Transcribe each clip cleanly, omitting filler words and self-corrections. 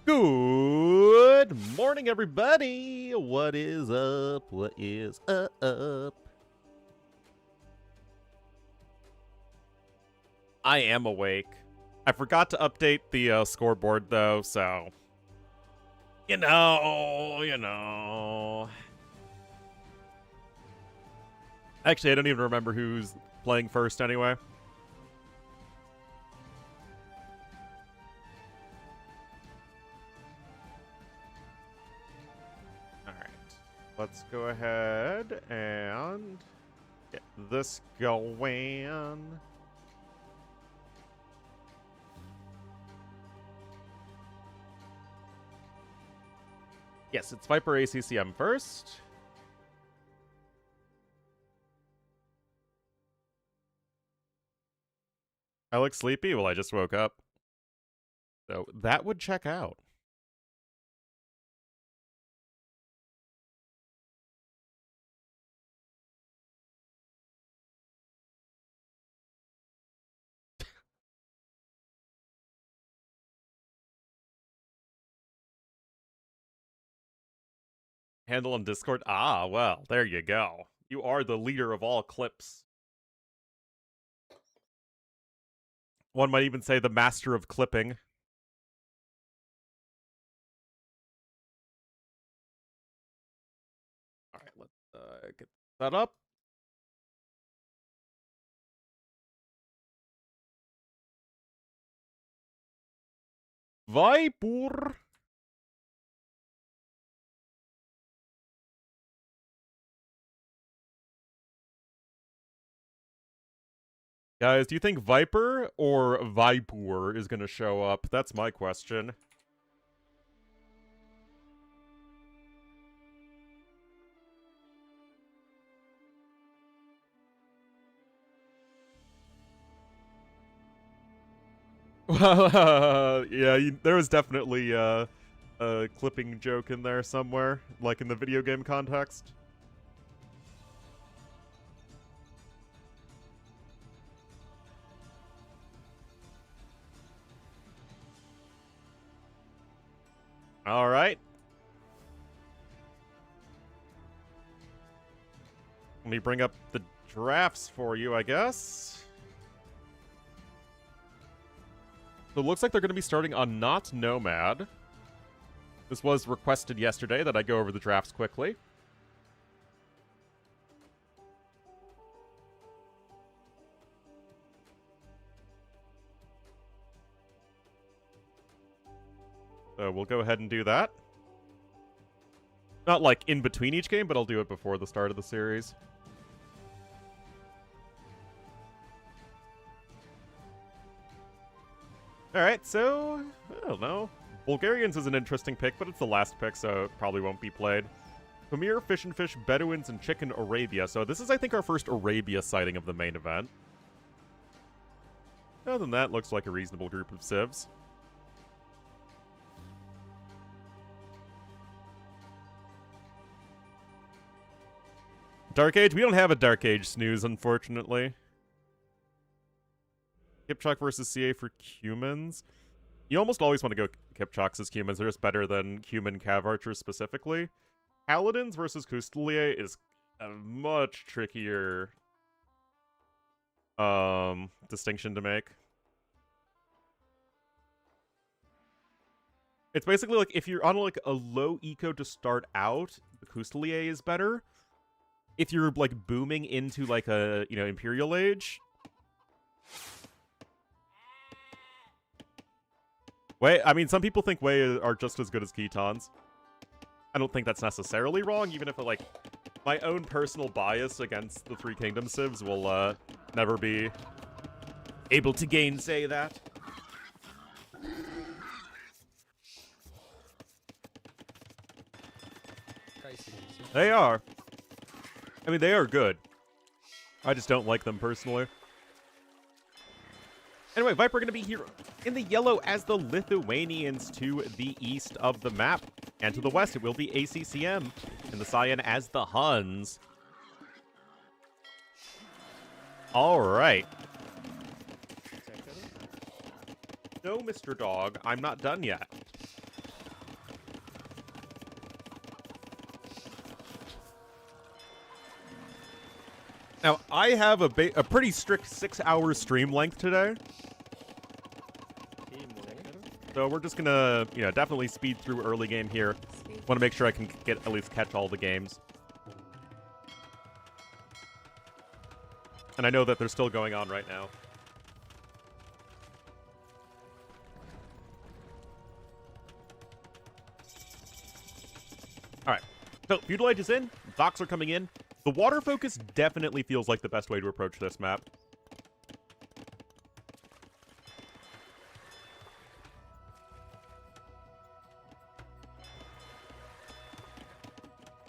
Good morning, everybody. What is up? What is up? I am awake. I forgot to update the scoreboard, though, so... You know... Actually, I don't even remember who's playing first anyway. Let's go ahead and get this going. Yes, it's Viper ACCM first. I look sleepy? Well, I just woke up. So that would check out. Handle on Discord? Ah, well, there you go. You are the leader of all clips. One might even say the master of clipping. Alright, let's get that up. Viper! Guys, do you think Viper or Viper is gonna show up? That's my question. Well, yeah, there was definitely a clipping joke in there somewhere, like in the video game context. All right. Let me bring up the drafts for you, I guess. So it looks like they're going to be starting on Not Nomad. This was requested yesterday that I go over the drafts quickly. So we'll go ahead and do that. Not like in between each game, but I'll do it before the start of the series. Alright, so, I don't know. Bulgarians is an interesting pick, but it's the last pick, so it probably won't be played. Pamir, Fish and Fish, Bedouins, and Chicken Arabia. So this is, I think, our first Arabia sighting of the main event. Other than that, looks like a reasonable group of civs. Dark Age? We don't have a Dark Age snooze, unfortunately. Kipchak versus CA for Cumans. You almost always want to go Kipchaks as Cumans. They're just better than Cuman Cav Archers specifically. Paladins versus Custelier is a much trickier distinction to make. It's basically like if you're on like a low eco to start out, the Custelier is better. If you're like booming into like a, you know, Imperial Age. Wei, I mean, some people think Wei are just as good as Khitans. I don't think that's necessarily wrong, even if it, like, my own personal bias against the Three Kingdom civs will never be able to gainsay that. They are. I mean, they are good. I just don't like them personally. Anyway, Viper going to be here in the yellow as the Lithuanians to the east of the map. And to the west, it will be ACCM. And the cyan as the Huns. All right. No, Mr. Dog, I'm not done yet. Now, I have a pretty strict 6-hour stream length today. So we're just gonna, definitely speed through early game here. Want to make sure I can at least catch all the games. And I know that they're still going on right now. Alright, so Feudal Age is in, docks are coming in. The water focus definitely feels like the best way to approach this map.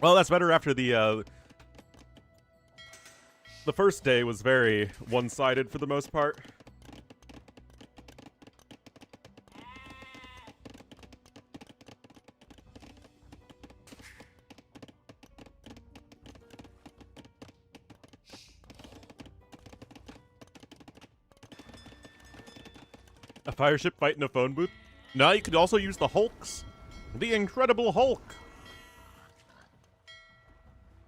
Well, that's better after the first day was very one-sided for the most part. A fire ship fight in a phone booth? No, you could also use the Hulks. The Incredible Hulk.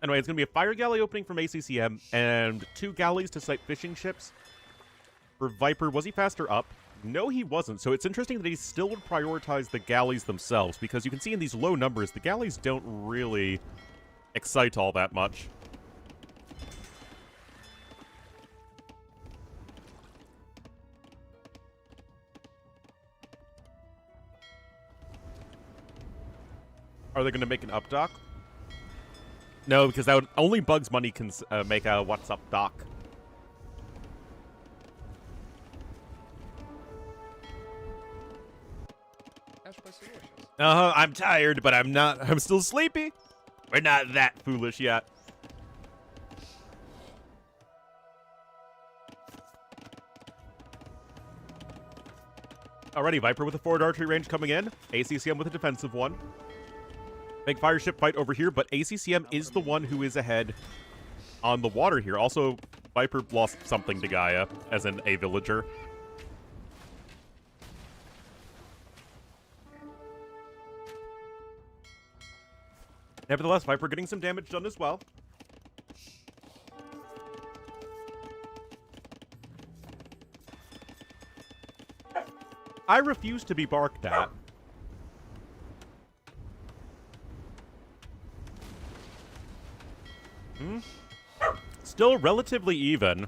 Anyway, it's going to be a fire galley opening from ACCM and 2 galleys to site fishing ships. For Viper, was he faster up? No, he wasn't. So it's interesting that he still would prioritize the galleys themselves, because you can see in these low numbers, the galleys don't really excite all that much. Are they going to make an up dock? No, because that would, only Bugs Money can make a what's up dock. I'm tired, but I'm not. I'm still sleepy. We're not that foolish yet. Alrighty, Viper with a forward archery range coming in. ACCM with a defensive one. Big fire ship fight over here, but ACCM is the one who is ahead on the water here. Also, Viper lost something to Gaia, as in a villager. Nevertheless, Viper getting some damage done as well. I refuse to be barked at. Still relatively even.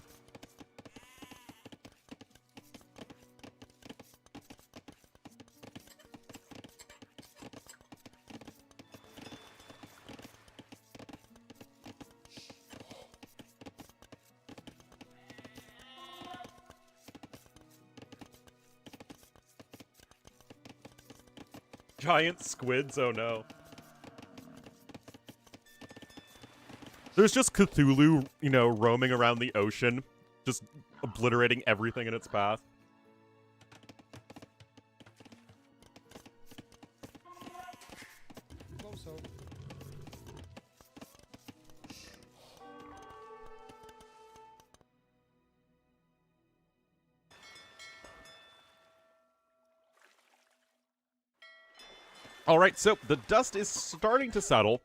Giant squids, oh no. There's just Cthulhu, roaming around the ocean, just obliterating everything in its path. Alright, so the dust is starting to settle.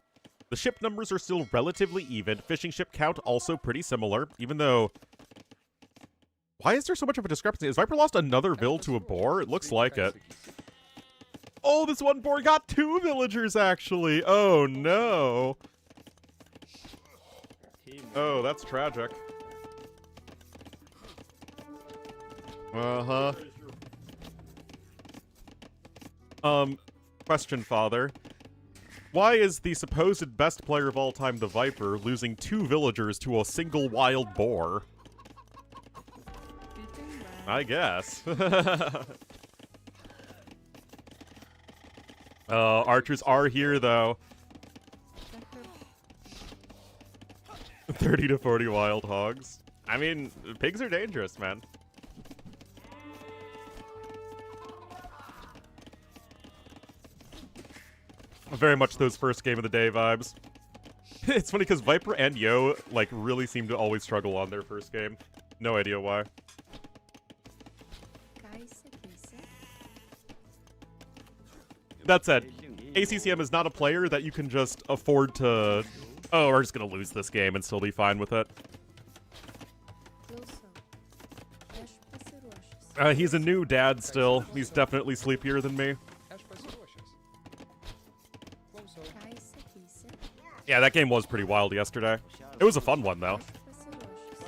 The ship numbers are still relatively even. Fishing ship count also pretty similar, even though... Why is there so much of a discrepancy? Has Viper lost another vill to a boar? It looks like it. Oh, this one boar got 2 villagers, actually! Oh, no! Oh, that's tragic. Uh-huh. Question, Father. Why is the supposed best player of all time, the Viper, losing 2 villagers to a single wild boar? I guess. Archers are here, though. 30 to 40 wild hogs. I mean, pigs are dangerous, man. Very much those first game of the day vibes. It's funny because Viper and Yo, really seem to always struggle on their first game. No idea why. That said, ACCM is not a player that you can just afford to... Oh, we're just gonna lose this game and still be fine with it. He's a new dad still. He's definitely sleepier than me. Yeah, that game was pretty wild yesterday. It was a fun one, though.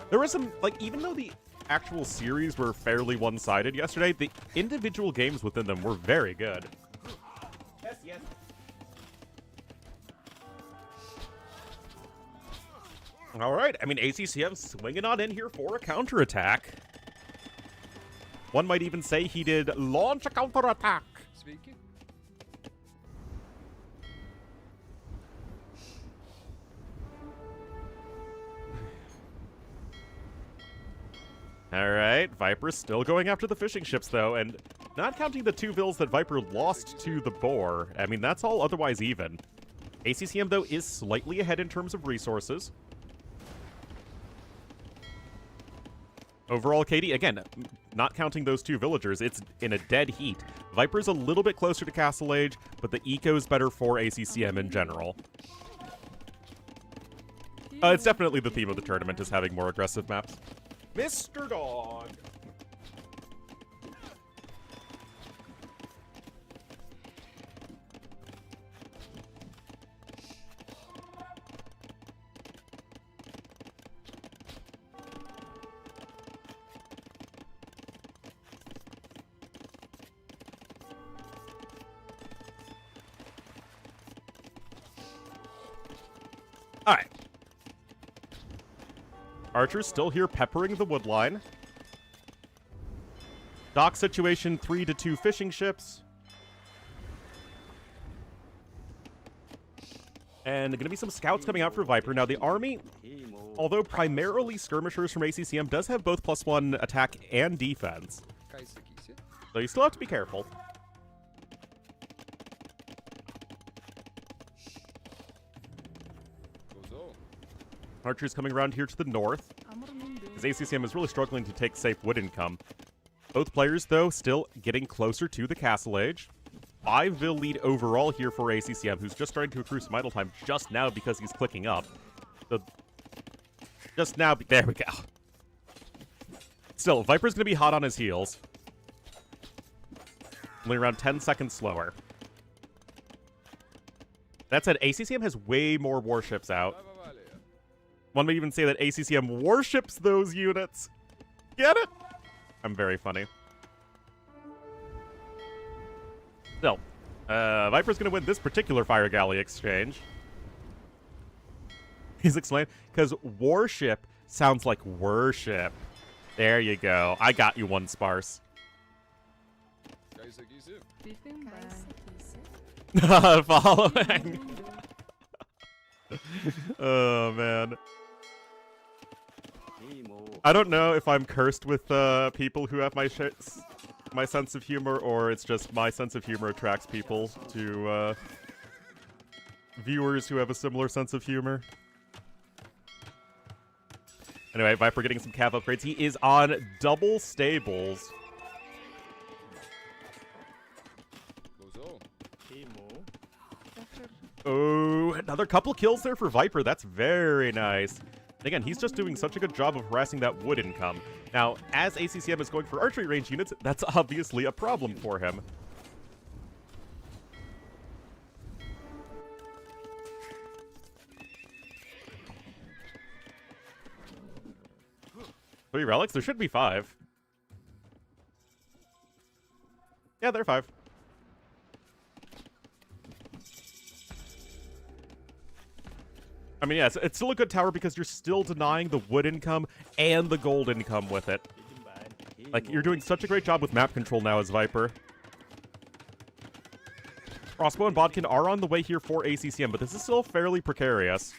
There was some, like, even though the actual series were fairly one-sided yesterday, the individual games within them were very good. Yes, yes. All right, I mean, ACCM swinging on in here for a counterattack. One might even say he did launch a counterattack. All right, Viper's still going after the fishing ships, though, and not counting the 2 vills that Viper lost to the Boar. I mean, that's all otherwise even. ACCM, though, is slightly ahead in terms of resources. Overall, Katie, again, not counting those 2 villagers, it's in a dead heat. Viper's a little bit closer to Castle Age, but the eco's better for ACCM in general. It's definitely the theme of the tournament, is having more aggressive maps. Mr. Dog! Alright. Archer's still here peppering the wood line. Dock situation, 3 to 2 fishing ships. And going to be some scouts coming out for Viper. Now, the army, although primarily skirmishers from ACCM, does have both +1 attack and defense. So you still have to be careful. Archer's coming around here to the north, as ACCM is really struggling to take safe wood income. Both players, though, still getting closer to the Castle Age. 5 vil lead overall here for ACCM, who's just starting to accrue some idle time just now because he's clicking up. So, just now, there we go. Still, Viper's going to be hot on his heels. Only around 10 seconds slower. That said, ACCM has way more warships out. One may even say that ACCM worships those units. Get it? I'm very funny. Still, Viper's going to win this particular Fire Galley exchange. He's explained, because warship sounds like worship. There you go. I got you one sparse. Following. Oh, man. I don't know if I'm cursed with people who have my sense of humor, or it's just my sense of humor attracts people to viewers who have a similar sense of humor. Anyway, Viper getting some cav upgrades. He is on double stables. Oh, another couple kills there for Viper. That's very nice. Again, he's just doing such a good job of harassing that wood income. Now, as ACCM is going for archery range units, that's obviously a problem for him. Three relics? There should be 5. Yeah, they're 5. I mean, yes, it's still a good tower because you're still denying the wood income and the gold income with it. Like, you're doing such a great job with map control now as Viper. Crossbow and Bodkin are on the way here for ACCM, but this is still fairly precarious.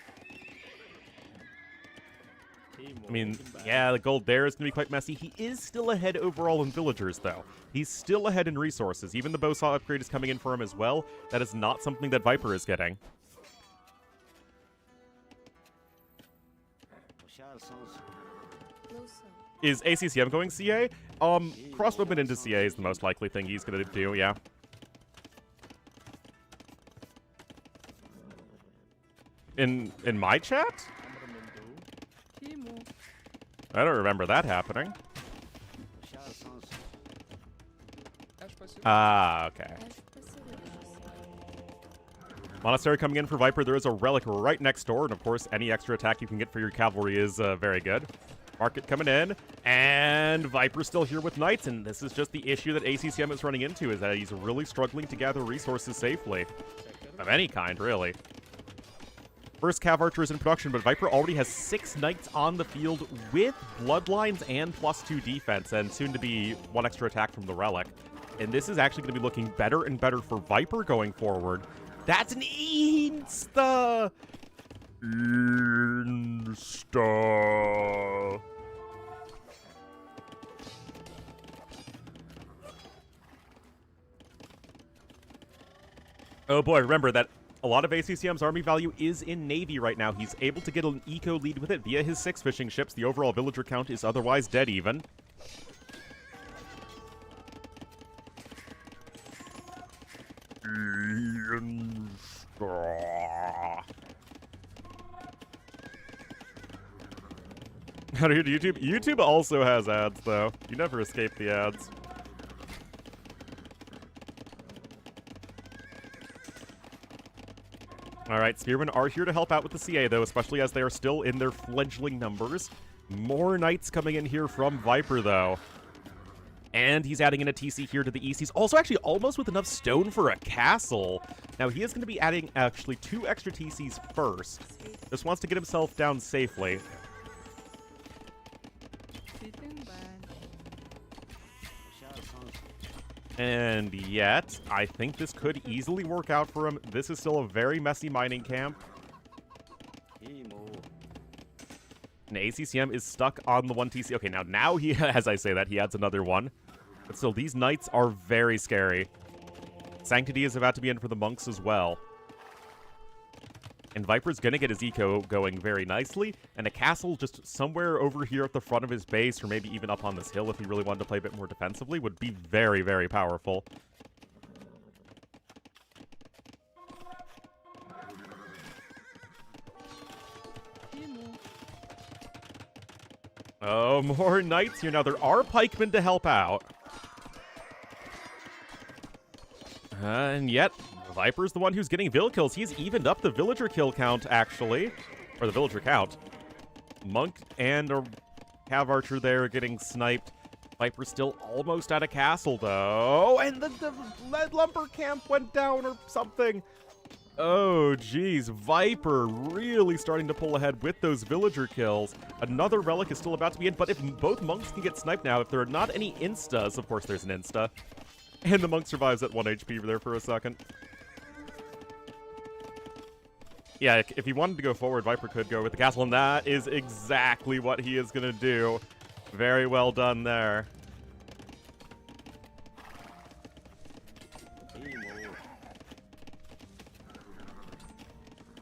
I mean, yeah, the gold there is going to be quite messy. He is still ahead overall in villagers, though. He's still ahead in resources. Even the bowsaw upgrade is coming in for him as well. That is not something that Viper is getting. Is ACCM going CA? Crossbowman into CA is the most likely thing he's going to do, yeah. In my chat? I don't remember that happening. Ah, okay. Monastery coming in for Viper. There is a relic right next door, and of course, any extra attack you can get for your cavalry is very good. Market coming in, and Viper's still here with Knights, and this is just the issue that ACCM is running into, is that he's really struggling to gather resources safely. Of any kind, really. First Cav Archer is in production, but Viper already has 6 Knights on the field with Bloodlines and +2 defense, and soon to be 1 extra attack from the relic. And this is actually going to be looking better and better for Viper going forward. That's an Insta! Insta! Oh boy, remember that a lot of ACCM's army value is in Navy right now. He's able to get an eco lead with it via his 6 fishing ships. The overall villager count is otherwise dead even. How do you do YouTube? YouTube also has ads, though. You never escape the ads. Alright, Spearmen are here to help out with the CA, though, especially as they are still in their fledgling numbers. More Knights coming in here from Viper, though. And he's adding in a TC here to the east. He's also actually almost with enough stone for a castle. Now, he is going to be adding, actually, 2 extra TCs first. Just wants to get himself down safely. And yet, I think this could easily work out for him. This is still a very messy mining camp. And ACCM is stuck on the 1 TC. Okay, now he, as I say that, he adds another one. But still, these Knights are very scary. Sanctity is about to be in for the monks as well. And Viper's gonna get his eco going very nicely, and a castle just somewhere over here at the front of his base, or maybe even up on this hill if he really wanted to play a bit more defensively, would be very, very powerful. Oh, more Knights here. Now, there are pikemen to help out. And yet, Viper's the one who's getting vill kills. He's evened up the villager kill count, actually. Or the villager count. Monk and a Cav Archer there getting sniped. Viper's still almost at a castle, though. And the lead lumber camp went down or something. Oh, geez. Viper really starting to pull ahead with those villager kills. Another relic is still about to be in, but if both monks can get sniped now, if there are not any instas, of course there's an insta. And the monk survives at 1 HP there for a second. Yeah, if he wanted to go forward, Viper could go with the castle, and that is exactly what he is going to do. Very well done there.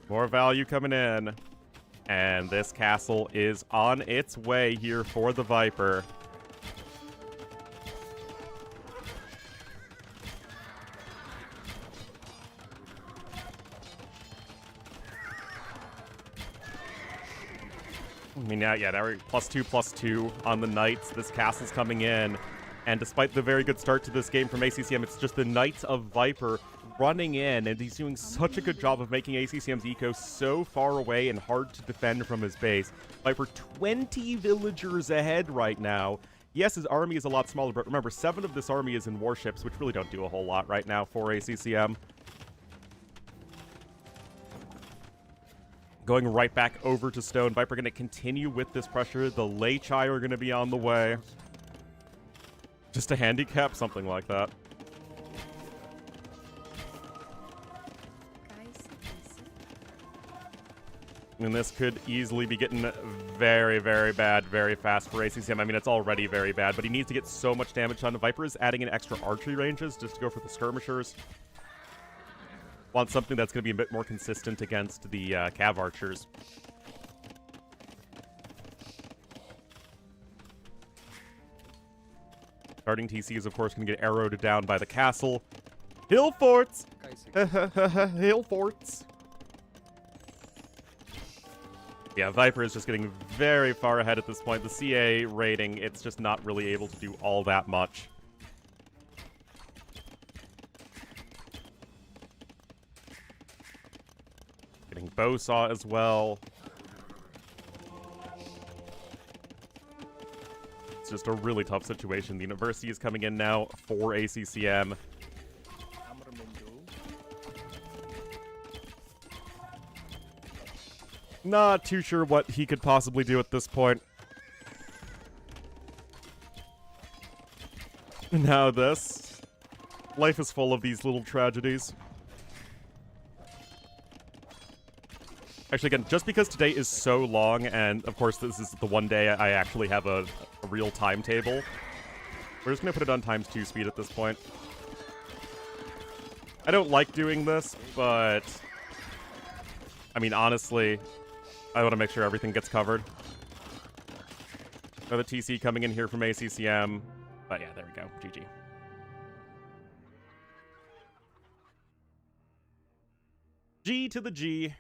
More value coming in. And this castle is on its way here for the Viper. I mean, yeah, now we're +2/+2 on the Knights. This castle's coming in. And despite the very good start to this game from ACCM, it's just the Knights of Viper running in, and he's doing such a good job of making ACCM's eco so far away and hard to defend from his base. Viper 20 villagers ahead right now. Yes, his army is a lot smaller, but remember, 7 of this army is in warships, which really don't do a whole lot right now for ACCM. Going right back over to Stone. Viper going to continue with this pressure. The Lei Chai are going to be on the way. Just to handicap something like that. And this could easily be getting very, very bad very fast for ACCM. I mean, it's already very bad, but he needs to get so much damage done. Viper is adding in extra archery ranges just to go for the skirmishers. Want something that's going to be a bit more consistent against the Cav Archers. Starting TC is, of course, going to get arrowed down by the castle. Hill forts! Hill forts! Yeah, Viper is just getting very far ahead at this point. The CA rating, it's just not really able to do all that much. Getting Bowsaw as well. It's just a really tough situation. The University is coming in now for ACCM. Not too sure what he could possibly do at this point. Now this. Life is full of these little tragedies. Actually, again, just because today is so long, and of course this is the one day I actually have a real timetable, we're just going to put it on ×2 speed at this point. I don't like doing this, but I mean, honestly, I want to make sure everything gets covered. Another TC coming in here from ACCM. But yeah, there we go. GG. G to the G.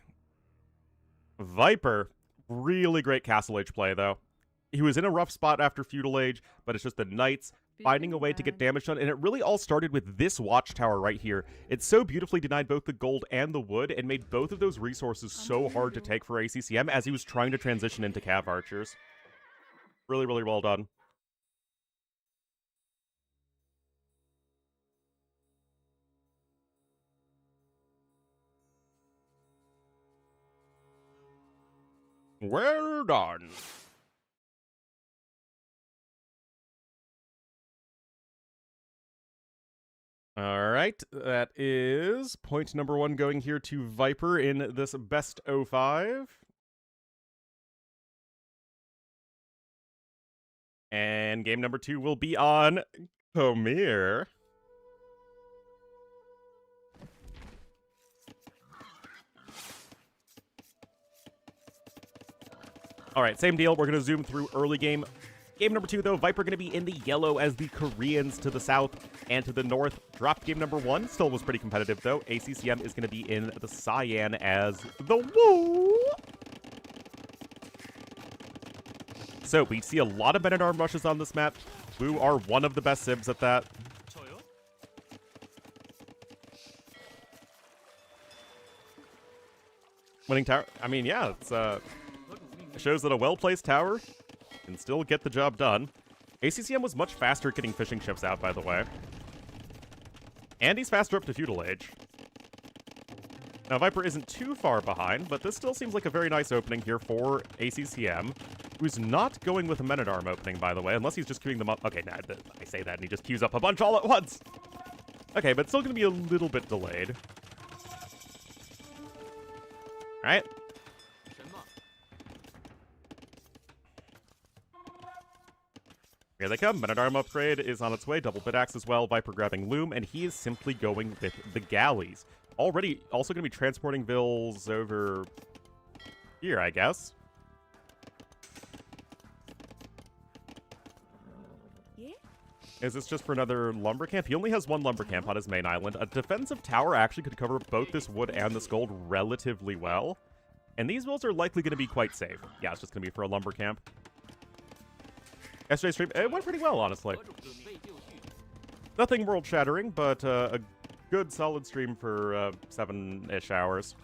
Viper. Really great Castle Age play, though. He was in a rough spot after Feudal Age, but it's just the Knights finding a way to get damage done, and it really all started with this watchtower right here. It so beautifully denied both the gold and the wood, and made both of those resources so hard to take for ACCM as he was trying to transition into Cav Archers. Really, really well done. Well done. All right, that is point number 1 going here to Viper in this best 05. And game number 2 will be on Khmer. All right, same deal. We're going to zoom through early game. Game number 2, though, Viper going to be in the yellow as the Koreans to the south and to the north. Dropped game number 1. Still was pretty competitive, though. ACCM is going to be in the cyan as the Woo. So we see a lot of men-at-arm rushes on this map. Woo are one of the best civs at that. Winning tower. I mean, yeah, it's it shows that a well-placed tower can still get the job done. ACCM was much faster at getting fishing ships out, by the way. And he's faster up to Feudal Age. Now, Viper isn't too far behind, but this still seems like a very nice opening here for ACCM, who's not going with a men-at-arm opening, by the way, unless he's just queuing them up. Okay, nah, I say that, and he just queues up a bunch all at once. Okay, but still going to be a little bit delayed. All right. Here they come. Men-at-arm upgrade is on its way. Double bit-axe as well. Viper grabbing Loom, and he is simply going with the galleys. Already also going to be transporting Vills over here, I guess. Yeah. Is this just for another lumber camp? He only has one lumber camp on his main island. A defensive tower actually could cover both this wood and this gold relatively well. And these Vills are likely going to be quite safe. Yeah, it's just going to be for a lumber camp. Yesterday's stream, it went pretty well, honestly. Nothing world-shattering, but a good, solid stream for 7-ish hours.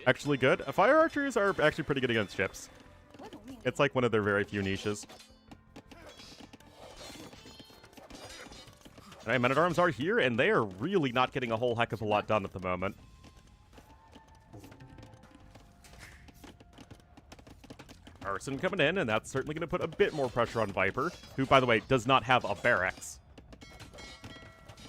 Actually good. Fire archers are actually pretty good against ships. It's like one of their very few niches. Alright, men-at-arms are here, and they are really not getting a whole heck of a lot done at the moment. Arson coming in, and that's certainly going to put a bit more pressure on Viper, who, by the way, does not have a barracks.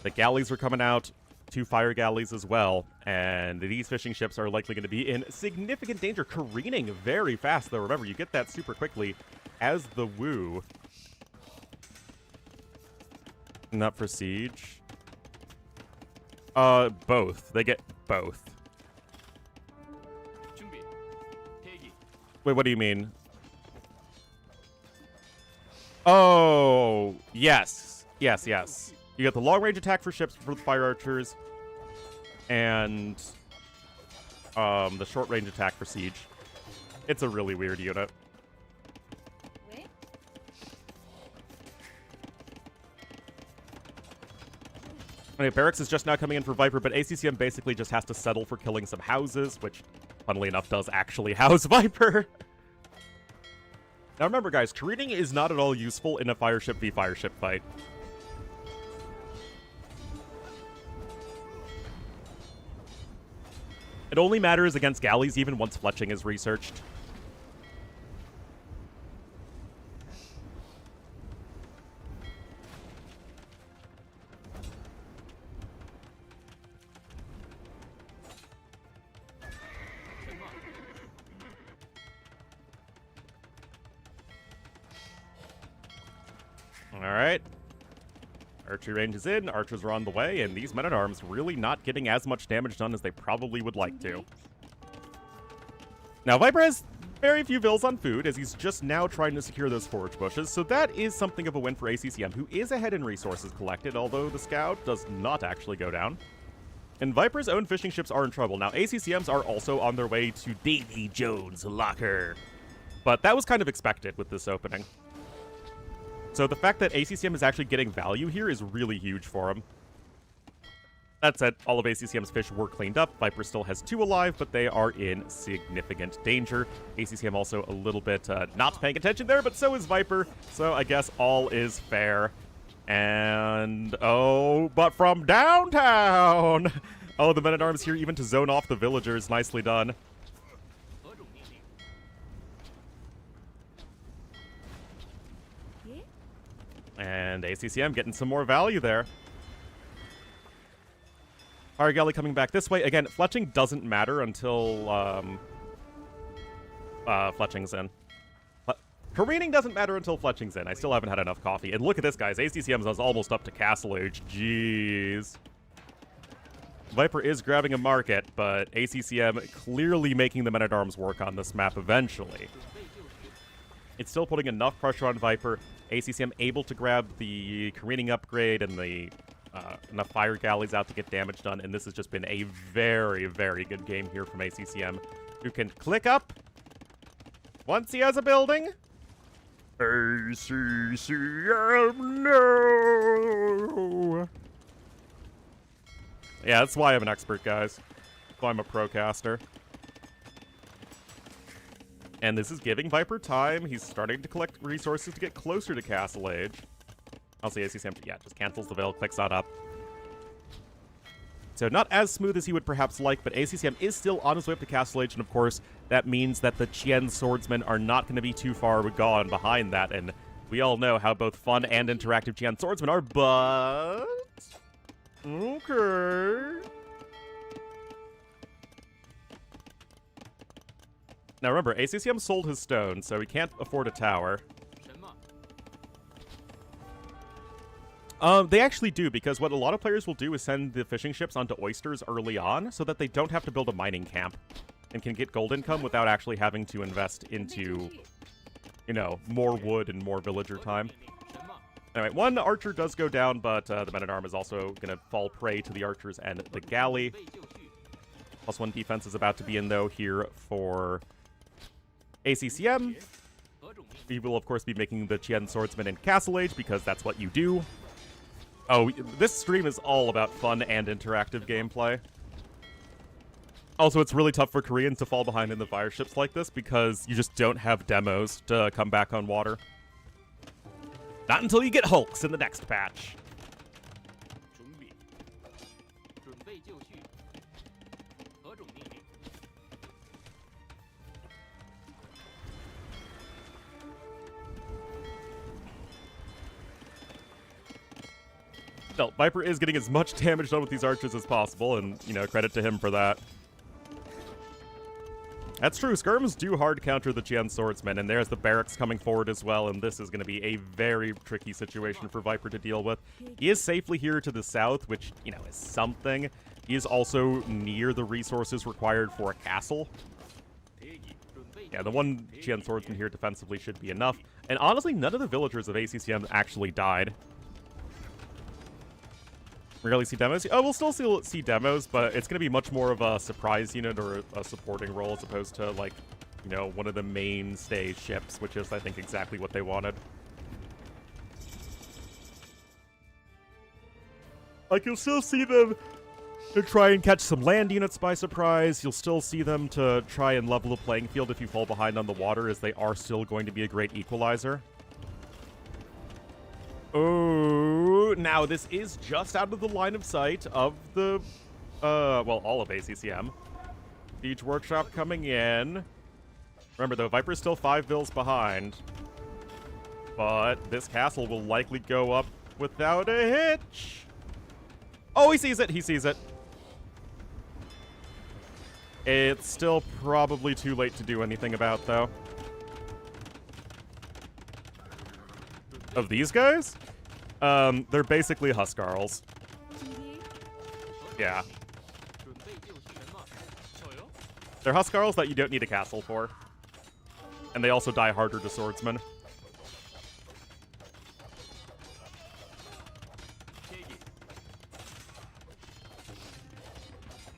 The galleys are coming out, 2 fire galleys as well, and these fishing ships are likely going to be in significant danger, careening very fast, though. Remember, you get that super quickly as the Woo. Not for siege. Both. They get both. Wait, what do you mean? Oh, yes. Yes, yes. You get the long-range attack for ships for the fire archers, and the short-range attack for siege. It's a really weird unit. Okay, Barracks is just now coming in for Viper, but ACCM basically just has to settle for killing some houses, which, funnily enough, does actually house Viper. Now remember, guys, careening is not at all useful in a fireship v fireship fight. It only matters against galleys even once fletching is researched. Alright. Archery range is in, archers are on the way, and these men-at-arms really not getting as much damage done as they probably would like to. Now, Viper has very few vills on food, as he's just now trying to secure those forage bushes, so that is something of a win for ACCM, who is ahead in resources collected, although the scout does not actually go down. And Viper's own fishing ships are in trouble. Now, ACCM's are also on their way to Davy Jones' locker. But that was kind of expected with this opening. So the fact that ACCM is actually getting value here is really huge for him. That said, all of ACCM's fish were cleaned up. Viper still has 2 alive, but they are in significant danger. ACCM also a little bit not paying attention there, but so is Viper. So I guess all is fair. And, oh, but from downtown! Oh, the men-at-arms here even to zone off the villagers. Nicely done. And ACCM getting some more value there. Fire Galley coming back this way. Again, fletching doesn't matter until fletching's in. Careening doesn't matter until fletching's in. I still haven't had enough coffee. And look at this, guys. ACCM is almost up to Castle Age. Jeez. Viper is grabbing a market, but ACCM clearly making the men-at-arms work on this map eventually. It's still putting enough pressure on Viper. ACCM able to grab the careening upgrade and the enough fire galleys out to get damage done, and this has just been a very, very good game here from ACCM, who can click up once he has a building. ACCM, no! Yeah, that's why I'm an expert, guys. That's why I'm a pro caster. And this is giving Viper time. He's starting to collect resources to get closer to Castle Age. I'll see ACCM, yeah, just cancels the veil, clicks that up. So not as smooth as he would perhaps like, but ACCM is still on his way up to Castle Age, and of course, that means that the Qian swordsmen are not going to be too far gone behind that, and we all know how both fun and interactive Qian swordsmen are, but... okay... Now remember, ACCM sold his stone, so he can't afford a tower. They actually do, because what a lot of players will do is send the fishing ships onto oysters early on, so that they don't have to build a mining camp, and can get gold income without actually having to invest into, you know, more wood and more villager time. Anyway, one archer does go down, but the men-at-arms is also going to fall prey to the archers and the galley. +1 defense is about to be in, though, here for ACCM. We will, of course, be making the Qian Swordsman in Castle Age, because that's what you do. Oh, this stream is all about fun and interactive gameplay. Also, it's really tough for Koreans to fall behind in the fire ships like this, because you just don't have demos to come back on water. Not until you get Hulks in the next patch. No, Viper is getting as much damage done with these archers as possible, and, you know, credit to him for that. That's true, skirms do hard counter the Qian swordsmen, and there's the barracks coming forward as well, and this is going to be a very tricky situation for Viper to deal with. He is safely here to the south, which, you know, is something. He is also near the resources required for a castle. Yeah, the one Qian swordsman here defensively should be enough. And honestly, none of the villagers of ACCM actually died. Rarely see demos. Oh, we'll still see demos, but it's going to be much more of a surprise unit or a supporting role as opposed to, like, you know, one of the mainstay ships, which is, I think, exactly what they wanted. Like, you'll still see them to try and catch some land units by surprise. You'll still see them to try and level the playing field if you fall behind on the water, as they are still going to be a great equalizer. Oh, now this is just out of the line of sight of the, well, all of ACCM. Siege Workshop coming in. Remember, though, Viper's still 5 bills behind. But this castle will likely go up without a hitch. Oh, he sees it. He sees it. It's still probably too late to do anything about, though. Of these guys? They're basically Huskarls. Yeah. They're Huskarls that you don't need a castle for. And they also die harder to swordsmen.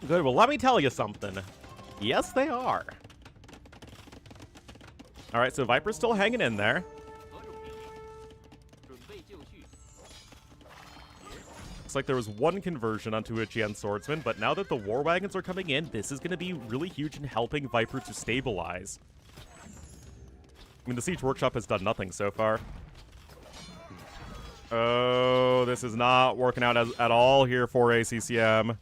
Good, well, let me tell you something. Yes, they are. Alright, so Viper's still hanging in there. Looks like there was one conversion onto a Jian swordsman, but now that the war wagons are coming in, this is going to be really huge in helping Viper to stabilize. I mean, the Siege Workshop has done nothing so far. Oh, this is not working out at all here for ACCM.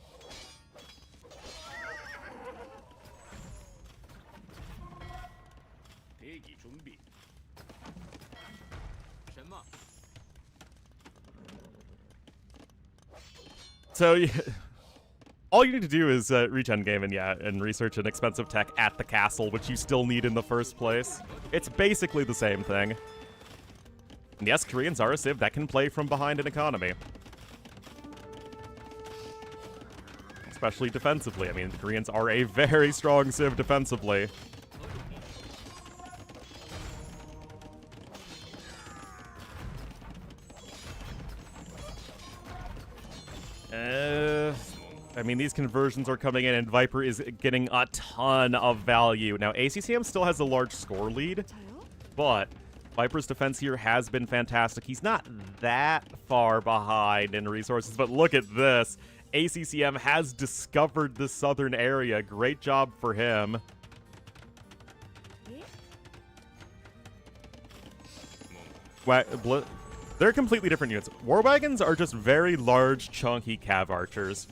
So, yeah, all you need to do is reach endgame and research an expensive tech at the castle, which you still need in the first place. It's basically the same thing. And yes, Koreans are a civ that can play from behind an economy. Especially defensively. I mean, the Koreans are a very strong civ defensively. I mean, these conversions are coming in, and Viper is getting a ton of value. Now, ACCM still has a large score lead, but Viper's defense here has been fantastic. He's not that far behind in resources, but look at this. ACCM has discovered the southern area. Great job for him. They're completely different units. War wagons are just very large, chunky cav archers.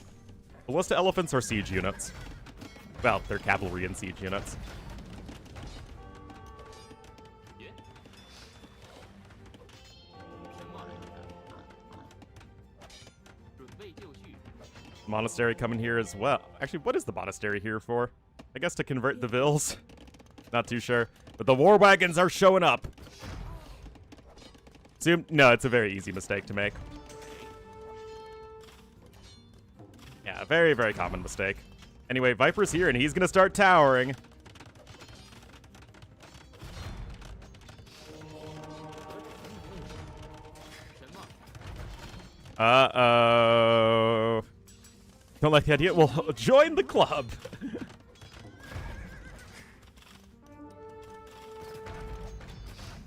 Ballista elephants are siege units. Well, they're cavalry and siege units. Monastery coming here as well. Actually, what is the monastery here for? I guess to convert the vills. Not too sure. But the war wagons are showing up. No, it's a very easy mistake to make. Yeah, a very, very common mistake. Anyway, Viper's here, and he's going to start towering. Uh-oh. Don't like the idea? Well, join the club.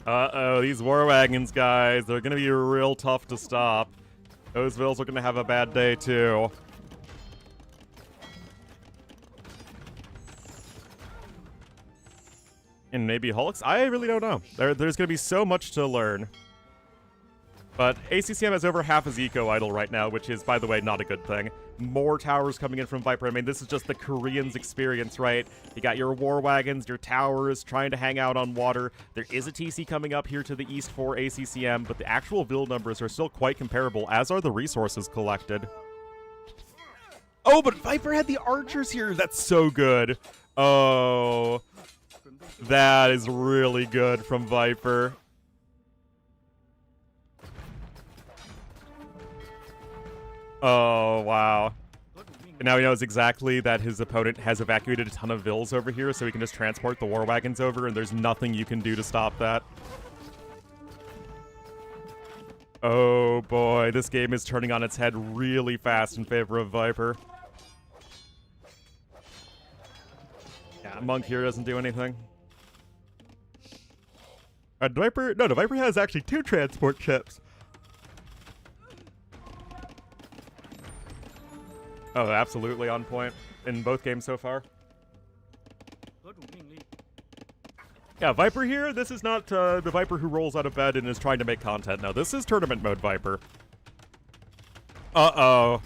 Uh-oh, these war wagons, guys. They're going to be real tough to stop. Those vills are going to have a bad day, too. And maybe Hulks? I really don't know. There's going to be so much to learn. But ACCM has over half his eco-idle right now, which is, by the way, not a good thing. More towers coming in from Viper. I mean, this is just the Koreans' experience, right? You got your war wagons, your towers, trying to hang out on water. There is a TC coming up here to the east for ACCM, but the actual Vil numbers are still quite comparable, as are the resources collected. Oh, but Viper had the archers here. That's so good. Oh, that is really good from Viper. Oh, wow. And now he knows exactly that his opponent has evacuated a ton of vills over here, so he can just transport the war wagons over, and there's nothing you can do to stop that. Oh boy, this game is turning on its head really fast in favor of Viper. Yeah, Monk here doesn't do anything. Viper? No, the Viper has actually 2 transport ships. Oh, absolutely on point in both games so far. Yeah, Viper here, this is not the Viper who rolls out of bed and is trying to make content. No, this is tournament mode Viper. Uh-oh.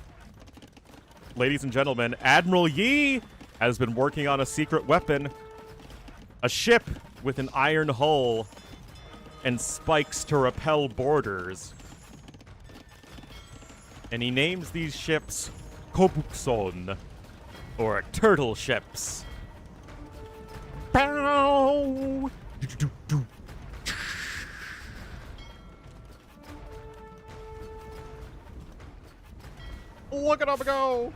Ladies and gentlemen, Admiral Yi has been working on a secret weapon. A ship with an iron hull and spikes to repel boarders. And he names these ships Kobukson, or turtle ships. Bow! Look at him go!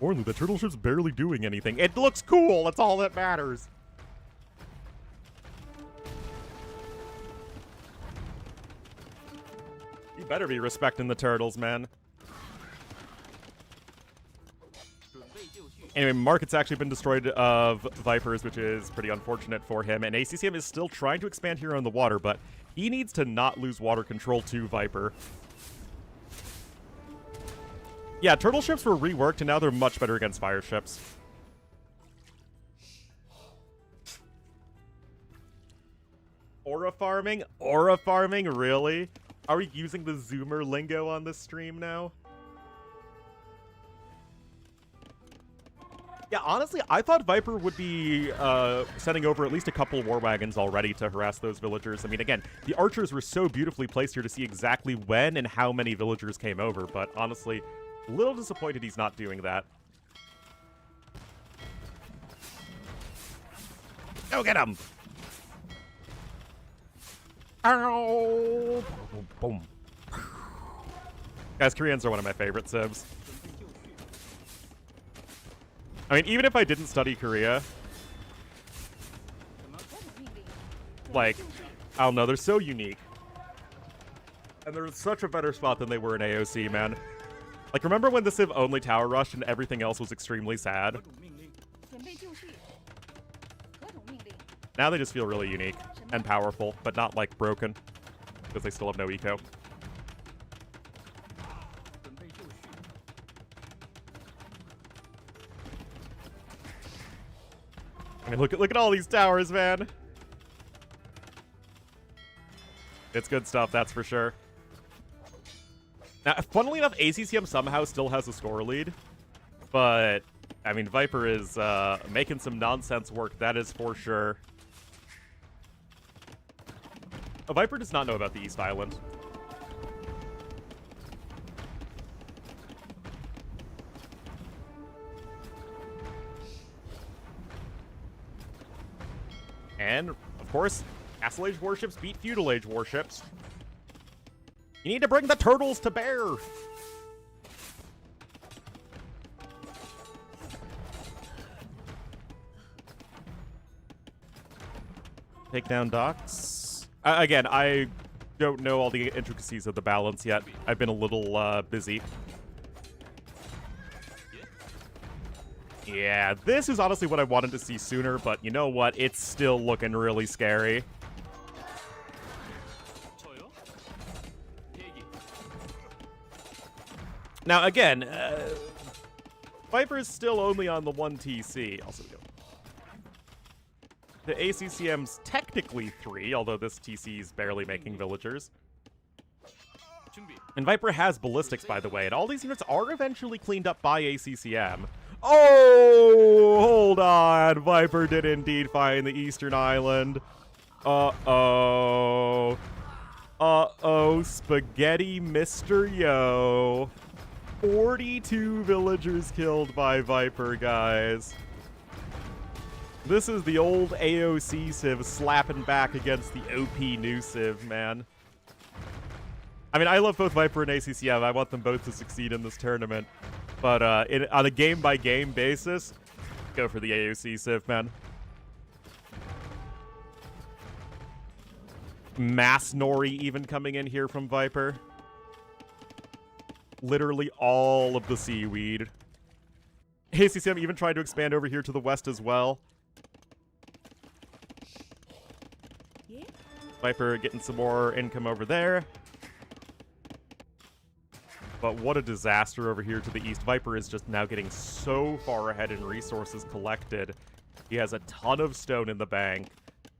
Ornlu, the turtle ship's barely doing anything. It looks cool, that's all that matters. You better be respecting the turtles, man. Anyway, Market's actually been destroyed of Vipers, which is pretty unfortunate for him. And ACCM is still trying to expand here on the water, but he needs to not lose water control to Viper. Yeah, turtle ships were reworked, and now they're much better against fire ships. Aura farming? Aura farming? Really? Are we using the Zoomer lingo on this stream now? Yeah, honestly, I thought Viper would be sending over at least a couple war wagons already to harass those villagers. I mean, again, the archers were so beautifully placed here to see exactly when and how many villagers came over, but honestly, a little disappointed he's not doing that. Go get him! Ow! Boom. Guys, Koreans are one of my favorite civs. I mean, even if I didn't study Korea, like, I don't know, they're so unique. And they're in such a better spot than they were in AOC, man. Like, remember when the Civ only tower rushed and everything else was extremely sad? Now they just feel really unique and powerful, but not, like, broken. Because they still have no eco. I mean, look at all these towers, man. It's good stuff, that's for sure. Now, funnily enough, ACCM somehow still has a score lead. But, I mean, Viper is making some nonsense work, that is for sure. Viper does not know about the East Island. And, of course, Castle Age warships beat Feudal Age warships. You need to bring the turtles to bear! Take down docks. Again, I don't know all the intricacies of the balance yet. I've been a little busy. Yeah, this is honestly what I wanted to see sooner, but you know what? It's still looking really scary. Now, again, Viper is still only on the 1 TC. Also, the ACCM's technically 3, although this TC is barely making villagers. And Viper has ballistics, by the way, and all these units are eventually cleaned up by ACCM. Oh, hold on. Viper did indeed find the Eastern Island. Uh-oh. Uh-oh, Spaghetti Mr. Yo. 42 villagers killed by Viper, guys. This is the old AOC Civ slapping back against the OP new Civ, man. I mean, I love both Viper and ACCM. I want them both to succeed in this tournament. But on a game-by-game basis, go for the AOC Civ, man. Mass Nori even coming in here from Viper. Literally all of the seaweed. ACCM even tried to expand over here to the west as well. Viper getting some more income over there. But what a disaster over here to the east. Viper is just now getting so far ahead in resources collected. He has a ton of stone in the bank,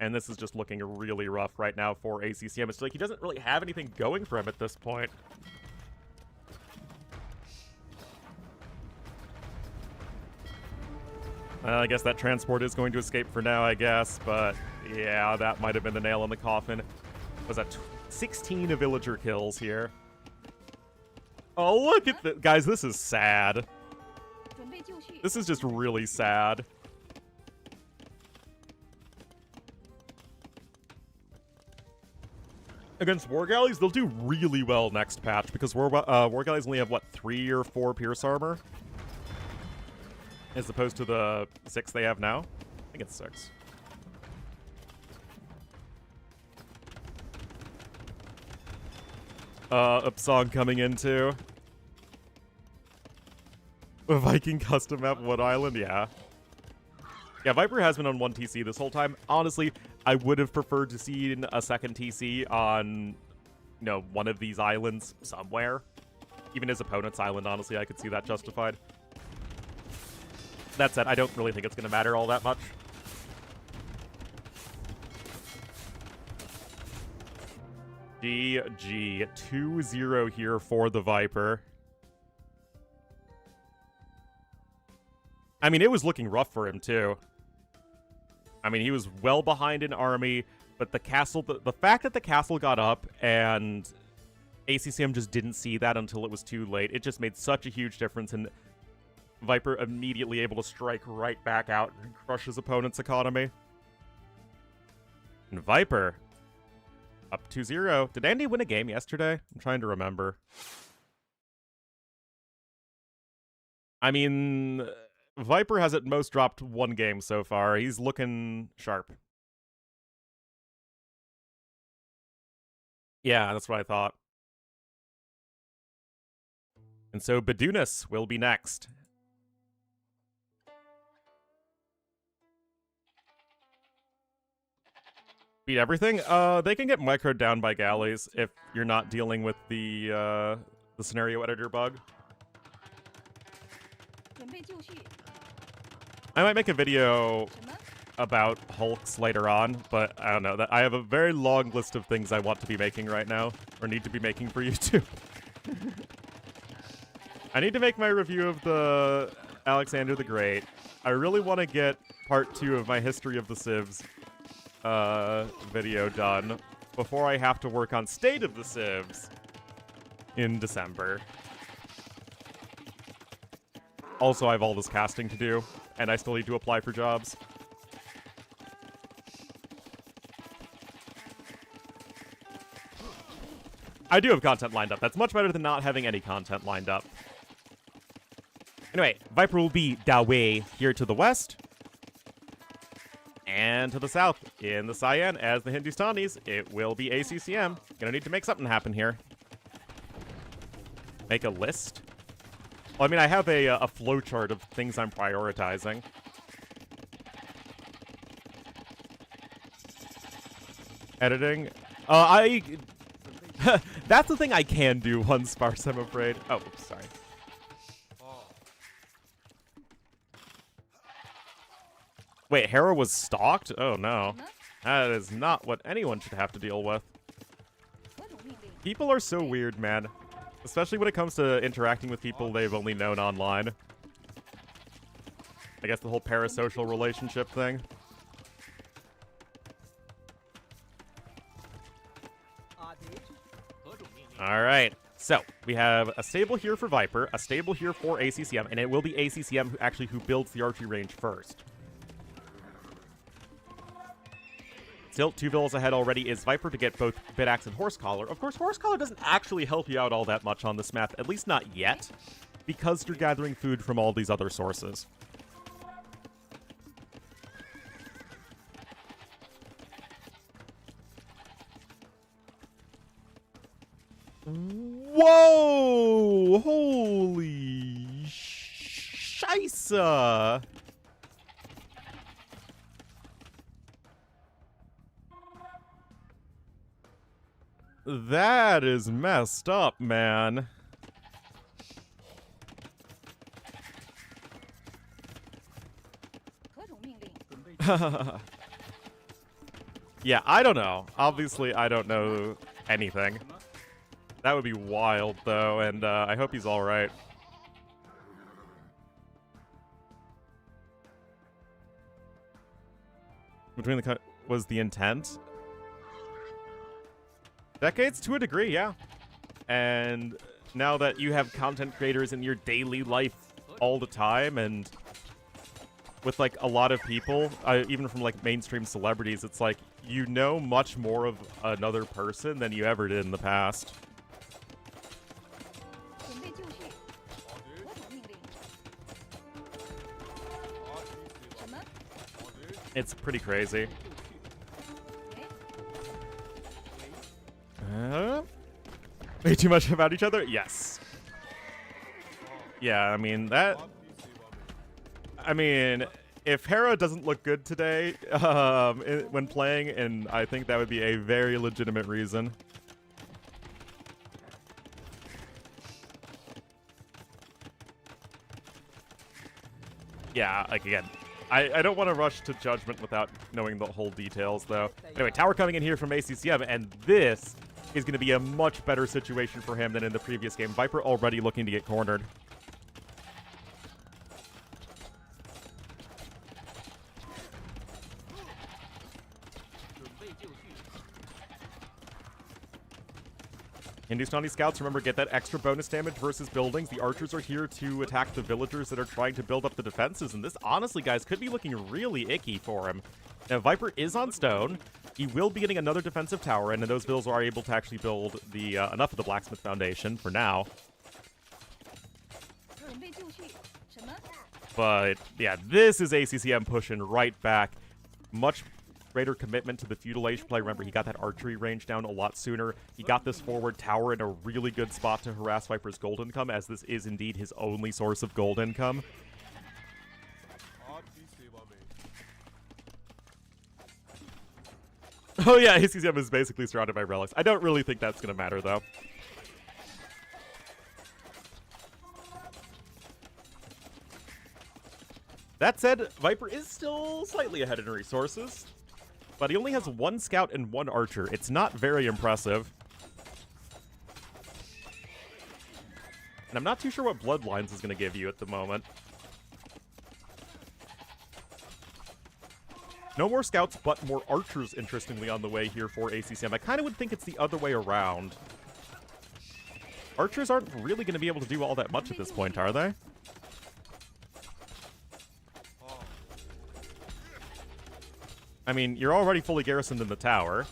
and this is just looking really rough right now for ACCM. It's like he doesn't really have anything going for him at this point. I guess that transport is going to escape for now, I guess, but yeah, that might have been the nail in the coffin. Was that 16 villager kills here? Oh, look at the guys, this is sad. This is just really sad. Against War Galleys, they'll do really well next patch because War Galleys only have, what, 3 or 4 Pierce Armor? As opposed to the 6 they have now? I think it's 6. Upsong coming in too. A Viking custom map, Wood Island, yeah. Yeah, Viper has been on 1 TC this whole time. Honestly, I would have preferred to see a second TC on, you know, one of these islands somewhere. Even his opponent's island, honestly, I could see that justified. That said, I don't really think it's going to matter all that much. GG. 2-0 here for the Viper. I mean, it was looking rough for him, too. I mean, he was well behind in army, but the castle, the fact that the castle got up and ACCM just didn't see that until it was too late, it just made such a huge difference, and Viper immediately able to strike right back out and crush his opponent's economy. And Viper, up 2-0. Did Andy win a game yesterday? I'm trying to remember. I mean, Viper has at most dropped 1 game so far. He's looking sharp. Yeah, that's what I thought. And so Bedunas will be next. Beat everything? They can get microed down by galleys if you're not dealing with the scenario editor bug. I might make a video about hulks later on, but I don't know. I have a very long list of things I want to be making right now, or need to be making for YouTube. I need to make my review of the Alexander the Great. I really want to get part 2 of my History of the Civs video done before I have to work on State of the Civs in December. Also, I have all this casting to do, and I still need to apply for jobs. I do have content lined up. That's much better than not having any content lined up. Anyway, Viper will be Dawei here to the west. And to the south, in the Cyan, as the Hindustanis, it will be ACCM. Gonna need to make something happen here. Make a list? Well, I mean, I have a flowchart of things I'm prioritizing. Editing? That's the thing I can do one sparse, I'm afraid. Oh, oops, sorry. Wait, Hera was stalked? Oh, no. That is not what anyone should have to deal with. People are so weird, man. Especially when it comes to interacting with people they've only known online. I guess the whole parasocial relationship thing. Alright, so we have a stable here for Viper, a stable here for ACCM, and it will be ACCM who builds the archery range first. Still, 2 villas ahead already is Viper to get both Bitaxe and Horsecollar. Of course, Horsecollar doesn't actually help you out all that much on this map, at least not yet, because you're gathering food from all these other sources. Whoa! Holy scheisse! That is messed up, man. Yeah, I don't know. Obviously, I don't know anything. That would be wild, though, and I hope he's all right. Between the was the intent? Decades to a degree, yeah. And now that you have content creators in your daily life all the time, and with like a lot of people, even from like mainstream celebrities, it's like you know much more of another person than you ever did in the past. It's pretty crazy. Way too much about each other? Yes. Yeah, I mean, that... I mean, if Hera doesn't look good today when playing, and I think that would be a very legitimate reason. Yeah, like, again, I don't want to rush to judgment without knowing the whole details, though. Anyway, tower coming in here from ACCM, and this is going to be a much better situation for him than in the previous game. Viper already looking to get cornered. Hindustani scouts, remember, get that extra bonus damage versus buildings. The archers are here to attack the villagers that are trying to build up the defenses, and this, honestly, guys, could be looking really icky for him. Now, Viper is on stone. He will be getting another defensive tower, and those vills are able to actually build the enough of the blacksmith foundation for now. But, yeah, this is ACCM pushing right back. Much greater commitment to the feudal age play. Remember, he got that archery range down a lot sooner. He got this forward tower in a really good spot to harass Viper's gold income, as this is indeed his only source of gold income. Oh yeah, ACCM is basically surrounded by relics. I don't really think that's going to matter, though. That said, Viper is still slightly ahead in resources, but he only has one scout and one archer. It's not very impressive. And I'm not too sure what Bloodlines is going to give you at the moment. No more scouts, but more archers, interestingly, on the way here for ACCM. I kind of would think it's the other way around. Archers aren't really going to be able to do all that much at this point, are they? I mean, you're already fully garrisoned in the tower.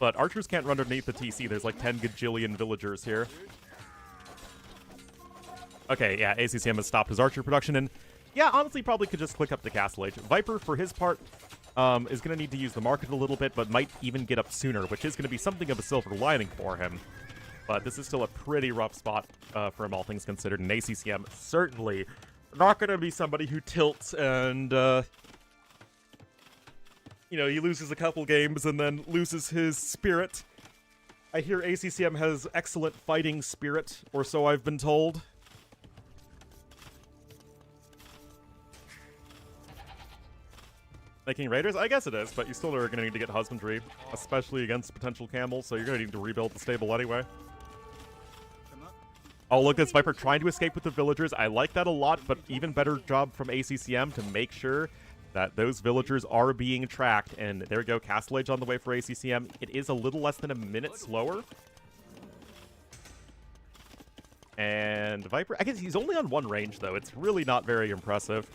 But archers can't run underneath the TC. There's like 10 gajillion villagers here. Okay, yeah, ACCM has stopped his archer production, and yeah, honestly, probably could just click up to Castle Age. Viper, for his part, is going to need to use the market a little bit, but might even get up sooner, which is going to be something of a silver lining for him. But this is still a pretty rough spot for him, all things considered, and ACCM certainly not going to be somebody who tilts and, you know, he loses a couple games and then loses his spirit. I hear ACCM has excellent fighting spirit, or so I've been told. Making raiders? I guess it is, but you still are going to need to get husbandry, especially against potential camels, so you're going to need to rebuild the stable anyway. Oh, look, this Viper trying to escape with the villagers. I like that a lot, but even better job from ACCM to make sure that those villagers are being tracked. And there we go, Castle Age on the way for ACCM. It is a little less than a minute slower. And Viper, I guess he's only on one range, though. It's really not very impressive.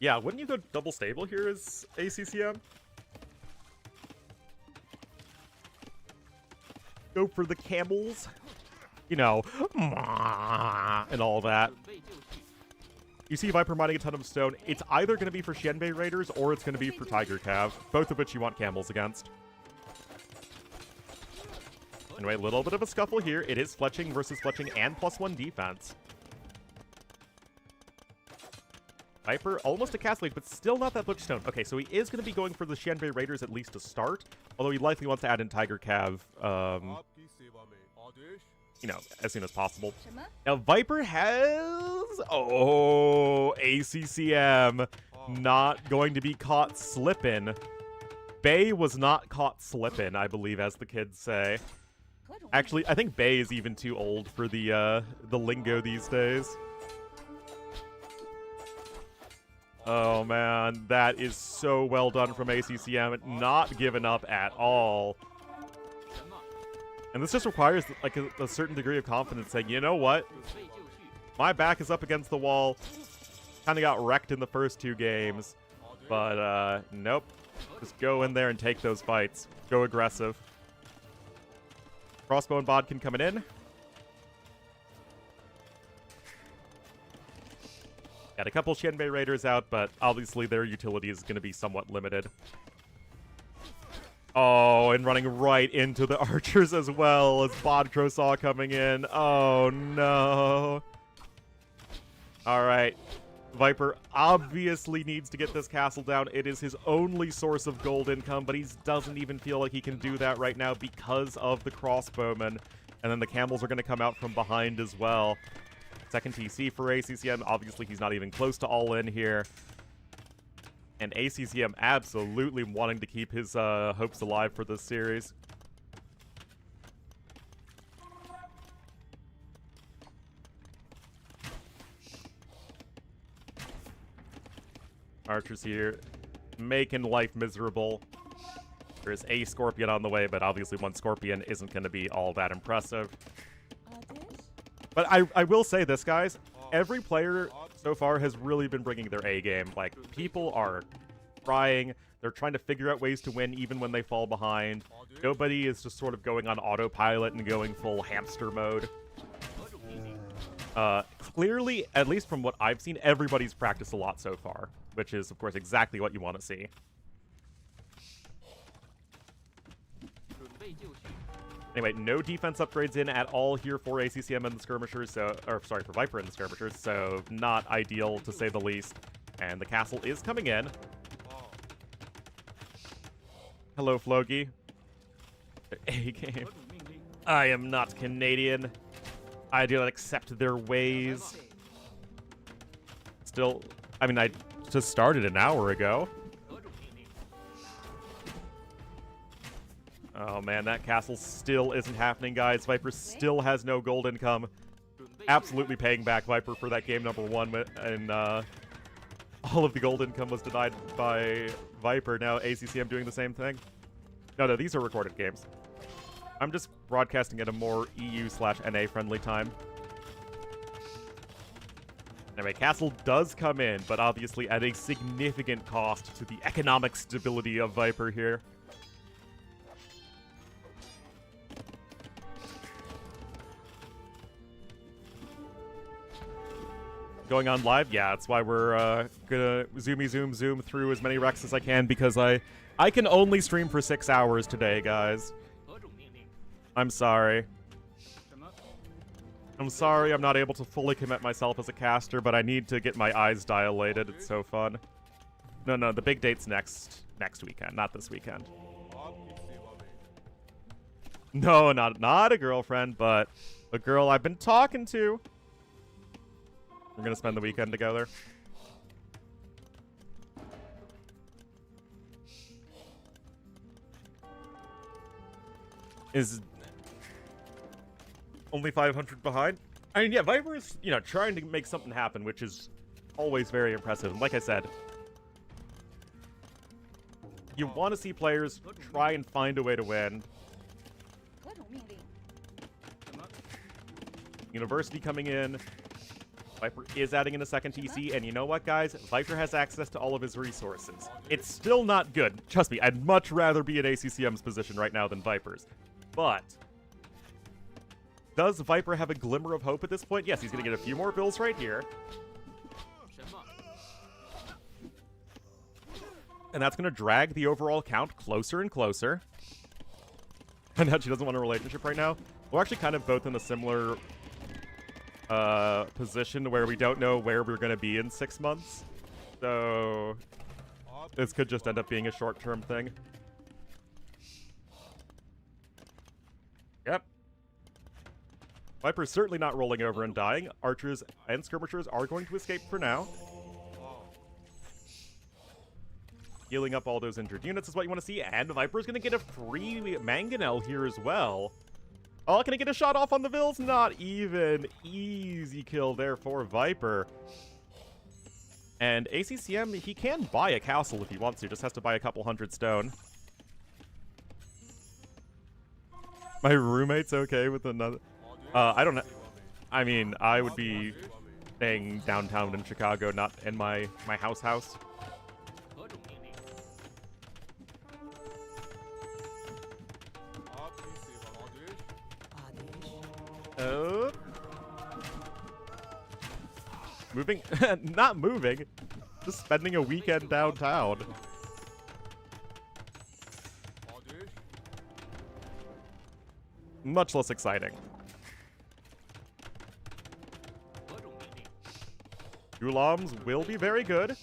Yeah, wouldn't you go double stable here as ACCM? Go for the camels. You know, and all that. You see Viper mining a ton of stone. It's either going to be for Xianbei Raiders or it's going to be for Tiger Cav, both of which you want camels against. Anyway, a little bit of a scuffle here. It is Fletching versus Fletching and +1 defense. Viper, almost a Castle Age, but still not that much stone. Okay, so he is going to be going for the Xianbei Raiders at least to start, although he likely wants to add in Tiger Cav you know, as soon as possible. Now, Viper has... Oh, ACCM not going to be caught slipping. Bay was not caught slipping, I believe, as the kids say. Actually, I think Bay is even too old for the lingo these days. Oh, man, that is so well done from ACCM. Not giving up at all. And this just requires, like, a certain degree of confidence, saying, you know what? My back is up against the wall. Kind of got wrecked in the first 2 games. But, nope. Just go in there and take those fights. Go aggressive. Crossbow and Bodkin coming in. Got a couple Shenbei Raiders out, but obviously their utility is going to be somewhat limited. Oh, and running right into the archers as well as Bodkro saw coming in. Oh, no. All right. Viper obviously needs to get this castle down. It is his only source of gold income, but he doesn't even feel like he can do that right now because of the crossbowmen. And then the camels are going to come out from behind as well. Second TC for ACCM. Obviously, he's not even close to all in here. And ACCM absolutely wanting to keep his hopes alive for this series. Archers here, making life miserable. There's a Scorpion on the way, but obviously one Scorpion isn't going to be all that impressive. But I will say this, guys. Every player so far has really been bringing their A game. Like, people are trying. They're trying to figure out ways to win even when they fall behind. Nobody is just sort of going on autopilot and going full hamster mode. Clearly, at least from what I've seen, everybody's practiced a lot so far, which is, of course, exactly what you want to see. Anyway, no defense upgrades in at all here for ACCM and the skirmishers, so, or sorry, for Viper and the skirmishers, so not ideal to say the least. And the castle is coming in. Hello, Floki. A game. I am not Canadian. I do not accept their ways. Still, I mean, I just started an hour ago. Oh man, that castle still isn't happening, guys. Viper still has no gold income. Absolutely paying back Viper for that game number 1, and all of the gold income was denied by Viper. Now ACCM doing the same thing. No, these are recorded games. I'm just broadcasting at a more EU/NA friendly time. Anyway, castle does come in, but obviously at a significant cost to the economic stability of Viper here. Going on live? Yeah, that's why we're gonna zoom through as many wrecks as I can, because I can only stream for 6 hours today, guys. I'm sorry. I'm sorry I'm not able to fully commit myself as a caster, but I need to get my eyes dilated. It's so fun. No, the big date's next weekend, not this weekend. No, not a girlfriend, but a girl I've been talking to. We're gonna spend the weekend together. Is only 500 behind. I mean, yeah, Viper is, you know, trying to make something happen, which is always very impressive. And like I said, you want to see players try and find a way to win. University coming in. Viper is adding in a second TC, and you know what, guys? Viper has access to all of his resources. It's still not good. Trust me, I'd much rather be in ACCM's position right now than Viper's. But does Viper have a glimmer of hope at this point? Yes, he's going to get a few more bills right here. And that's going to drag the overall count closer and closer. And that she doesn't want a relationship right now. We're actually kind of both in a similar position where we don't know where we're going to be in 6 months. So this could just end up being a short-term thing. Yep. Viper's certainly not rolling over and dying. Archers and skirmishers are going to escape for now. Healing up all those injured units is what you want to see, and Viper's going to get a free mangonel here as well. Oh, can I get a shot off on the Vils? Not even. Easy kill there for Viper. And ACCM, he can buy a castle if he wants to, just has to buy a couple hundred stone. My roommate's okay with another... I don't know. I mean, I would be staying downtown in Chicago, not in my house. Oh. Moving? Not moving. Just spending a weekend downtown. Much less exciting. Gulams will be very good.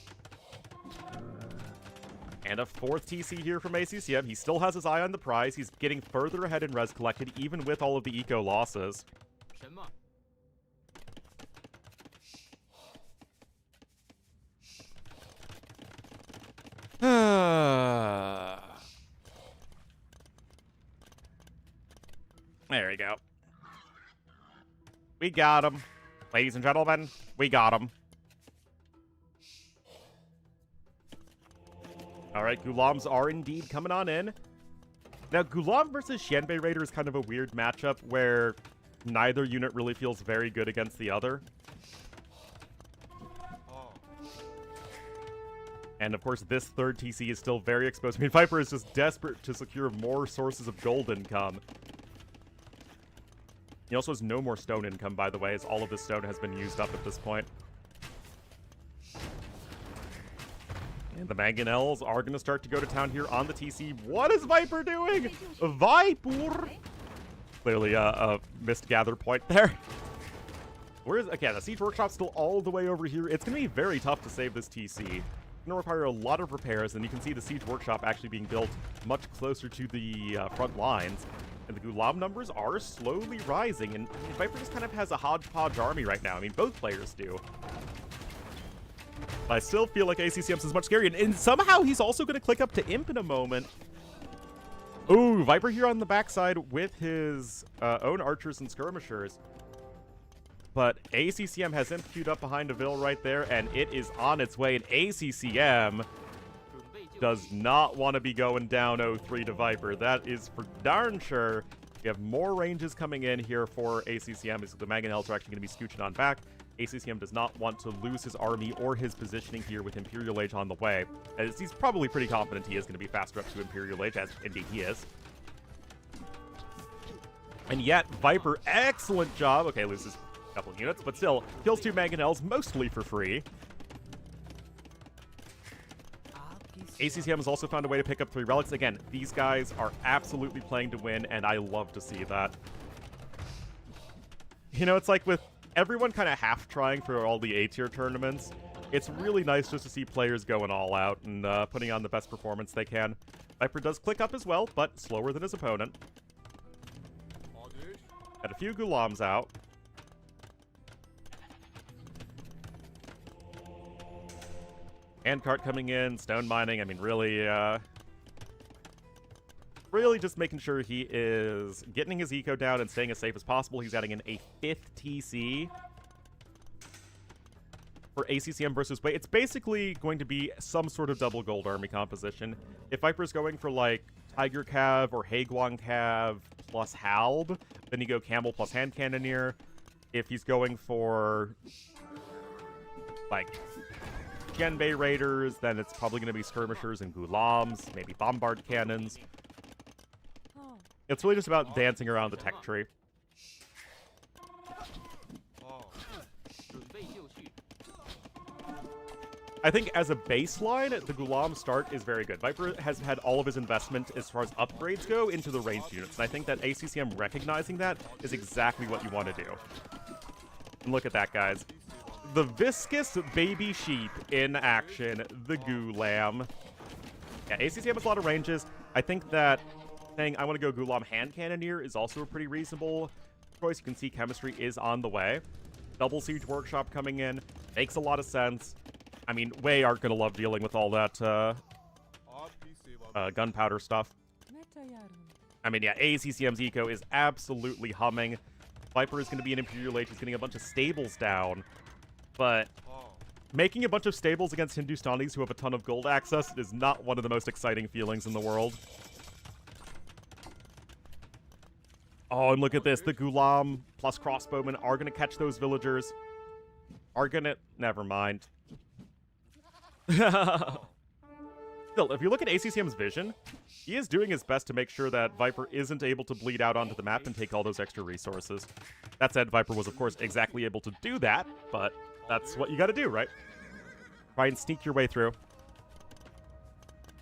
And a 4th TC here from ACCM. He still has his eye on the prize. He's getting further ahead in res collected, even with all of the eco losses. There we go. We got him. Ladies and gentlemen, we got him. Alright, Gulams are indeed coming on in. Now, Gulam versus Xianbei Raider is kind of a weird matchup where neither unit really feels very good against the other. And of course, this 3rd TC is still very exposed. I mean, Viper is just desperate to secure more sources of gold income. He also has no more stone income, by the way, as all of the stone has been used up at this point. And the mangonels are going to start to go to town here on the TC. What is Viper doing? Viper! Clearly a missed gather point there. Whereas, again, the siege workshop's still all the way over here. It's going to be very tough to save this TC. It's going to require a lot of repairs, and you can see the siege workshop actually being built much closer to the front lines. And the Gulam numbers are slowly rising, and Viper just kind of has a hodgepodge army right now. I mean, both players do. But I still feel like ACCM's is much scarier, and somehow he's also going to click up to Imp in a moment. Ooh, Viper here on the backside with his own archers and skirmishers. But ACCM has Imp queued up behind a Vil right there, and it is on its way, and ACCM does not want to be going down 0-3 to Viper. That is for darn sure. We have more ranges coming in here for ACCM, because the mangonels are actually going to be scooching on back. ACCM does not want to lose his army or his positioning here with Imperial Age on the way, as he's probably pretty confident he is going to be faster up to Imperial Age, as indeed he is. And yet, Viper, excellent job. Okay, loses a couple of units, but still, kills 2 mangonels, mostly for free. ACCM has also found a way to pick up 3 relics. Again, these guys are absolutely playing to win, and I love to see that. You know, it's like with everyone kind of half-trying for all the A-tier tournaments, it's really nice just to see players going all out and putting on the best performance they can. Viper does click up as well, but slower than his opponent. Had a few Gulams out. Handcart coming in, stone mining. I mean, really just making sure he is getting his eco down and staying as safe as possible. He's adding in a 5th TC for ACCM versus Wei. It's basically going to be some sort of double gold army composition. If Viper's going for, like, Tiger Cav or Haiguang Cav plus Halb, then you go Camel plus Hand Cannoneer. If he's going for, like, Xianbei Raiders, then it's probably going to be Skirmishers and Gulams, maybe Bombard Cannons. It's really just about dancing around the tech tree. I think as a baseline, the Gulam start is very good. Viper has had all of his investment as far as upgrades go into the ranged units, and I think that ACCM recognizing that is exactly what you want to do. And look at that, guys. The viscous baby sheep in action, the Gulam. Yeah, ACCM has a lot of ranges. I think that saying I want to go Gulam Hand Cannoneer is also a pretty reasonable choice. You can see chemistry is on the way. Double Siege Workshop coming in. Makes a lot of sense. I mean, Wei aren't going to love dealing with all that gunpowder stuff. I mean, yeah, ACCM's eco is absolutely humming. Viper is going to be an Imperial Age. He's getting a bunch of stables down. But making a bunch of stables against Hindustanis who have a ton of gold access is not one of the most exciting feelings in the world. Oh, and look at this. The Ghulam plus crossbowmen are going to catch those villagers. Are going to... Never mind. Still, if you look at ACCM's vision, he is doing his best to make sure that Viper isn't able to bleed out onto the map and take all those extra resources. That said, Viper was, of course, exactly able to do that, but that's what you gotta do, right? Try and sneak your way through.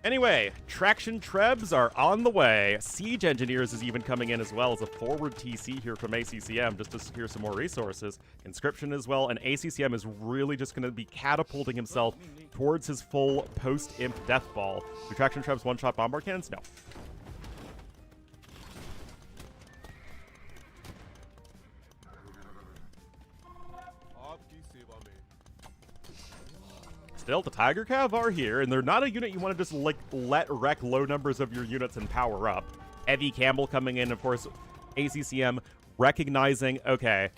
Anyway, Traction Trebs are on the way. Siege Engineers is even coming in as well as a forward TC here from ACCM just to secure some more resources. Conscription as well, and ACCM is really just going to be catapulting himself towards his full post-imp death ball. Do Traction Trebs one-shot bombard cannons? No. Still, the Tiger Cav are here, and they're not a unit you want to just, like, let wreck low numbers of your units and power up. Heavy Campbell coming in, of course, ACCM recognizing, okay,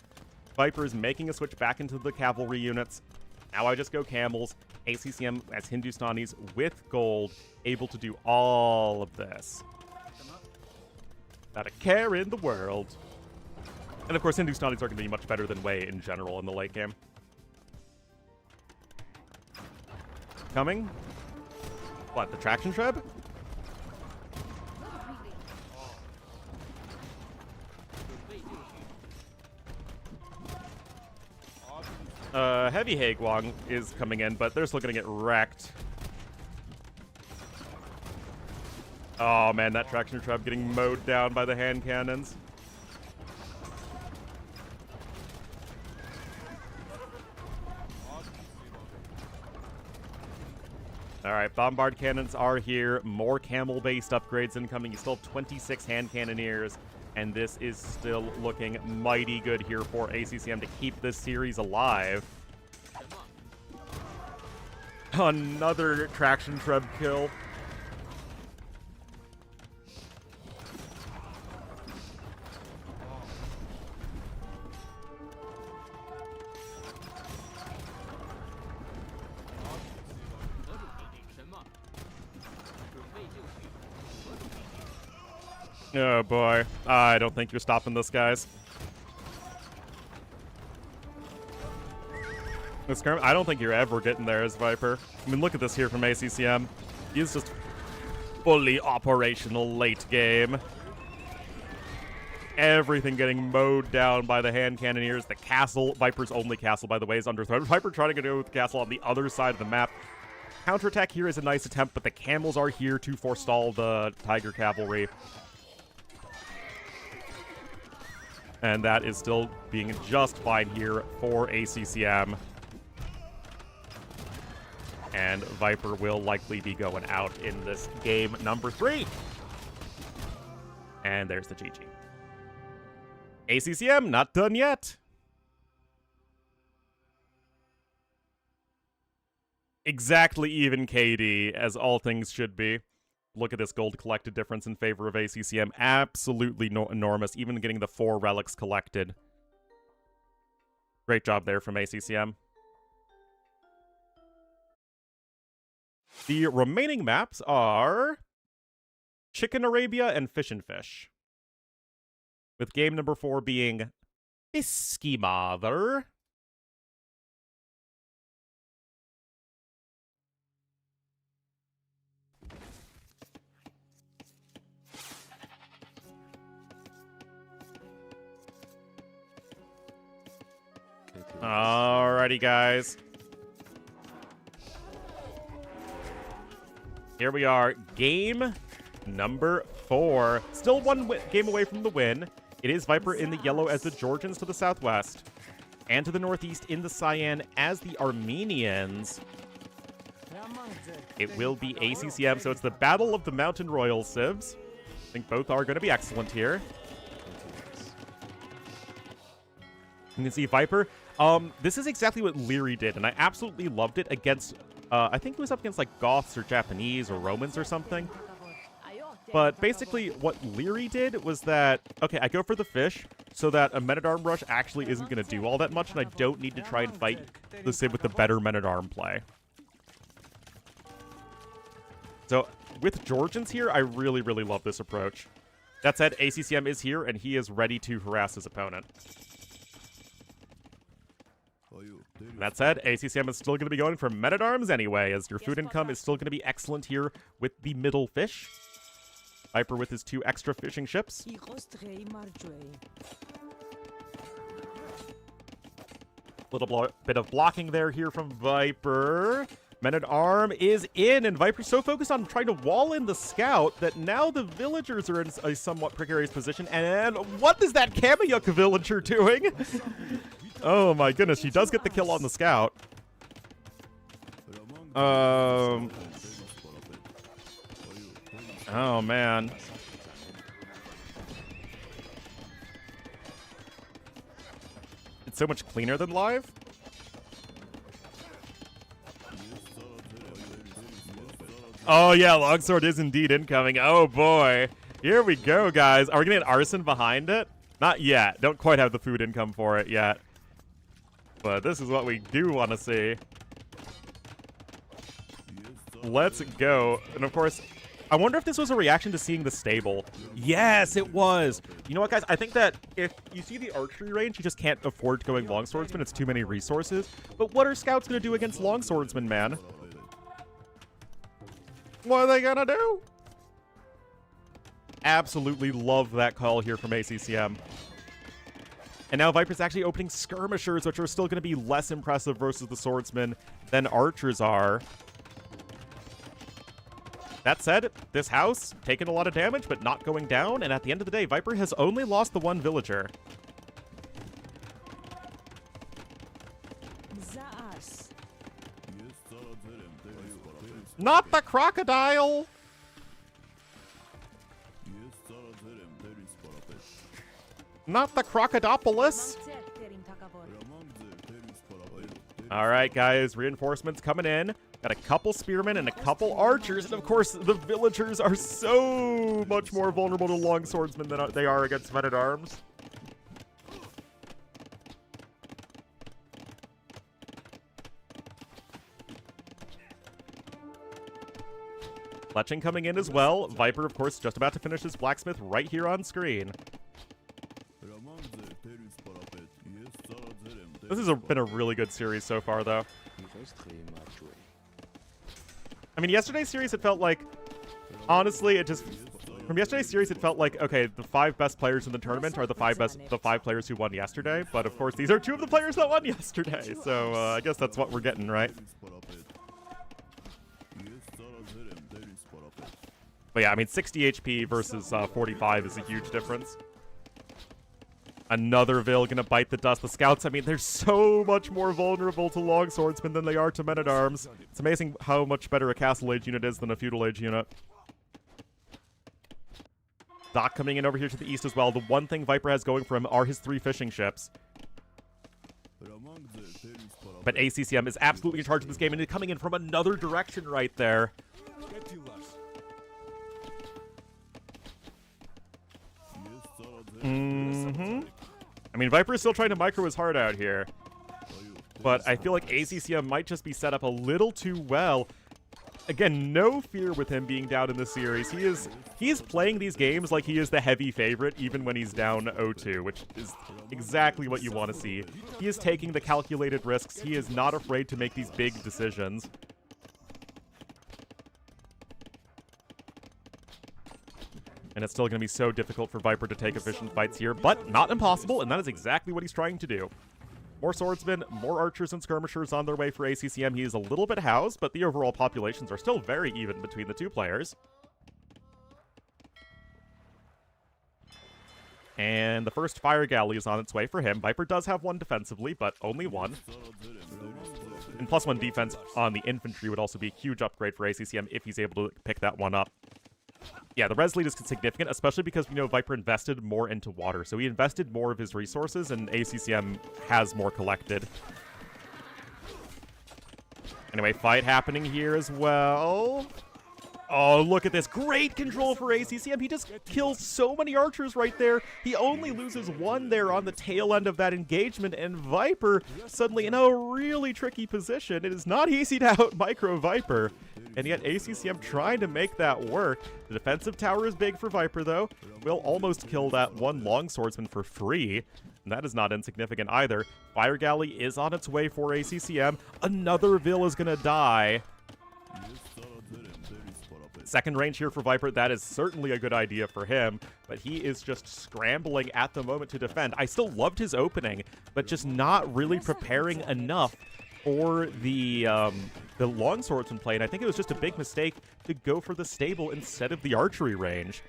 Viper is making a switch back into the cavalry units. Now I just go Camels. ACCM as Hindustanis with gold, able to do all of this. Not a care in the world. And, of course, Hindustanis are going to be much better than Wei in general in the late game. Coming? What, the Traction Treb? Heavy Haegwang is coming in, but they're still gonna get wrecked. Oh man, that Traction Treb getting mowed down by the hand cannons. Alright, bombard cannons are here. More camel-based upgrades incoming. You still have 26 hand cannoneers, and this is still looking mighty good here for ACCM to keep this series alive. Another Traction Treb kill. Oh boy, I don't think you're stopping this, guys. I don't think you're ever getting there as Viper. I mean, look at this here from ACCM. He's just fully operational late game. Everything getting mowed down by the hand cannoneers. The castle, Viper's only castle, by the way, is under threat. Viper trying to go with the castle on the other side of the map. Counterattack here is a nice attempt, but the camels are here to forestall the Tiger Cavalry. And that is still being just fine here for ACCM. And Viper will likely be going out in this game number 3. And there's the GG. ACCM, not done yet. Exactly even KD, as all things should be. Look at this gold collected difference in favor of ACCM. Absolutely enormous, even getting the 4 relics collected. Great job there from ACCM. The remaining maps are Chicken Arabia and Fish and Fish. With game number 4 being Fisky Mother. Alrighty, guys. Here we are, game number 4. Still one game away from the win. It is Viper in the yellow as the Georgians to the southwest. And to the northeast in the cyan as the Armenians. It will be ACCM, so it's the Battle of the Mountain Royal Civs. I think both are going to be excellent here. You can see Viper. This is exactly what Leary did, and I absolutely loved it against, I think it was up against like Goths or Japanese or Romans or something. But basically what Leary did was that, okay, I go for the fish so that a men-at-arm rush actually isn't going to do all that much, and I don't need to try and fight the Civ with the better men-at-arm play. So with Georgians here, I really, really love this approach. That said, ACCM is here, and he is ready to harass his opponent. That said, ACCM is still going to be going for men-at-arms anyway, as your food income is still going to be excellent here with the middle fish. Viper with his 2 extra fishing ships. Little bit of blocking there here from Viper. Men-at-arm is in, and Viper's so focused on trying to wall in the scout that now the villagers are in a somewhat precarious position. And what is that Kamiyuk villager doing? Oh my goodness, she does get the kill on the scout. Oh, man. It's so much cleaner than live. Oh, yeah, longsword is indeed incoming. Oh, boy. Here we go, guys. Are we going to get arson behind it? Not yet. Don't quite have the food income for it yet. But this is what we do want to see. Let's go. And, of course, I wonder if this was a reaction to seeing the stable. Yes, it was. You know what, guys? I think that if you see the archery range, you just can't afford going longswordsman. It's too many resources. But what are scouts going to do against longswordsmen, man? What are they going to do? Absolutely love that call here from ACCM. And now Viper's actually opening skirmishers, which are still going to be less impressive versus the swordsmen than archers are. That said, this house taking a lot of damage, but not going down. And at the end of the day, Viper has only lost the 1 villager. Not the crocodile! Not the crocodopolus! Alright, guys, reinforcements coming in. Got a couple spearmen and a couple archers, and of course, the villagers are so much more vulnerable to longswordsmen than they are against men-at-arms. Fletching coming in as well. Viper, of course, just about to finish his blacksmith right here on screen. This has been a really good series so far, though. I mean, yesterday's series, it felt like, honestly, from yesterday's series, it felt like, okay, the 5 best players in the tournament are the 5 players who won yesterday. But of course, these are 2 of the players that won yesterday. So I guess that's what we're getting, right? But yeah, I mean, 60 HP versus 45 is a huge difference. Another Vil gonna bite the dust. The scouts, I mean, they're so much more vulnerable to longswordsmen than they are to men-at-arms. It's amazing how much better a Castle Age unit is than a Feudal Age unit. Doc coming in over here to the east as well. The one thing Viper has going for him are his 3 fishing ships. But ACCM is absolutely in charge of this game, and it's coming in from another direction right there. I mean, Viper is still trying to micro his heart out here. But I feel like ACCM might just be set up a little too well. Again, no fear with him being down in the series. He is playing these games like he is the heavy favorite, even when he's down 0-2, which is exactly what you want to see. He is taking the calculated risks. He is not afraid to make these big decisions. And it's still going to be so difficult for Viper to take efficient fights here, but not impossible, and that is exactly what he's trying to do. More swordsmen, more archers and skirmishers on their way for ACCM. He is a little bit housed, but the overall populations are still very even between the 2 players. And the first fire galley is on its way for him. Viper does have 1 defensively, but only 1. And +1 defense on the infantry would also be a huge upgrade for ACCM if he's able to pick that one up. Yeah, the res lead is significant, especially because we know Viper invested more into water. So he invested more of his resources, and ACCM has more collected. Anyway, fight happening here as well. Oh, look at this. Great control for ACCM. He just kills so many archers right there. He only loses one there on the tail end of that engagement, and Viper suddenly in a really tricky position. It is not easy to out Micro Viper, and yet ACCM trying to make that work. The defensive tower is big for Viper, though. Will almost kill that one longswordsman for free, and that is not insignificant either. Fire Galley is on its way for ACCM. Another Vil is going to die. Second range here for Viper, that is certainly a good idea for him, but he is just scrambling at the moment to defend. I still loved his opening, but just not really preparing enough for the longswordsman play, and I think it was just a big mistake to go for the stable instead of the archery range.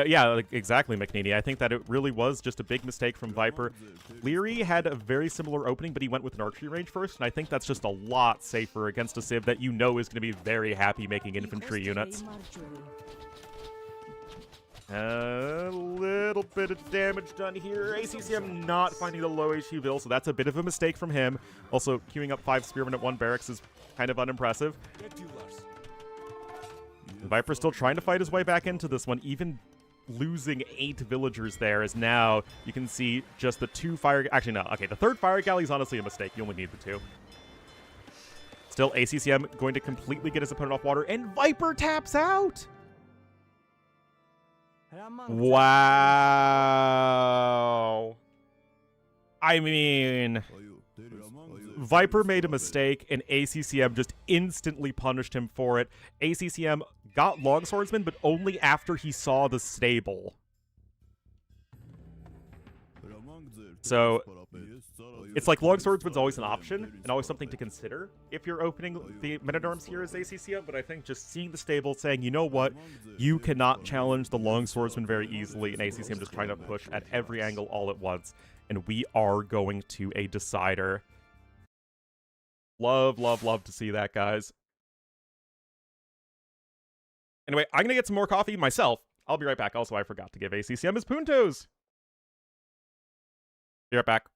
Yeah, exactly, McNeely. I think that it really was just a big mistake from Viper. Leary had a very similar opening, but he went with an archery range first, and I think that's just a lot safer against a Civ that you know is going to be very happy making infantry units. A little bit of damage done here. ACCM not finding the low HP Vil, so that's a bit of a mistake from him. Also, queuing up 5 Spearmen at 1 barracks is kind of unimpressive. Viper's still trying to fight his way back into this one, even losing 8 villagers there, as now you can see just the 2 fire... Actually, no. Okay, the 3rd fire galley is honestly a mistake. You only need the 2. Still, ACCM going to completely get his opponent off water, and Viper taps out! Wow. I mean... Viper made a mistake, and ACCM just instantly punished him for it. ACCM got Longswordsman, but only after he saw the stable. So, it's like Longswordsman's always an option, and always something to consider if you're opening the Men-at-Arms here as ACCM, but I think just seeing the stable, saying, you know what, you cannot challenge the Longswordsman very easily, and ACCM just trying to push at every angle all at once, and we are going to a decider. Love, love, love to see that, guys. Anyway, I'm going to get some more coffee myself. I'll be right back. Also, I forgot to give ACCM his puntos. Be right back.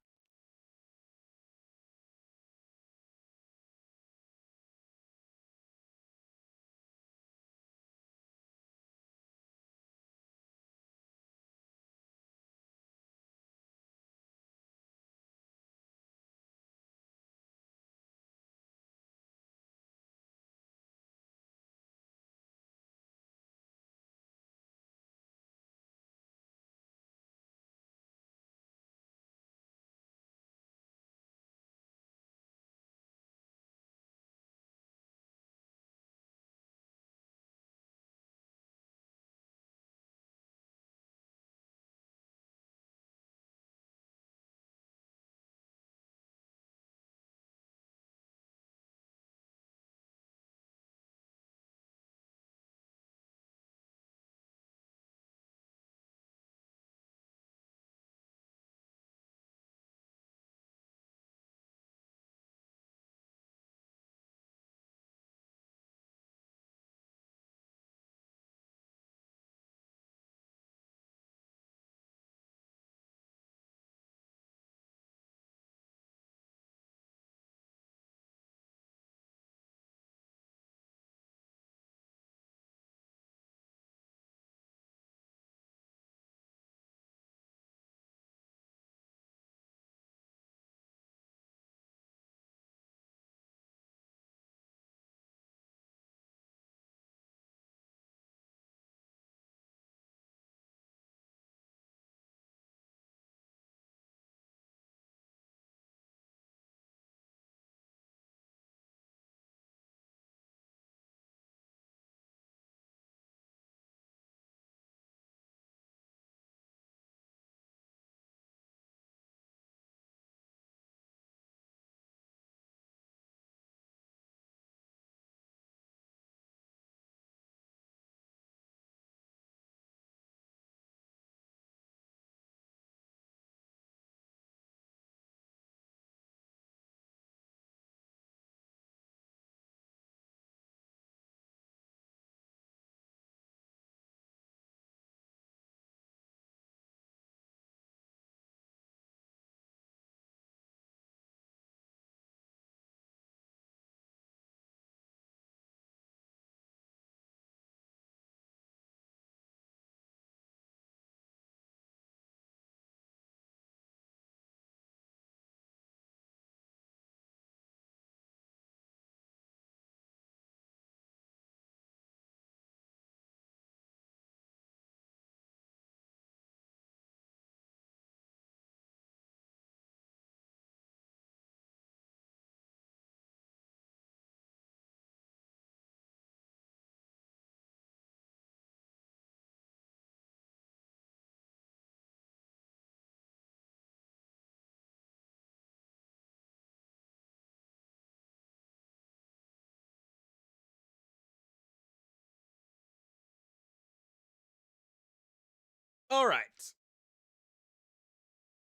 All right.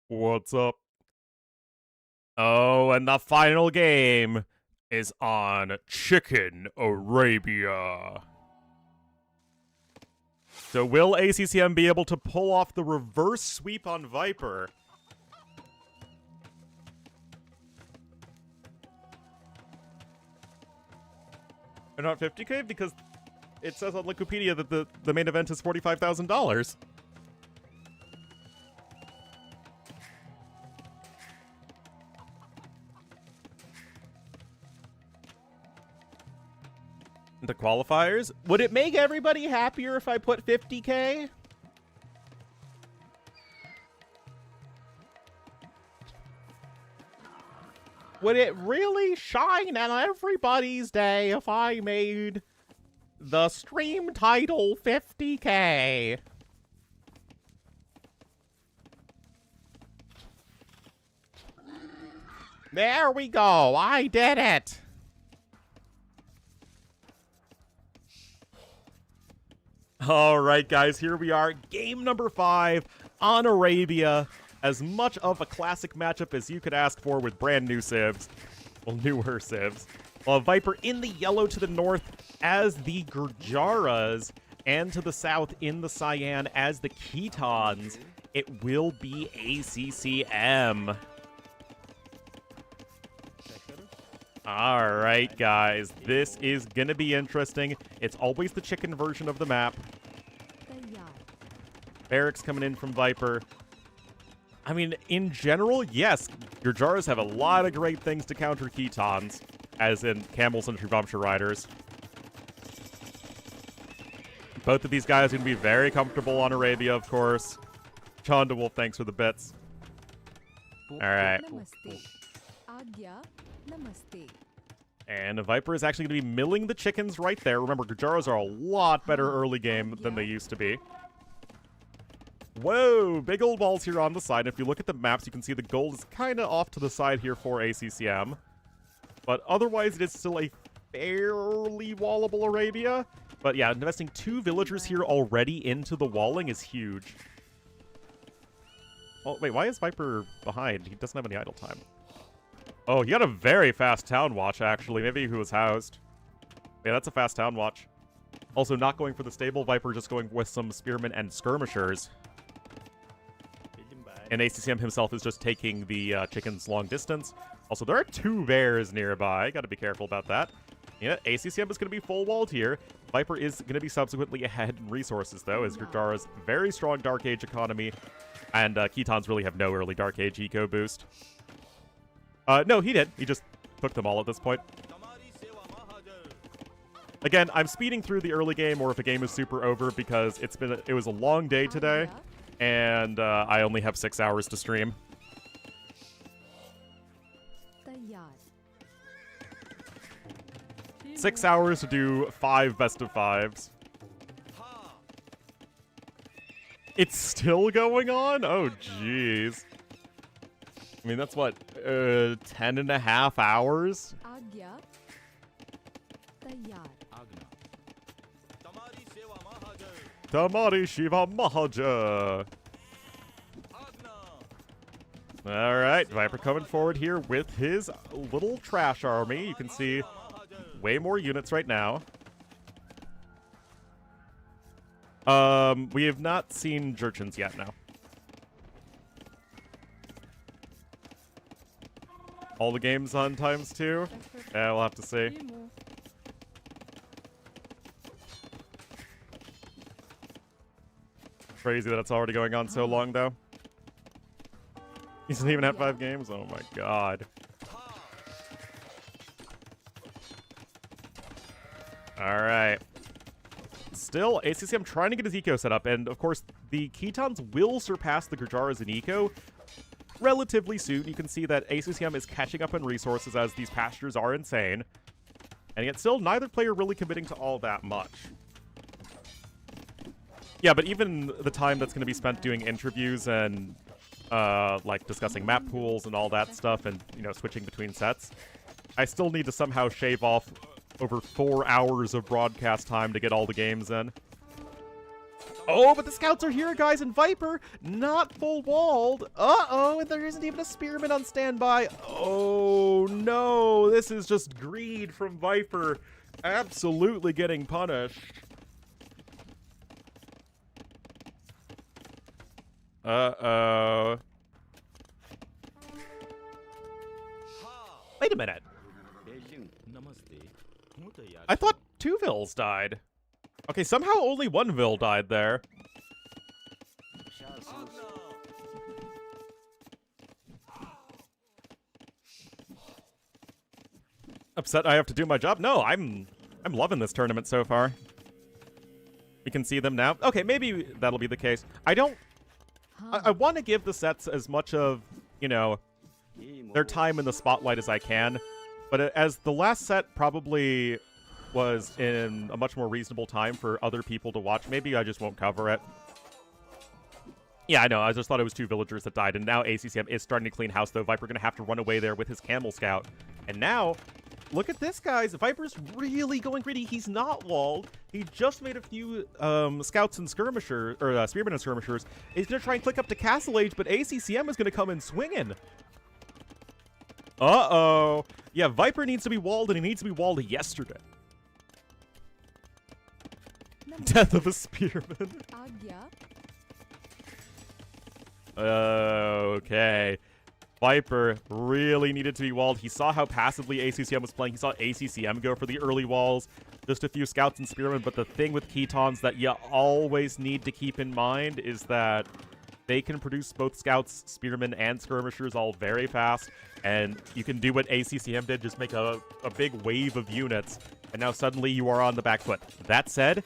What's up? Oh, and the final game is on Chicken Arabia. So will ACCM be able to pull off the reverse sweep on Viper? They're not 50k because it says on Wikipedia that the main event is $45,000. The qualifiers? Would it make everybody happier if I put 50k? Would it really shine on everybody's day if I made the stream title 50k? There we go. I did it. All right, guys, here we are. Game number 5 on Arabia. As much of a classic matchup as you could ask for with brand new civs. Well, newer civs. Viper in the yellow to the north as the Gurjaras, and to the south in the cyan as the Khitans. It will be ACCM. All right, guys. This is going to be interesting. It's always the chicken version of the map. Barracks coming in from Viper. I mean, in general, yes, Gurjaras have a lot of great things to counter Khitans, as in Camels and Trivamsha Riders. Both of these guys are going to be very comfortable on Arabia, of course. Chonda Wolf, thanks for the bits. All right. And a Viper is actually going to be milling the chickens right there. Remember, Gurjaras are a lot better early game than they used to be. Whoa, big old balls here on the side. If you look at the maps, you can see the gold is kind of off to the side here for ACCM. But otherwise, it is still a fairly wallable Arabia. But yeah, investing 2 villagers here already into the walling is huge. Oh, wait, why is Viper behind? He doesn't have any idle time. Oh, he got a very fast town watch, actually. Maybe he was housed. Yeah, that's a fast town watch. Also, not going for the stable Viper, just going with some spearmen and skirmishers. And ACCM himself is just taking the chickens long distance. Also, there are 2 bears nearby. Gotta be careful about that. Yeah, ACCM is going to be full-walled here. Viper is going to be subsequently ahead in resources, though, as Gurjara's very strong Dark Age economy. And Khitans really have no early Dark Age eco boost. No, he did. He just took them all at this point. Again, I'm speeding through the early game, or if a game is super over, because it was a long day today, and I only have 6 hours to stream. Six hours to do 5 best of 5s. It's still going on? Oh, jeez. I mean, that's what, 10.5 hours? Tamari Shiva Mahaja. Alright, Viper coming forward here with his little trash army. You can see way more units right now. We have not seen Jurchens yet, no. All the games on ×2? Yeah, we'll have to see. Crazy that it's already going on so long, though. He doesn't even have 5 games? Oh my god. Alright. Still, ACCM trying to get his eco set up, and of course, the Khitans will surpass the Gurjaras in eco relatively soon. You can see that ACCM is catching up in resources as these pastures are insane. And yet still, neither player really committing to all that much. Yeah, but even the time that's going to be spent doing interviews and, like, discussing map pools and all that stuff and, you know, switching between sets, I still need to somehow shave off over 4 hours of broadcast time to get all the games in. Oh, but the scouts are here, guys, and Viper not full walled. Uh-oh, and there isn't even a spearman on standby. Oh, no. This is just greed from Viper. Absolutely getting punished. Uh-oh. Wait a minute. I thought 2 vills died. Okay, somehow only 1 vill died there. Upset I have to do my job? No, I'm loving this tournament so far. We can see them now. Okay, maybe that'll be the case. I want to give the sets as much of, you know, their time in the spotlight as I can. But as the last set probably was in a much more reasonable time for other people to watch, maybe I just won't cover it. Yeah, I know. I just thought it was 2 villagers that died, and now ACCM is starting to clean house, though. Viper going to have to run away there with his camel scout. And now, look at this, guys. Viper's really going greedy. He's not walled. He just made a few scouts and skirmishers, or spearmen and skirmishers. He's going to try and click up to Castle Age, but ACCM is going to come in swinging. Uh-oh. Yeah, Viper needs to be walled, and he needs to be walled yesterday. Death of a spearman. Okay. Viper really needed to be walled. He saw how passively ACCM was playing. He saw ACCM go for the early walls. Just a few scouts and spearmen, but the thing with Ketons that you always need to keep in mind is that they can produce both scouts, spearmen, and skirmishers all very fast, and you can do what ACCM did, just make a big wave of units, and now suddenly you are on the back foot. That said,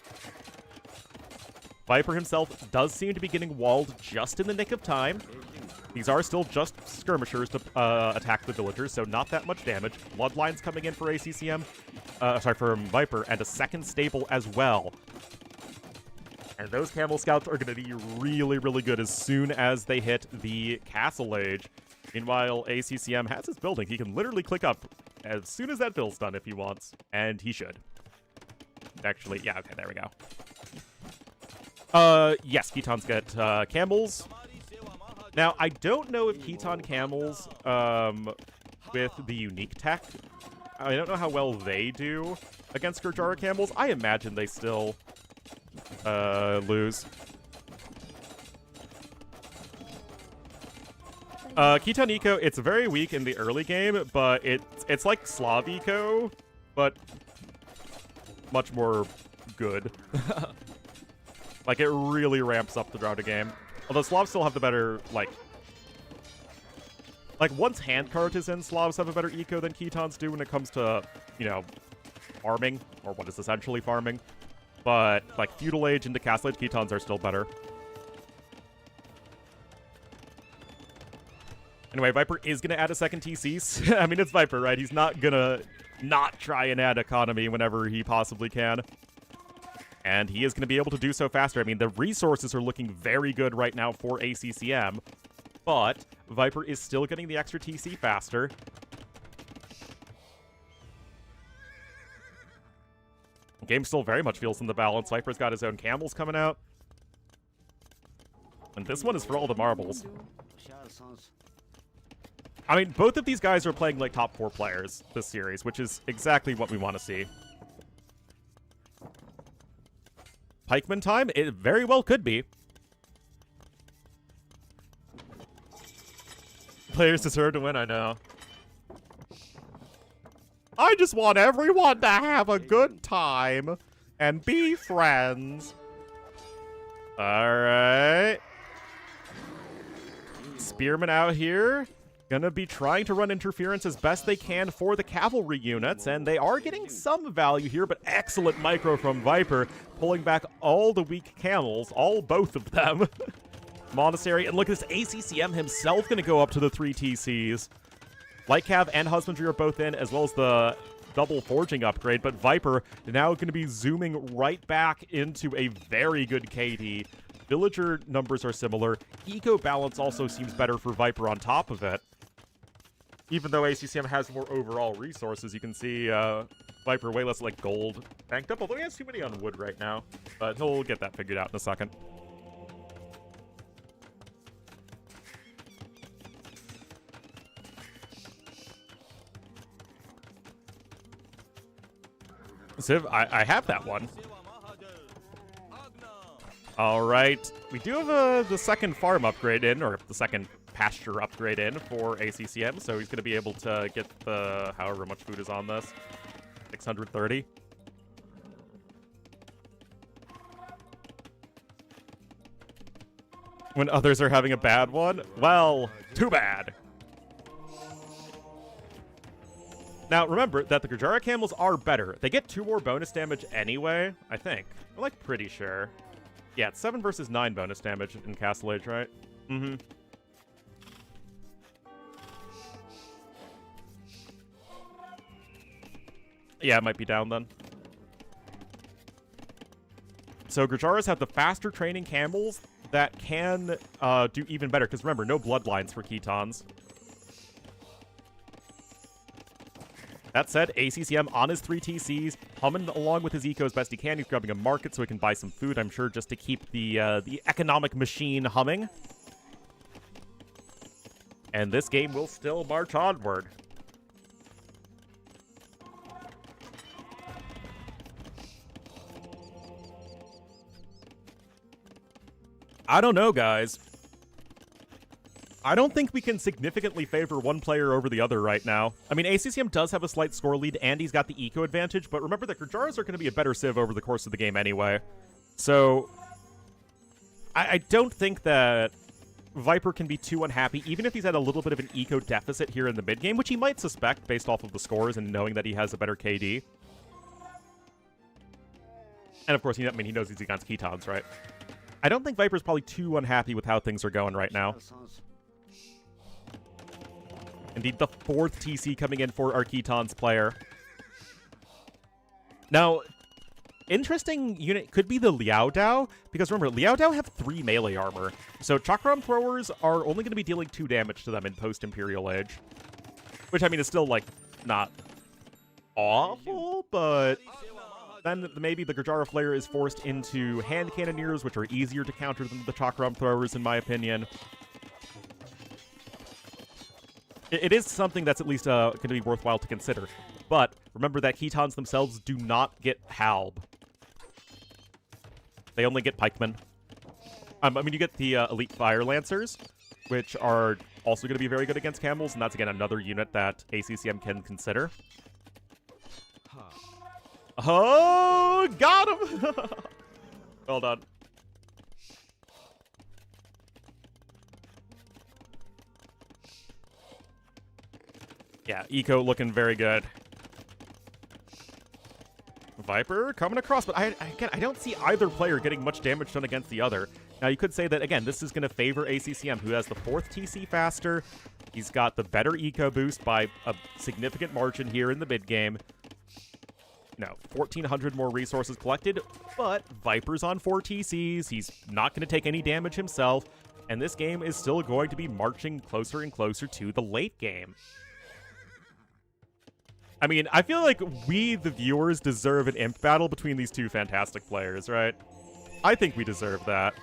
Viper himself does seem to be getting walled just in the nick of time. These are still just skirmishers to attack the villagers, so not that much damage. Bloodlines coming in for ACCM, for Viper, and a second stable as well. And those camel scouts are going to be really, really good as soon as they hit the Castle Age. Meanwhile, ACCM has his building. He can literally click up as soon as that build's done if he wants, and he should. Actually, yeah, okay, there we go. Yes, Ketons get camels. Now, I don't know if Keton camels with the unique tech, I don't know how well they do against Gurjara camels. I imagine they still lose. Keton Eco, it's very weak in the early game, but it's like Slav Eco, but much more good. Like, it really ramps up throughout a game. Although Slavs still have the better, like, once Handcart is in, Slavs have a better eco than Ketons do when it comes to, you know, farming, or what is essentially farming. But, like, Feudal Age into Castle Age, Ketons are still better. Anyway, Viper is going to add a second TC. I mean, it's Viper, right? He's not going to not try and add economy whenever he possibly can. And he is going to be able to do so faster. I mean, the resources are looking very good right now for ACCM, but Viper is still getting the extra TC faster. The game still very much feels in the balance. Viper's got his own camels coming out. And this one is for all the marbles. I mean, both of these guys are playing like top 4 players this series, which is exactly what we want to see. Pikeman time? It very well could be. Players deserve to win, I know. I just want everyone to have a good time and be friends. Alright. Spearmen out here. Gonna be trying to run interference as best they can for the cavalry units, and they are getting some value here, but excellent micro from Viper, pulling back all the weak camels, both of them. Monastery, and look at this, ACCM himself gonna go up to the 3 TCs. Light Cav and Husbandry are both in, as well as the double forging upgrade, but Viper now gonna be zooming right back into a very good KD. Villager numbers are similar. Eco balance also seems better for Viper on top of it. Even though ACCM has more overall resources, you can see Viper way less like gold banked up, although he has too many on wood right now. But he'll get that figured out in a second. Civ, I have that one. All right, we do have the second farm upgrade in, or the second pasture upgrade in for ACCM, so he's going to be able to get the however much food is on this, 630. When others are having a bad one, well, too bad. Now, remember that the Gajara camels are better. They get 2 more bonus damage anyway, I think. I'm, like, pretty sure. Yeah, it's 7 versus 9 bonus damage in Castle Age, right? Mm-hmm. Yeah, it might be down then. So Gajaras have the faster training camels that can do even better. Because remember, no bloodlines for Ketons. That said, ACCM on his 3 TCs, humming along with his eco as best he can. He's grabbing a market so he can buy some food, I'm sure, just to keep the economic machine humming. And this game will still march onward. I don't know, guys. I don't think we can significantly favor one player over the other right now. I mean, ACCM does have a slight score lead, and he's got the eco advantage, but remember that Gajaras are going to be a better civ over the course of the game anyway. So, I don't think that Viper can be too unhappy, even if he's at a little bit of an eco deficit here in the mid-game, which he might suspect based off of the scores and knowing that he has a better KD. And of course, he knows he's against Ketons, right? I don't think Viper's probably too unhappy with how things are going right now. Indeed, the 4th TC coming in for our Ketons player. Now, interesting unit could be the Liao Dao, because remember, Liao Dao have 3 melee armor. So Chakram throwers are only going to be dealing 2 damage to them in post-Imperial Age. Which, I mean, is still, like, not awful, but then maybe the Gajara Flare is forced into hand cannoneers, which are easier to counter than the Chakram throwers, in my opinion. It is something that's at least going to be worthwhile to consider. But remember that Ketons themselves do not get Halb. They only get Pikemen. I mean, you get the Elite Fire Lancers, which are also going to be very good against camels, and that's, again, another unit that ACCM can consider. Oh, got him! Well done. Yeah, eco looking very good. Viper coming across, but again, I don't see either player getting much damage done against the other. Now, you could say that, again, this is going to favor ACCM, who has the 4th TC faster. He's got the better eco boost by a significant margin here in the mid-game. No, 1,400 more resources collected, but Viper's on 4 TCs. He's not going to take any damage himself, and this game is still going to be marching closer and closer to the late game. I mean, I feel like we, the viewers, deserve an imp battle between these 2 fantastic players, right? I think we deserve that.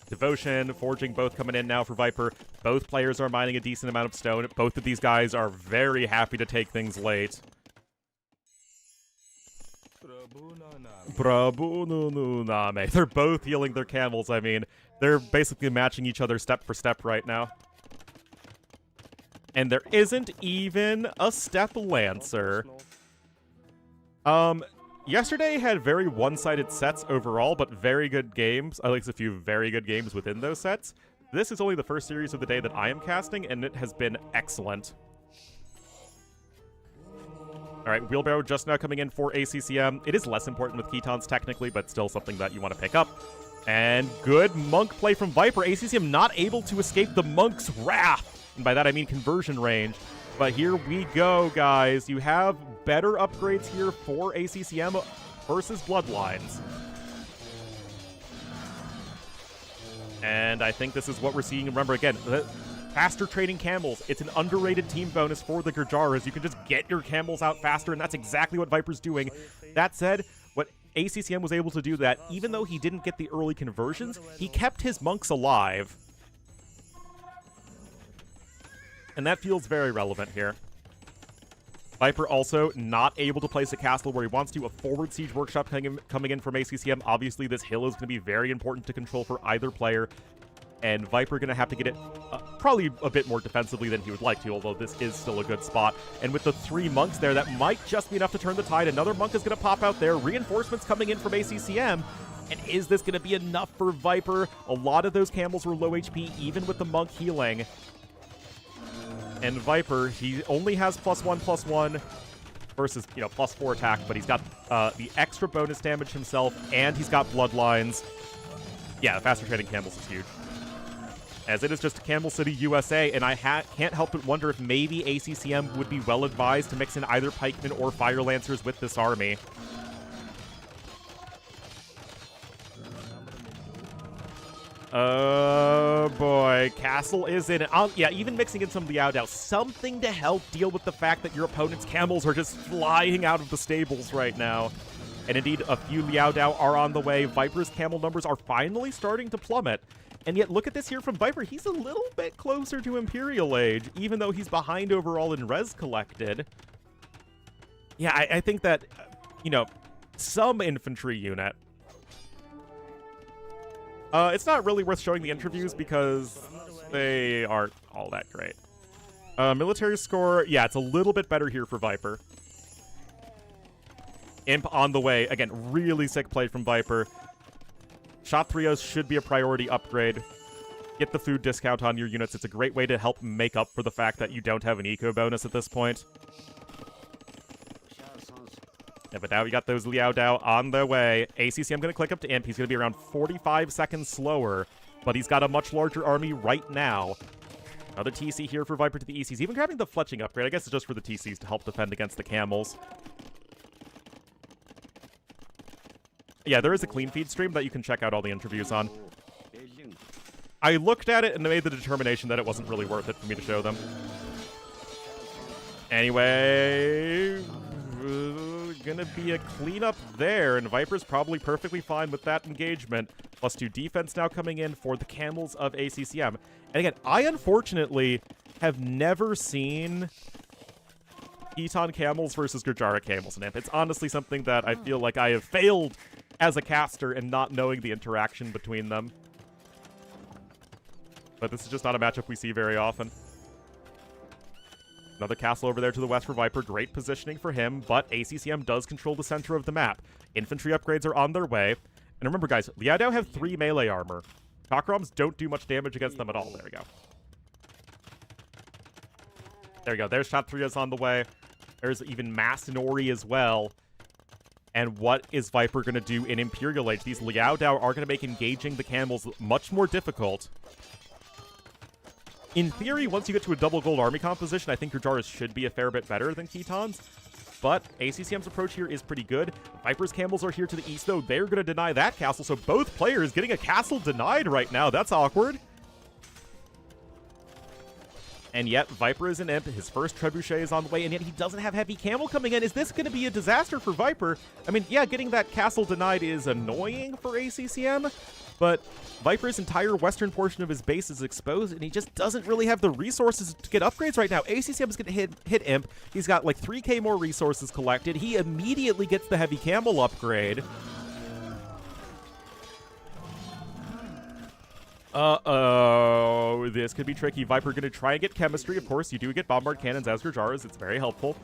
Devotion, Forging, both coming in now for Viper. Both players are mining a decent amount of stone. Both of these guys are very happy to take things late. They're both healing their camels, I mean. They're basically matching each other step for step right now. And there isn't even a Step Lancer. Yesterday had very one-sided sets overall, but very good games. At least a few very good games within those sets. This is only the first series of the day that I am casting, and it has been excellent. Alright, Wheelbarrow just now coming in for ACCM. It is less important with Ketons, technically, but still something that you want to pick up. And good Monk play from Viper. ACCM not able to escape the Monk's wrath. And by that, I mean conversion range. But here we go, guys. You have better upgrades here for ACCM versus Bloodlines. And I think this is what we're seeing. Remember, again, faster training camels. It's an underrated team bonus for the Gurjaras. You can just get your camels out faster, and that's exactly what Viper's doing. That said, what ACCM was able to do that, even though he didn't get the early conversions, he kept his monks alive. And that feels very relevant here. Viper also not able to place a castle where he wants to. A forward siege workshop coming in from ACCM. Obviously, this hill is going to be very important to control for either player. And Viper going to have to get it probably a bit more defensively than he would like to, although this is still a good spot. And with the 3 monks there, that might just be enough to turn the tide. Another monk is going to pop out there. Reinforcements coming in from ACCM. And is this going to be enough for Viper? A lot of those camels were low HP, even with the monk healing. And Viper, he only has +1/+1 versus, +4 attack, but he's got the extra bonus damage himself, and he's got bloodlines. Yeah, the faster training camels is huge. As it is just Camel City, USA, and I can't help but wonder if maybe ACCM would be well advised to mix in either pikemen or fire lancers with this army. Oh boy, Castle is in. Yeah, even mixing in some Liao Dao, something to help deal with the fact that your opponent's camels are just flying out of the stables right now. And indeed, a few Liao Dao are on the way. Viper's camel numbers are finally starting to plummet. And yet, look at this here from Viper. He's a little bit closer to Imperial Age, even though he's behind overall in res collected. Yeah, I think that, some infantry unit. It's not really worth showing the interviews because they aren't all that great. Military score, yeah, it's a little bit better here for Viper. Imp on the way. Again, really sick play from Viper. Shot 3Os should be a priority upgrade. Get the food discount on your units. It's a great way to help make up for the fact that you don't have an eco bonus at this point. Yeah, but now we got those Liao Dao on their way. ACCM going to click up to Imp. He's going to be around 45 seconds slower, but he's got a much larger army right now. Another TC here for Viper to the ECs. Even grabbing the fletching upgrade. I guess it's just for the TCs to help defend against the camels. Yeah, there is a clean feed stream that you can check out all the interviews on. I looked at it and made the determination that it wasn't really worth it for me to show them. Anyway, gonna be a cleanup there, and Viper's probably perfectly fine with that engagement. +2 defense now coming in for the camels of ACCM. And again, I unfortunately have never seen Khitan camels versus Gurjara camels in Imp. It's honestly something that I feel like I have failed as a caster in not knowing the interaction between them. But this is just not a matchup we see very often. Another castle over there to the west for Viper. Great positioning for him, but ACCM does control the center of the map. Infantry upgrades are on their way. And remember, guys, Liao Dao have 3 melee armor. Chakroms don't do much damage against them at all. There we go. There we go. There's Shot 3Os on the way. There's even Masanori as well. And what is Viper going to do in Imperial Age? These Liao Dao are going to make engaging the camels much more difficult. In theory, once you get to a double gold army composition, I think Gurjaras should be a fair bit better than Khitans. But ACCM's approach here is pretty good. Viper's camels are here to the east, though. They're going to deny that castle, so both players getting a castle denied right now. That's awkward. And yet, Viper is an Imp. His first Trebuchet is on the way, and yet he doesn't have heavy camel coming in. Is this going to be a disaster for Viper? I mean, yeah, getting that castle denied is annoying for ACCM, but Viper's entire western portion of his base is exposed, and he just doesn't really have the resources to get upgrades right now. ACCM is going to hit Imp. He's got like 3k more resources collected. He immediately gets the heavy camel upgrade. Uh-oh, this could be tricky. Viper going to try and get chemistry. Of course, you do get bombard cannons as Gurjaras. It's very helpful.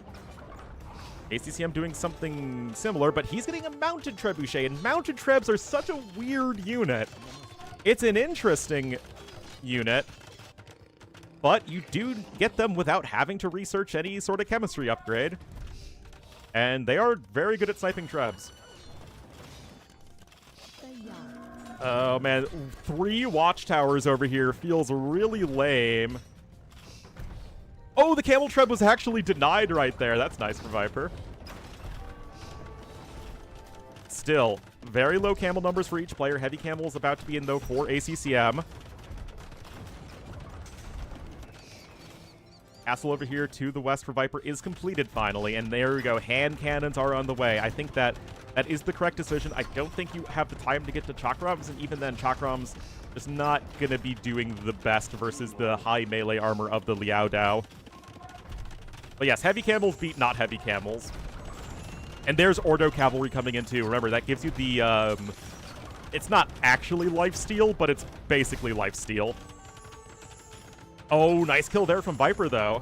ACCM doing something similar, but he's getting a mounted trebuchet, and mounted trebs are such a weird unit. It's an interesting unit, but you do get them without having to research any sort of chemistry upgrade. And they are very good at sniping trebs. Oh man, 3 watchtowers over here feels really lame. Oh, the camel treb was actually denied right there. That's nice for Viper. Still, very low camel numbers for each player. Heavy camel is about to be in, though, for ACCM. Castle over here to the west for Viper is completed finally, and there we go. Hand cannons are on the way. I think that is the correct decision. I don't think you have the time to get to Chakrams, and even then, Chakrams is not going to be doing the best versus the high melee armor of the Liao Dao. But yes, heavy camels beat not heavy camels. And there's Ordo cavalry coming in too. Remember, that gives you the, it's not actually lifesteal, but it's basically lifesteal. Oh, nice kill there from Viper, though.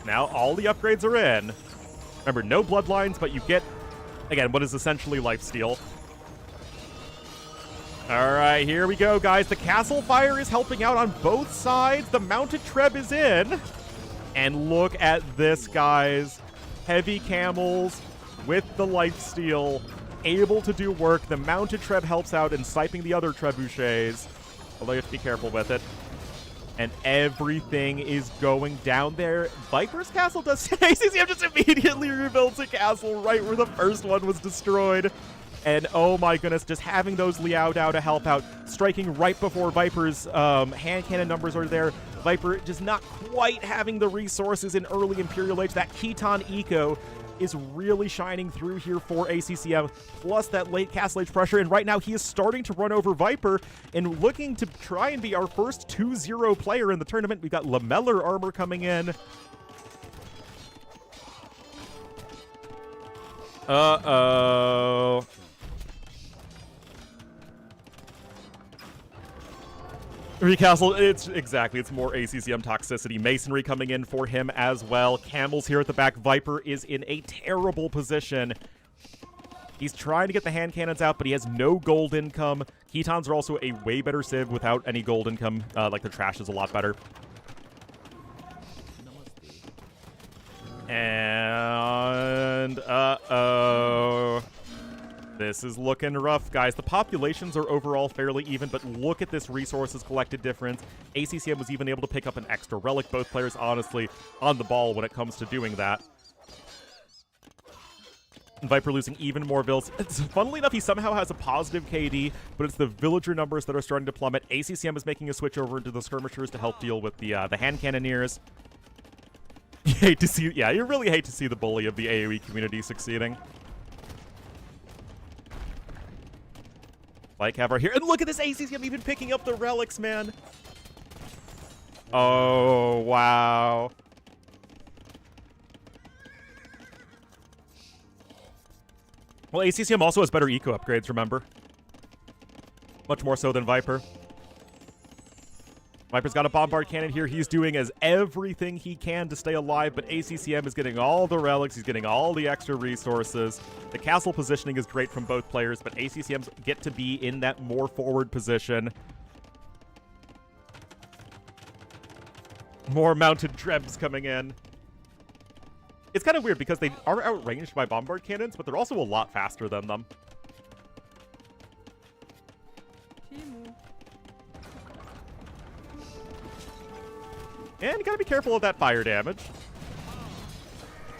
Now all the upgrades are in. Remember, no bloodlines, but you get, again, what is essentially lifesteal. All right, here we go, guys. The castle fire is helping out on both sides. The mounted treb is in. And look at this, guys. Heavy camels with the lifesteal, able to do work. The mounted treb helps out in sniping the other trebuchets, although you have to be careful with it. And everything is going down there. Viper's castle does... ACCM just immediately rebuilds a castle right where the first one was destroyed. And oh my goodness, just having those Liao Dao to help out, striking right before Viper's hand cannon numbers are there. Viper just not quite having the resources in early Imperial Age. That Khitan eco is really shining through here for ACCM, plus that late Castle Age pressure. And right now he is starting to run over Viper and looking to try and be our first 2-0 player in the tournament. We've got lamellar armor coming in. Uh-oh. Recastle, it's more ACCM toxicity. Masonry coming in for him as well. Camels here at the back. Viper is in a terrible position. He's trying to get the hand cannons out, but he has no gold income. Khitans are also a way better civ without any gold income. Like, the trash is a lot better. And, uh-oh. This is looking rough, guys. The populations are overall fairly even, but look at this resources collected difference. ACCM was even able to pick up an extra relic. Both players, honestly, on the ball when it comes to doing that. And Viper losing even more vills. Funnily enough, he somehow has a positive KD, but it's the villager numbers that are starting to plummet. ACCM is making a switch over into the skirmishers to help deal with the hand cannoneers. You hate to see, yeah, you really hate to see the bully of the AoE community succeeding. Like have our here, and look at this ACCM even picking up the relics, man. Oh, wow. Well, ACCM also has better eco upgrades, remember? Much more so than Viper. Viper's got a bombard cannon here. He's doing everything he can to stay alive, but ACCM is getting all the relics. He's getting all the extra resources. The castle positioning is great from both players, but ACCMs get to be in that more forward position. More mounted trebs coming in. It's kind of weird because they are outranged by bombard cannons, but they're also a lot faster than them. And you gotta be careful of that fire damage.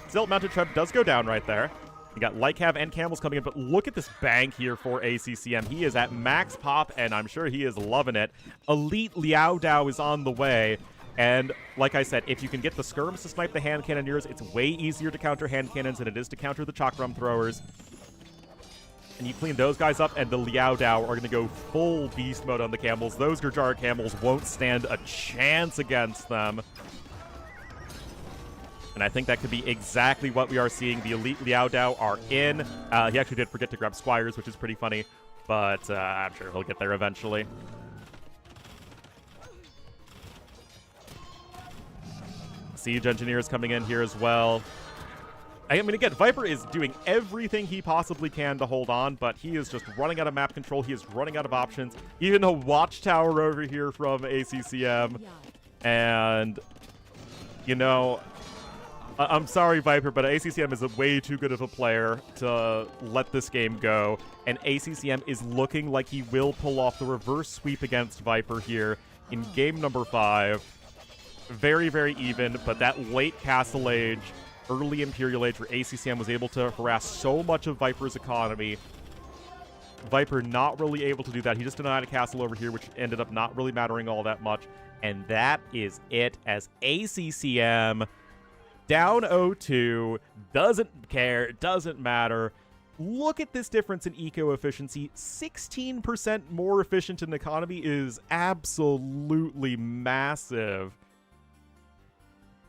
Still, mounted treb does go down right there. You got Lycav and camels coming in, but look at this bank here for ACCM. He is at max pop, and I'm sure he is loving it. Elite Liao Dao is on the way. And like I said, if you can get the skirms to snipe the hand cannoneers, it's way easier to counter hand cannons than it is to counter the chakram throwers. And you clean those guys up, and the Liao Dao are going to go full beast mode on the camels. Those Gurjar camels won't stand a chance against them. And I think that could be exactly what we are seeing. The elite Liao Dao are in. He actually did forget to grab squires, which is pretty funny, but I'm sure he'll get there eventually. Siege engineers coming in here as well. I mean, again, Viper is doing everything he possibly can to hold on, but he is just running out of map control. He is running out of options. Even a watchtower over here from ACCM. And, you know, I'm sorry, Viper, but ACCM is a way too good of a player to let this game go. And ACCM is looking like he will pull off the reverse sweep against Viper here in game number 5. Very, very even, but that late Castle Age early Imperial Age where ACCM was able to harass so much of Viper's economy. Viper not really able to do that. He just denied a castle over here, which ended up not really mattering all that much. And that is it, as ACCM down 0-2, doesn't care, doesn't matter. Look at this difference in eco efficiency. 16% more efficient in economy is absolutely massive.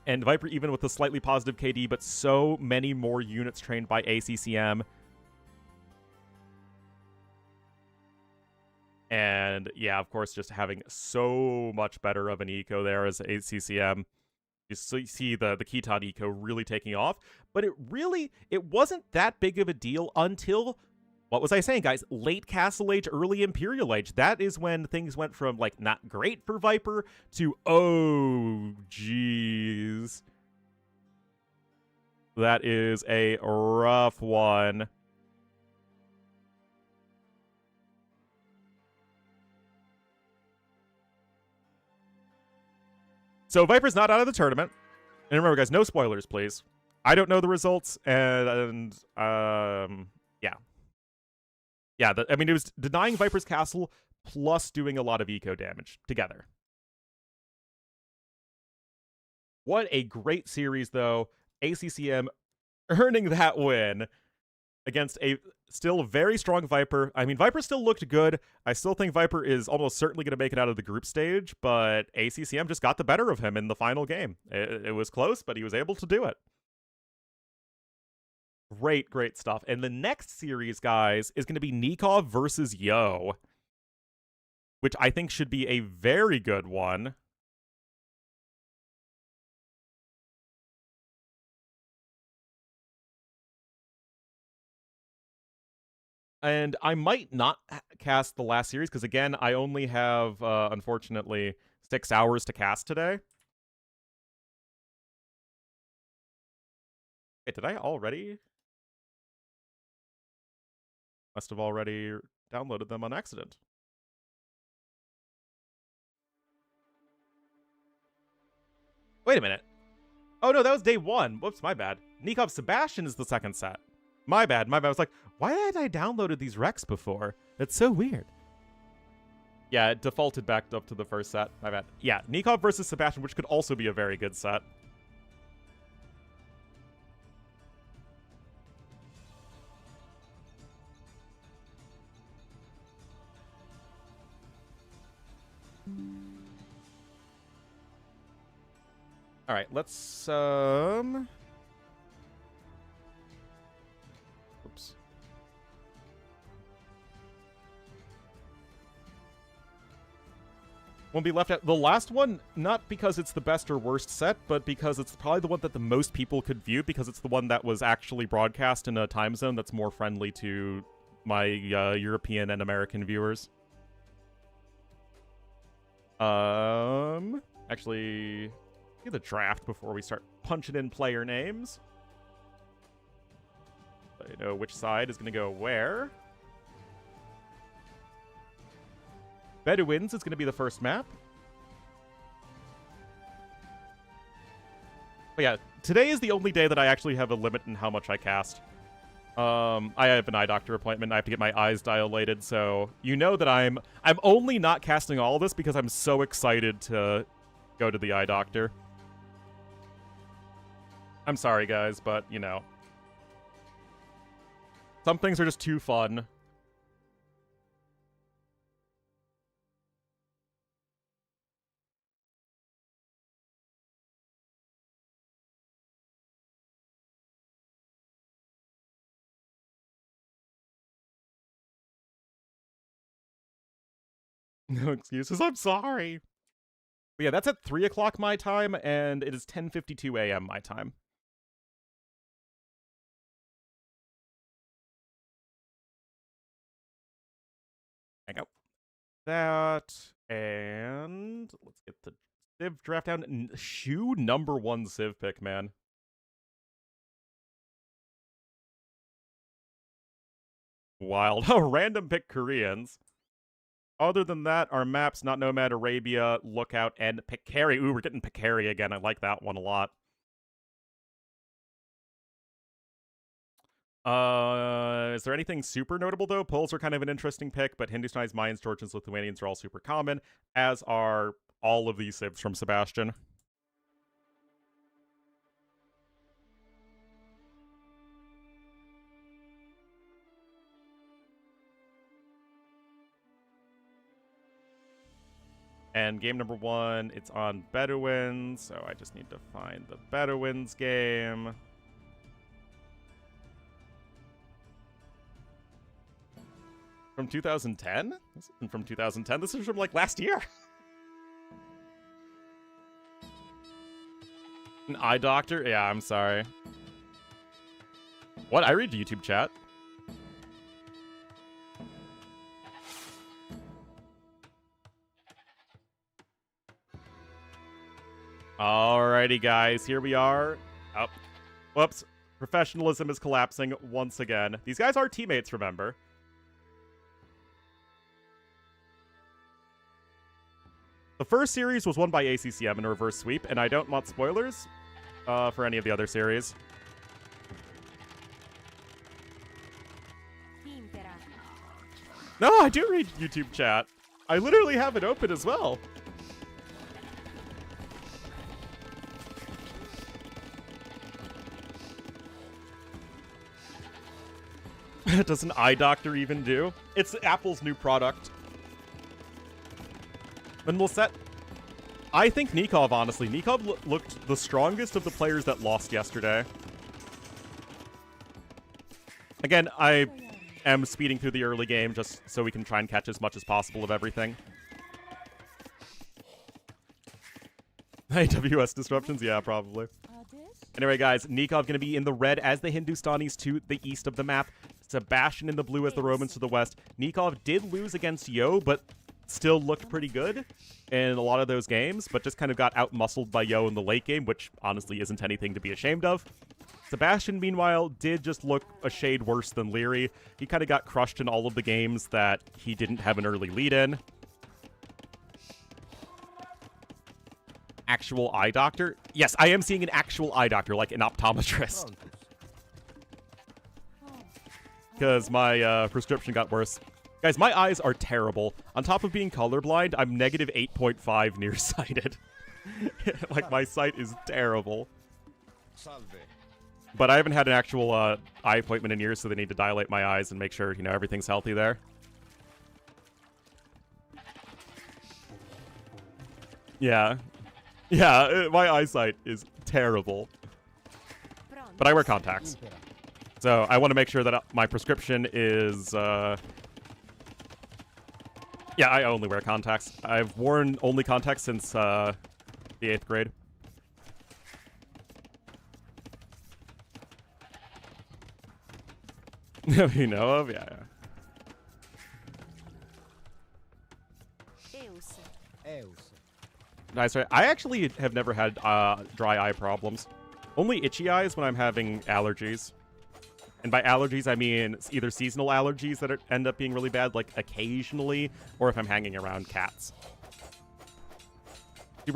And Viper, even with a slightly positive KD, but so many more units trained by ACCM. And yeah, of course, just having so much better of an eco there as ACCM. You see the Khitan eco really taking off, but it wasn't that big of a deal until, what was I saying, guys? Late Castle Age, early Imperial Age. That is when things went from, like, not great for Viper to, oh, geez. That is a rough one. So Viper's not out of the tournament. And remember, guys, no spoilers, please. I don't know the results, and yeah. Yeah, I mean, it was denying Viper's castle plus doing a lot of eco damage together. What a great series, though. ACCM earning that win against a still very strong Viper. I mean, Viper still looked good. I still think Viper is almost certainly going to make it out of the group stage, but ACCM just got the better of him in the final game. It was close, but he was able to do it. Great, great stuff. And the next series, guys, is going to be Nikov versus Yo, which I think should be a very good one. And I might not cast the last series, because again, I only have, unfortunately, 6 hours to cast today. Wait, did I already? Must have already downloaded them on accident. Wait a minute. Oh no, that was day 1. Whoops, my bad. Nikov Sebastian is the second set. My bad, my bad. I was like, why had I downloaded these recs before? It's so weird. Yeah, it defaulted back up to the first set. My bad. Yeah, Nikov versus Sebastian, which could also be a very good set. All right, let's oops. Won't be left out. The last one, not because it's the best or worst set, but because it's probably the one that the most people could view, because it's the one that was actually broadcast in a time zone that's more friendly to my European and American viewers. Actually, get the draft before we start punching in player names. I know which side is going to go where. Bedouins is going to be the first map. But yeah, today is the only day that I actually have a limit in how much I cast. I have an eye doctor appointment. I have to get my eyes dilated, so you know that I'm only not casting all this because I'm so excited to go to the eye doctor. I'm sorry, guys, but, you know. Some things are just too fun. No excuses, I'm sorry. But yeah, that's at 3 o'clock my time, and it is 10:52 a.m. my time. Hang out. That, and let's get the Civ draft down. Shoe number 1 Civ pick, man. Wild. Oh, random pick Koreans. Other than that, our maps, not Nomad, Arabia, Lookout, and Picari. Ooh, we're getting Picari again. I like that one a lot. Is there anything super notable, though? Poles are kind of an interesting pick, but Hindustanis, Mayans, Georgians, Lithuanians are all super common, as are all of these civs from Sebastian. And game number 1, it's on Bedouins, so I just need to find the Bedouins game. From 2010? This isn't from 2010. This is from, like, last year. An eye doctor? Yeah, I'm sorry. What? I read YouTube chat. Alrighty, guys. Here we are. Oh. Whoops. Professionalism is collapsing once again. These guys are teammates, remember? The first series was won by ACCM in a reverse sweep, and I don't want spoilers for any of the other series. No, I do read YouTube chat. I literally have it open as well. Does an eye doctor even do? It's Apple's new product. And we'll set... I think Nikov, honestly. Nikov looked the strongest of the players that lost yesterday. Again, I am speeding through the early game just so we can try and catch as much as possible of everything. AWS disruptions? Yeah, probably. Anyway, guys, Nikov going to be in the red as the Hindustanis to the east of the map. Sebastian in the blue as the Romans to the west. Nikov did lose against Yo, but still looked pretty good in a lot of those games, but just kind of got out-muscled by Yo in the late game, which honestly isn't anything to be ashamed of. Sebastian, meanwhile, did just look a shade worse than Leary. He kind of got crushed in all of the games that he didn't have an early lead in. Actual eye doctor? Yes, I am seeing an actual eye doctor, like an optometrist. Because my prescription got worse. Guys, my eyes are terrible. On top of being colorblind, I'm negative 8.5 nearsighted. Like, my sight is terrible. But I haven't had an actual eye appointment in years, so they need to dilate my eyes and make sure, you know, everything's healthy there. Yeah. Yeah, my eyesight is terrible. But I wear contacts. So I want to make sure that my prescription is... Yeah, I only wear contacts. I've worn only contacts since the 8th grade. You know of? Yeah, yeah. Nice, right? I actually have never had dry eye problems. Only itchy eyes when I'm having allergies. And by allergies, I mean either seasonal allergies that end up being really bad, like occasionally, or if I'm hanging around cats.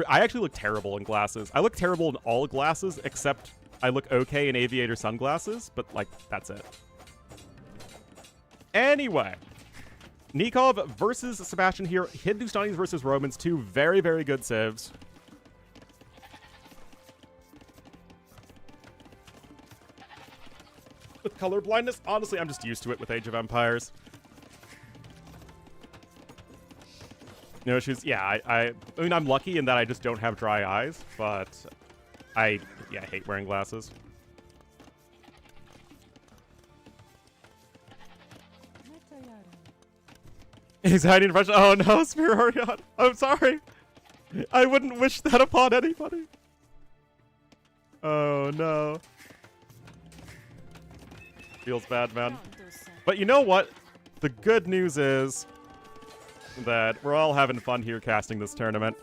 I actually look terrible in glasses. I look terrible in all glasses, except I look okay in aviator sunglasses, but, like, that's it. Anyway, Nikov versus Sebastian here. Hindustanis versus Romans, two very, very good civs. With color blindness, honestly, I'm just used to it with Age of Empires. No issues. Yeah, I mean, I'm lucky in that I just don't have dry eyes, but I hate wearing glasses. Anxiety and depression. Oh no, Spirorion. I'm sorry. I wouldn't wish that upon anybody. Oh no. Feels bad, man. But you know what? The good news is that we're all having fun here casting this tournament.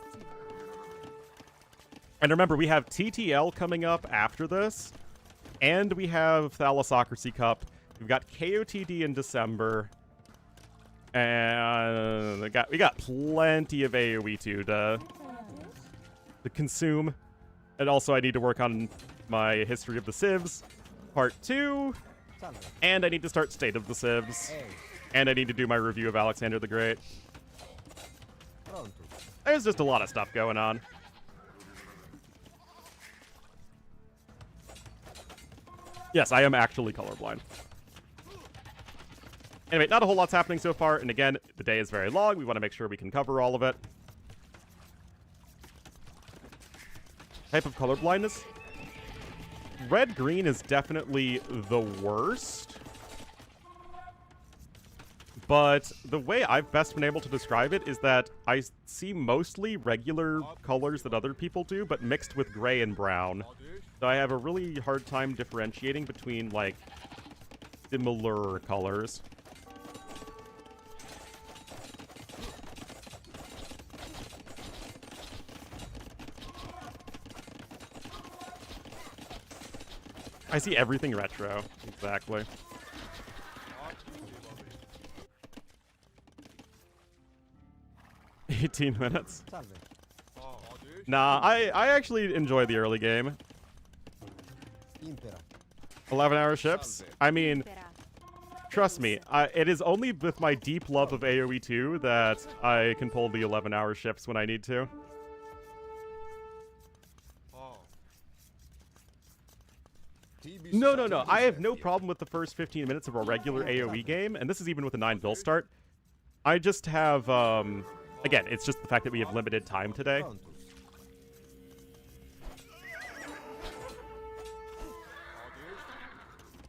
And remember, we have TTL coming up after this, and we have Thalassocracy Cup. We've got KOTD in December, and we got plenty of AoE2 to consume. And also, I need to work on my History of the Civs, Part 2. And I need to start State of the Civs. And I need to do my review of Alexander the Great. There's just a lot of stuff going on. Yes, I am actually colorblind. Anyway, not a whole lot's happening so far, and again, the day is very long. We want to make sure we can cover all of it. Type of colorblindness? Red-green is definitely the worst. But the way I've best been able to describe it is that I see mostly regular colors that other people do, but mixed with gray and brown. So I have a really hard time differentiating between, like, similar colors. I see everything retro. Exactly. "18 minutes. Nah, I actually enjoy the early game. 11-hour ships? I mean, trust me, it is only with my deep love of AoE 2 that I can pull the 11-hour ships when I need to. No. I have no problem with the first 15 minutes of a regular AoE game, and this is even with a 9 bill start. I just have, again, it's just the fact that we have limited time today.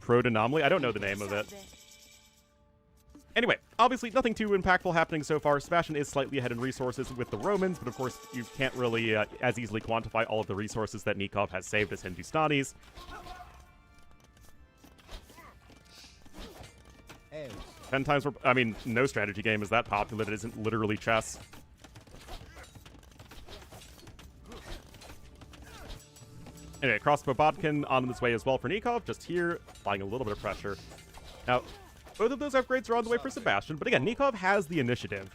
Prode Anomaly? I don't know the name of it. Anyway, obviously nothing too impactful happening so far. Sebastian is slightly ahead in resources with the Romans, but of course you can't really as easily quantify all of the resources that Nikov has saved as Hindustanis. 10 times more, I mean, no strategy game is that popular that isn't literally chess. Anyway, crossbow Bodkin on this way as well for Nikov, just here, applying a little bit of pressure. Now, both of those upgrades are on the way for Sebastian, but again, Nikov has the initiative.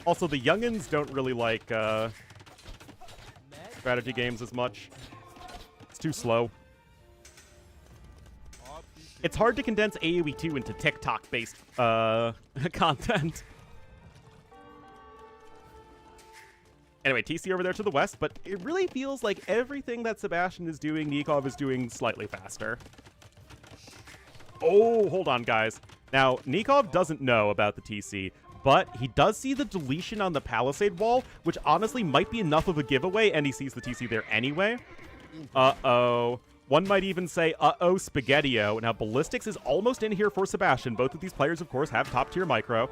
Also, the youngins don't really like strategy games as much. It's too slow. It's hard to condense AoE 2 into TikTok-based content. Anyway, TC over there to the west, but it really feels like everything that Sebastian is doing, Nikov is doing slightly faster. Oh, hold on, guys. Now, Nikov doesn't know about the TC, but he does see the deletion on the palisade wall, which honestly might be enough of a giveaway, and he sees the TC there anyway. Uh-oh. One might even say, uh-oh, Spaghetti-O. Now, Ballistics is almost in here for Sebastian. Both of these players, of course, have top-tier micro.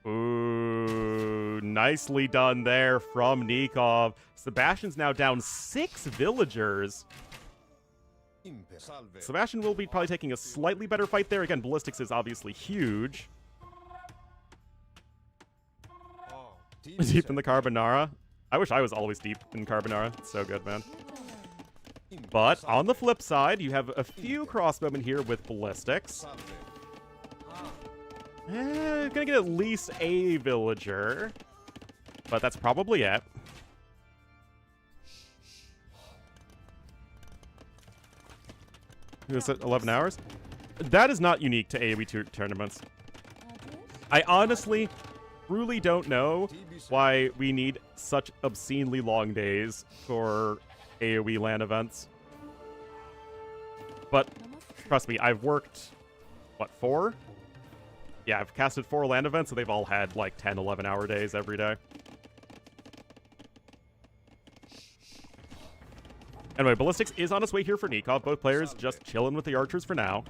Ooh, nicely done there from Nikov. Sebastian's now down 6 villagers. Sebastian will be probably taking a slightly better fight there. Again, Ballistics is obviously huge. Deep in the Carbonara. I wish I was always deep in Carbonara. It's so good, man. But on the flip side, you have a few crossbowmen here with Ballistics. Gonna get at least a villager. But that's probably it. Is it 11 hours? That is not unique to AoE tournaments. I honestly truly don't know why we need such obscenely long days for AoE LAN events. But trust me, I've worked, what, 4? Yeah, I've casted 4 LAN events, and they've all had like 10, 11-hour days every day. Anyway, Ballistics is on its way here for Nikov. Both players just chilling with the archers for now.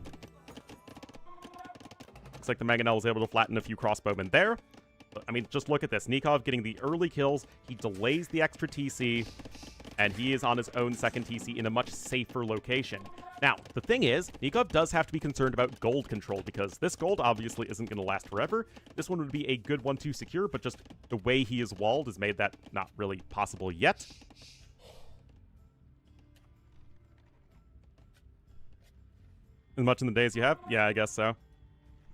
Looks like the Mangonel was able to flatten a few crossbowmen there. But, I mean, just look at this. Nikov getting the early kills. He delays the extra TC, and he is on his own second TC in a much safer location. Now, the thing is, Nikov does have to be concerned about gold control, because this gold obviously isn't going to last forever. This one would be a good one to secure, but just the way he is walled has made that not really possible yet. As much in the days you have? Yeah, I guess so.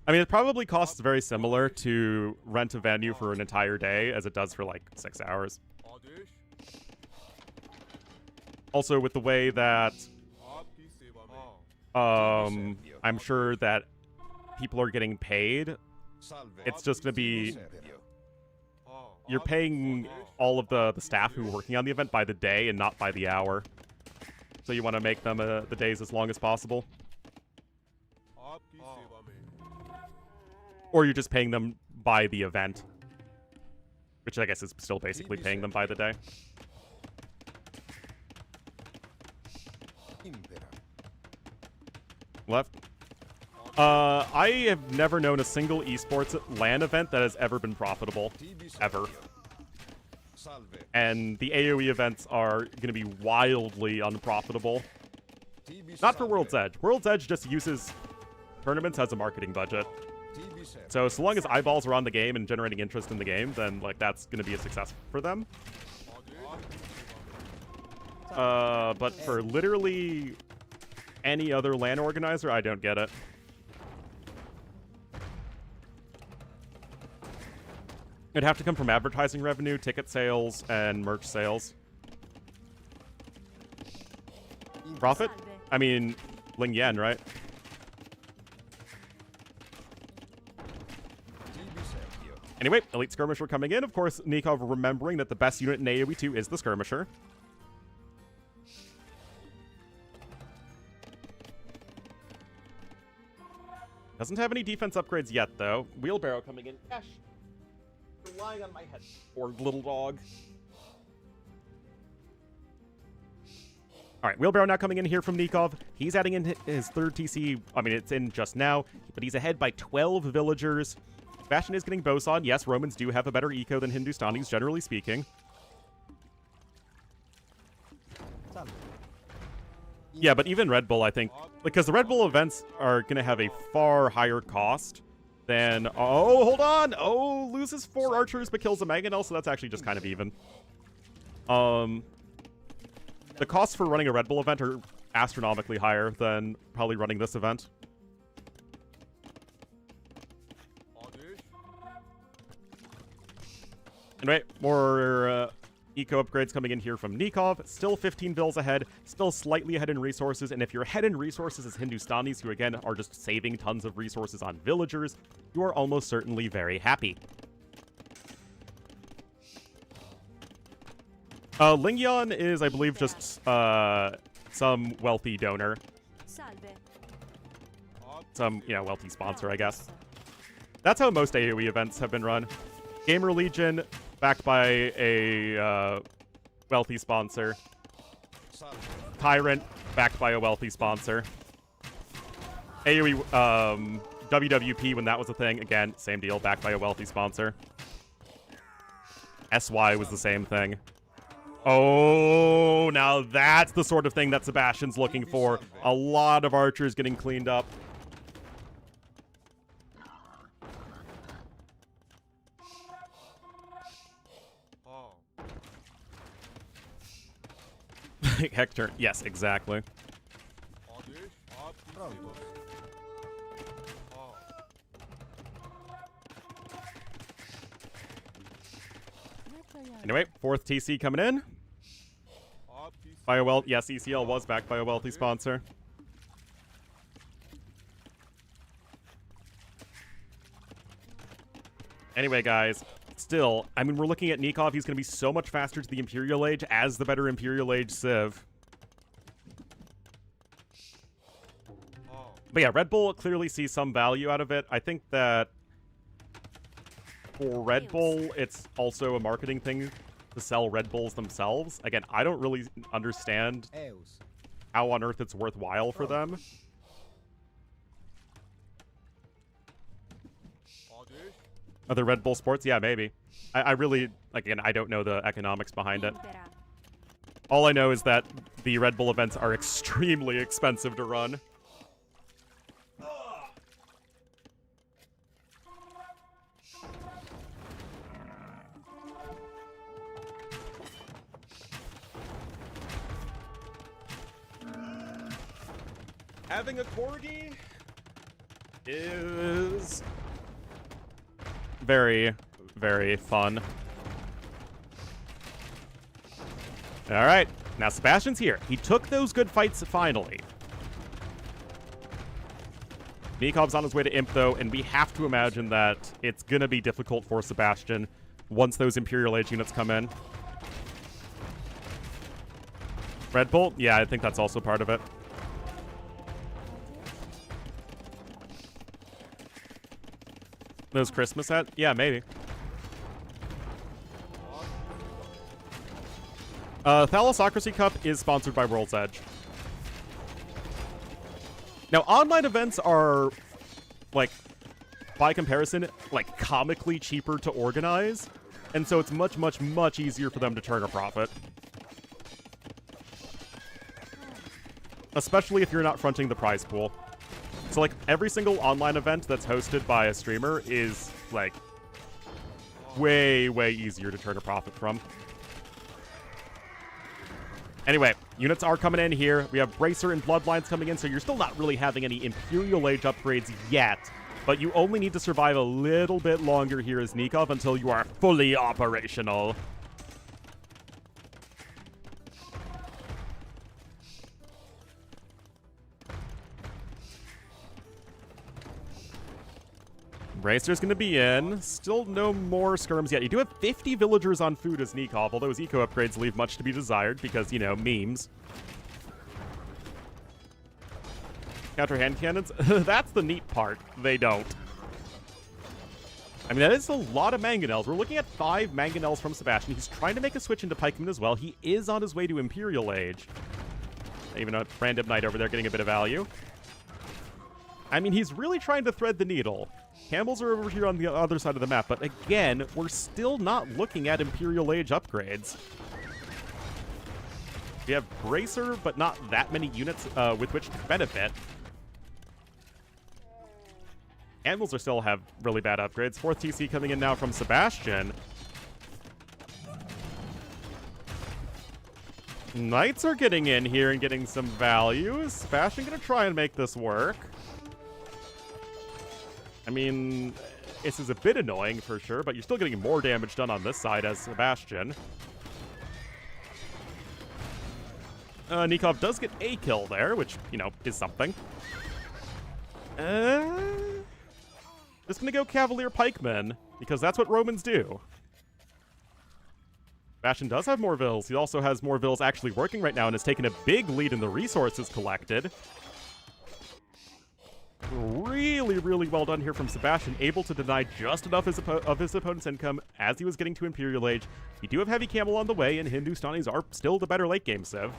I mean, it probably costs very similar to rent a venue for an entire day as it does for like 6 hours. Also, with the way that I'm sure that people are getting paid, it's just going to be, you're paying all of the staff who are working on the event by the day and not by the hour. So you want to make them the days as long as possible. Or you're just paying them by the event, which I guess is still basically paying them by the day. Left. I have never known a single esports LAN event that has ever been profitable. Ever. And the AoE events are going to be wildly unprofitable. Not for World's Edge. World's Edge just uses tournaments as a marketing budget. So long as eyeballs are on the game and generating interest in the game, then like that's going to be a success for them. But for literally any other LAN organizer, I don't get it. It'd have to come from advertising revenue, ticket sales, and merch sales. Profit? I mean, LingYuan, right? Anyway, Elite Skirmisher coming in. Of course, Nikov remembering that the best unit in AoE 2 is the Skirmisher. Doesn't have any defense upgrades yet, though. Wheelbarrow coming in. Gosh. You're lying on my head, poor little dog. All right, Wheelbarrow now coming in here from Nikov. He's adding in his third TC. I mean, it's in just now, but he's ahead by 12 villagers. Bastion is getting Boson. Yes, Romans do have a better eco than Hindustanis, generally speaking. Yeah, but even Red Bull, I think, because the Red Bull events are going to have a far higher cost than... Oh, hold on! Oh, loses 4 archers but kills a Mangonel, so that's actually just kind of even. The costs for running a Red Bull event are astronomically higher than probably running this event. Anyway, more eco upgrades coming in here from Nikov. Still 15 vills ahead, still slightly ahead in resources, and if you're ahead in resources as Hindustanis, who again are just saving tons of resources on villagers, you are almost certainly very happy. LingYuan is, I believe, just some wealthy donor. Some, wealthy sponsor, I guess. That's how most AoE events have been run. Gamer Legion, backed by a wealthy sponsor. Tyrant, backed by a wealthy sponsor. AoE, WWP, when that was a thing, again, same deal, backed by a wealthy sponsor. SY was the same thing. Oh, now that's the sort of thing that Sebastian's looking for. A lot of archers getting cleaned up. Hector, yes, exactly. Anyway, 4th TC coming in. By a yes, ECL was backed by a wealthy sponsor. Anyway, guys, still, I mean, we're looking at Nikov. He's going to be so much faster to the Imperial Age as the better Imperial Age Civ. But yeah, Red Bull clearly sees some value out of it. I think that for Red Bull, it's also a marketing thing to sell Red Bulls themselves. Again, I don't really understand how on earth it's worthwhile for them. Other Red Bull sports? Yeah, maybe. I really, again, I don't know the economics behind it. All I know is that the Red Bull events are extremely expensive to run. Having a corgi? is very, very fun. All right, now Sebastian's here. He took those good fights finally. Nikov's on his way to Imp, though, and we have to imagine that it's going to be difficult for Sebastian once those Imperial Age units come in. Red Bolt? Yeah, I think that's also part of it. Those Christmas hats? Yeah, maybe. Thalassocracy Cup is sponsored by World's Edge. Now, online events are, like, by comparison, like, comically cheaper to organize. And so it's much, much, much easier for them to turn a profit. Especially if you're not fronting the prize pool. So, like, every single online event that's hosted by a streamer is, like, way, way easier to turn a profit from. Anyway, units are coming in here. We have Bracer and Bloodlines coming in, so you're still not really having any Imperial Age upgrades yet. But you only need to survive a little bit longer here as Nikov until you are fully operational. Bracer's going to be in. Still no more skirms yet. You do have 50 villagers on food as Nikov, although his eco upgrades leave much to be desired because, you know, memes. Counter hand cannons? That's the neat part. They don't. I mean, that is a lot of mangonels. We're looking at 5 mangonels from Sebastian. He's trying to make a switch into pikemen as well. He is on his way to Imperial Age. Even a random knight over there getting a bit of value. I mean, he's really trying to thread the needle. Camels are over here on the other side of the map, but again, we're still not looking at Imperial Age upgrades. We have Bracer, but not that many units with which to benefit. Camels are still have really bad upgrades. 4th TC coming in now from Sebastian. Knights are getting in here and getting some value. Is Sebastian going to try and make this work? I mean, this is a bit annoying for sure, but you're still getting more damage done on this side as Sebastian. Nikov does get a kill there, which, you know, is something. Just gonna go Cavalier Pikemen, because that's what Romans do. Sebastian does have more vills. He also has more vills actually working right now and has taken a big lead in the resources collected. Really, really well done here from Sebastian, able to deny just enough of his opponent's income as he was getting to Imperial Age. You do have Heavy Camel on the way, and Hindustanis are still the better late-game civ.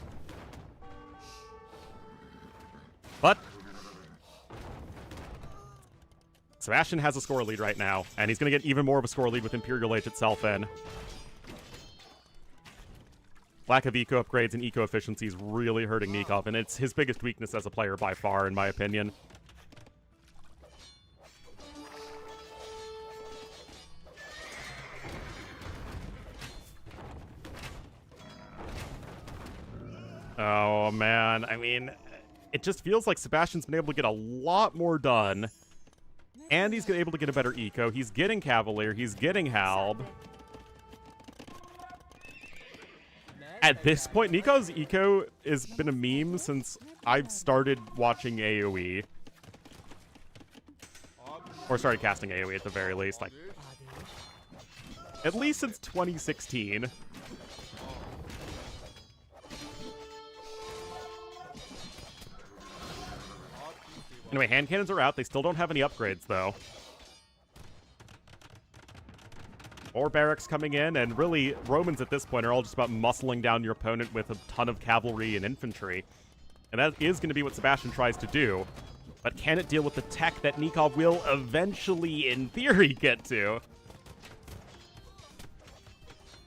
But Sebastian has a score lead right now, and he's going to get even more of a score lead with Imperial Age itself in. Lack of eco upgrades and eco efficiency is really hurting Nikov, and it's his biggest weakness as a player by far, in my opinion. Oh, man. I mean, it just feels like Sebastian's been able to get a lot more done. And he's able to get a better eco. He's getting Cavalier. He's getting Halb. At this point, Nikov's eco has been a meme since I've started watching AoE. Or started casting AoE at the very least. Like, at least since 2016. Anyway, hand cannons are out. They still don't have any upgrades, though. More barracks coming in, and really, Romans at this point are all just about muscling down your opponent with a ton of cavalry and infantry. And that is going to be what Sebastian tries to do. But can it deal with the tech that Nikov will eventually, in theory, get to?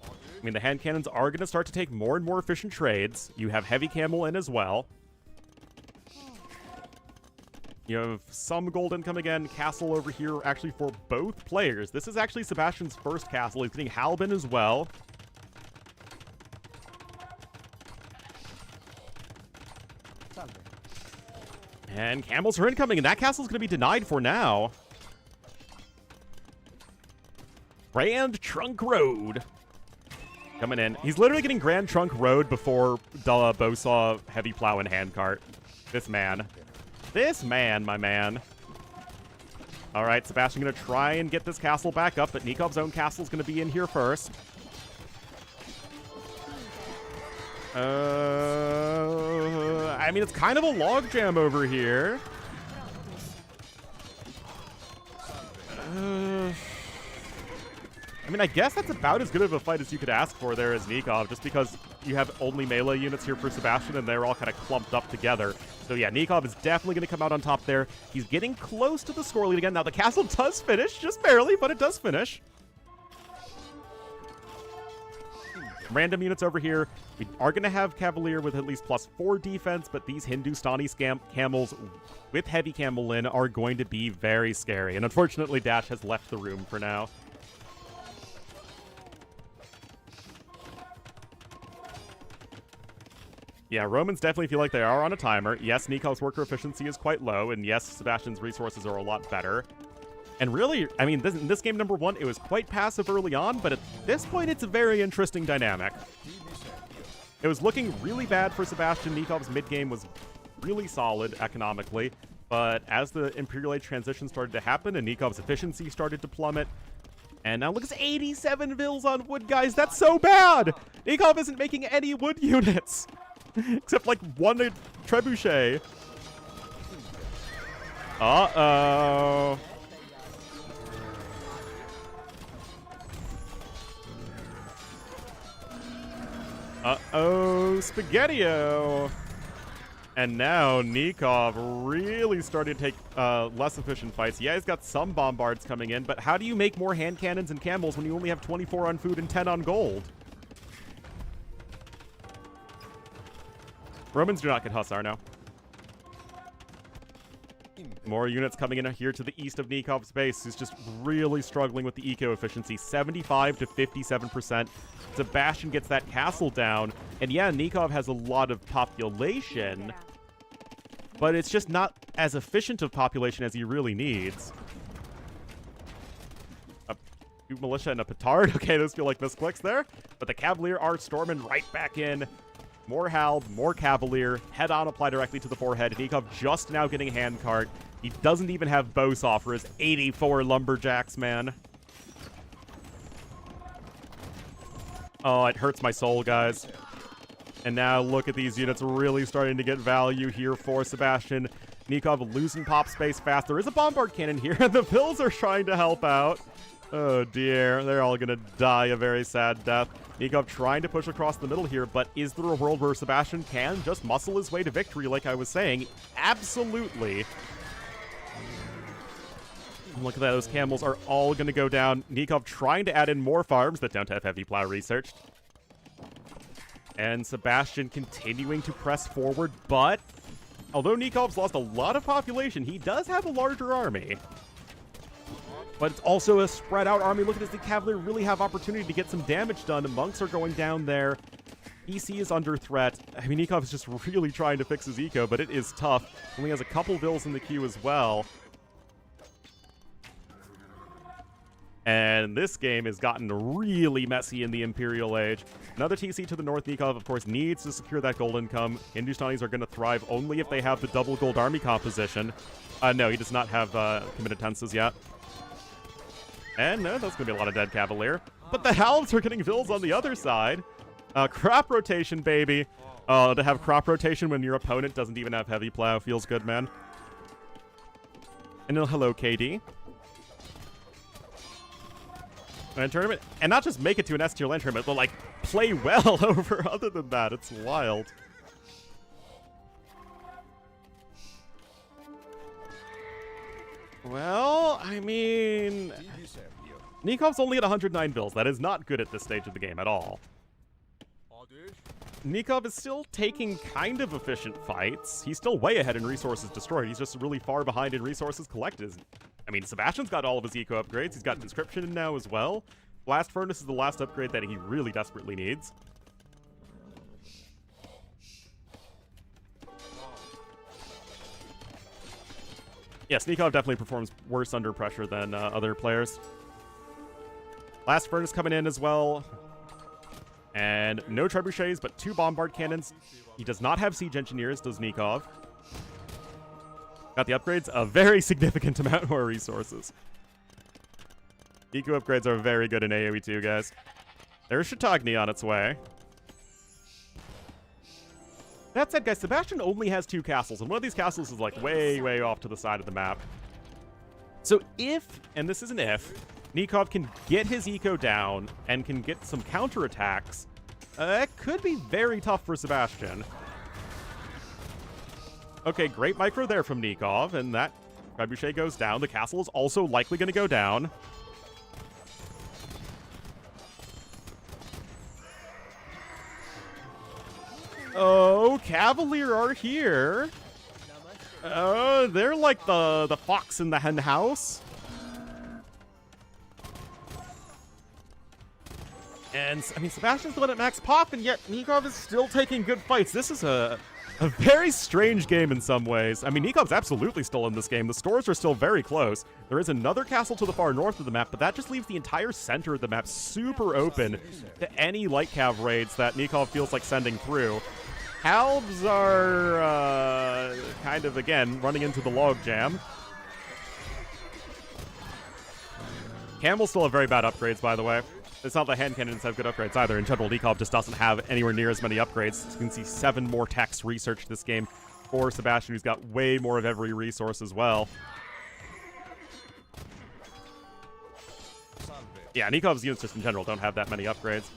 I mean, the hand cannons are going to start to take more and more efficient trades. You have Heavy Camel in as well. You have some gold income again. Castle over here, actually, for both players. This is actually Sebastian's first castle. He's getting Halbin as well. And camels are incoming, and that castle's going to be denied for now. Grand Trunk Road. Coming in. He's literally getting Grand Trunk Road before Bosaw Heavy Plow and Handcart. This man. This man, my man. All right, Sebastian going to try and get this castle back up, but Nikov's own castle is going to be in here first. I mean, it's kind of a logjam over here. I mean, I guess that's about as good of a fight as you could ask for there as Nikov, just because you have only melee units here for Sebastian, and they're all kind of clumped up together. So yeah, Nikov is definitely going to come out on top there. He's getting close to the score lead again. Now, the castle does finish, just barely, but it does finish. Random units over here. We are going to have Cavalier with at least +4 defense, but these Hindustani camels with heavy camel in are going to be very scary. And unfortunately, Dash has left the room for now. Yeah, Romans definitely feel like they are on a timer. Yes, Nikov's worker efficiency is quite low, and yes, Sebastian's resources are a lot better. And really, I mean, in this game number 1, it was quite passive early on, but at this point, it's a very interesting dynamic. It was looking really bad for Sebastian. Nikov's mid-game was really solid economically, but as the Imperial Age transition started to happen and Nikov's efficiency started to plummet, and now look, it's 87 vills on wood, guys. That's so bad! Nikov isn't making any wood units! Except, like, one trebuchet. Uh-oh. Uh-oh, Spaghetti-O. And now Nikov really started to take less efficient fights. Yeah, he's got some bombards coming in, but how do you make more hand cannons and camels when you only have 24 on food and 10 on gold? Romans do not get Hussar now. More units coming in here to the east of Nikov's base. He's just really struggling with the eco efficiency. 75 to 57%. Sebastian gets that castle down. And yeah, Nikov has a lot of population, but it's just not as efficient of population as he really needs. A militia and a petard. Okay, those feel like misclicks there. But the Cavalier are storming right back in. More Halb, more Cavalier, head-on apply directly to the forehead. Nikov just now getting Handcart. He doesn't even have Bosaw for his 84 Lumberjacks, man. Oh, it hurts my soul, guys. And now look at these units really starting to get value here for Sebastian. Nikov losing pop space fast. There is a bombard cannon here, and the Bills are trying to help out. Oh dear, they're all gonna die a very sad death. Nikov trying to push across the middle here, but is there a world where Sebastian can just muscle his way to victory like I was saying? Absolutely. Look at that, those camels are all gonna go down. Nikov trying to add in more farms that don't have heavy plow researched. And Sebastian continuing to press forward, but although Nikov's lost a lot of population, he does have a larger army. But it's also a spread out army. Look at this, the Cavalier really have opportunity to get some damage done. The monks are going down there. PC is under threat. I mean, Nikov is just really trying to fix his eco, but it is tough. Only has a couple vills in the queue as well. And this game has gotten really messy in the Imperial Age. Another TC to the north. Nikov, of course, needs to secure that gold income. Hindustanis are going to thrive only if they have the double gold army composition. No, he does not have committed tenses yet. And no, that's going to be a lot of dead Cavalier. But the Halbs are getting vills on the other side. Crop rotation, baby. To have crop rotation when your opponent doesn't even have heavy plow feels good, man. And hello, KD. And tournament, and not just make it to an S-tier land tournament, but like play well over other than that. It's wild. Well, I mean, Nikov's only at 109 bills. That is not good at this stage of the game at all. Nikov is still taking kind of efficient fights. He's still way ahead in resources destroyed. He's just really far behind in resources collected. I mean, Sebastian's got all of his eco upgrades. He's got conscription now as well. Blast Furnace is the last upgrade that he really desperately needs. Yeah, Sneakov definitely performs worse under pressure than other players. Last Furnace coming in as well. And no trebuchets, but 2 bombard cannons. He does not have siege engineers, does Nikov. Got the upgrades, a very significant amount more resources. Eco upgrades are very good in AoE 2, guys. There's Chautauqua on its way. That said, guys, Sebastian only has 2 castles, and one of these castles is like way, way off to the side of the map. So if, and this is an if, Nikov can get his eco down and can get some counterattacks, that could be very tough for Sebastian. Okay, great micro there from Nikov, and that trebuchet goes down. The castle is also likely going to go down. Oh, Cavalier are here. They're like the fox in the hen house. And, I mean, Sebastian's the one at max pop, and yet Nikov is still taking good fights. This is a very strange game in some ways. I mean, Nikov's absolutely still in this game. The stores are still very close. There is another castle to the far north of the map, but that just leaves the entire center of the map super open to any light cav raids that Nikov feels like sending through. Halves are kind of, again, running into the log jam. Camels still have very bad upgrades, by the way. It's not that hand cannons have good upgrades either. In general, Nikov just doesn't have anywhere near as many upgrades. You can see 7 more techs research this game for Sebastian, who's got way more of every resource as well. Yeah, Nikov's units just in general don't have that many upgrades.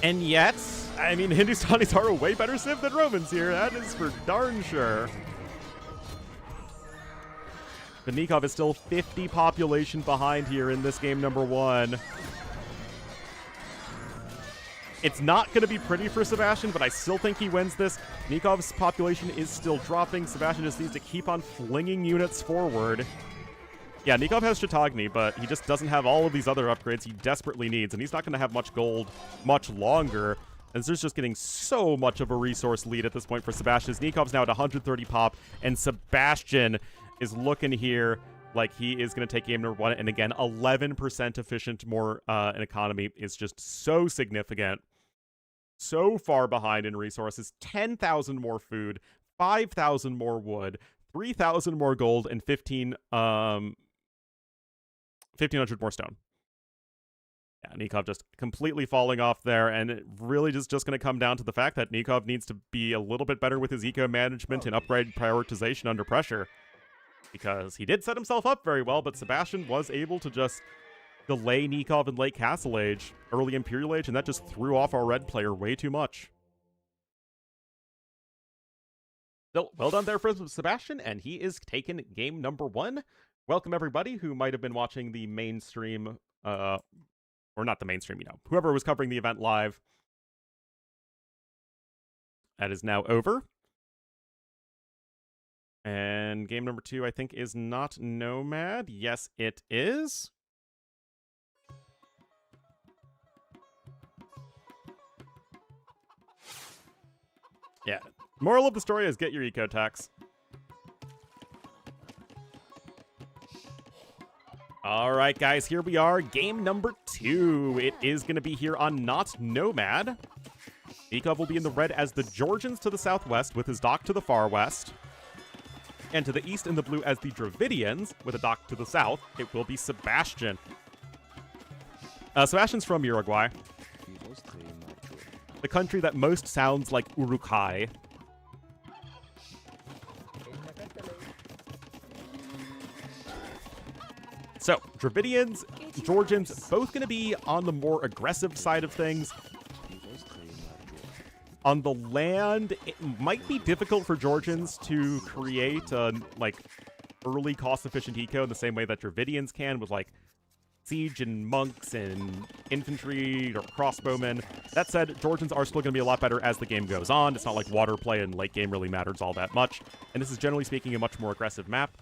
And yet, I mean, Hindustanis are a way better civ than Romans here. That is for darn sure. But Nikov is still 50 population behind here in this game number 1. It's not going to be pretty for Sebastian, but I still think he wins this. Nikov's population is still dropping. Sebastian just needs to keep on flinging units forward. Yeah, Nikov has Chautauqua, but he just doesn't have all of these other upgrades he desperately needs, and he's not going to have much gold much longer, as there's just getting so much of a resource lead at this point for Sebastian. Nikov's now at 130 pop, and Sebastian is looking here like he is going to take game number 1, and again, 11% efficient more in economy is just so significant. So far behind in resources. 10,000 more food, 5,000 more wood, 3,000 more gold, and 1,500 more stone. Yeah, Nikov just completely falling off there, and it really just going to come down to the fact that Nikov needs to be a little bit better with his eco management and upgrade prioritization under pressure. Because he did set himself up very well, but Sebastian was able to just delay Nikov in late Castle Age, early Imperial Age, and that just threw off our red player way too much. So, well done there for Sebastian, and he is taking game number 1. Welcome everybody who might have been watching the mainstream, or not the mainstream, you know, whoever was covering the event live. That is now over. And game number 2, I think, is not Nomad. Yes, it is. Yeah. Moral of the story is get your eco tax. All right, guys, here we are. Game number 2. It is going to be here on Not Nomad. Nikov will be in the red as the Georgians to the southwest with his dock to the far west. And to the east in the blue as the Dravidians with a dock to the south. It will be Sebastian. Sebastian's from Uruguay. The country that most sounds like Urukai. So, Dravidians, Georgians, both going to be on the more aggressive side of things. On the land, it might be difficult for Georgians to create a, early cost-efficient eco in the same way that Dravidians can with, siege and monks and infantry or crossbowmen. That said, Georgians are still going to be a lot better as the game goes on. It's not like water play and late game really matters all that much. And this is generally speaking a much more aggressive map.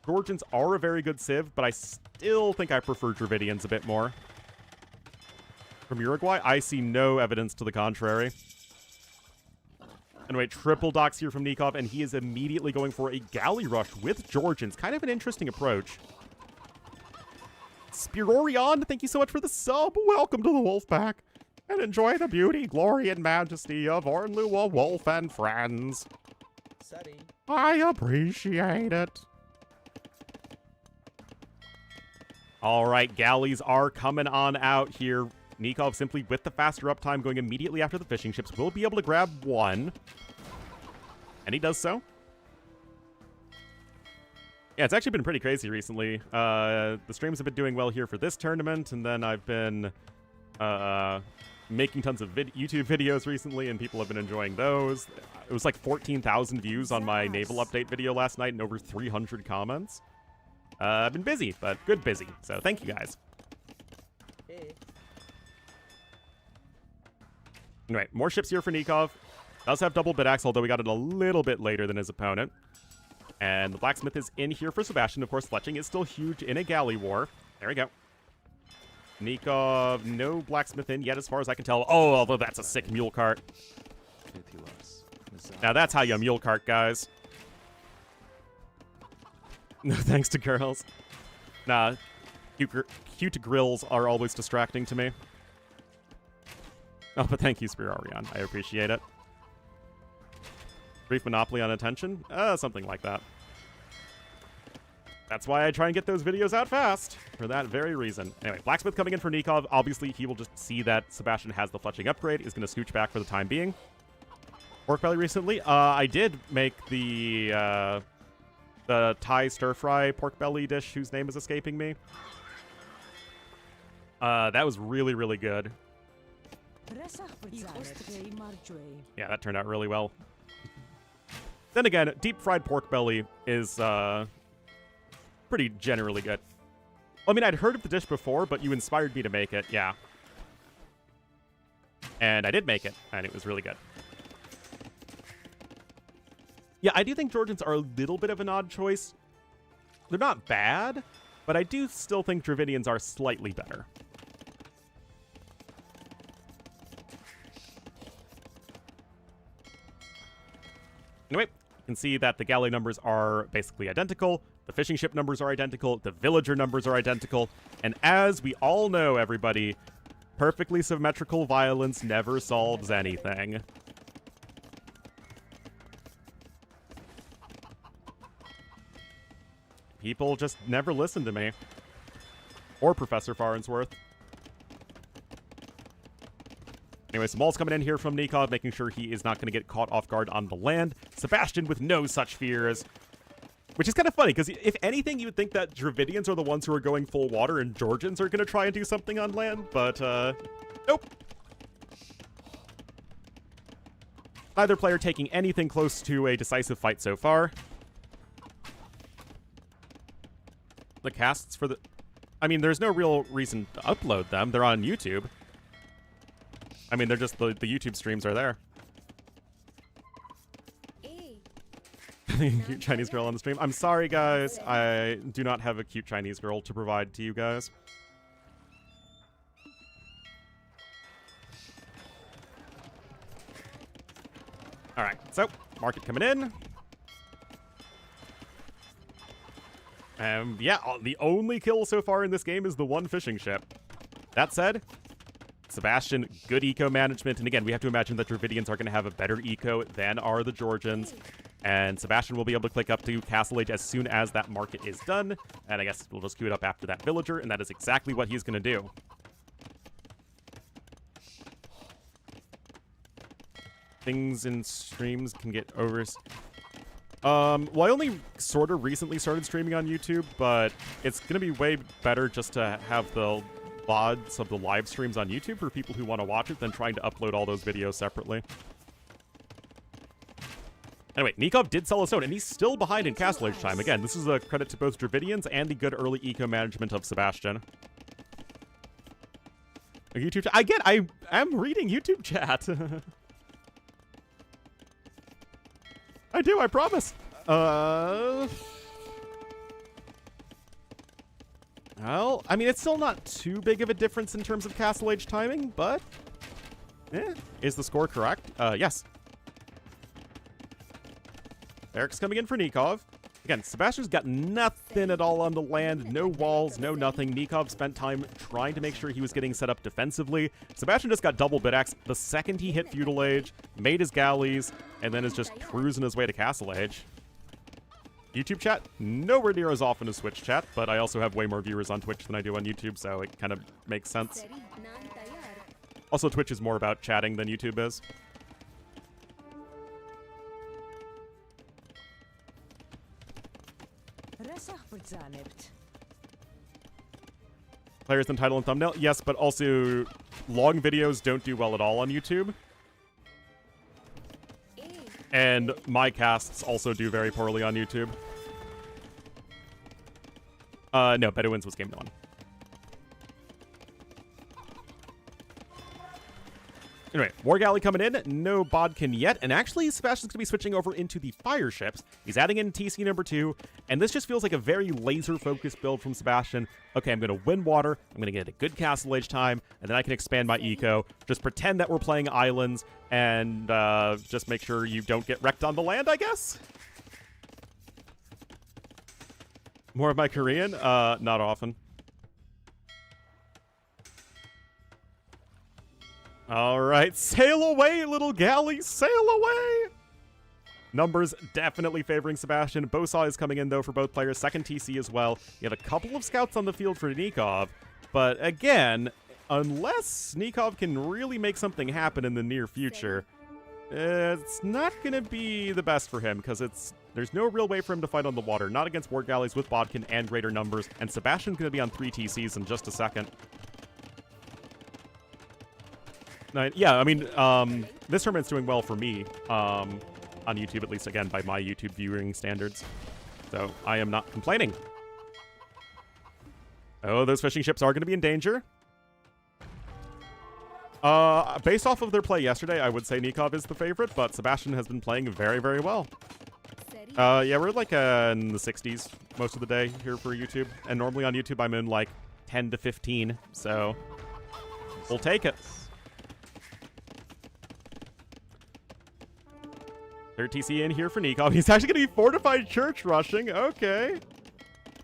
Georgians are a very good civ, but I still think I prefer Dravidians a bit more. From Uruguay, I see no evidence to the contrary. Anyway, triple docks here from Nikov, and he is immediately going for a galley rush with Georgians. Kind of an interesting approach. Spirorion, thank you so much for the sub. Welcome to the Wolfpack. And enjoy the beauty, glory, and majesty of Ornlu, a wolf and friends. Sorry. I appreciate it. All right, galleys are coming on out here. Nikov simply with the faster uptime going immediately after the fishing ships will be able to grab one. And he does so. Yeah, it's actually been pretty crazy recently. The streams have been doing well here for this tournament, and then I've been making tons of YouTube videos recently, and people have been enjoying those. It was like 14,000 views on my naval update video last night and over 300 comments. I've been busy, but good busy, so thank you guys. Hey. Anyway, more ships here for Nikov. Does have double bid-axe, although we got it a little bit later than his opponent. And the blacksmith is in here for Sebastian. Of course, fletching is still huge in a galley war. There we go. Nikov, no blacksmith in yet as far as I can tell. Oh, although that's a sick mule cart. Now that's how you mule cart, guys. No thanks to girls. Nah, cute grills are always distracting to me. Oh, but thank you, Spirorion. I appreciate it. Brief monopoly on attention? Something like that. That's why I try and get those videos out fast, for that very reason. Anyway, blacksmith coming in for Nikov. Obviously, he will just see that Sebastian has the fletching upgrade, is going to scooch back for the time being. Pork belly recently. I did make the Thai stir-fry pork belly dish whose name is escaping me. That was really, really good. Yeah, that turned out really well. Then again, deep-fried pork belly is pretty generally good. I mean, I'd heard of the dish before, but you inspired me to make it, yeah. And I did make it, and it was really good. Yeah, I do think Georgians are a little bit of an odd choice. They're not bad, but I do still think Dravidians are slightly better. Anyway, you can see that the galley numbers are basically identical. The fishing ship numbers are identical. The villager numbers are identical. And as we all know, everybody, perfectly symmetrical violence never solves anything. People just never listen to me. Or Professor Farnsworth. Anyway, some Maul's coming in here from Nikov, making sure he is not going to get caught off guard on the land. Sebastian with no such fears. Which is kind of funny, because if anything, you would think that Dravidians are the ones who are going full water and Georgians are going to try and do something on land, but, nope. Neither player taking anything close to a decisive fight so far. The casts for the... I mean, there's no real reason to upload them. They're on YouTube. I mean, they're just... The YouTube streams are there. Cute Chinese girl on the stream. I'm sorry, guys. I do not have a cute Chinese girl to provide to you guys. Alright, so, market coming in. Yeah, the only kill so far in this game is the one fishing ship. That said, Sebastian, good eco management. And again, we have to imagine that Dravidians are going to have a better eco than are the Georgians. And Sebastian will be able to click up to Castle Age as soon as that market is done. And I guess we'll just queue it up after that villager, and that is exactly what he's going to do. Things in streams can get over... well, I only sort of recently started streaming on YouTube, but it's going to be way better just to have the VODs of the live streams on YouTube for people who want to watch it than trying to upload all those videos separately. Anyway, Nikov did sell a stone, and he's still behind in Castle Age time. Again, this is a credit to both Dravidians and the good early eco management of Sebastian. A YouTube chat. Again, I am reading YouTube chat. I do, I promise. Well, I mean, it's still not too big of a difference in terms of Castle Age timing, but... Is the score correct? Yes. Eric's coming in for Nikov. Again, Sebastian's got nothing at all on the land, no walls, no nothing. Nikov spent time trying to make sure he was getting set up defensively. Sebastian just got double bid-axe the second he hit Feudal Age, made his galleys, and then is just cruising his way to Castle Age. YouTube chat, nowhere near as often as Twitch chat, but I also have way more viewers on Twitch than I do on YouTube, so it kind of makes sense. Also, Twitch is more about chatting than YouTube is. Players than title and thumbnail? Yes, but also long videos don't do well at all on YouTube. And my casts also do very poorly on YouTube. No, Bedouins was game 1. Anyway, War Galley coming in, no Bodkin yet, and actually Sebastian's going to be switching over into the fire ships. He's adding in TC number 2, and this just feels like a very laser-focused build from Sebastian. Okay, I'm going to win water, I'm going to get a good Castle Age time, and then I can expand my eco. Just pretend that we're playing islands, and just make sure you don't get wrecked on the land, I guess? More of my Korean? Not often. All right, sail away, little galley, sail away! Numbers definitely favoring Sebastian. Bosaw is coming in, though, for both players. Second TC as well. You have a couple of scouts on the field for Nikov, but again, unless Nikov can really make something happen in the near future, it's not going to be the best for him, because there's no real way for him to fight on the water. Not against War Galleys with Bodkin and greater numbers, and Sebastian's going to be on 3 TCs in just a second. Yeah, I mean, this tournament's doing well for me, on YouTube, at least, again, by my YouTube viewing standards. So, I am not complaining. Oh, those fishing ships are going to be in danger. Based off of their play yesterday, I would say Nikov is the favorite, but Sebastian has been playing very, very well. Yeah, we're like in the 60s most of the day here for YouTube, and normally on YouTube I'm in like 10 to 15, so we'll take it. Third TC in here for Nikov. He's actually going to be fortified church rushing. Okay.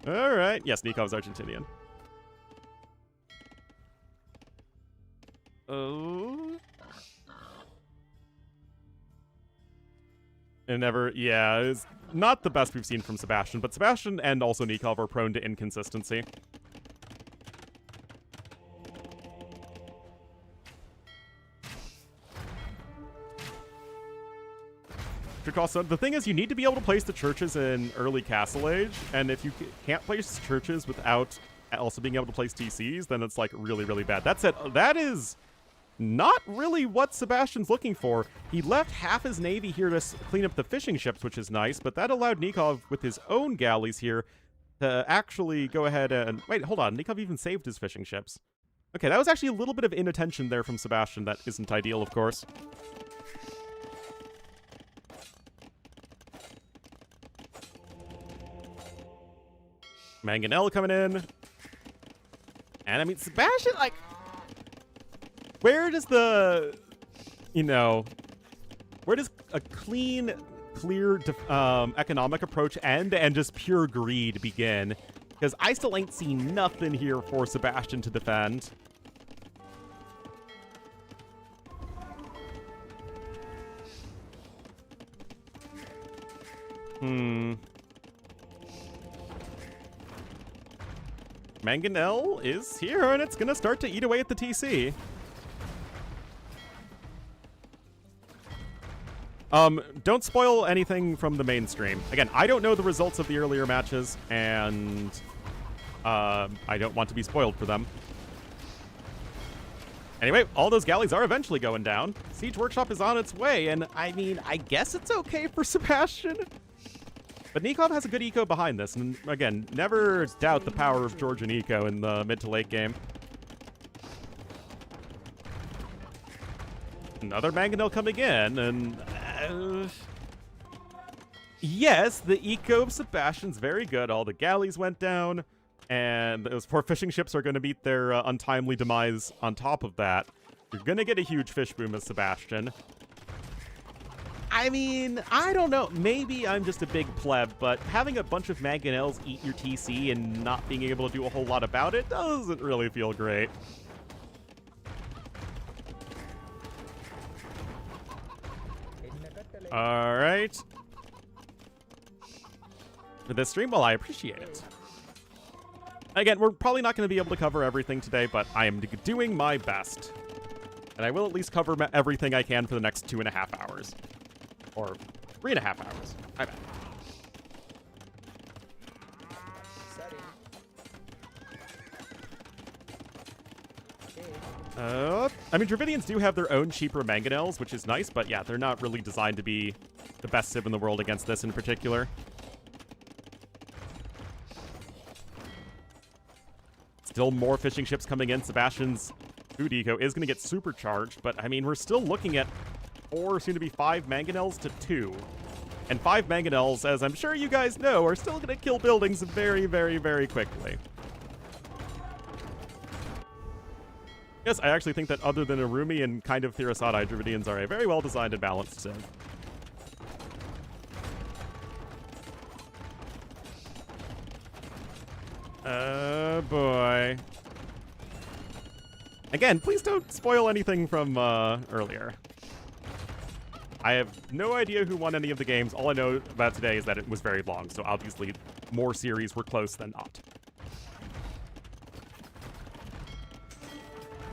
All right. Yes, Nikov's Argentinian. Oh. And yeah, it's not the best we've seen from Sebastian, but Sebastian and also Nikov are prone to inconsistency. Also, the thing is, you need to be able to place the churches in early Castle Age, and if you can't place churches without also being able to place TCs, then it's like really, really bad. That said, that is not really what Sebastian's looking for. He left half his navy here to clean up the fishing ships, which is nice, but that allowed Nikov with his own galleys here to actually go ahead and... Wait, hold on. Nikov even saved his fishing ships. Okay, that was actually a little bit of inattention there from Sebastian. That isn't ideal, of course. Mangonel coming in. And I mean, Sebastian, like, where does the, where does a clean, clear economic approach end and just pure greed begin? Because I still ain't seen nothing here for Sebastian to defend. Mangonel is here, and it's going to start to eat away at the TC. Don't spoil anything from the mainstream. Again, I don't know the results of the earlier matches, and I don't want to be spoiled for them. Anyway, all those galleys are eventually going down. Siege Workshop is on its way, and I mean, I guess it's okay for Sebastian. But Nikov has a good eco behind this, and again, never doubt the power of Georgian eco in the mid to late game. Another Mangonel coming in, and... yes, the eco of Sebastian's very good. All the galleys went down, and those 4 fishing ships are going to meet their untimely demise on top of that. You're going to get a huge fish boom as Sebastian. I mean, I don't know. Maybe I'm just a big pleb, but having a bunch of mangonels eat your TC and not being able to do a whole lot about it doesn't really feel great. All right. For this stream, well, I appreciate it. Again, we're probably not going to be able to cover everything today, but I am doing my best. And I will at least cover everything I can for the next 2.5 hours. Or 3.5 hours. My bad. I mean, Dravidians do have their own cheaper mangonels, which is nice, but yeah, they're not really designed to be the best civ in the world against this in particular. Still more fishing ships coming in. Sebastian's food eco is going to get supercharged, but I mean, we're still looking at 4, soon to be 5 mangonels to 2. And 5 mangonels, as I'm sure you guys know, are still going to kill buildings very, very, very quickly. Yes, I actually think that other than Arumi and kind of Thirasada, Dravidians are a very well designed and balanced civ. Oh boy. Again, please don't spoil anything from earlier. I have no idea who won any of the games. All I know about today is that it was very long, so obviously more series were close than not.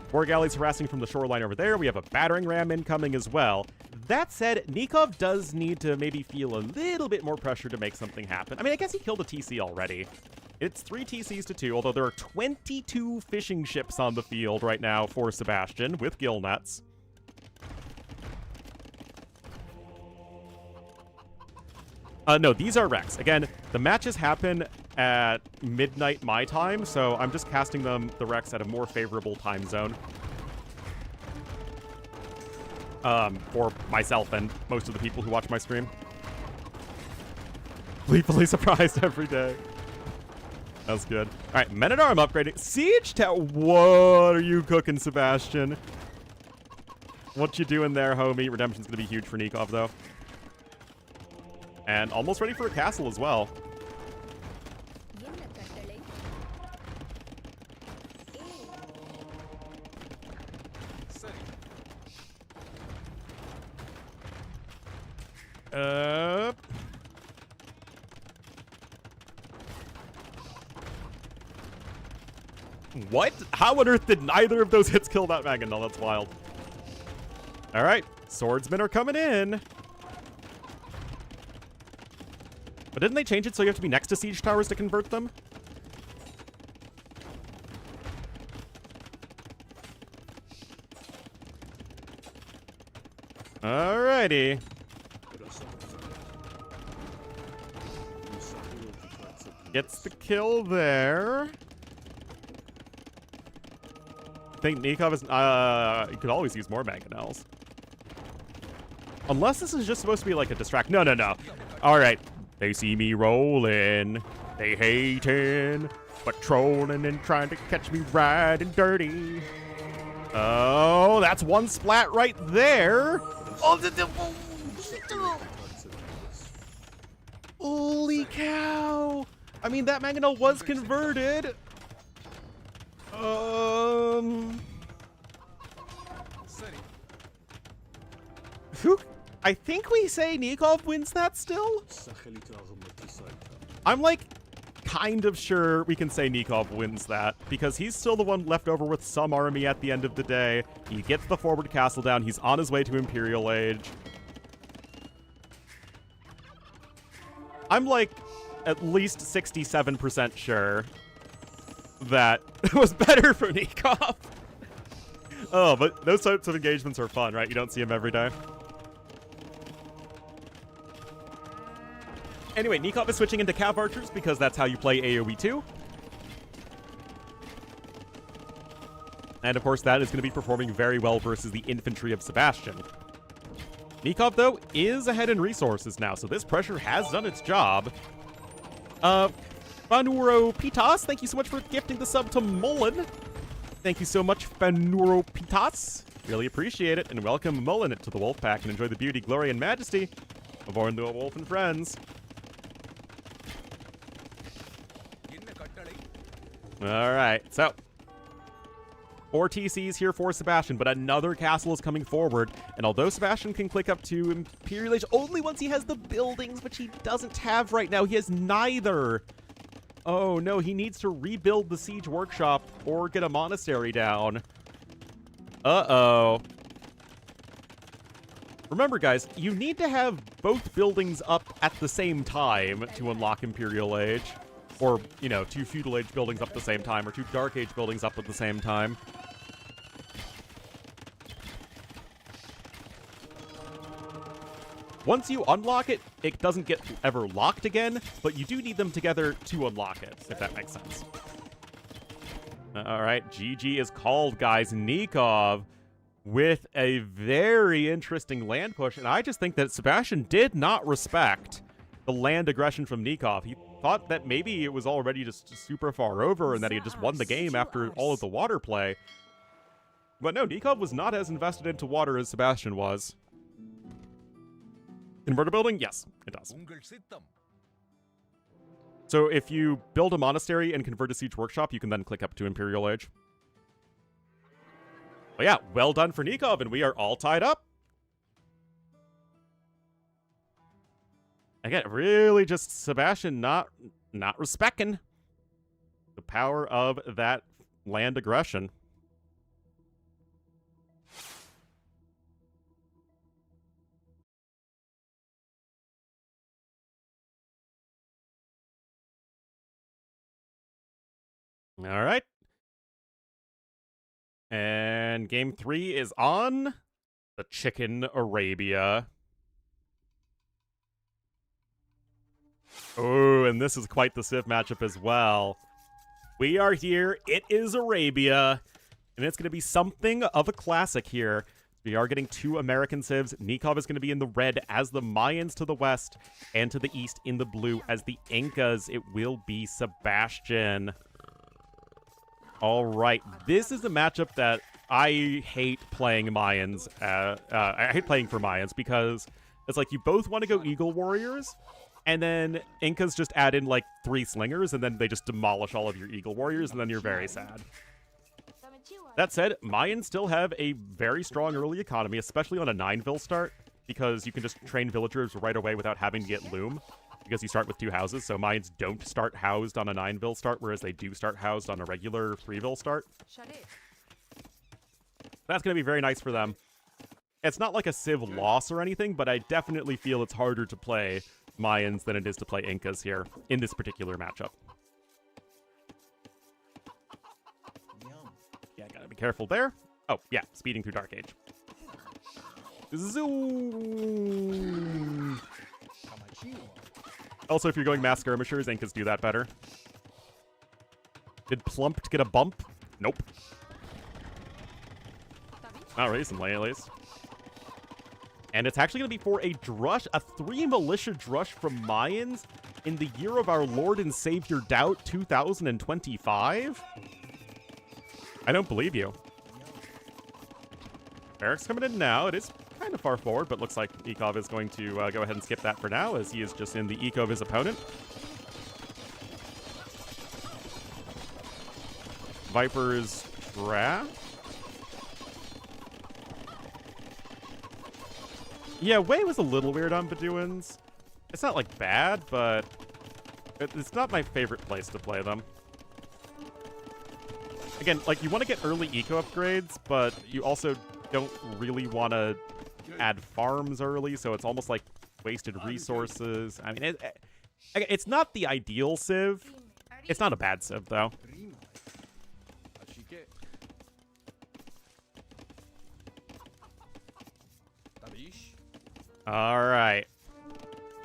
4 galleys harassing from the shoreline over there. We have a battering ram incoming as well. That said, Nikov does need to maybe feel a little bit more pressure to make something happen. I mean, I guess he killed a TC already. It's 3 TCs to 2, although there are 22 fishing ships on the field right now for Sebastian with gill nets. No, these are wrecks. Again, the matches happen at midnight my time, so I'm just casting the wrecks at a more favorable time zone. For myself and most of the people who watch my stream. Gleefully surprised every day. That's good. All right, Men-at-Arm upgrading. Siege Tower. What are you cooking, Sebastian? What you doing there, homie? Redemption's going to be huge for Nikov, though. And almost ready for a castle as well. What? How on earth did neither of those hits kill that Mangonel? That's wild. All right, swordsmen are coming in. But didn't they change it so you have to be next to siege towers to convert them? Alrighty. Gets the kill there. I think Nikov is, you could always use more mangonels. Unless this is just supposed to be like a distract. No, no, no. Alright. They see me rolling. They hating. Patrolling and trying to catch me riding dirty. Oh, that's one splat right there. Oh, holy cow. I mean, that mangonel was converted. I think we say Nikov wins that still. I'm like kind of sure we can say Nikov wins that because he's still the one left over with some army at the end of the day. He gets the forward castle down. He's on his way to Imperial Age. I'm like at least 67% sure that it was better for Nikov. Oh, but those types of engagements are fun, right? You don't see them every day. Anyway, Nikov is switching into Cav Archers because that's how you play AoE 2. And of course, that is going to be performing very well versus the infantry of Sebastian. Nikov, though, is ahead in resources now, so this pressure has done its job. Banuro Pitas, thank you so much for gifting the sub to Mullen. Thank you so much, Fanuropitas. Really appreciate it, and welcome Mullen to the Wolf Pack, and enjoy the beauty, glory, and majesty of Ornlu Wolf and friends. Alright, so 4 TCs here for Sebastian, but another castle is coming forward, and although Sebastian can click up to Imperial Age only once he has the buildings, which he doesn't have right now, he has neither. Oh no, he needs to rebuild the siege workshop or get a monastery down. Uh-oh. Remember, guys, you need to have both buildings up at the same time to unlock Imperial Age. Or, you know, 2 Feudal Age buildings up at the same time, or 2 Dark Age buildings up at the same time. Once you unlock it, it doesn't get ever locked again, but you do need them together to unlock it, if that makes sense. Alright, GG is called, guys. Nikov with a very interesting land push, and I just think that Sebastian did not respect the land aggression from Nikov. He thought that maybe it was already just super far over and that he had just won the game after all of the water play. But no, Nikov was not as invested into water as Sebastian was. Convert a building? Yes, it does. So if you build a monastery and convert a siege workshop, you can then click up to Imperial Age. But yeah, well done for Nikov, and we are all tied up. Again, really just Sebastian not respecting the power of that land aggression. All right. And game 3 is on the Chicken Arabia. Oh, and this is quite the Civ matchup as well. We are here. It is Arabia. And it's going to be something of a classic here. We are getting 2 American Civs. Nikov is going to be in the red as the Mayans to the west, and to the east in the blue as the Incas. It will be Sebastian. All right. This is a matchup that I hate playing Mayans. I hate playing for Mayans because it's like you both want to go Eagle Warriors, and then Incas just add in like 3 slingers, and then they just demolish all of your Eagle Warriors, and then you're very sad. That said, Mayans still have a very strong early economy, especially on a 9-vil start, because you can just train villagers right away without having to get loom, because you start with 2 houses, so Mayans don't start housed on a 9-vil start, whereas they do start housed on a regular 3-vil start. That's going to be very nice for them. It's not like a Civ loss or anything, but I definitely feel it's harder to play Mayans than it is to play Incas here in this particular matchup. Yeah, gotta be careful there. Oh, yeah, speeding through Dark Age. Zoom! Also, if you're going mass skirmishers, Incas do that better. Did Plumped get a bump? Nope. Not really, some Lele's. And it's actually going to be for a drush, a 3 militia drush from Mayans in the year of our Lord and Savior Doubt 2025? I don't believe you. Eric's coming in now. It is kind of far forward, but looks like Ekov is going to go ahead and skip that for now, as he is just in the eco of his opponent. Viper's draft. Yeah, Wei was a little weird on Bedouins. It's not, like, bad, but it's not my favorite place to play them. Again, like, you want to get early eco upgrades, but you also don't really want to add farms early, so it's almost like wasted resources. I mean, it's not the ideal Civ. It's not a bad Civ, though. Alright.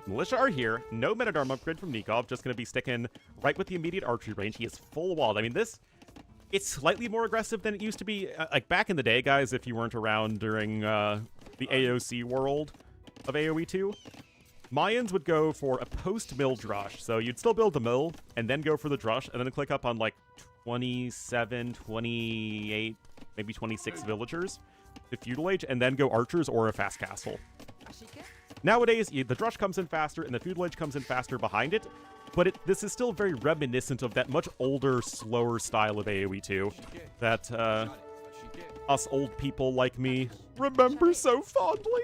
Militia are here. No men-at-arm upgrade from Nikov. Just going to be sticking right with the immediate archery range. He is full walled. I mean, it's slightly more aggressive than it used to be. Like, back in the day, guys, if you weren't around during the AOC world of AoE 2, Mayans would go for a post-mill drush. So you'd still build the mill, and then go for the drush, and then click up on, like, 27, 28, maybe 26 villagers to Feudal Age, and then go archers or a fast castle. Nowadays, the Drush comes in faster, and the Feudal Age comes in faster behind it, but this is still very reminiscent of that much older, slower style of AoE 2 that us old people like me remember so fondly.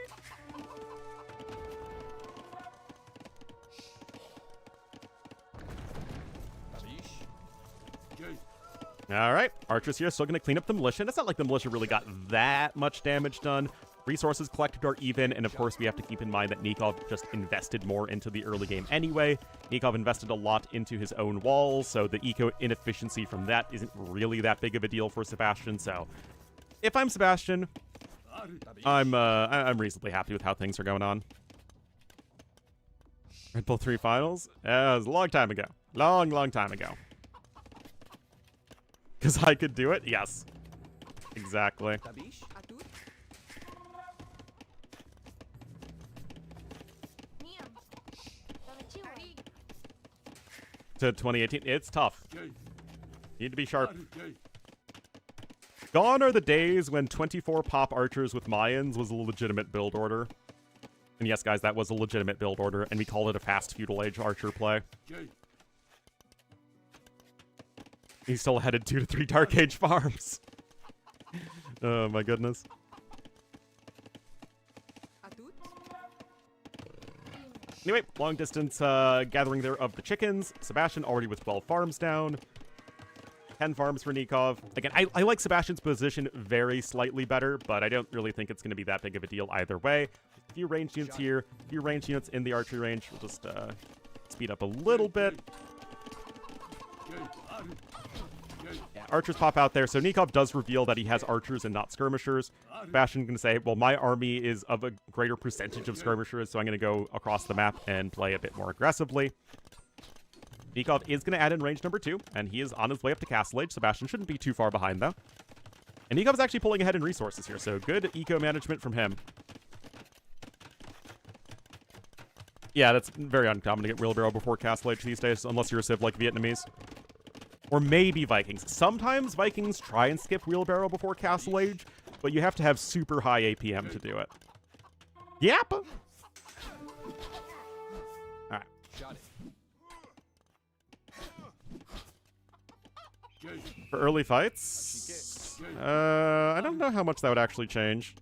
All right, archers here still going to clean up the militia. And it's not like the militia really got that much damage done. Resources collected are even, and of course we have to keep in mind that Nikov just invested more into the early game anyway. Nikov invested a lot into his own walls, so the eco inefficiency from that isn't really that big of a deal for Sebastian. So if I'm Sebastian, I'm reasonably happy with how things are going on. Red Bull 3 finals? It was a long time ago. Long time ago. Because I could do it? Yes. Exactly. To 2018. It's tough. You need to be sharp. Gone are the days when 24 pop archers with Mayans was a legitimate build order. And yes, guys, that was a legitimate build order, and we called it a fast Feudal Age archer play. He still headed 2 to 3 Dark Age farms. Oh my goodness. Anyway, long distance gathering there of the chickens. Sebastian already with 12 farms down. 10 farms for Nikov. Again, I like Sebastian's position very slightly better, but I don't really think it's going to be that big of a deal either way. A few ranged units here, a few ranged units in the archery range. We'll just speed up a little bit. Yeah, archers pop out there. So Nikov does reveal that he has archers and not skirmishers. Sebastian going to say, well, my army is of a greater percentage of skirmishers, so I'm going to go across the map and play a bit more aggressively. Nikov is going to add in range number 2, and he is on his way up to Castle Age. Sebastian shouldn't be too far behind, though. And Nikov's actually pulling ahead in resources here, so good eco management from him. Yeah, that's very uncommon to get wheelbarrow before Castle Age these days, unless you're a civ like Vietnamese. Or maybe Vikings. Sometimes Vikings try and skip wheelbarrow before Castle Age, but you have to have super high APM to do it. Yep. Alright. For early fights, I don't know how much that would actually change.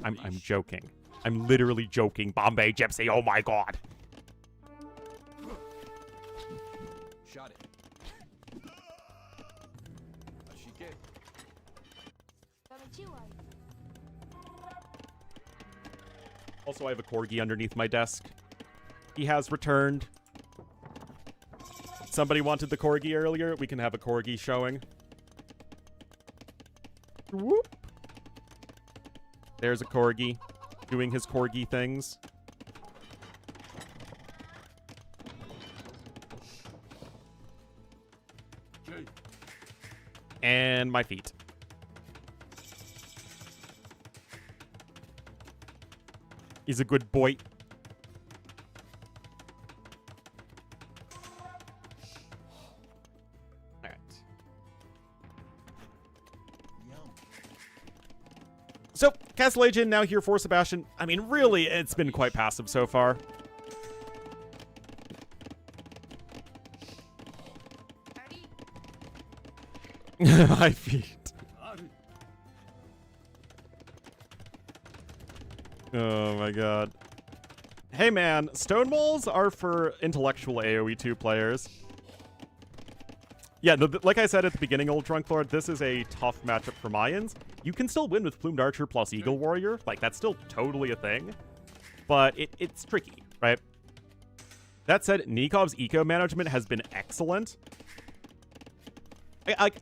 I'm joking. I'm literally joking. Bombay Gypsy, oh my god. Also, I have a corgi underneath my desk. He has returned. Somebody wanted the corgi earlier. We can have a corgi showing. Whoop. There's a corgi doing his corgi things. And my feet. He's a good boy. Alright. So, Castle Age now here for Sebastian. I mean, really, it's been quite passive so far. My feet. Oh my god. Hey man, stone walls are for intellectual AoE 2 players. Yeah, like I said at the beginning, Old Drunk Lord, this is a tough matchup for Mayans. You can still win with Plumed Archer plus Eagle Warrior. Like, that's still totally a thing. But it's tricky, right? That said, Nikov's eco management has been excellent.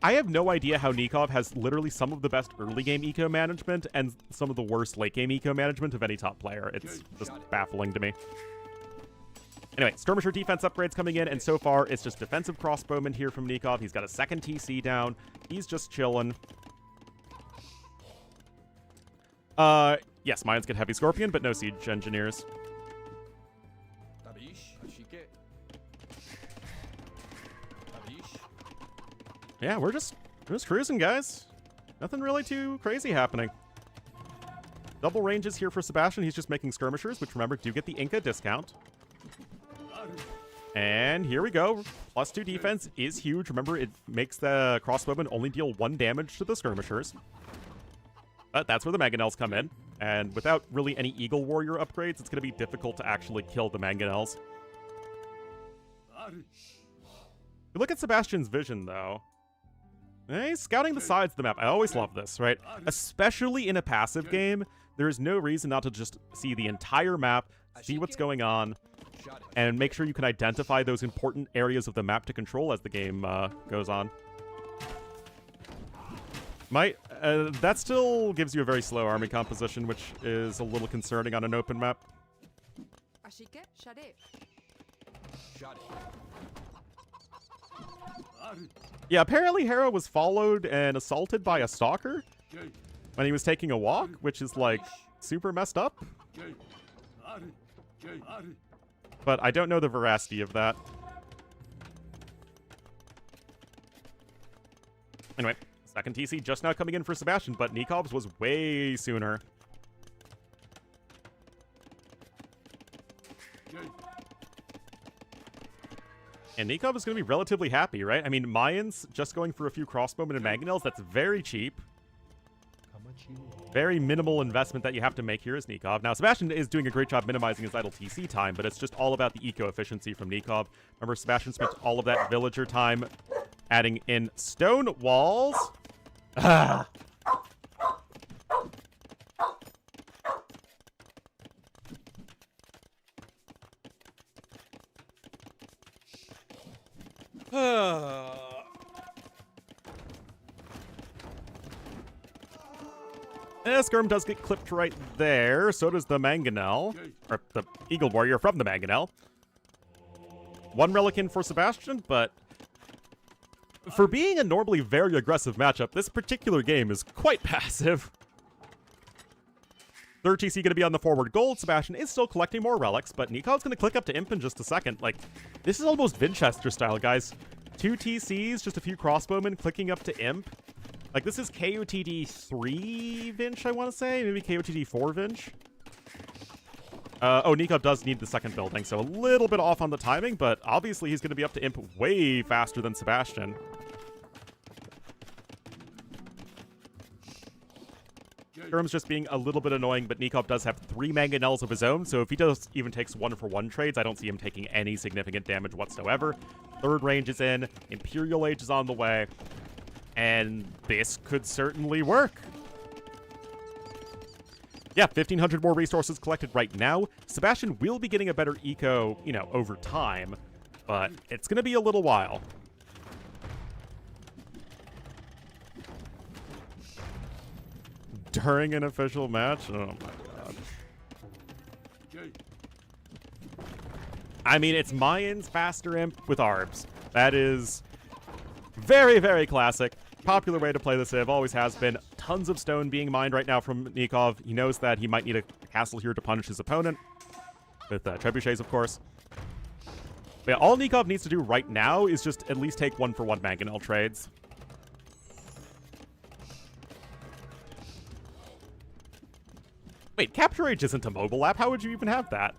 I have no idea how Nikov has literally some of the best early game eco management and some of the worst late game eco management of any top player. It's just baffling to me. Anyway, skirmisher defense upgrades coming in, and so far it's just defensive crossbowman here from Nikov. He's got a second TC down. He's just chilling. Yes, Mayans get heavy scorpion, but no siege engineers. Yeah, we're just cruising, guys. Nothing really too crazy happening. Double ranges here for Sebastian. He's just making skirmishers, which, remember, do get the Inca discount. And here we go. +2 defense is huge. Remember, it makes the crossbowmen only deal 1 damage to the skirmishers. But that's where the mangonels come in. And without really any Eagle Warrior upgrades, it's going to be difficult to actually kill the mangonels. You look at Sebastian's vision, though. He's scouting the sides of the map. I always love this, right? Especially in a passive game, there is no reason not to just see the entire map, see what's going on, and make sure you can identify those important areas of the map to control as the game goes on. That still gives you a very slow army composition, which is a little concerning on an open map. Yeah, apparently Hera was followed and assaulted by a stalker when he was taking a walk, which is, like, super messed up. But I don't know the veracity of that. Anyway, second TC just now coming in for Sebastian, but Nikov's was way sooner. And Nikov is going to be relatively happy, right? I mean, Mayans just going for a few crossbowmen and mangonels, that's very cheap. Very minimal investment that you have to make here is Nikov. Now, Sebastian is doing a great job minimizing his idle TC time, but it's just all about the eco-efficiency from Nikov. Remember, Sebastian spent all of that villager time adding in stone walls. Ah. Skirm does get clipped right there. So does the Mangonel. Or the Eagle Warrior from the Mangonel. 1 relic in for Sebastian, but for being a normally very aggressive matchup, this particular game is quite passive. Third TC going to be on the forward gold. Sebastian is still collecting more relics, but Nikov's going to click up to Imp in just a second. Like, this is almost Winchester style, guys. 2 TCs, just a few crossbowmen clicking up to Imp. Like, this is KOTD 3 Vinch, I want to say. Maybe KOTD 4 Vinch. Oh, Nikov does need the second building, so a little bit off on the timing, but obviously he's going to be up to Imp way faster than Sebastian. Skirm's just being a little bit annoying, but Nikov does have 3 mangonels of his own, so if he does even takes 1-for-1 trades, I don't see him taking any significant damage whatsoever. Third range is in, Imperial Age is on the way, and this could certainly work. Yeah, 1,500 more resources collected right now. Sebastian will be getting a better eco, you know, over time, but it's going to be a little while. During an official match? Oh my god. I mean, it's Mayans faster Imp with Arbs. That is very, very classic. Popular way to play the Civ, always has been. Tons of stone being mined right now from Nikov. He knows that he might need a castle here to punish his opponent. With trebuchets, of course. But yeah, all Nikov needs to do right now is just at least take 1-for-1 mangonel trades. Wait, Capture Age isn't a mobile app. How would you even have that?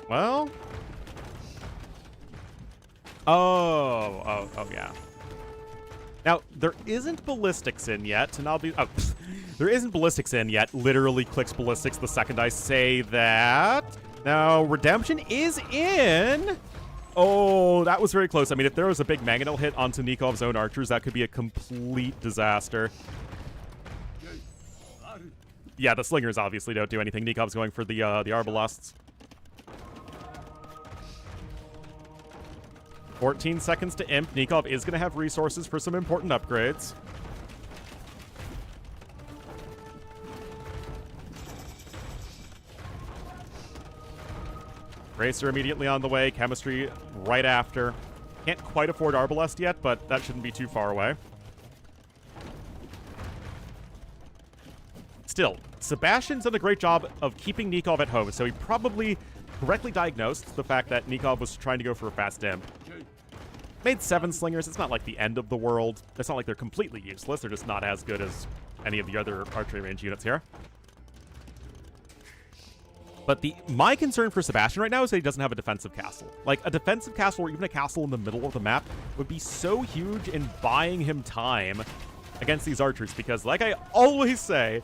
Well... Oh, yeah. Now, there isn't ballistics in yet, and I'll be... Oh, there isn't ballistics in yet. Literally clicks ballistics the second I say that. Now, Redemption is in! Oh, that was very close. I mean, if there was a big mangonel hit onto Nikov's own archers, that could be a complete disaster. Yeah, the slingers obviously don't do anything. Nikov's going for the arbalasts. 14 seconds to Imp. Nikov is going to have resources for some important upgrades. Racer immediately on the way. Chemistry right after. Can't quite afford Arbalest yet, but that shouldn't be too far away. Still, Sebastian's done a great job of keeping Nikov at home, so he probably correctly diagnosed the fact that Nikov was trying to go for a fast imp. Made 7 slingers. It's not like the end of the world. It's not like they're completely useless. They're just not as good as any of the other archery range units here. But my concern for Sebastian right now is that he doesn't have a defensive castle. Like, a defensive castle or even a castle in the middle of the map would be so huge in buying him time against these archers, because like I always say,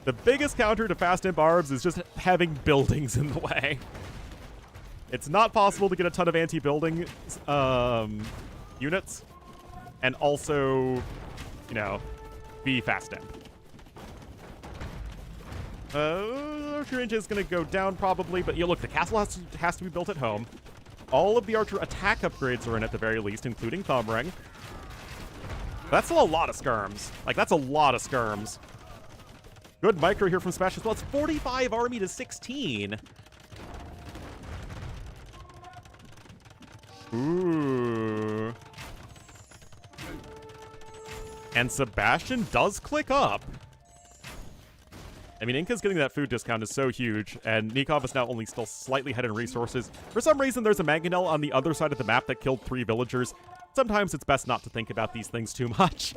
the biggest counter to fast imp arbs is just having buildings in the way. It's not possible to get a ton of anti-building units and also, you know, be fast imp. Archer range is going to go down probably, but look, the castle has to be built at home. All of the archer attack upgrades are in at the very least, including Thumb Ring. That's still a lot of skirms. Like, that's a lot of skirms. Good micro here from Smash as well. It's 45 army to 16. Ooh. And Sebastian does click up. I mean, Inca's getting that food discount is so huge, and Nikov is now only still slightly ahead in resources. For some reason, there's a mangonel on the other side of the map that killed 3 villagers. Sometimes it's best not to think about these things too much.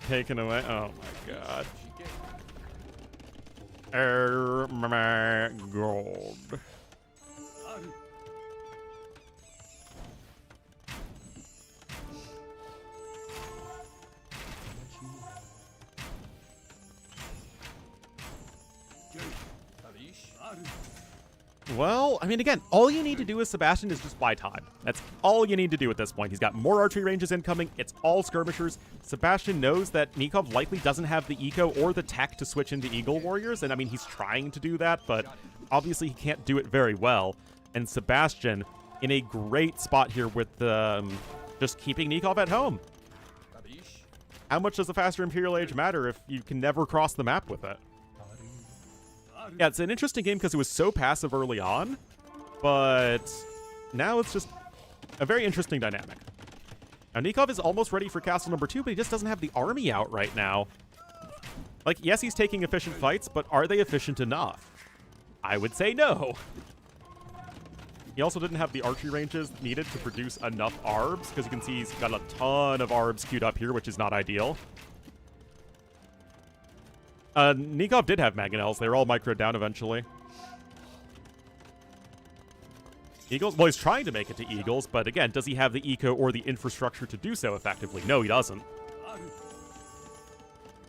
Taken away. Oh my god. My god. Well, I mean, again, all you need to do with Sebastian is just buy time. That's all you need to do at this point. He's got more archery ranges incoming. It's all skirmishers. Sebastian knows that Nikov likely doesn't have the eco or the tech to switch into Eagle Warriors, and I mean, he's trying to do that, but obviously he can't do it very well. And Sebastian in a great spot here with just keeping Nikov at home. How much does the faster Imperial Age matter if you can never cross the map with it? Yeah, it's an interesting game because it was so passive early on, but now it's just a very interesting dynamic. Now, Nikov is almost ready for castle number 2, but he just doesn't have the army out right now. Like, yes, he's taking efficient fights, but are they efficient enough? I would say no. He also didn't have the archery ranges needed to produce enough arbs, because you can see he's got a ton of arbs queued up here, which is not ideal. Nikov did have mangonels. They were all microed down eventually. Eagles? Well, he's trying to make it to Eagles, but again, does he have the eco or the infrastructure to do so effectively? No, he doesn't.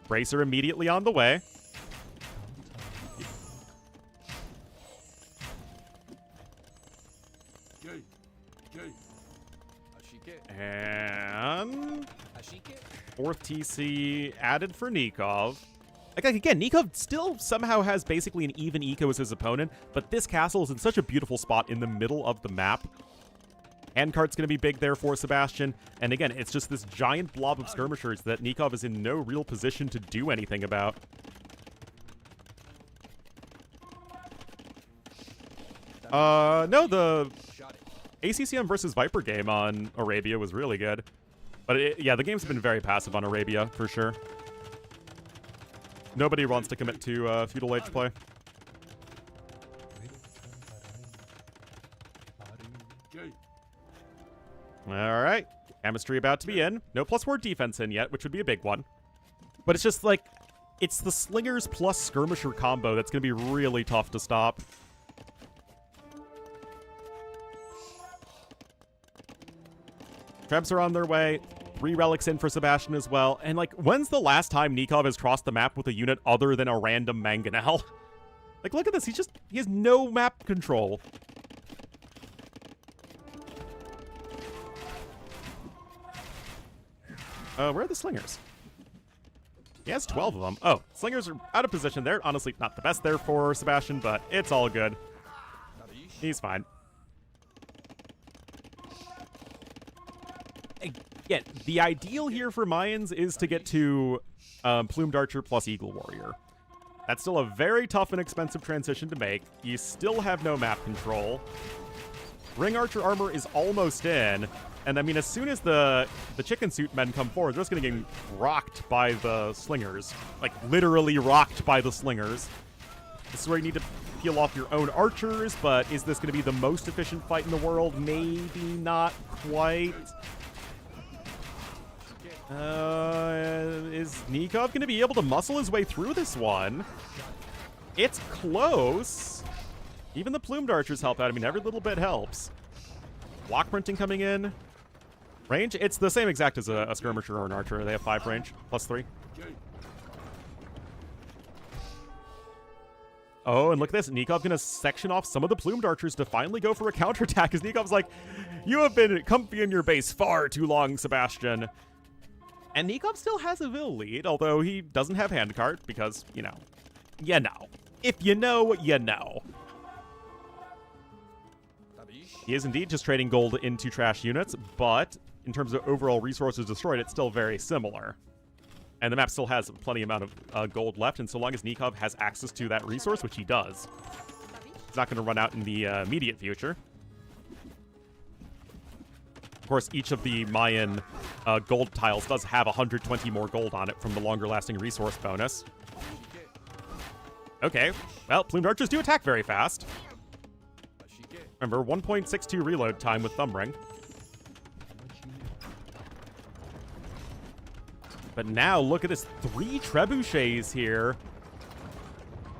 Bracer immediately on the way. And 4th TC added for Nikov. Like, again, Nikov still somehow has basically an even eco as his opponent, but this castle is in such a beautiful spot in the middle of the map. Handcart's going to be big there for Sebastian, and again, it's just this giant blob of skirmishers that Nikov is in no real position to do anything about. No, the ACCM versus Viper game on Arabia was really good. But yeah, the game's been very passive on Arabia, for sure. Nobody wants to commit to Feudal Age play. Alright. Chemistry about to be in. No +4 defense in yet, which would be a big one. But it's just like, it's the Slingers plus Skirmisher combo that's going to be really tough to stop. Trebs are on their way. 3 relics in for Sebastian as well. And, like, when's the last time Nikov has crossed the map with a unit other than a random mangonel? Like, look at this. He has no map control. Where are the Slingers? He has 12 of them. Oh, Slingers are out of position. They're honestly not the best there for Sebastian, but it's all good. He's fine. Again, the ideal here for Mayans is to get to Plumed Archer plus Eagle Warrior. That's still a very tough and expensive transition to make. You still have no map control. Ring Archer armor is almost in. And I mean, as soon as the chicken suit men come forward, they're just going to get rocked by the slingers. Like, literally rocked by the slingers. This is where you need to peel off your own archers, but is this going to be the most efficient fight in the world? Maybe not quite. Is Nikov going to be able to muscle his way through this one? It's close. Even the plumed archers help out. I mean, every little bit helps. Block printing coming in. Range? It's the same exact as a skirmisher or an archer. They have 5 range, +3. Oh, and look at this. Nikov's going to section off some of the plumed archers to finally go for a counterattack, as Nikov's like, you have been comfy in your base far too long, Sebastian. And Nikov still has a Vil lead, although he doesn't have handcart because, you know. You know. If you know, you know. He is indeed just trading gold into trash units, but in terms of overall resources destroyed, it's still very similar. And the map still has plenty amount of gold left, and so long as Nikov has access to that resource, which he does, it's not going to run out in the immediate future. Of course, each of the Mayan gold tiles does have 120 more gold on it from the longer-lasting resource bonus. Okay, well, plumed archers do attack very fast. Remember, 1.62 reload time with Thumb Ring. But now, look at this. 3 trebuchets here.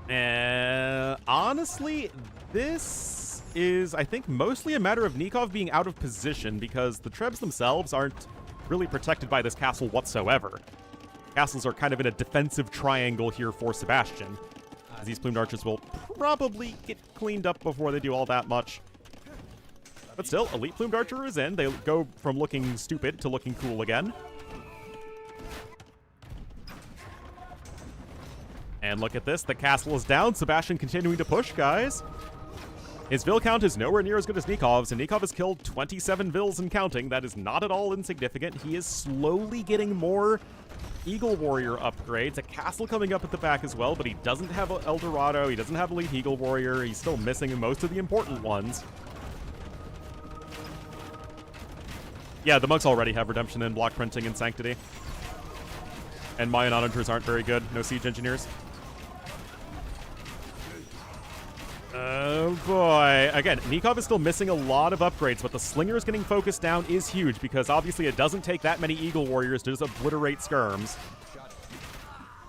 And honestly, this is, I think, mostly a matter of Nikov being out of position because the trebs themselves aren't really protected by this castle whatsoever. Castles are kind of in a defensive triangle here for Sebastian, as these plumed archers will probably get cleaned up before they do all that much. But still, elite plumed archer is in. They go from looking stupid to looking cool again. And look at this. The castle is down. Sebastian continuing to push, guys. His Vil count is nowhere near as good as Nikov's, and Nikov has killed 27 Vils and counting. That is not at all insignificant. He is slowly getting more Eagle Warrior upgrades. A castle coming up at the back as well, but he doesn't have El Dorado. He doesn't have Elite Eagle Warrior. He's still missing most of the important ones. Yeah, the monks already have Redemption and block printing and Sanctity. And Mayan onagers aren't very good. No siege engineers. Oh boy. Again, Nikov is still missing a lot of upgrades, but the slingers getting focused down is huge because obviously it doesn't take that many Eagle Warriors to just obliterate skirms.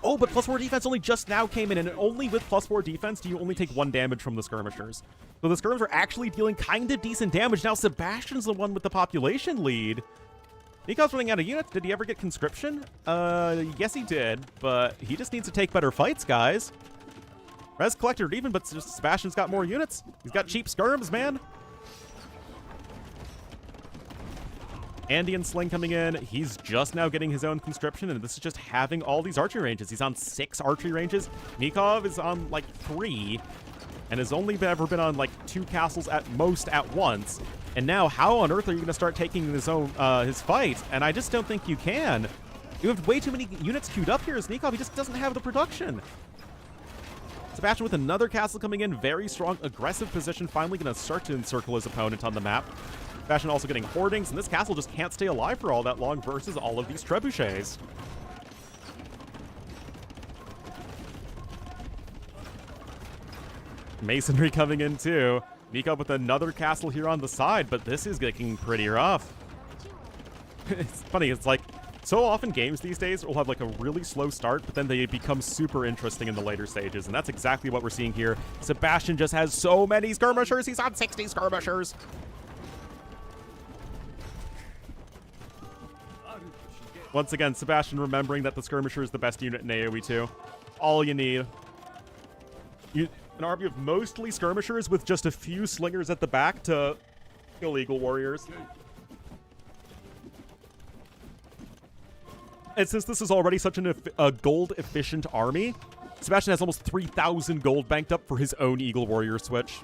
Oh, but +4 defense only just now came in, and only with +4 defense do you only take 1 damage from the skirmishers. So the skirms are actually dealing kind of decent damage. Now Sebastian's the one with the population lead. Nikov's running out of units. Did he ever get conscription? Yes he did, but he just needs to take better fights, guys. Res collector even, but just Sebastian's got more units. He's got cheap skirms, man. Andean Sling coming in. He's just now getting his own conscription, and this is just having all these archery ranges. He's on 6 archery ranges. Nikov is on, like, 3, and has only ever been on, like, 2 castles at most at once. And now, how on earth are you going to start taking his fight? And I just don't think you can. You have way too many units queued up here as Nikov. He just doesn't have the production. Sebastian with another castle coming in. Very strong, aggressive position. Finally going to start to encircle his opponent on the map. Sebastian also getting hoardings, and this castle just can't stay alive for all that long versus all of these trebuchets. Masonry coming in too. Nikov with another castle here on the side, but this is getting pretty rough. It's funny, it's like, so often games these days will have like a really slow start, but then they become super interesting in the later stages, and that's exactly what we're seeing here. Sebastian just has so many skirmishers. He's on 60 skirmishers. Once again, Sebastian remembering that the skirmisher is the best unit in AoE 2. All you need. An army of mostly skirmishers with just a few slingers at the back to kill Eagle Warriors. And since this is already such a gold-efficient army, Sebastian has almost 3,000 gold banked up for his own Eagle Warrior switch.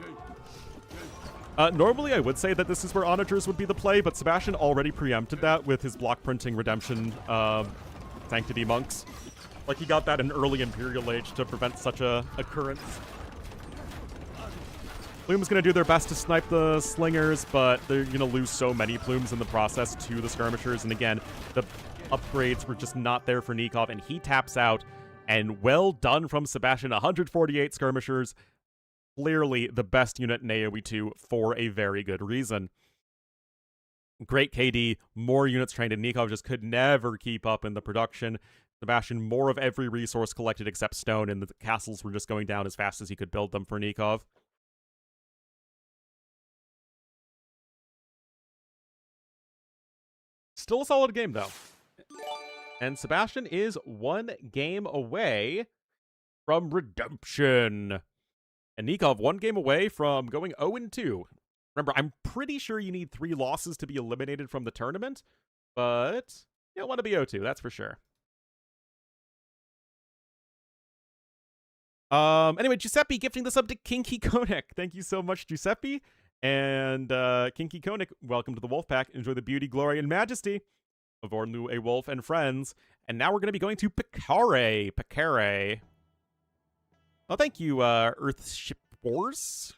Normally, I would say that this is where onagers would be the play, but Sebastian already preempted that with his block printing Redemption Sanctity monks. Like, he got that in early Imperial Age to prevent such a occurrence. Plume's going to do their best to snipe the slingers, but they're going to lose so many plumes in the process to the skirmishers. And again, the upgrades were just not there for Nikov, and he taps out. And well done from Sebastian. 148 skirmishers. Clearly the best unit in AoE 2 for a very good reason. Great KD, more units trained, and Nikov just could never keep up in the production. Sebastian, more of every resource collected except stone, and the castles were just going down as fast as he could build them for Nikov. Still a solid game, though. And Sebastian is 1 game away from redemption. And Nikov 1 game away from going 0-2. Remember, I'm pretty sure you need 3 losses to be eliminated from the tournament, but you don't want to be 0-2, that's for sure. Anyway, Giuseppe gifting this up to Kinky Konik. Thank you so much, Giuseppe. And Kinky Konik, welcome to the Wolfpack. Enjoy the beauty, glory, and majesty of Ornlu, a wolf, and friends. And now we're going to be going to Picare. Picare. Oh, thank you, Earthship Wars.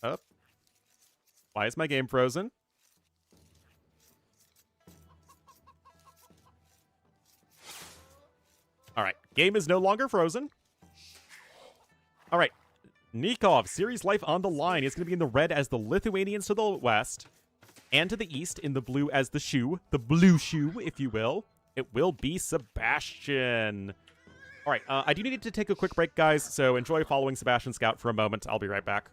Oh. Why is my game frozen? Alright, game is no longer frozen. Alright, Nikov, series life on the line. He's going to be in the red as the Lithuanians to the west, and to the east in the blue as the shoe, the blue shoe, if you will. It will be Sebastian. Alright, I do need to take a quick break, guys, so enjoy following Sebastian Scout for a moment. I'll be right back.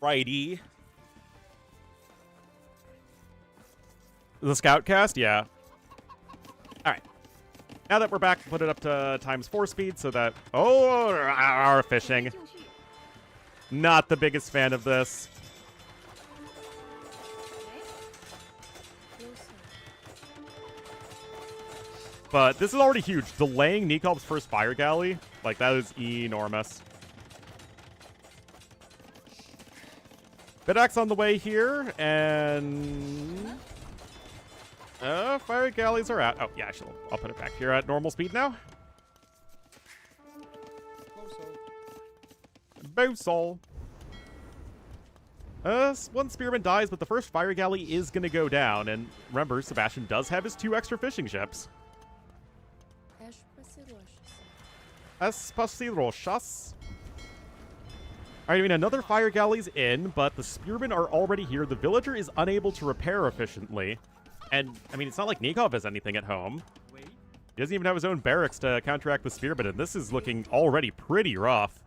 Alrighty. The Scoutcast? Yeah. Alright. Now that we're back, put it up to ×4 speed so that... Oh, our fishing. Not the biggest fan of this. But this is already huge. Delaying Nikov's first fire galley, like, that is enormous. Bidax on the way here, and... fire galleys are out. Oh, yeah, I'll put it back here at normal speed now. Bosol. One spearman dies, but the first fire galley is going to go down. And remember, Sebastian does have his 2 extra fishing ships. Espacirochas. Alright, I mean, another fire galley's in, but the spearmen are already here. The villager is unable to repair efficiently. And, I mean, it's not like Nikov has anything at home. He doesn't even have his own barracks to counteract the spearmen, and this is looking already pretty rough.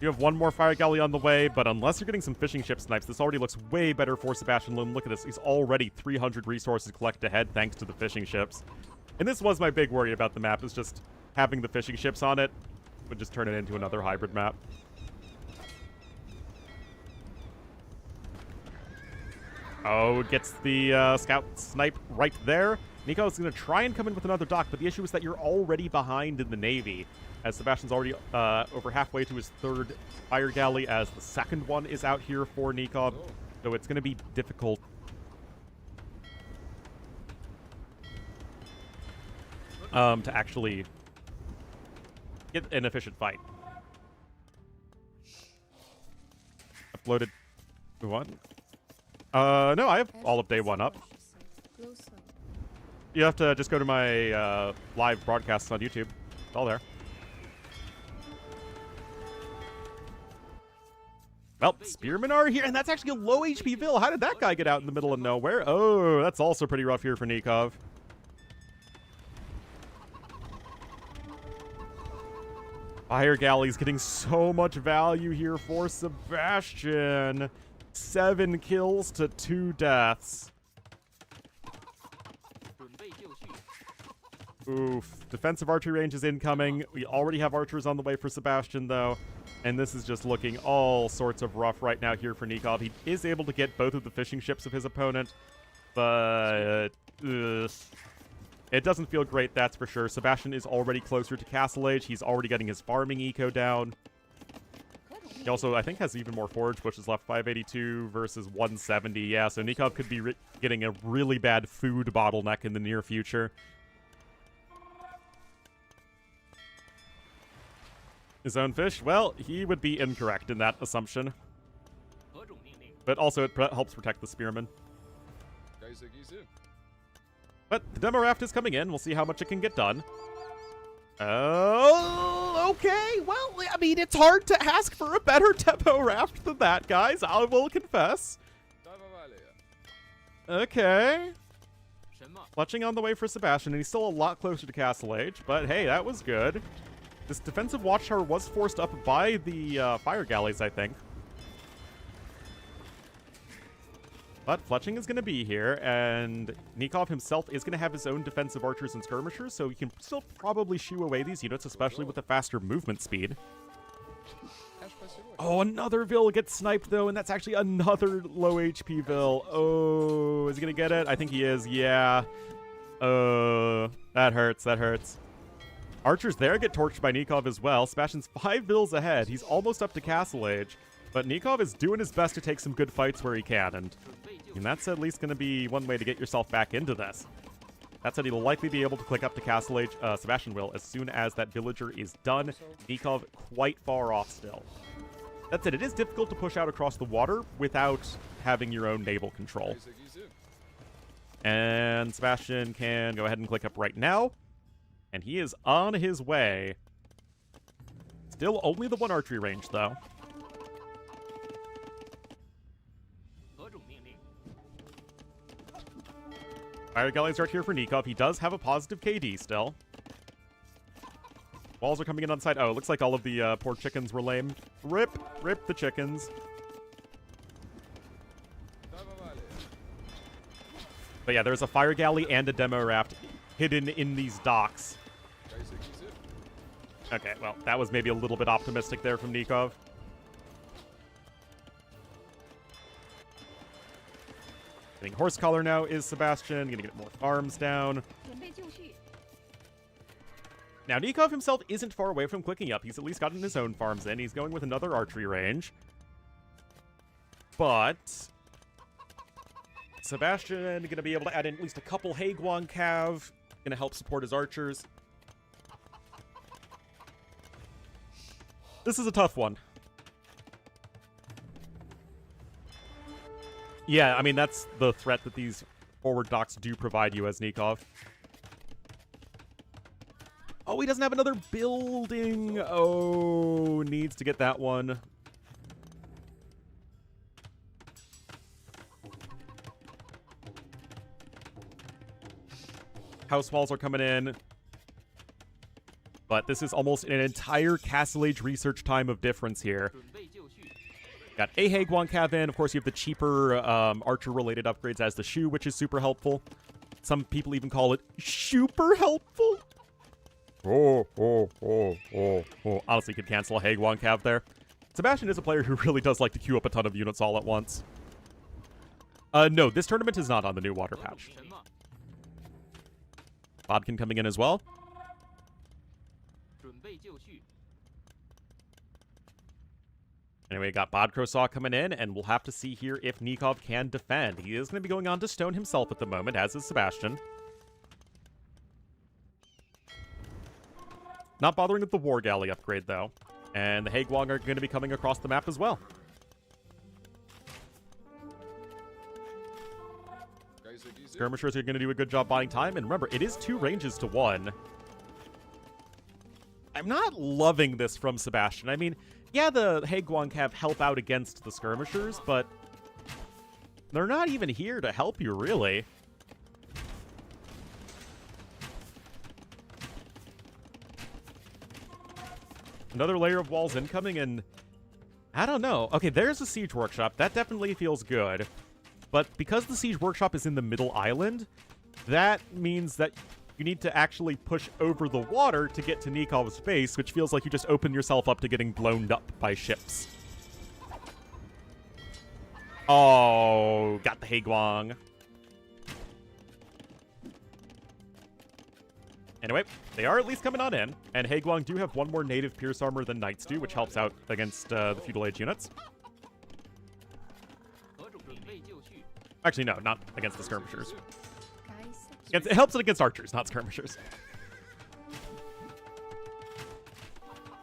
You have one more fire galley on the way, but unless you're getting some fishing ship snipes, this already looks way better for Sebastian Lin. Look at this. He's already 300 resources collected ahead thanks to the fishing ships. And this was my big worry about the map, is just having the fishing ships on it would just turn it into another hybrid map. Oh, gets the scout snipe right there. Nico is going to try and come in with another dock, but the issue is that you're already behind in the Navy, as Sebastian's already over halfway to his 3rd fire galley, as the 2nd one is out here for Nikov. So it's going to be difficult. To actually get an efficient fight. Uploaded one. No, I have all of day 1 up. You have to just go to my live broadcasts on YouTube. It's all there. Well, spearmen are here, and that's actually a low HP Vil. How did that guy get out in the middle of nowhere? Oh, that's also pretty rough here for Nikov. Fire galley's getting so much value here for Sebastian. 7 kills to 2 deaths. Oof. Defensive archery range is incoming. We already have archers on the way for Sebastian, though. And this is just looking all sorts of rough right now here for Nikov. He is able to get both of the fishing ships of his opponent, but it doesn't feel great, that's for sure. Sebastian is already closer to Castle Age. He's already getting his farming eco down. He also, I think, has even more forage bushes left. 582 versus 170. Yeah, so Nikov could be getting a really bad food bottleneck in the near future. His own fish? Well, he would be incorrect in that assumption. But also, it helps protect the spearmen. But the demo raft is coming in. We'll see how much it can get done. Oh, okay. Well, I mean, it's hard to ask for a better demo raft than that, guys. I will confess. Okay. Fletching on the way for Sebastian, and he's still a lot closer to Castle Age. But hey, that was good. This defensive watchtower was forced up by the fire galleys, I think. But Fletching is going to be here, and Nikov himself is going to have his own defensive archers and skirmishers, so he can still probably shoo away these units, especially with a faster movement speed. Oh, another Vil gets sniped, though, and that's actually another low HP Vil. Oh, is he going to get it? I think he is, yeah. That hurts, that hurts. Archers there get torched by Nikov as well. Sebastian's 5 Vils ahead. He's almost up to Castle Age. But Nikov is doing his best to take some good fights where he can. And that's at least going to be one way to get yourself back into this. That said, he'll likely be able to click up to Castle Age. Sebastian will, as soon as that villager is done. Nikov quite far off still. That said, it is difficult to push out across the water without having your own naval control. And Sebastian can go ahead and click up right now. And he is on his way. Still only the 1 archery range, though. Fire galleys are here for Nikov. He does have a positive KD still. Walls are coming in on site. Oh, it looks like all of the poor chickens were lame. Rip the chickens. But yeah, there's a fire galley and a demo raft hidden in these docks. Okay, well, that was maybe a little bit optimistic there from Nikov. Getting horse collar now is Sebastian. Gonna get more farms down. Now, Nikov himself isn't far away from clicking up. He's at least gotten his own farms in. He's going with another archery range. But Sebastian gonna be able to add in at least a couple Haguan Cav. Gonna help support his archers. This is a tough one. Yeah, I mean, that's the threat that these forward docks do provide you as Nikov. Oh, he doesn't have another building. Oh, needs to get that one. House walls are coming in. But this is almost an entire Castle Age research time of difference here. Got a Haguan Cav in. Of course, you have the cheaper archer-related upgrades as the Shu, which is super helpful. Some people even call it super helpful. Honestly, could cancel a Haguan Cav there. Sebastian is a player who really does like to queue up a ton of units all at once. No, this tournament is not on the new water patch. Bodkin coming in as well. Anyway, got Bodkrosaw coming in, and we'll have to see here if Nikov can defend. He is going to be going on to stone himself at the moment, as is Sebastian. Not bothering with the War Galley upgrade, though. And the Haguang are going to be coming across the map as well. Skirmishers are going to do a good job buying time, and remember, it is 2 ranges to 1. I'm not loving this from Sebastian. I mean, yeah, the Haguang Cav help out against the skirmishers, but they're not even here to help you, really. Another layer of walls incoming, and I don't know. Okay, there's a siege workshop. That definitely feels good. But because the siege workshop is in the middle island, that means that you need to actually push over the water to get to Nikov's base, which feels like you just open yourself up to getting blown up by ships. Oh, got the Haguang. Anyway, they are at least coming on in, and Haguang do have 1 more native pierce armor than Knights do, which helps out against the Feudal Age units. Actually, no, not against the skirmishers. It helps it against archers, not skirmishers.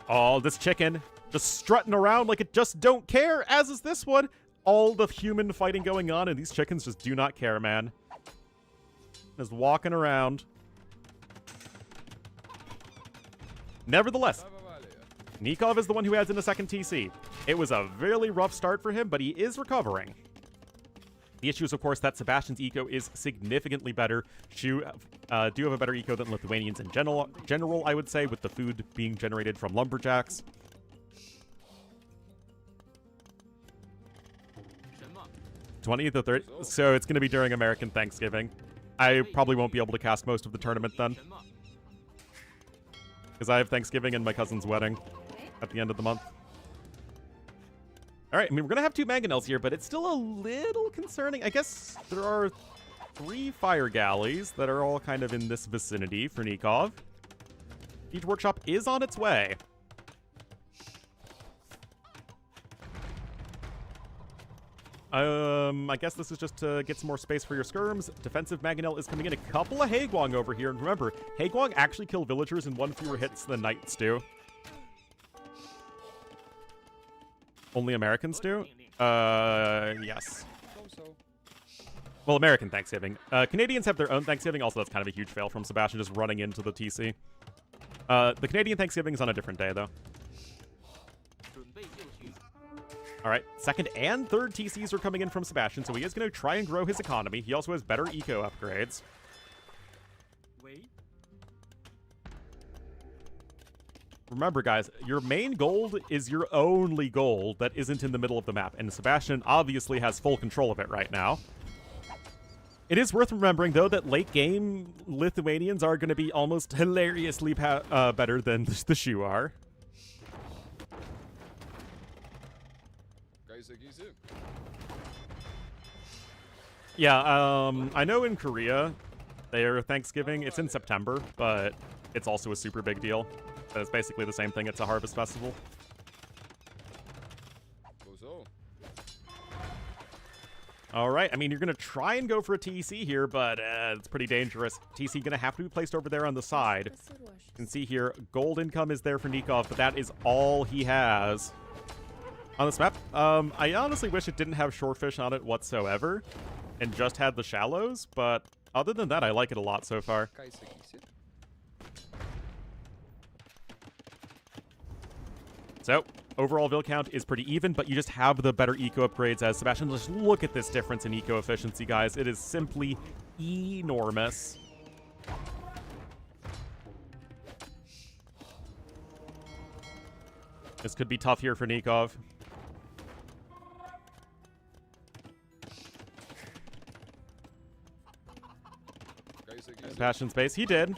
Oh, this chicken just strutting around like it just don't care, as is this one. All the human fighting going on, and these chickens just do not care, man. Just walking around. Nevertheless, Nikov is the one who adds in a second TC. It was a really rough start for him, but he is recovering. The issue is, of course, that Sebastian's eco is significantly better. Shu do have a better eco than Lithuanians in general, I would say, with the food being generated from lumberjacks. '20th to 30th, so it's going to be during American Thanksgiving. I probably won't be able to cast most of the tournament then, because I have Thanksgiving and my cousin's wedding at the end of the month. All right, I mean, we're going to have 2 mangonels here, but it's still a little concerning. I guess there are 3 fire galleys that are all kind of in this vicinity for Nikov. Siege Workshop is on its way. I guess this is just to get some more space for your skirms. Defensive mangonel is coming in. A couple of Haguang over here. And remember, Haguang actually kill villagers in 1 fewer hits than Knights do. Only Americans do? Yes. Well, American Thanksgiving. Canadians have their own Thanksgiving. Also, that's kind of a huge fail from Sebastian just running into the TC. The Canadian Thanksgiving is on a different day, though. All right, 2nd and 3rd TCs are coming in from Sebastian, so he is going to try and grow his economy. He also has better eco upgrades. Remember, guys, your main gold is your only gold that isn't in the middle of the map, and Sebastian obviously has full control of it right now. It is worth remembering, though, that late-game Lithuanians are going to be almost hilariously better than the Shu are. Yeah, I know in Korea, their Thanksgiving, it's in September, but it's also a super big deal. So it's basically the same thing. It's a harvest festival. All right, I mean, you're going to try and go for a TC here, but it's pretty dangerous. TC going to have to be placed over there on the side. You can see here, gold income is there for Nikov, but that is all he has on this map. I honestly wish it didn't have shorefish on it whatsoever and just had the shallows, but other than that, I like it a lot so far. So, overall Vil count is pretty even, but you just have the better eco upgrades as Sebastian. Just look at this difference in eco efficiency, guys. It is simply enormous. This could be tough here for Nikov. Sebastian's base, he did.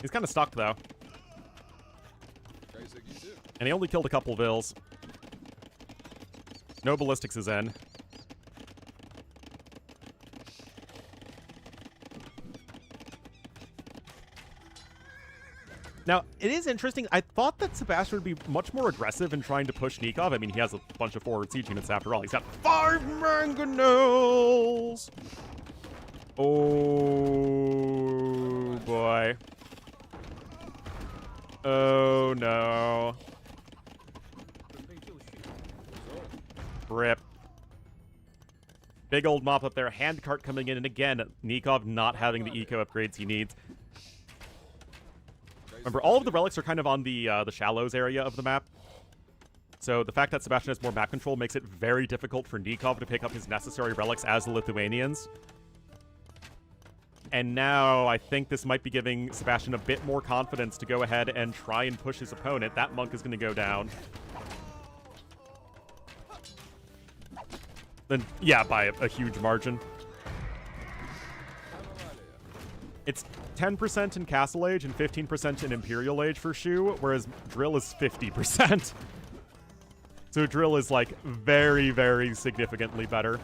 He's kind of stuck, though. And he only killed a couple Vils. No ballistics is in. Now, it is interesting. I thought that Sebastian would be much more aggressive in trying to push Nikov. I mean, he has a bunch of forward siege units after all. He's got 5 mangonels! Oh, boy. Oh, no. Rip. Big old mop up there. Handcart coming in. And again, Nikov not having the eco upgrades he needs. Remember, all of the relics are kind of on the shallows area of the map. So the fact that Sebastian has more map control makes it very difficult for Nikov to pick up his necessary relics as the Lithuanians. And now I think this might be giving Sebastian a bit more confidence to go ahead and try and push his opponent. That monk is going to go down. Then, yeah, by a huge margin. It's 10% in Castle Age and 15% in Imperial Age for Shu, whereas Drill is 50%. So Drill is, like, very, very significantly better.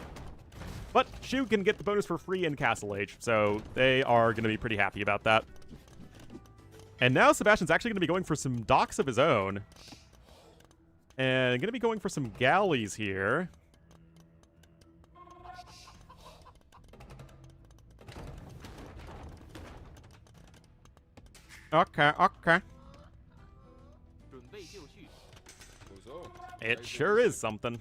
But Shu can get the bonus for free in Castle Age, so they are going to be pretty happy about that. And now Sebastian's actually going to be going for some docks of his own. And going to be going for some galleys here. Okay, okay. It sure is something.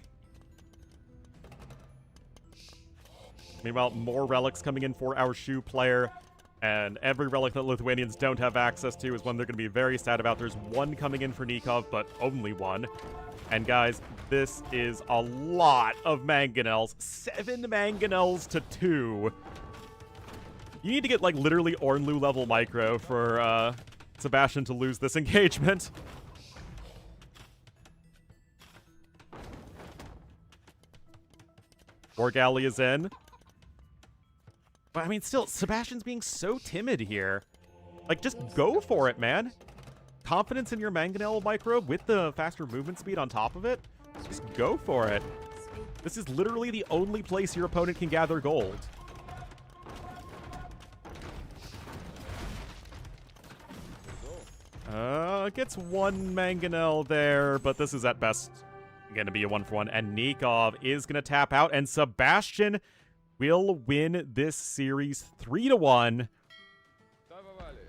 Meanwhile, more relics coming in for our Shu player. And every relic that Lithuanians don't have access to is one they're going to be very sad about. There's one coming in for Nikov, but only one. And guys, this is a lot of mangonels. 7 mangonels to 2. You need to get, like, literally Ornlu level micro for Sebastian to lose this engagement. War galley is in. But, I mean, still, Sebastian's being so timid here. Like, just go for it, man. Confidence in your mangonel micro with the faster movement speed on top of it. Just go for it. This is literally the only place your opponent can gather gold. Gets 1 mangonel there, but this is at best going to be a 1-for-1. And Nikov is going to tap out, and Sebastian will win this series 3-1.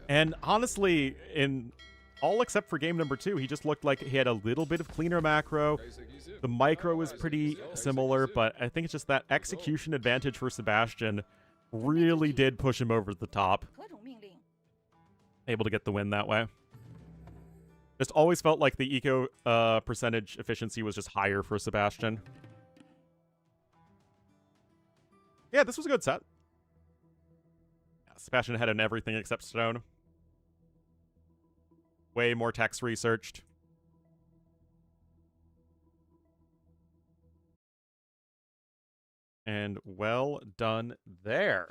And honestly, in all except for game number 2, he just looked like he had a little bit of cleaner macro. The micro was pretty similar, but I think it's just that execution advantage for Sebastian really did push him over the top. Able to get the win that way. Just always felt like the eco percentage efficiency was just higher for Sebastian. Yeah, this was a good set. Sebastian had in everything except stone. Way more text researched. And well done there.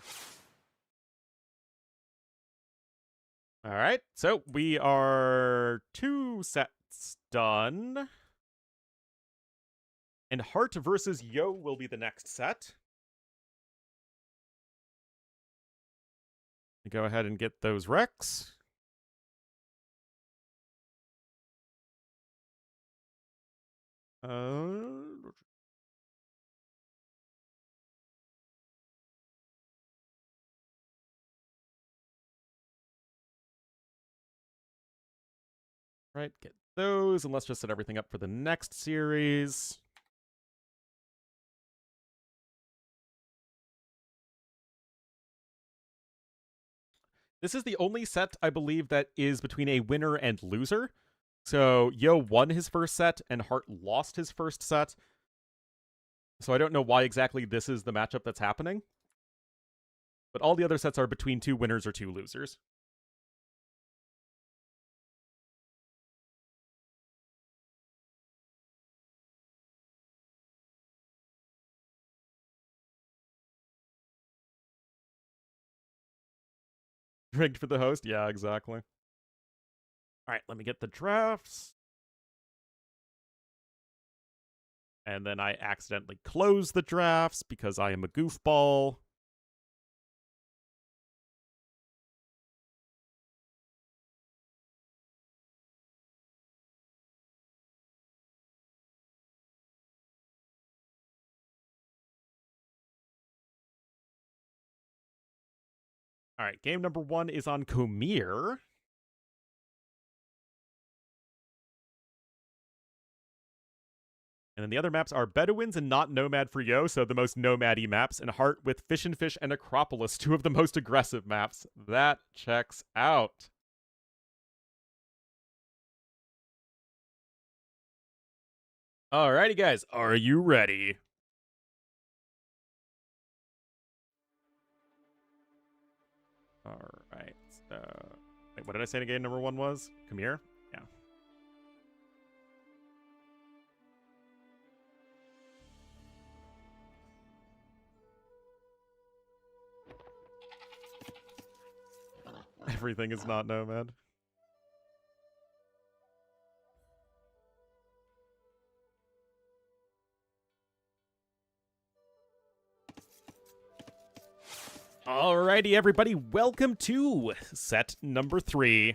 All right, so we are 2 sets done. And Hart versus Yo will be the next set. Go ahead and get those Rex. Right, get those, and let's just set everything up for the next series. This is the only set, I believe, that is between a winner and loser. So Yo won his first set, and Hart lost his first set. So I don't know why exactly this is the matchup that's happening. But all the other sets are between two winners or two losers. Rigged for the host? Yeah, exactly. All right, let me get the drafts. And then I accidentally close the drafts because I am a goofball. All right, game number 1 is on Khmer. And then the other maps are Bedouins and not Nomad for Yo, so the most nomad-y maps, and Hart with Fish and Fish and Acropolis, 2 of the most aggressive maps. That checks out. Alrighty, guys, are you ready? Alright, wait, what did I say game number 1 was? Khmer? Yeah. Everything is not Nomad. Alrighty, everybody, welcome to set number 3.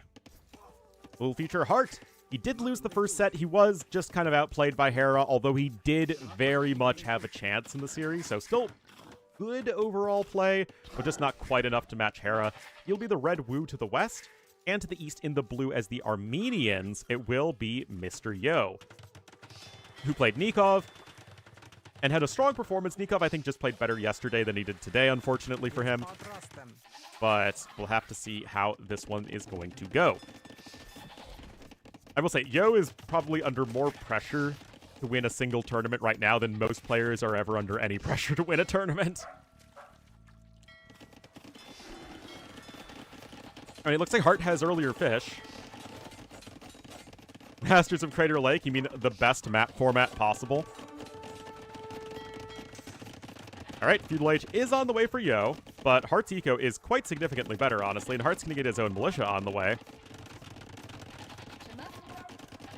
We'll feature Hart. He did lose the first set. He was just kind of outplayed by Hera, although he did very much have a chance in the series, so still good overall play, but just not quite enough to match Hera. He'll be the red Wu to the west, and to the east in the blue as the Armenians, it will be Mr. Yo, who played Nikov, and had a strong performance. Nikov, I think, just played better yesterday than he did today, unfortunately for him. But we'll have to see how this one is going to go. I will say, Yo is probably under more pressure to win a single tournament right now than most players are ever under any pressure to win a tournament. All right, it looks like Hart has earlier fish. Masters of Crater Lake, you mean the best map format possible? All right, Feudal Age is on the way for Yo, but Hart's eco is quite significantly better, honestly, and Hart's going to get his own militia on the way.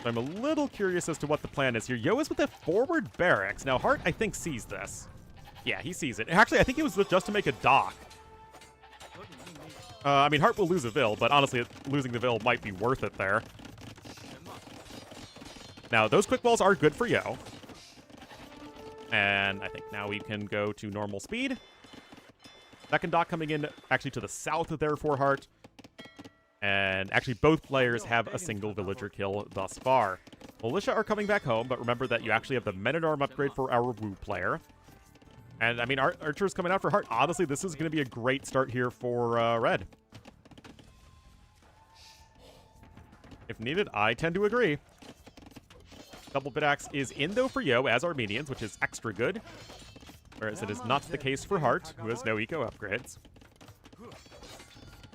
So I'm a little curious as to what the plan is here. Yo is with a forward barracks. Now, Hart, I think, sees this. Yeah, he sees it. Actually, I think it was just to make a dock. I mean, Hart will lose a Vil, but honestly, losing the Vil might be worth it there. Now, those quick walls are good for Yo. And I think now we can go to normal speed. Second dock coming in actually to the south of there for Hart. And actually both players have a single villager kill thus far. Militia are coming back home, but remember that you actually have the Men-at-Arm upgrade for our Wu player. And I mean, Archer's coming out for Hart. Honestly, this is going to be a great start here for Red. If needed, I tend to agree. Double bit axe is in, though, for Yo as Armenians, which is extra good. Whereas it is not the case for Hart, who has no eco upgrades.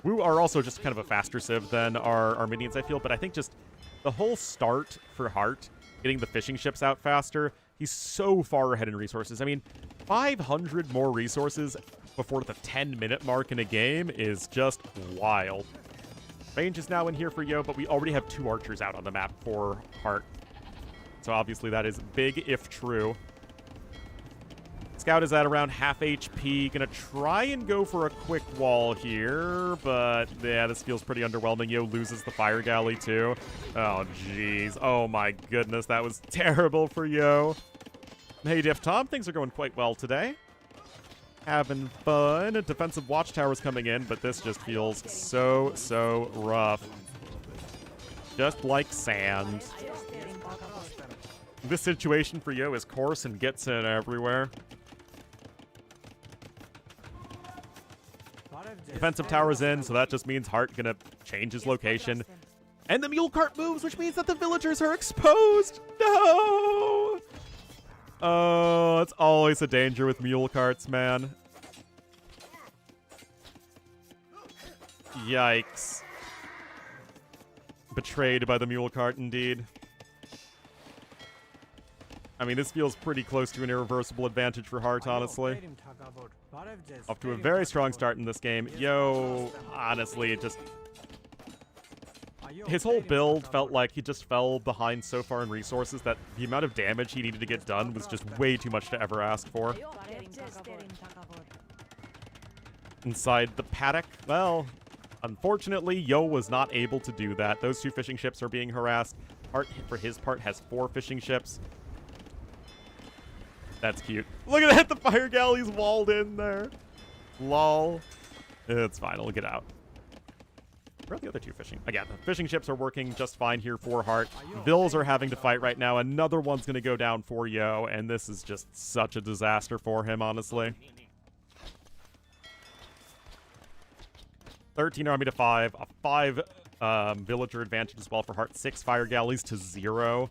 Wu are also just kind of a faster civ than our Armenians, I feel, but I think just the whole start for Hart, getting the fishing ships out faster, he's so far ahead in resources. I mean, 500 more resources before the 10-minute mark in a game is just wild. Range is now in here for Yo, but we already have 2 archers out on the map for Hart. So obviously that is big if true. Scout is at around half HP. Gonna try and go for a quick wall here, but yeah, this feels pretty underwhelming. Yo loses the fire galley too. Oh, jeez. Oh my goodness, that was terrible for Yo. Hey, Diff Tom, things are going quite well today. Having fun. A defensive watchtower's coming in, but this just feels so rough. Just like sand. This situation for Yo is coarse and gets in everywhere. Defensive tower's in, so that just means Hart gonna change his location. And the mule cart moves, which means that the villagers are exposed! No! Oh, it's always a danger with mule carts, man. Yikes. Betrayed by the mule cart, indeed. I mean, this feels pretty close to an irreversible advantage for Hart, honestly. Off to a very strong start in this game. Yo, honestly, it just... His whole build felt like he just fell behind so far in resources that the amount of damage he needed to get done was just way too much to ever ask for. Inside the paddock, well, unfortunately, Yo was not able to do that. Those 2 fishing ships are being harassed. Hart, for his part, has 4 fishing ships. That's cute. Look at that, the fire galley's walled in there. Lol. It's fine, it'll get out. Where are the other 2 fishing? Again, the fishing ships are working just fine here for Hart. Vills are having to fight right now. Another one's going to go down for Yo, and this is just such a disaster for him, honestly. 13 army to 5. A 5 villager advantage as well for Hart. 6 fire galleys to 0.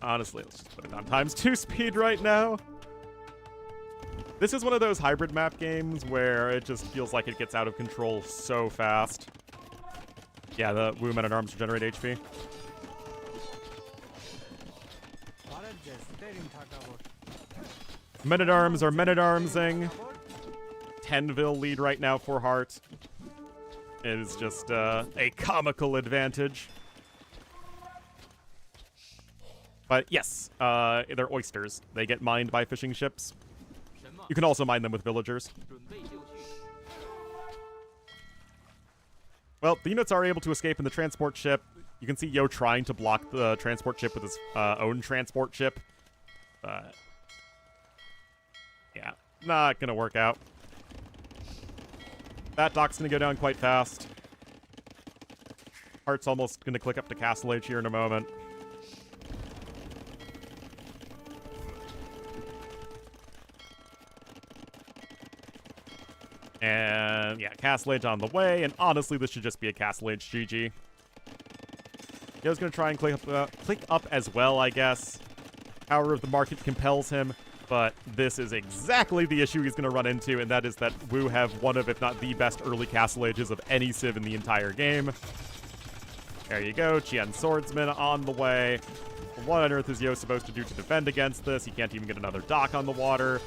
Honestly, let's just put it on ×2 speed right now. This is one of those hybrid map games where it just feels like it gets out of control so fast. Yeah, the Wu Men-at-Arms regenerate HP. Men-at-Arms are Men-at-Armsing. 10-vil lead right now for Hart. It is just a comical advantage. But yes, they're oysters. They get mined by fishing ships. You can also mine them with villagers. Well, the units are able to escape in the transport ship. You can see Yo trying to block the transport ship with his own transport ship. Yeah, not gonna work out. That dock's gonna go down quite fast. Hart's almost gonna click up to Castle Age here in a moment. And yeah, Castle Age on the way, and honestly, this should just be a Castle Age GG. Yo's gonna try and click up as well, I guess. Power of the market compels him, but this is exactly the issue he's gonna run into, and that is that Wu have one of, if not the best early Castle Ages of any civ in the entire game. There you go, Qian Swordsman on the way. What on earth is Yo supposed to do to defend against this? He can't even get another dock on the water.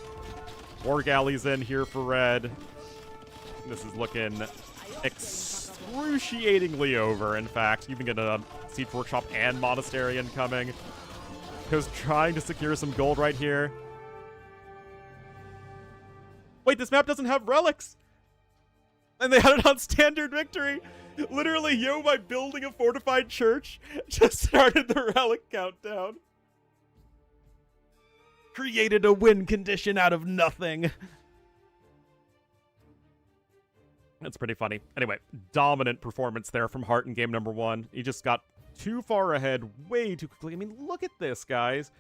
War galleys in here for red. This is looking excruciatingly over, in fact. You even get a Siege Workshop and Monastery incoming. Who's trying to secure some gold right here. Wait, this map doesn't have relics! And they had it on standard victory! Literally, Yo, by building a fortified church, just started the relic countdown. Created a win condition out of nothing. That's pretty funny. Anyway, dominant performance there from Hart in game number 1. He just got too far ahead way too quickly. I mean, look at this, guys.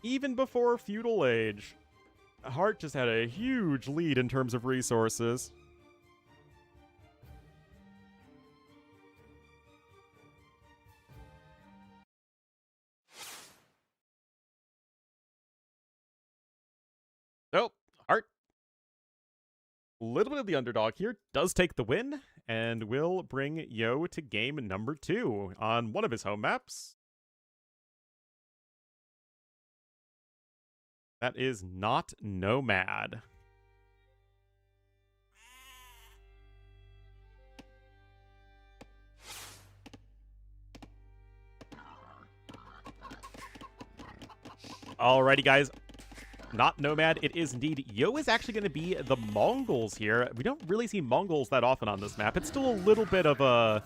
Even before Feudal Age, Hart just had a huge lead in terms of resources. Oh, Hart, a little bit of the underdog here, does take the win, and will bring Yo to game number 2 on one of his home maps. That is not Nomad. Alrighty, guys. not Nomad. It is indeed. Yo is actually going to be the Mongols here. We don't really see Mongols that often on this map. It's still a little bit of a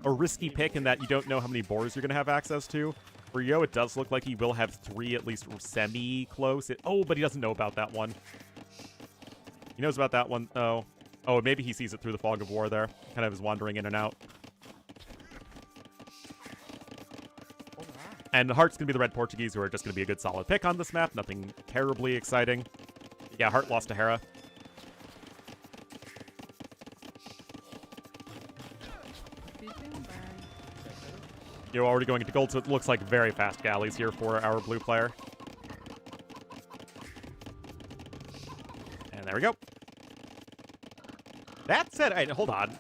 risky pick in that you don't know how many boars you're going to have access to. For Yo, it does look like he will have 3 at least semi-close. Oh, but he doesn't know about that one. He knows about that one, though. Oh, maybe he sees it through the fog of war there. Kind of is wandering in and out. And Hart's going to be the Red Portuguese, who are just going to be a good solid pick on this map. Nothing terribly exciting. Yeah, Hart lost to Hera. You're already going into gold, so it looks like very fast galleys here for our blue player. And there we go. That said, hold on.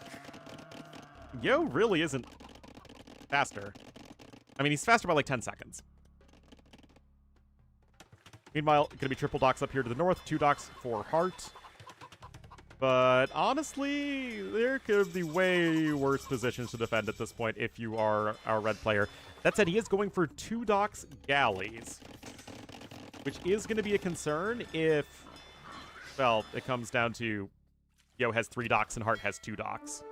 Yo really isn't faster. I mean, he's faster by like 10 seconds. Meanwhile, going to be triple docks up here to the north, 2 docks for Hart. But honestly, there could be way worse positions to defend at this point if you are our red player. That said, he is going for 2 docks galleys, which is going to be a concern if, well, it comes down to Yo has 3 docks and Hart has 2 docks.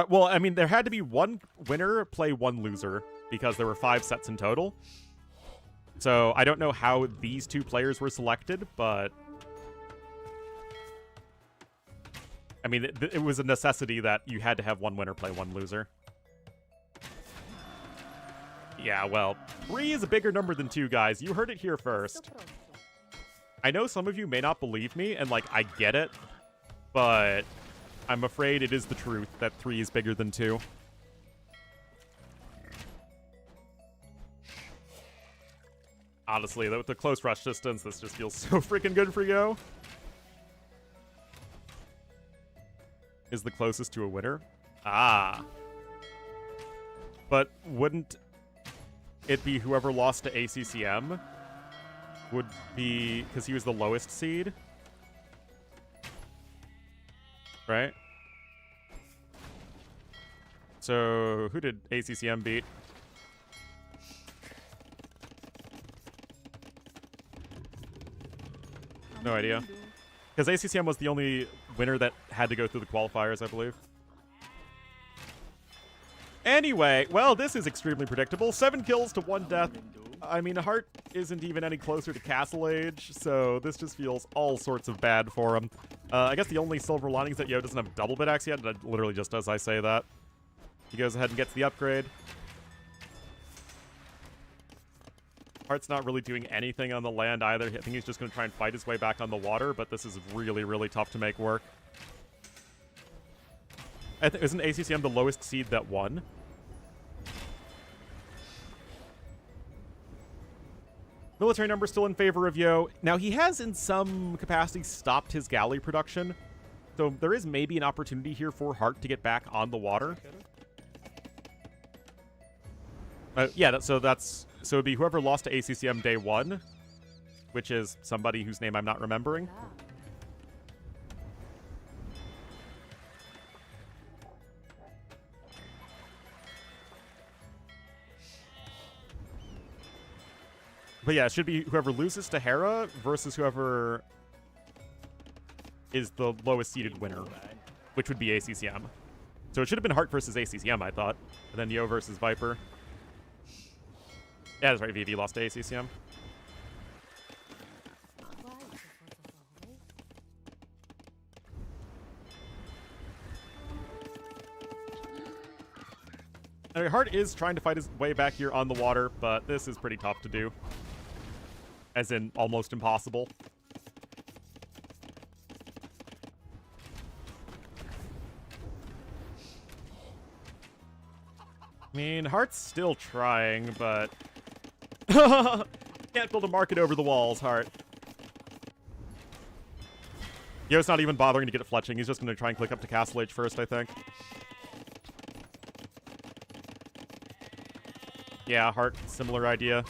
Well, I mean, there had to be 1 winner play 1 loser because there were 5 sets in total. So I don't know how these 2 players were selected, but I mean, it was a necessity that you had to have 1 winner play 1 loser. Yeah, well, 3 is a bigger number than 2, guys. You heard it here first. I know some of you may not believe me, and, like, I get it, but I'm afraid it is the truth that 3 is bigger than 2. Honestly, with the close rush distance, this just feels so freaking good for Yo. Is the closest to a winner? Ah. But wouldn't it be whoever lost to ACCM? Would be, because he was the lowest seed? Right? So, who did ACCM beat? No idea. Because ACCM was the only winner that had to go through the qualifiers, I believe. Anyway, well, this is extremely predictable. 7 kills to 1 death. I mean, Hart isn't even any closer to Castle Age, so this just feels all sorts of bad for him. I guess the only silver lining is that Yo doesn't have double bit axe yet. That literally just does I say that. He goes ahead and gets the upgrade. Hart's not really doing anything on the land either. I think he's just going to try and fight his way back on the water, but this is really, really tough to make work. Isn't ACCM the lowest seed that won? Military number still in favor of Yo. Now, he has in some capacity stopped his galley production, so there is maybe an opportunity here for Hart to get back on the water. Yeah, so it'd be whoever lost to ACCM day 1, which is somebody whose name I'm not remembering. But yeah, it should be whoever loses to Hera versus whoever is the lowest seeded winner, which would be ACCM. So it should have been Hart versus ACCM, I thought. And then Yo versus Viper. Yeah, that's right, VV lost to ACCM. Anyway, Hart is trying to fight his way back here on the water, but this is pretty tough to do. As in, almost impossible. I mean, Hart's still trying, but can't build a market over the walls, Hart. Yo's not even bothering to get a fletching. He's just going to try and click up to Castle Age first, I think. Yeah, Hart, similar idea.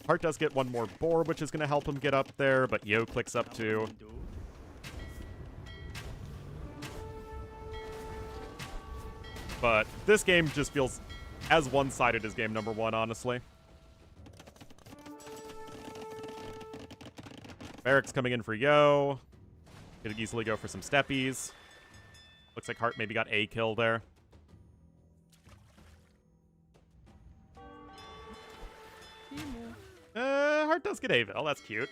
Hart does get 1 more boar, which is going to help him get up there, but Yo clicks up too. But this game just feels as one-sided as game number 1, honestly. Barracks coming in for Yo. Could easily go for some steppies. Looks like Hart maybe got a kill there. Hart does get a kill. That's cute.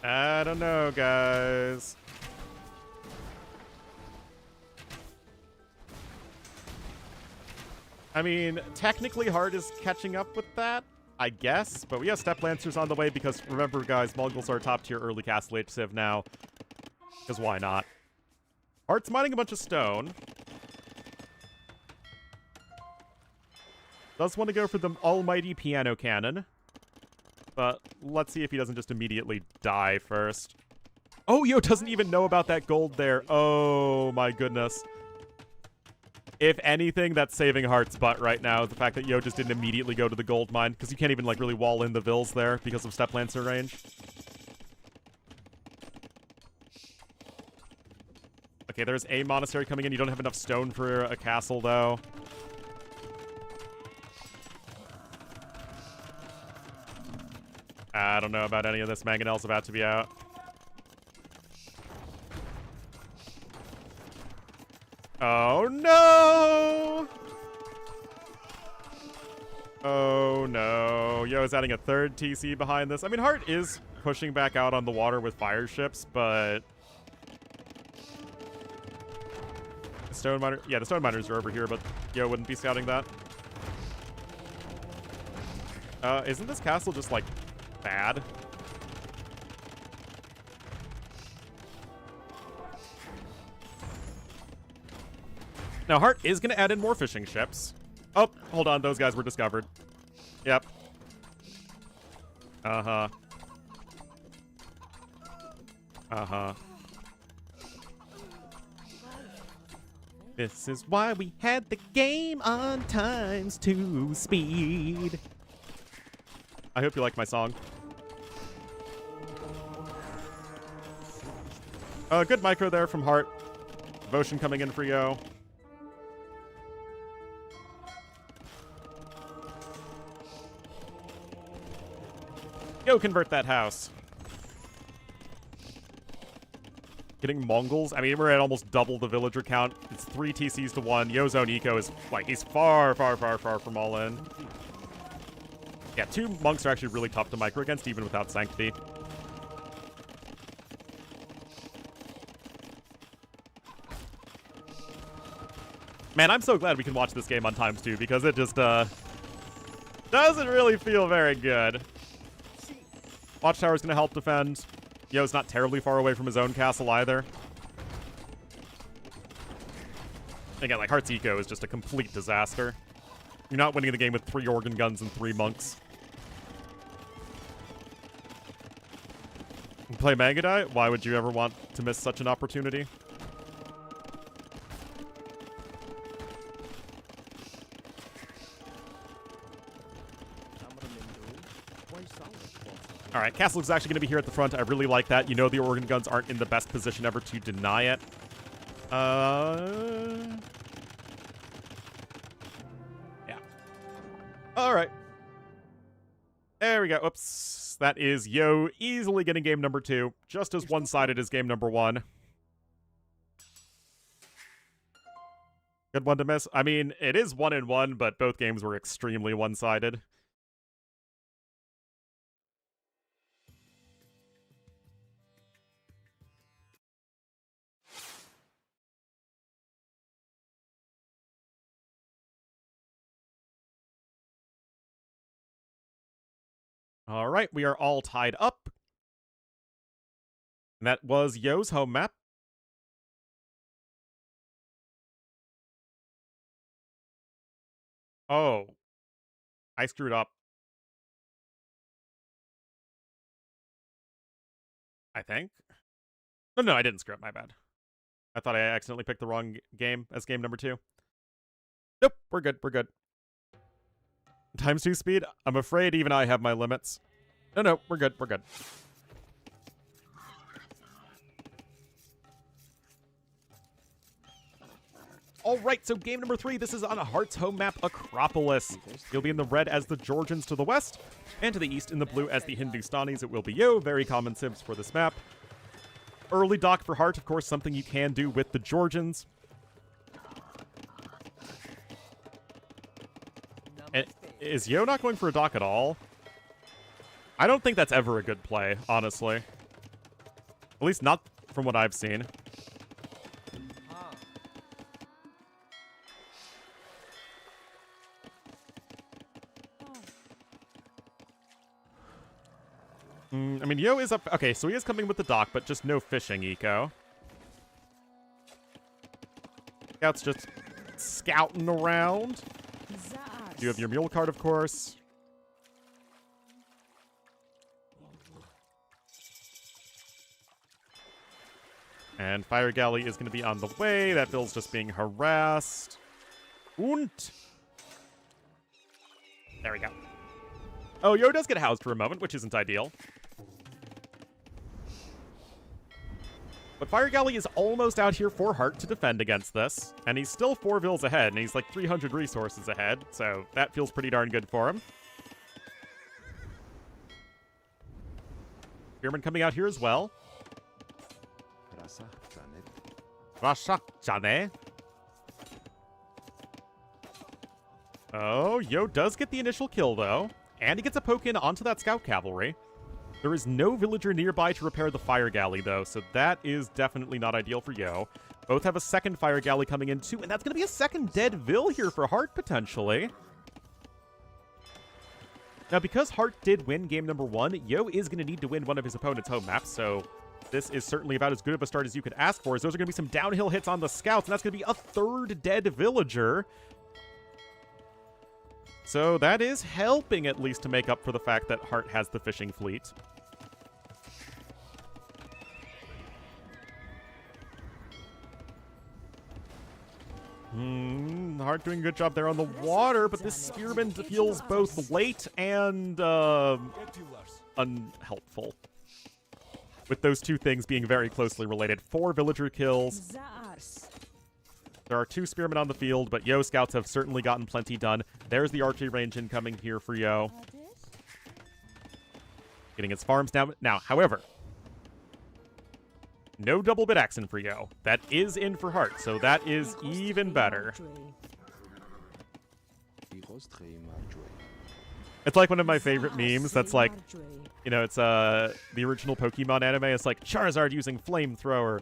I don't know, guys. I mean, technically Hart is catching up with that, I guess. But we have Step Lancers on the way because, remember, guys, Mongols are top-tier early Castle Age Civ now. Because why not? Hart's mining a bunch of stone. Does want to go for the almighty piano cannon. But let's see if he doesn't just immediately die first. Oh, Yo doesn't even know about that gold there. Oh, my goodness. If anything, that's saving Hart's butt right now. The fact that Yo just didn't immediately go to the gold mine. Because you can't even, like, really wall in the vills there because of Step Lancer range. Okay, there's a monastery coming in. You don't have enough stone for a castle, though. I don't know about any of this. Mangonel's about to be out. Oh, no! Oh, no. Yo is adding a third TC behind this. I mean, Hart is pushing back out on the water with fire ships, but... The stone miner... Yeah, the stone miners are over here, but Yo wouldn't be scouting that. Isn't this castle just, like, bad? Now, Hart is going to add in more fishing ships. Oh, hold on. Those guys were discovered. Yep. Uh-huh. Uh-huh. This is why we had the game on ×2 speed. I hope you like my song. Good micro there from Hart. Devotion coming in for Yo. Yo, convert that house. Getting Mongols. I mean, we're at almost double the villager count. It's 3 TCs to 1. Yo's own eco is, like, he's far, far, far, far from all in. Yeah, 2 monks are actually really tough to micro against, even without Sanctity. Man, I'm so glad we can watch this game on ×2, because it just, doesn't really feel very good. Watchtower's gonna help defend. Yo's not terribly far away from his own castle either. Again, like, Hart's eco is just a complete disaster. You're not winning the game with 3 organ guns and 3 monks. Play Magadai? Why would you ever want to miss such an opportunity? Alright, Castle is actually going to be here at the front. I really like that. You know the organ guns aren't in the best position ever to deny it. Yeah. Alright. There we go. Oops. That is Yo easily getting game number 2. Just as one-sided as game number 1. Good one to miss. I mean, it is 1-1, but both games were extremely one-sided. All right, we are all tied up. And that was Yo's home map. Oh. I screwed up. I think. No, I didn't screw up. My bad. I thought I accidentally picked the wrong game as game number 2. Nope, we're good. We're good. ×2 speed? I'm afraid even I have my limits. No, we're good. We're good. All right, so game number 3, this is on a Hearts home map, Acropolis. You'll be in the red as the Georgians to the west, and to the east in the blue as the Hindustanis. It will be Yo, very common civs for this map. Early dock for Heart, of course, something you can do with the Georgians. And is Yo not going for a dock at all? I don't think that's ever a good play, honestly. At least not from what I've seen. I mean, Yo is up... Okay, so he is coming with the dock, but just no fishing eco. Scout's just scouting around. You have your mule cart, of course. And Fire Galley is going to be on the way. That Bill's just being harassed. Und. There we go. Oh, Yo does get housed for a moment, which isn't ideal. But Fire Galley is almost out here for Heart to defend against this. And he's still 4 vills ahead, and he's like 300 resources ahead. So that feels pretty darn good for him. Spearman coming out here as well. Oh, Yo does get the initial kill, though. And he gets a poke in onto that scout cavalry. There is no villager nearby to repair the Fire Galley, though, so that is definitely not ideal for Yo. Both have a second Fire Galley coming in, too, and that's going to be a second dead Vill here for Heart, potentially. Now, because Heart did win game number 1, Yo is going to need to win one of his opponent's home maps, so this is certainly about as good of a start as you could ask for, as those are going to be some downhill hits on the scouts, and that's going to be a third dead villager. So that is helping, at least, to make up for the fact that Heart has the fishing fleet. Heart doing a good job there on the water, but this Spearman feels both late and unhelpful. With those two things being very closely related. 4 villager kills. There are 2 Spearmen on the field, but Yo scouts have certainly gotten plenty done. There's the archery range incoming here for Yo. Getting its farms down. Now, however, no double bit action for Yo. That is in for Heart, so that is even better. It's like one of my favorite memes that's like, you know, it's the original Pokemon anime. It's like Charizard using Flamethrower,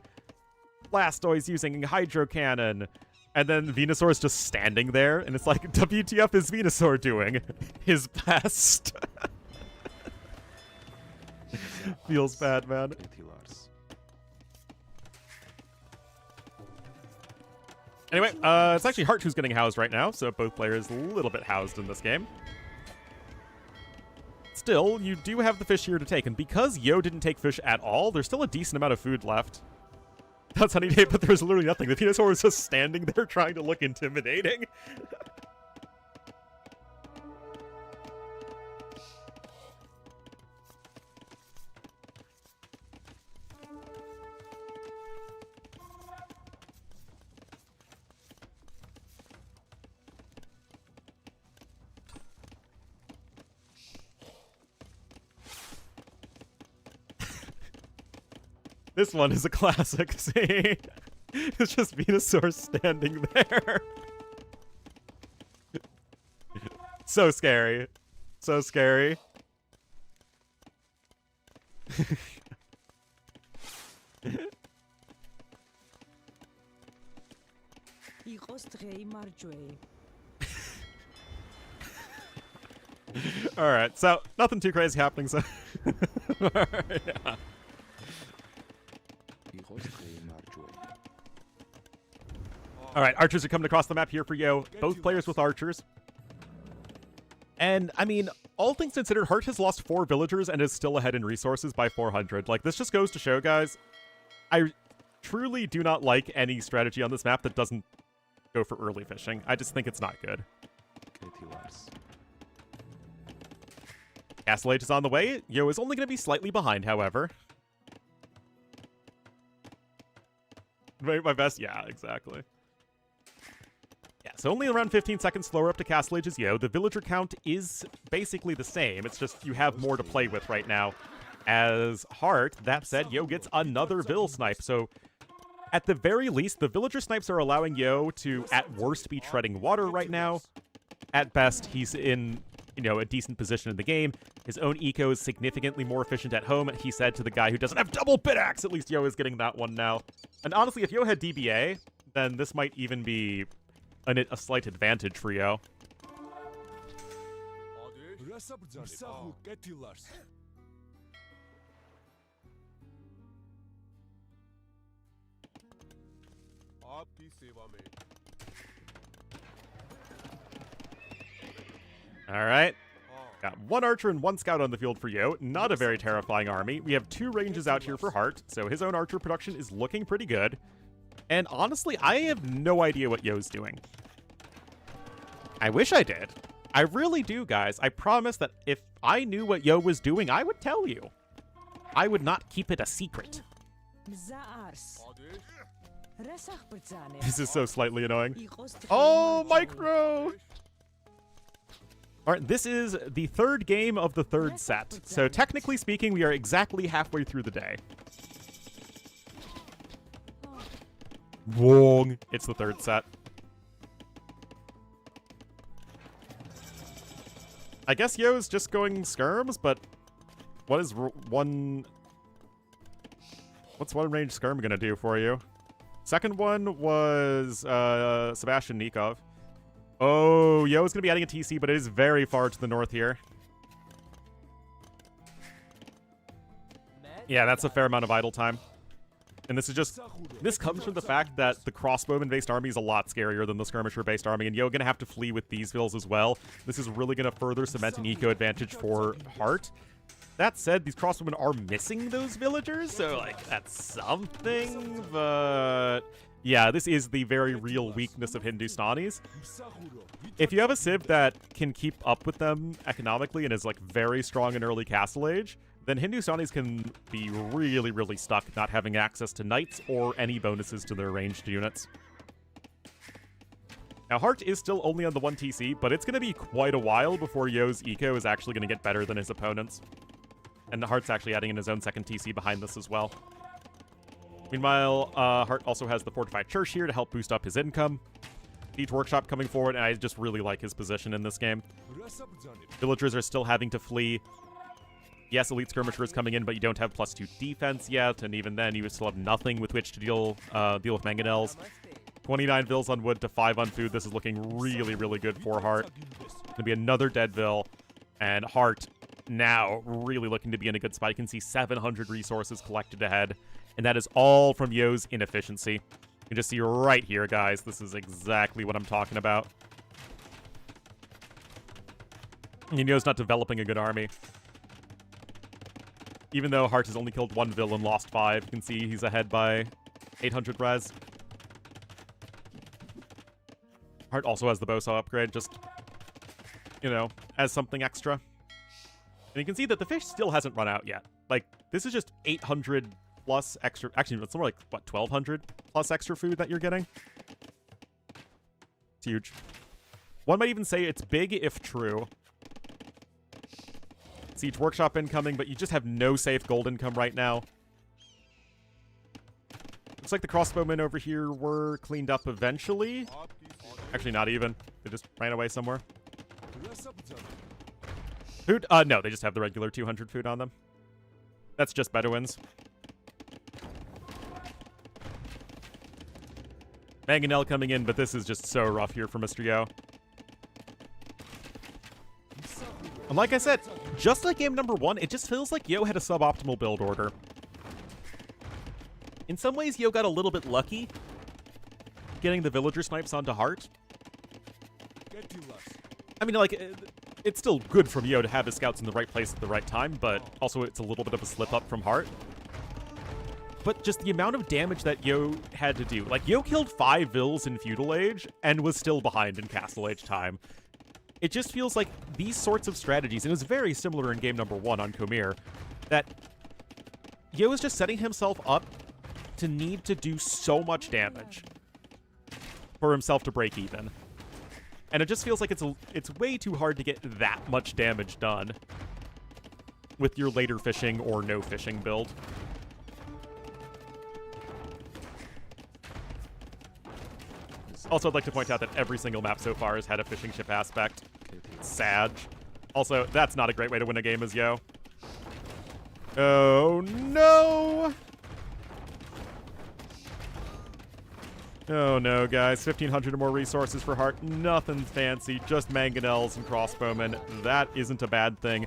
Blastoise using Hydro Cannon, and then Venusaur is just standing there, and it's like, WTF is Venusaur doing? His best. Feels bad, man. Anyway, it's actually Heart who's getting housed right now, so both players a little bit housed in this game. Still, you do have the fish here to take, and because Yo didn't take fish at all, there's still a decent amount of food left. That's Honey Day, but there's literally nothing. The Venusaur is just standing there trying to look intimidating. This one is a classic, see? It's just Venusaur standing there. So scary. So scary. Alright, so nothing too crazy happening, so... yeah. Alright, archers are coming across the map here for Yo. Both players with archers. And, I mean, all things considered, Heart has lost 4 villagers and is still ahead in resources by 400. Like, this just goes to show, guys, I truly do not like any strategy on this map that doesn't go for early fishing. I just think it's not good. Castle Age is on the way. Yo is only going to be slightly behind, however. My best? Yeah, exactly. so only around 15 seconds slower up to Castle Age's Yo. The villager count is basically the same. It's just you have more to play with right now. As Hart, that said, Yo gets another Vil snipe. So at the very least, the villager snipes are allowing Yo to, at worst, be treading water right now. At best, he's in, a decent position in the game. His own eco is significantly more efficient at home, he said to the guy who doesn't have double bit axe. At least Yo is getting that one now. And honestly, if Yo had DBA, then this might even be a slight advantage for Yo. All right. Got one archer and one scout on the field for Yo. Not a very terrifying army. We have 2 ranges out here for Hart, so his own archer production is looking pretty good. And honestly, I have no idea what Yo's doing. I wish I did. I really do, guys. I promise that if I knew what Yo was doing, I would tell you. I would not keep it a secret. This is so slightly annoying. Oh, micro! All right, this is the 3rd game of the 3rd set. So technically speaking, we are exactly halfway through the day. Wrong. It's the 3rd set. I guess Yo's just going skirms, but what is one... What's one range skirm gonna do for you? Second one was Sebastian Nikov. Oh, Yo is going to be adding a TC, but it is very far to the north here. Yeah, that's a fair amount of idle time. And this comes from the fact that the crossbowman-based army is a lot scarier than the skirmisher-based army, and Yo going to have to flee with these vills as well. This is really going to further cement an eco advantage for Hart. That said, these crossbowmen are missing those villagers, so, that's something, but... Yeah, this is the very real weakness of Hindustanis. If you have a civ that can keep up with them economically and is, very strong in early Castle Age, then Hindustanis can be really, really stuck not having access to knights or any bonuses to their ranged units. Now, Hart is still only on the 1 TC, but it's going to be quite a while before Yo's eco is actually going to get better than his opponents. And Hart's actually adding in his own 2nd TC behind this as well. Meanwhile, Hart also has the Fortified Church here to help boost up his income. Siege Workshop coming forward, and I just really like his position in this game. Villagers are still having to flee. Yes, Elite Skirmisher is coming in, but you don't have +2 defense yet, and even then, you still have nothing with which to deal with mangonels. 29 vills on wood to 5 on food. This is looking really, really good for Hart. Going to be another dead vill, and Hart now really looking to be in a good spot. You can see 700 resources collected ahead. And that is all from Yo's inefficiency. You can just see right here, guys. This is exactly what I'm talking about. And Yo's not developing a good army. Even though Hart has only killed 1 vill and lost 5, you can see he's ahead by 800 res. Hart also has the bow saw upgrade, just, as something extra. And you can see that the fish still hasn't run out yet. This is just 800 plus extra. Actually, it's more 1,200 plus extra food that you're getting. It's huge. One might even say it's big if true. Siege Workshop incoming, but you just have no safe gold income right now. Looks like the crossbowmen over here were cleaned up eventually. Actually, not even. They just ran away somewhere. Food? No, they just have the regular 200 food on them. That's just Bedouins. Mangonel coming in, but this is just so rough here for Mr. Yo. And like I said, just like game number 1, it just feels like Yo had a suboptimal build order. In some ways, Yo got a little bit lucky getting the villager snipes onto Hart. I mean, it's still good from Yo to have his scouts in the right place at the right time, but also it's a little bit of a slip-up from Hart. But just the amount of damage that Yo had to do. Yo killed 5 vills in Feudal Age and was still behind in Castle Age time. It just feels like these sorts of strategies, and it was very similar in game number 1 on Khmer, that Yo is just setting himself up to need to do so much damage for himself to break even. And it just feels like it's way too hard to get that much damage done with your later fishing or no fishing build. Also, I'd like to point out that every single map so far has had a fishing ship aspect. Sad. Also, that's not a great way to win a game as Yo. Oh, no! Oh, no, guys. 1,500 or more resources for Hart. Nothing fancy. Just mangonels and crossbowmen. That isn't a bad thing.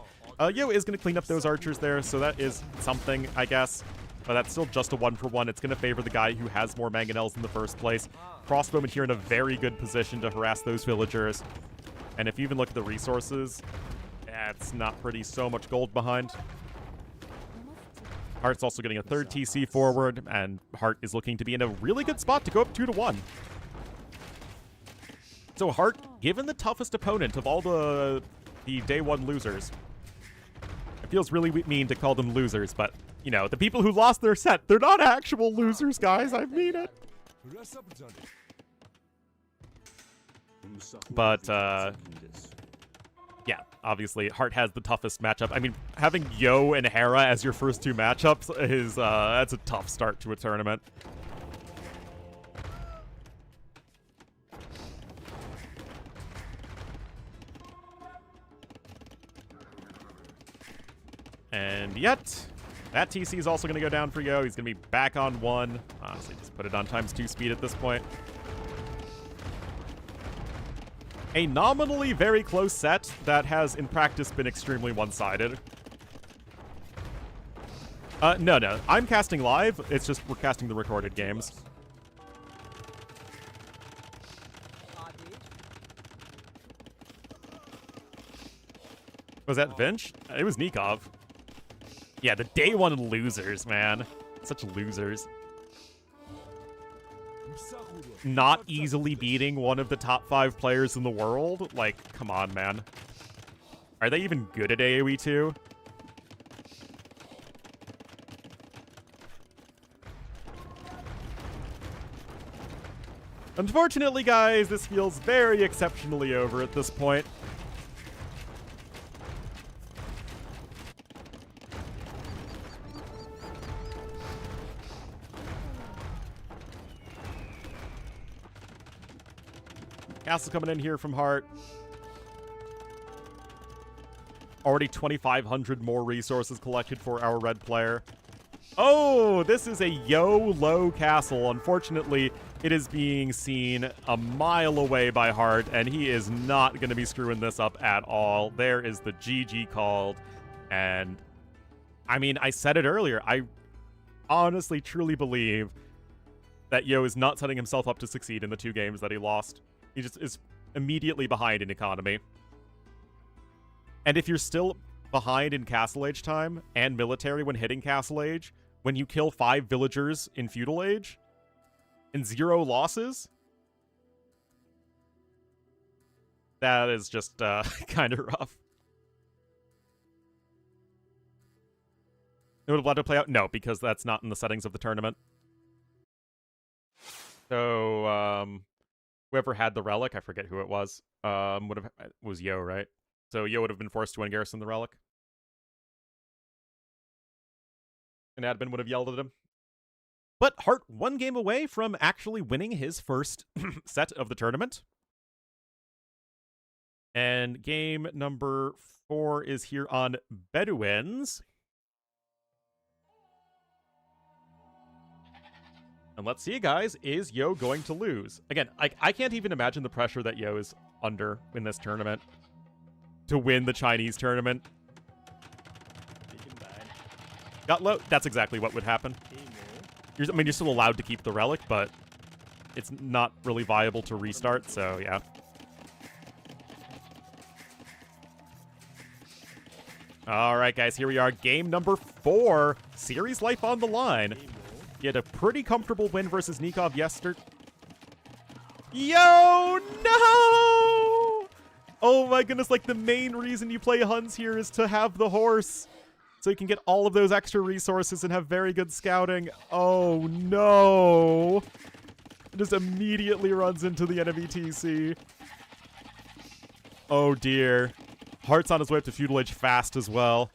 Yo is going to clean up those archers there, so that is something, I guess. But that's still just a 1-for-1. It's going to favor the guy who has more mangonels in the first place. Crossbowmen here in a very good position to harass those villagers. And if you even look at the resources, it's not pretty. So much gold behind. Hart's also getting a third TC forward, and Hart is looking to be in a really good spot to go up 2-1. So Hart, given the toughest opponent of all the day one losers, it feels really mean to call them losers, but, you know, the people who lost their set, they're not actual losers, guys. I mean it. But, yeah, obviously, Hart has the toughest matchup. I mean, having Yo and Hera as your first two matchups is, that's a tough start to a tournament. And yet, that TC is also going to go down for Yo. He's going to be back on 1. Honestly, just put it on ×2 speed at this point. A nominally very close set that has, in practice, been extremely one-sided. No. I'm casting live. It's just we're casting the recorded games. Was that Vinch? It was Nikov. Yeah, the day one losers, man. Such losers. Not easily beating one of the top 5 players in the world? Like, come on, man. Are they even good at AoE 2? Unfortunately, guys, this feels very exceptionally over at this point. Castle coming in here from Hart. Already 2,500 more resources collected for our red player. Oh, this is a Yo-low castle. Unfortunately, it is being seen a mile away by Hart, and he is not going to be screwing this up at all. There is the GG called. And, I mean, I said it earlier. I honestly, truly believe that Yo is not setting himself up to succeed in the 2 games that he lost. He just is immediately behind in economy. And if you're still behind in Castle Age time and military when hitting Castle Age, when you kill 5 villagers in Feudal Age and 0 losses, that is just kind of rough. It would have allowed to play out? No, because that's not in the settings of the tournament. So, whoever had the relic, I forget who it was, was Yo, right? So Yo would have been forced to ungarrison the relic. And admin would have yelled at him. But Hart 1 game away from actually winning his first set of the tournament. And game number 4 is here on Bedouins. And let's see, guys, is Yo going to lose? Again, I can't even imagine the pressure that Yo is under in this tournament to win the Chinese tournament. Got low. That's exactly what would happen. I mean, you're still allowed to keep the relic, but it's not really viable to restart, so yeah. All right, guys, here we are. Game number 4. Series life on the line. He had a pretty comfortable win versus Nikov yesterday. Yo, no! Oh my goodness, like the main reason you play Huns here is to have the horse. So you can get all of those extra resources and have very good scouting. Oh no! Just immediately runs into the enemy TC. Oh dear. Heart's on his way up to Feudal Age fast as well.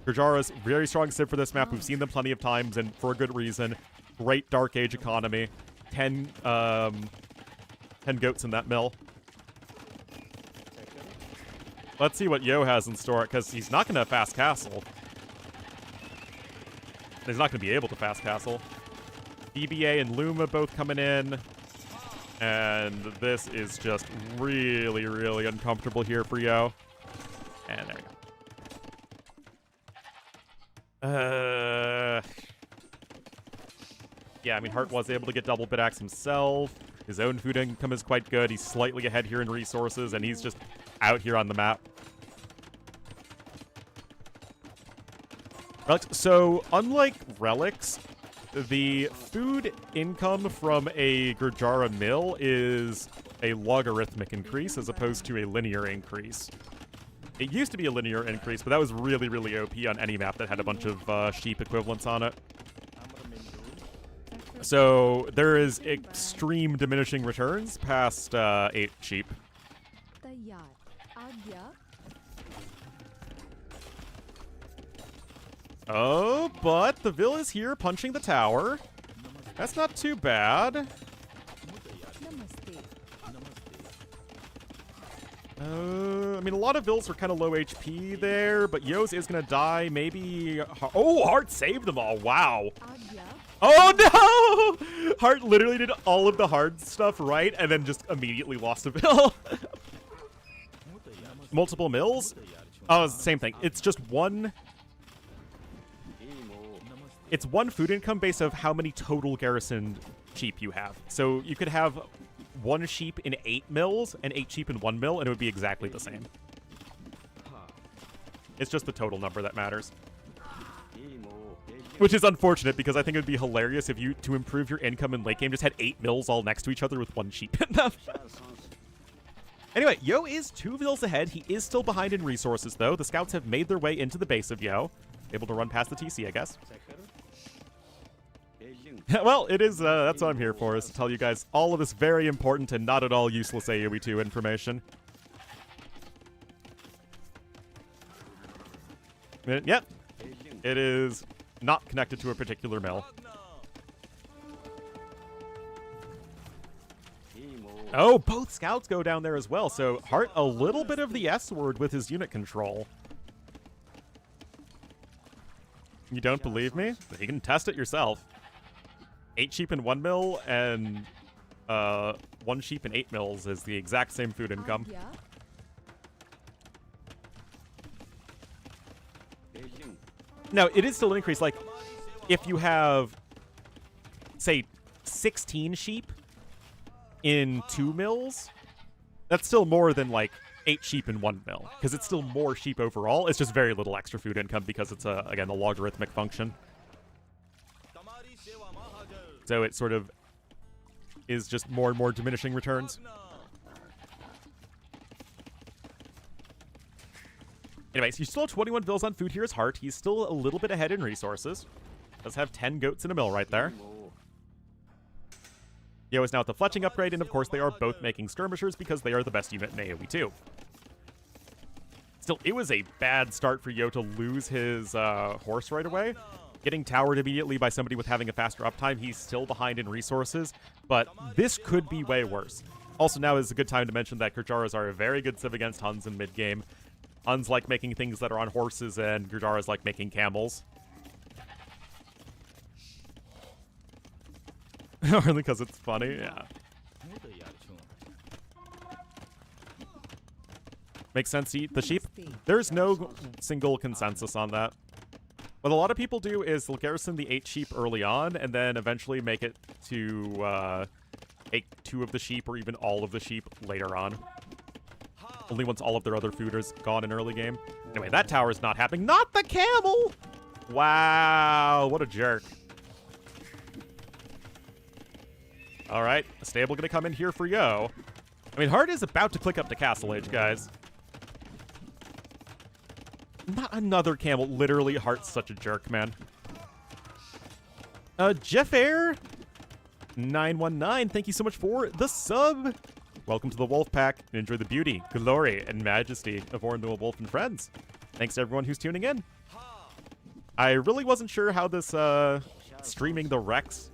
Gurjara's very strong civ for this map. We've seen them plenty of times, and for a good reason. Great Dark Age economy. 10 goats in that mill. Let's see what Yo has in store, because he's not going to fast castle. He's not going to be able to fast castle. DBA and Luma both coming in. And this is just really, really uncomfortable here for Yo. And there we go. Yeah, I mean, Hart was able to get double bid-axe himself. His own food income is quite good. He's slightly ahead here in resources, and he's just out here on the map. Relics. So, unlike relics, the food income from a Gurjara mill is a logarithmic increase as opposed to a linear increase. It used to be a linear increase, but that was really, really OP on any map that had a bunch of sheep equivalents on it. So there is extreme diminishing returns past 8 sheep. Oh, but the Vil is here punching the tower. That's not too bad. I mean, a lot of Vils are kind of low HP there, but Yo's is going to die. Maybe... Oh, Hart saved them all. Wow. Oh, no! Hart literally did all of the hard stuff right and then just immediately lost a Vil. Multiple mills? Oh, it's the same thing. It's just one... It's one food income based of how many total garrisoned sheep you have. So you could have 1 sheep in 8 mills and 8 sheep in 1 mill, and it would be exactly the same. It's just the total number that matters. Which is unfortunate, because I think it would be hilarious if you, to improve your income in late game, just had 8 mills all next to each other with 1 sheep in them. Anyway, Yo is 2 Vils ahead. He is still behind in resources, though. The scouts have made their way into the base of Yo. Able to run past the TC, I guess. Well, it is, that's what I'm here for, is to tell you guys all of this very important and not at all useless AoE 2 information. Yep. It is not connected to a particular mill. Oh, both scouts go down there as well, so Hart a little bit of the S word with his unit control. You don't believe me? You can test it yourself. 8 sheep in 1 mill and 1 sheep in 8 mills is the exact same food income. Now, it is still an increase. Like, if you have, say, 16 sheep in 2 mills, that's still more than, like, 8 sheep in 1 mill, because it's still more sheep overall. It's just very little extra food income because it's, again, a logarithmic function. So it sort of is just more and more diminishing returns. Anyways, you still have 21 Vils on food here as Hart. He's still a little bit ahead in resources. Does have 10 goats in a mill right there. Yo is now at the fletching upgrade, and of course they are both making skirmishers because they are the best unit in AoE 2. Still, it was a bad start for Yo to lose his horse right away. Getting towered immediately by somebody with having a faster uptime, he's still behind in resources, but this could be way worse. Also, now is a good time to mention that Gurjaras are a very good civ against Huns in mid-game. Huns like making things that are on horses, and Gurjaras like making camels. Only because it's funny, yeah. Makes sense to eat the sheep? There's no single consensus on that. What a lot of people do is they'll garrison the 8 sheep early on, and then eventually make it to take 2 of the sheep or even all of the sheep later on. Only once all of their other food is gone in early game. Anyway, that tower is not happening. Not the camel! Wow, what a jerk. Alright, a stable gonna come in here for Yo. I mean, Hart is about to click up to Castle Age, guys. Not another camel. Literally, Hart's such a jerk, man. Jeff Air 919, thank you so much for the sub. welcome to the Wolf Pack, and enjoy the beauty, glory, and majesty of Ornlu Wolf and Friends. Thanks to everyone who's tuning in. I really wasn't sure how this streaming the Rex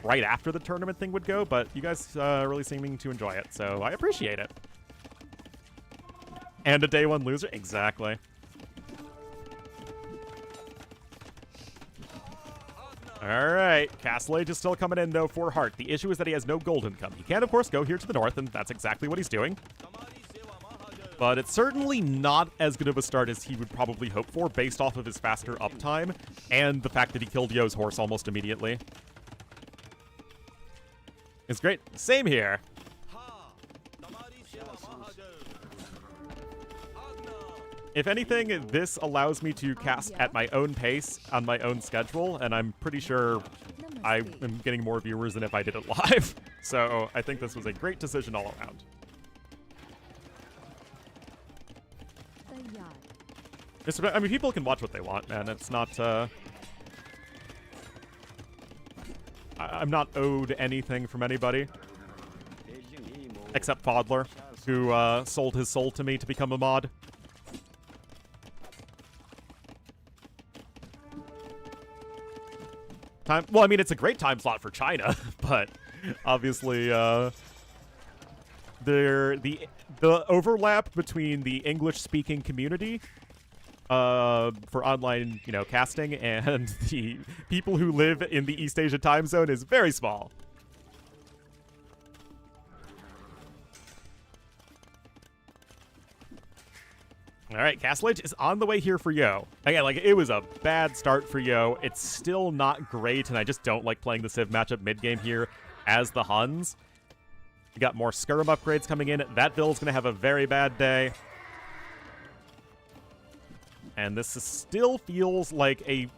right after the tournament thing would go, but you guys really seeming to enjoy it, so I appreciate it. And a day one loser? Exactly. Alright, Castle Age is still coming in, though, for Hart. The issue is that he has no gold income. He can, of course, go here to the north, and that's exactly what he's doing. But it's certainly not as good of a start as he would probably hope for, based off of his faster uptime, and the fact that he killed Yo's horse almost immediately. It's great. Same here. If anything, this allows me to cast at my own pace, on my own schedule, and I'm pretty sure I am getting more viewers than if I did it live. So I think this was a great decision all around. I mean, people can watch what they want, man. It's not, I'm not owed anything from anybody. Except Fodler, who sold his soul to me to become a mod. Well, I mean, it's a great time slot for China, but obviously, the overlap between the English-speaking community for online, casting and the people who live in the East Asia time zone is very small. All right, Castle Age is on the way here for Yo. Again, it was a bad start for Yo. It's still not great, and I just don't like playing the Civ matchup mid-game here as the Huns. We got more Skirm upgrades coming in. That build's going to have a very bad day. And this still feels like a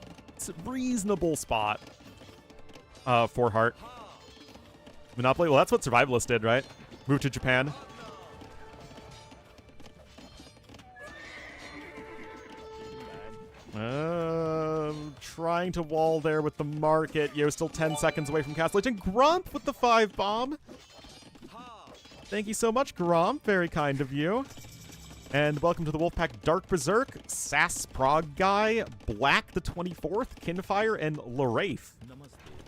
reasonable spot for Hart. Monopoly, well, that's what Survivalists did, right? Moved to Japan. Trying to wall there with the market. Yo, still 10 seconds away from Castle Age. And Gromp with the 5 bomb. Thank you so much, Gromp. Very kind of you. And welcome to the Wolfpack Dark Berserk, Sass Prague Guy, Black the 24th, Kinfire, and Larafe.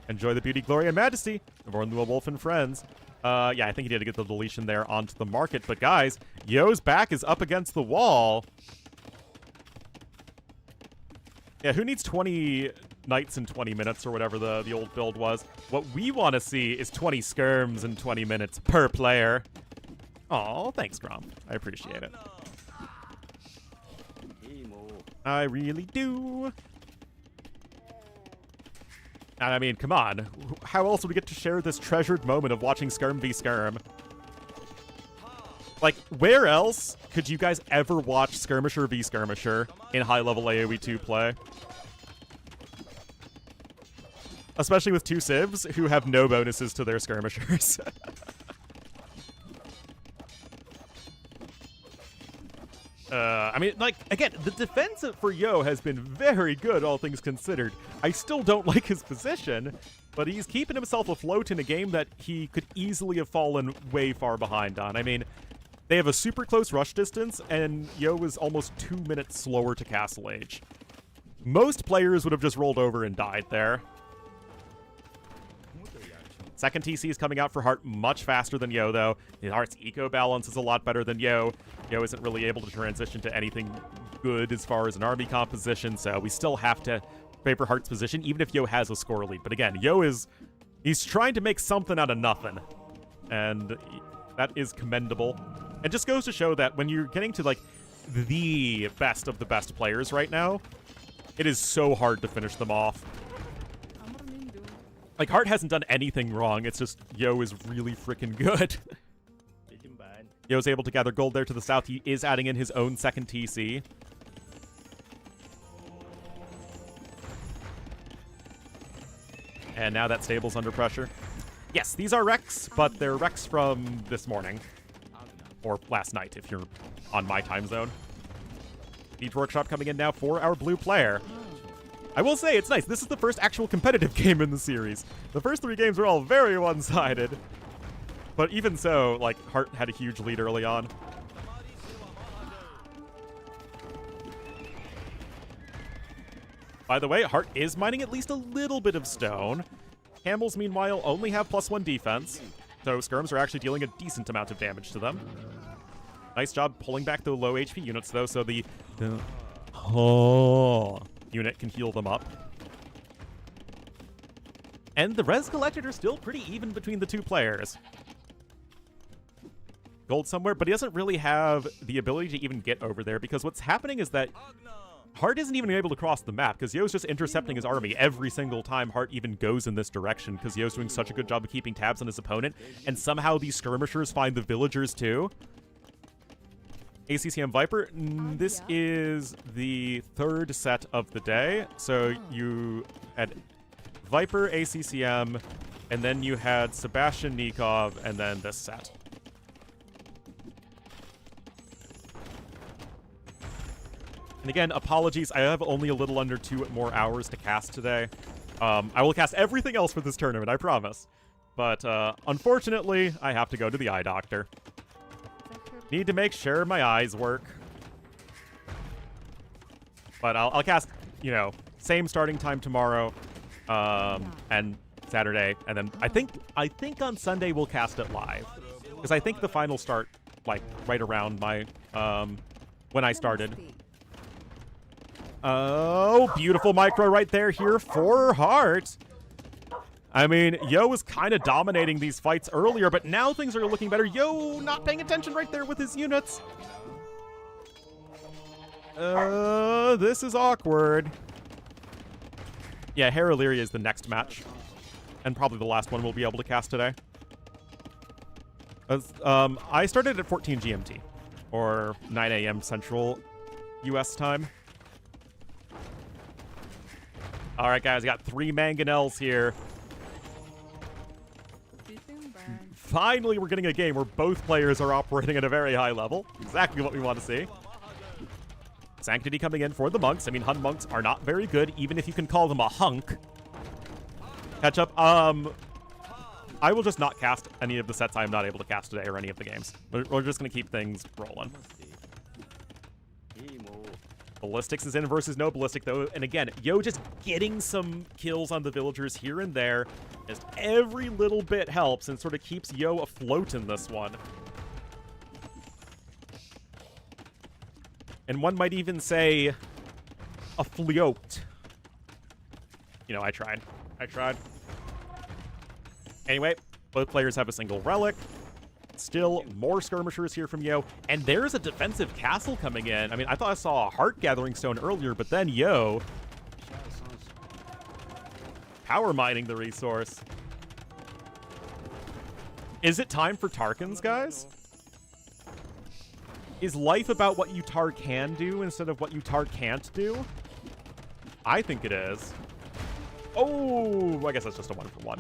Enjoy the beauty, glory, and majesty of Ornlu Wolf and Friends. Yeah, I think he did get the deletion there onto the market. But guys, Yo's back is up against the wall. Yeah, who needs 20 knights in 20 minutes or whatever the old build was? What we want to see is 20 skirms in 20 minutes per player. Aw, thanks, Grom. I appreciate it. I really do. And I mean, come on. How else would we get to share this treasured moment of watching Skirm v Skirm? Where else could you guys ever watch Skirmisher v Skirmisher in high-level AoE 2 play? Especially with two civs who have no bonuses to their Skirmishers. I mean, again, the defense for Yo has been very good, all things considered. I still don't like his position, but he's keeping himself afloat in a game that he could easily have fallen way far behind on. I mean, they have a super close rush distance, and Yo is almost 2 minutes slower to Castle Age. Most players would have just rolled over and died there. Second TC is coming out for Hart much faster than Yo, though. Hart's eco balance is a lot better than Yo. Yo isn't really able to transition to anything good as far as an army composition, so we still have to favor Hart's position, even if Yo has a score lead. But again, he's trying to make something out of nothing, and that is commendable. It just goes to show that when you're getting to, the best of the best players right now, it is so hard to finish them off. Hart hasn't done anything wrong. It's just Yo is really freaking good. Yo's able to gather gold there to the south. He is adding in his own second TC. And now that stable's under pressure. Yes, these are wrecks, but they're wrecks from this morning. Or last night, if you're on my time zone. Beach Workshop coming in now for our blue player. I will say, it's nice. This is the first actual competitive game in the series. The first 3 games were all very one-sided. But even so, like, Hart had a huge lead early on. By the way, Hart is mining at least a little bit of stone. Camels, meanwhile, only have +1 defense, so skirms are actually dealing a decent amount of damage to them. Nice job pulling back the low HP units, though, so the unit can heal them up. And the res collected are still pretty even between the two players. Gold somewhere, but he doesn't really have the ability to even get over there, because what's happening is that Hart isn't even able to cross the map, because Yo's just intercepting his army every single time Hart even goes in this direction, because Yo's doing such a good job of keeping tabs on his opponent, and somehow these skirmishers find the villagers too. ACCM Viper, this is the third set of the day, so you had Viper, ACCM, and then you had Sebastian Nikov, and then this set. And again, apologies, I have only a little under 2 more hours to cast today. I will cast everything else for this tournament, I promise. But unfortunately, I have to go to the eye doctor. Need to make sure my eyes work. But I'll cast, you know, same starting time tomorrow, and Saturday, and then I think on Sunday we'll cast it live, because I think the finals start like right around my when I started. Oh, beautiful micro right there here for Hart. I mean, Yo was kind of dominating these fights earlier, but now things are looking better. Yo not paying attention right there with his units. This is awkward. Yeah, Heraleria is the next match, and probably the last one we'll be able to cast today. I started at 14 GMT, or 9 a.m. Central US time. All right, guys, got 3 mangonels here. Finally, we're getting a game where both players are operating at a very high level. Exactly what we want to see. Sanctity coming in for the monks. I mean, Hun monks are not very good, even if you can call them a hunk. Catch up. I will just not cast any of the sets I'm not able to cast today or any of the games. We're just going to keep things rolling. Ballistics is in versus no ballistic, though. And again, Yo just getting some kills on the villagers here and there. Just every little bit helps and sort of keeps Yo afloat in this one. And one might even say afloat. You know, I tried. Anyway, both players have a single relic. Still more skirmishers here from Yo, and there's a defensive castle coming in. I mean, I thought I saw a heart gathering stone earlier, but then Yo power mining the resource. Is it time for Tarkans, guys? Is life about what Utar can do instead of what Utar can't do? I think it is. Oh, I guess that's just a 1-for-1.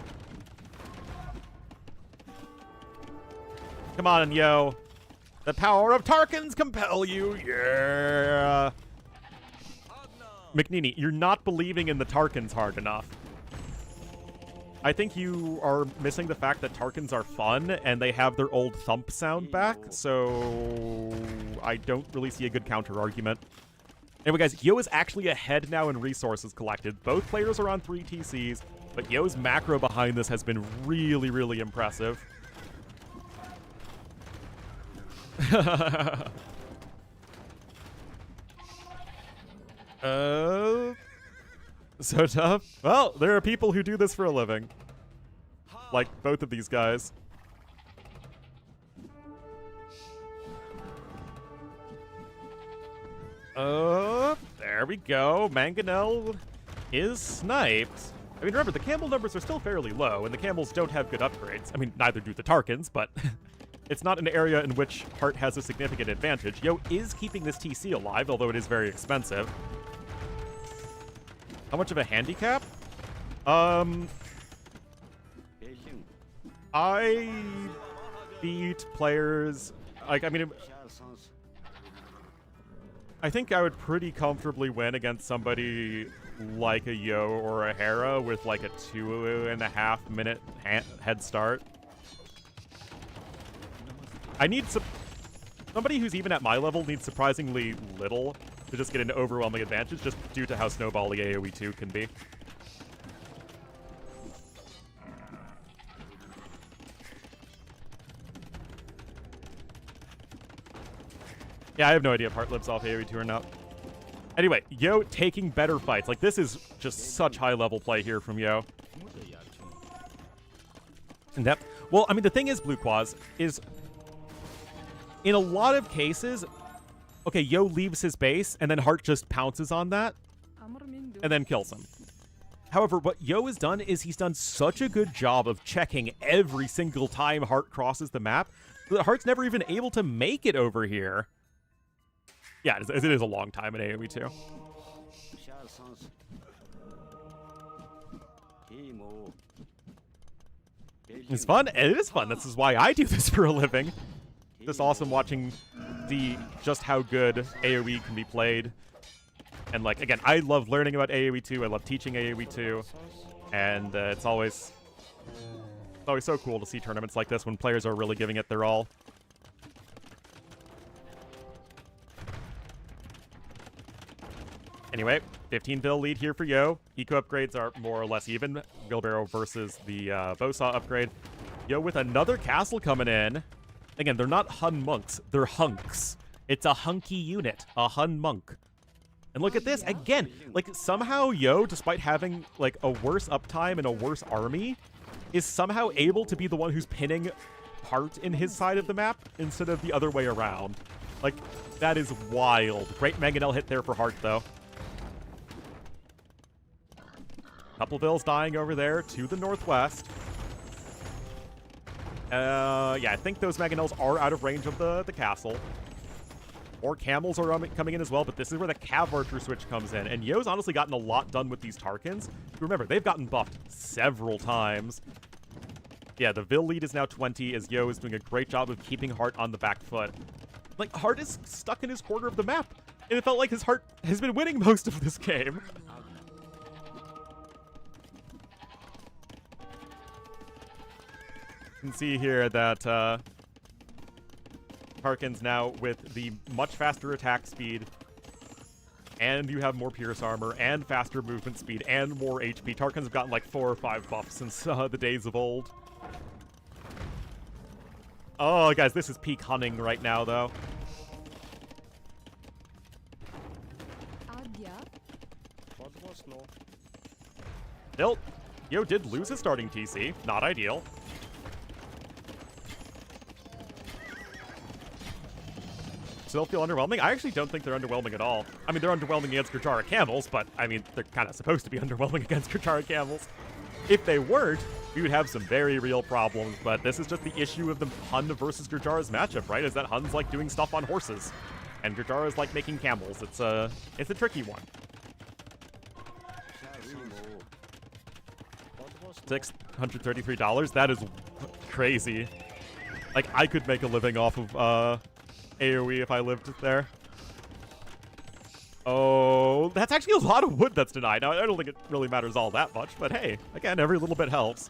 Come on, Yo. The power of Tarkans compel you. Yeah. McNeely, you're not believing in the Tarkans hard enough. I think you are missing the fact that Tarkans are fun and they have their old thump sound back, so I don't really see a good counter argument. Anyway, guys, Yo is actually ahead now in resources collected. Both players are on 3 TCs, but Yo's macro behind this has been really, really impressive. So tough. Well, there are people who do this for a living. Like both of these guys. There we go. Mangonel is sniped. I mean, remember, the camel numbers are still fairly low, and the camels don't have good upgrades. I mean, neither do the Tarkans, but it's not an area in which Hart has a significant advantage. Yo is keeping this TC alive, although it is very expensive. How much of a handicap? I beat players... Like, I mean... I think I would pretty comfortably win against somebody like a Yo or a Hera with like a 2.5 minute head start. I need somebody who's even at my level needs surprisingly little to just get an overwhelming advantage, just due to how snowbally AoE 2 can be. Yeah, I have no idea if Hart lives off AoE 2 or not. Anyway, Yo taking better fights. Like, this is just such high-level play here from Yo. And that, well, I mean, the thing is, Blue Quaz, is in a lot of cases, okay, Yo leaves his base, and then Hart just pounces on that, and then kills him. However, what Yo has done is he's done such a good job of checking every single time Hart crosses the map that Hart's never even able to make it over here. Yeah, it is a long time in AoE 2. It's fun. It is fun. This is why I do this for a living. Just awesome watching just how good AoE can be played. And like, again, I love learning about AoE 2. I love teaching AoE 2. And it's always so cool to see tournaments like this when players are really giving it their all. Anyway, 15 bill lead here for Yo. Eco upgrades are more or less even. Wheelbarrow versus the Bowsaw upgrade. Yo with another castle coming in. Again, they're not Hun monks. They're hunks. It's a hunky unit. A Hun monk. And look at this. Again, like, somehow Yo, despite having, like, a worse uptime and a worse army, is somehow able to be the one who's pinning Hart in his side of the map instead of the other way around. Like, that is wild. Great Mangonel hit there for Hart, though. Couple vills dying over there to the northwest. Yeah, I think those Mangonels are out of range of the castle. Or camels are coming in as well, but this is where the Cav Archer switch comes in. And Yo's honestly gotten a lot done with these Tarkans. Remember, they've gotten buffed several times. Yeah, the Vill lead is now 20, as Yo is doing a great job of keeping Hart on the back foot. Like, Hart is stuck in his corner of the map, and it felt like his Hart has been winning most of this game. You can see here that Tarkans now with the much faster attack speed, and you have more pierce armor, and faster movement speed, and more HP. Tarkans have gotten like 4 or 5 buffs since the days of old. Oh, guys, this is peak hunting right now, though. Still, Yo did lose his starting TC. Not ideal. Still feel underwhelming? I actually don't think they're underwhelming at all. I mean, they're underwhelming against Gurjara camels, but, I mean, they're kind of supposed to be underwhelming against Gurjara camels. If they weren't, we would have some very real problems, but this is just the issue of the Hun versus Gurjara's matchup, right? Is that Hun's like doing stuff on horses, and Gurjara's like making camels. It's a tricky one. $633? That is crazy. Like, I could make a living off of, AoE if I lived there. Oh, that's actually a lot of wood that's denied. Now, I don't think it really matters all that much, but hey, again, every little bit helps.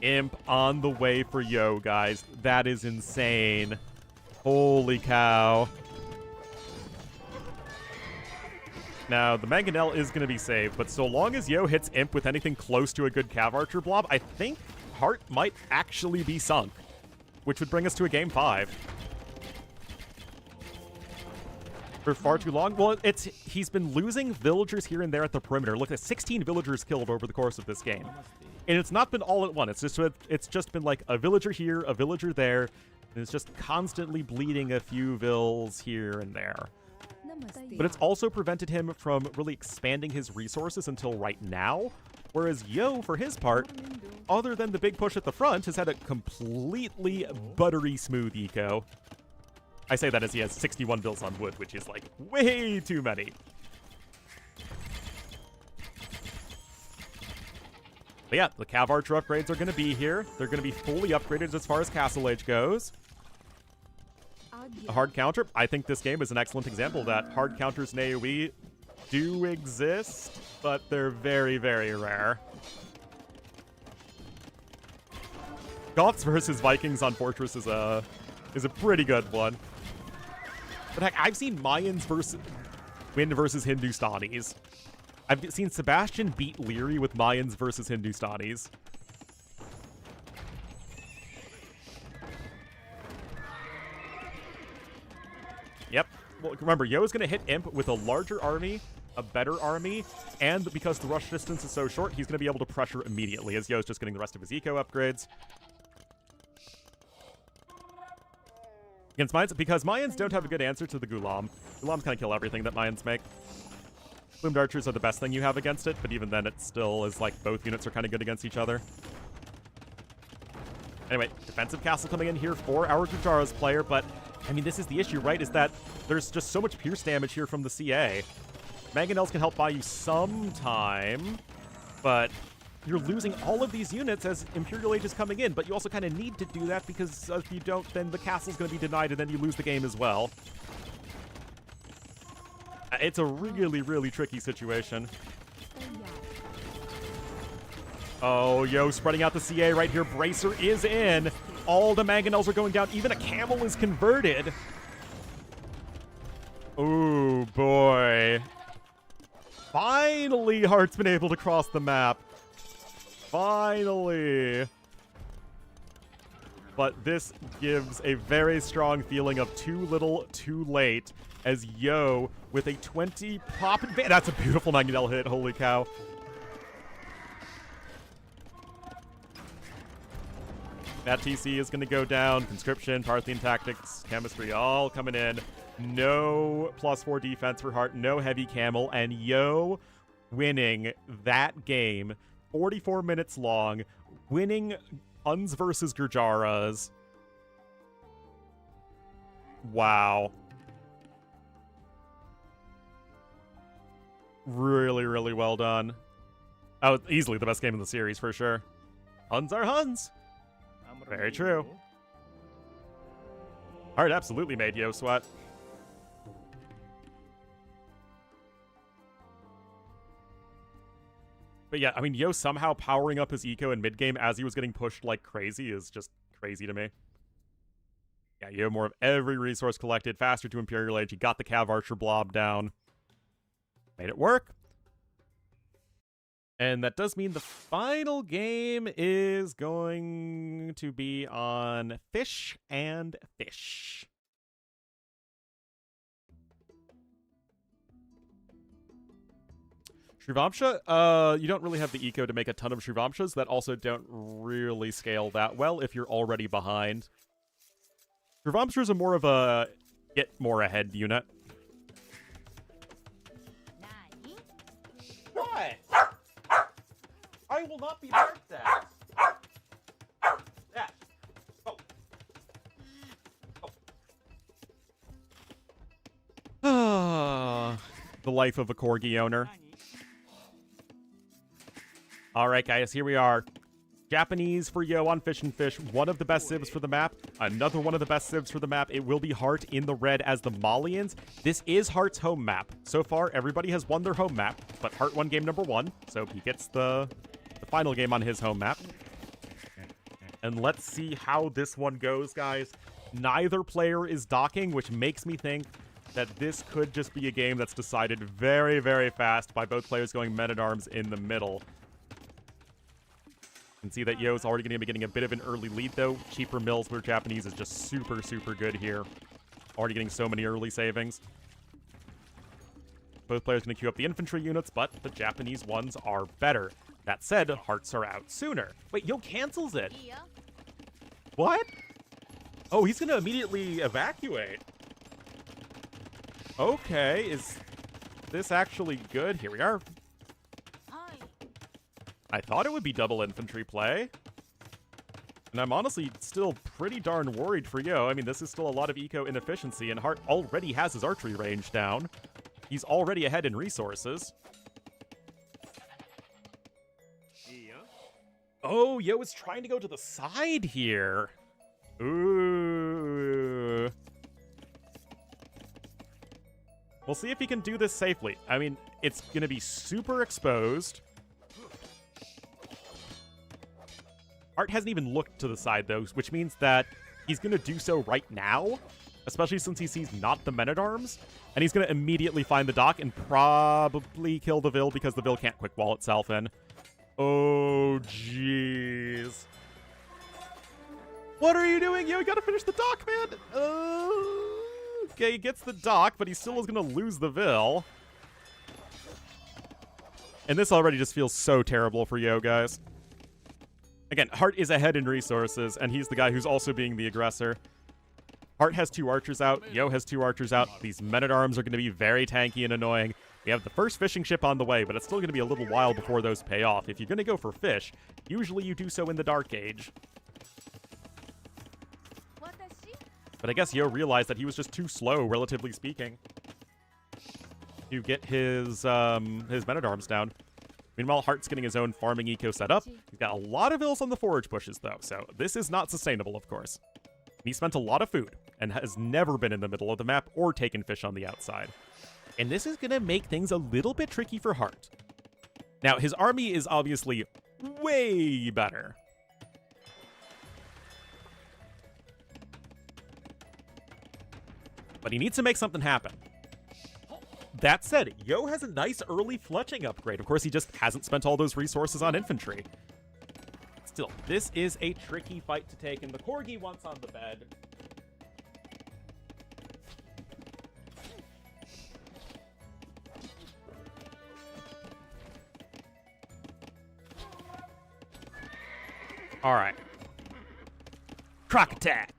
Imp on the way for Yo, guys. That is insane. Holy cow. Now, the Mangonel is going to be saved, but so long as Yo hits Imp with anything close to a good Cav Archer blob, I think Hart might actually be sunk, which would bring us to a game 5. For far too long? Well, he's been losing villagers here and there at the perimeter. Look at 16 villagers killed over the course of this game. And it's not been all at once. It's just been like a villager here, a villager there, and it's just constantly bleeding a few vills here and there. But it's also prevented him from really expanding his resources until right now, whereas Yo, for his part, other than the big push at the front, has had a completely buttery smooth eco. I say that as he has 61 bills on wood, which is like way too many. But yeah, the Cav Archer upgrades are going to be here. They're going to be fully upgraded as far as Castle Age goes. A hard counter. I think this game is an excellent example that hard counters in AoE do exist, but they're very, very rare. Goths versus Vikings on Fortress is a pretty good one. But heck, I've seen Mayans win versus Hindustanis. I've seen Sebastian beat Leary with Mayans versus Hindustanis. Yep. Well, remember, Yo's going to hit Imp with a larger army, a better army, and because the rush distance is so short, he's going to be able to pressure immediately as Yo's just getting the rest of his eco upgrades. Against Mayans, because Mayans don't have a good answer to the Gulam. Gulams kind of kill everything that Mayans make. Plumed archers are the best thing you have against it, but even then it still is like both units are kind of good against each other. Anyway, defensive castle coming in here for our Gujara's player, but I mean, this is the issue, right? Is that there's just so much pierce damage here from the CA. Mangonels can help buy you some time, but you're losing all of these units as Imperial Age is coming in, but you also kind of need to do that because if you don't, then the castle's going to be denied and then you lose the game as well. It's a really, really tricky situation. Oh, Yo, spreading out the CA right here. Bracer is in. All the Mangonels are going down. Even a camel is converted. Oh, boy. Finally, Hart's been able to cross the map. Finally. But this gives a very strong feeling of too little, too late, as Yo, with a 20 pop advantage. That's a beautiful Mangonel hit. Holy cow. That TC is going to go down. Conscription, Parthian tactics, chemistry, all coming in. No +4 defense for Hart. No heavy camel. And Yo winning that game. 44 minutes long. Winning Huns versus Gurjaras. Wow. Really, really well done. Oh, easily the best game in the series for sure. Huns are Huns. Very true. Hart absolutely made Yo sweat. But yeah, I mean, Yo somehow powering up his eco in mid-game as he was getting pushed like crazy is just crazy to me. Yeah, Yo more of every resource collected, faster to Imperial Age. He got the Cav Archer blob down. Made it work. And that does mean the final game is going to be on Fish and Fish. Shrivamsha, you don't really have the eco to make a ton of Shrivamshas that also don't really scale that well if you're already behind. Shrivamshas are more of a get more ahead unit. What? I will not be barked at. Yeah. Oh. The life of a corgi owner. All right, guys, here we are. Japanese for Yo on Fish and Fish. One of the best civs for the map. Another one of the best civs for the map. It will be Hart in the red as the Malians. This is Hart's home map. So far, everybody has won their home map, but Hart won game number 1, so he gets the final game on his home map. And let's see how this one goes, guys. Neither player is docking, which makes me think that this could just be a game that's decided very, very fast by both players going men-at-arms in the middle. You can see that Yo's already going to be getting a bit of an early lead, though. Cheaper mills for Japanese is just super, super good here. Already getting so many early savings. Both players going to queue up the infantry units, but the Japanese ones are better. That said, Hearts are out sooner. Wait, Yo cancels it. What? Oh, he's going to immediately evacuate. Okay, is this actually good? Here we are. I thought it would be double infantry play. And I'm honestly still pretty darn worried for Yo. I mean, this is still a lot of eco inefficiency, and Hart already has his archery range down. He's already ahead in resources. Oh, Yo is trying to go to the side here. Ooh. We'll see if he can do this safely. I mean, it's going to be super exposed. Art hasn't even looked to the side, though, which means that he's going to do so right now, especially since he sees not the men-at-arms, and he's going to immediately find the dock and probably kill the Vil because the Vil can't quick wall itself in. Oh, jeez. What are you doing? Yo, you gotta finish the dock, man! Okay, he gets the dock, but he still is going to lose the Vil. And this already just feels so terrible for Yo, guys. Again, Hart is ahead in resources, and he's the guy who's also being the aggressor. Hart has 2 archers out. Yo has 2 archers out. These men-at-arms are going to be very tanky and annoying. We have the first fishing ship on the way, but it's still going to be a little while before those pay off. If you're going to go for fish, usually you do so in the Dark Age. But I guess Yo realized that he was just too slow, relatively speaking, to get his men-at-arms down. Meanwhile, Hart's getting his own farming eco set up. He's got a lot of Vils on the forage bushes, though, so this is not sustainable, of course. He spent a lot of food and has never been in the middle of the map or taken fish on the outside. And this is going to make things a little bit tricky for Hart. Now, his army is obviously way better. But he needs to make something happen. That said, Yo has a nice early fletching upgrade. Of course, he just hasn't spent all those resources on infantry. Still, this is a tricky fight to take, and the Corgi wants on the bed. All right. Croc attack.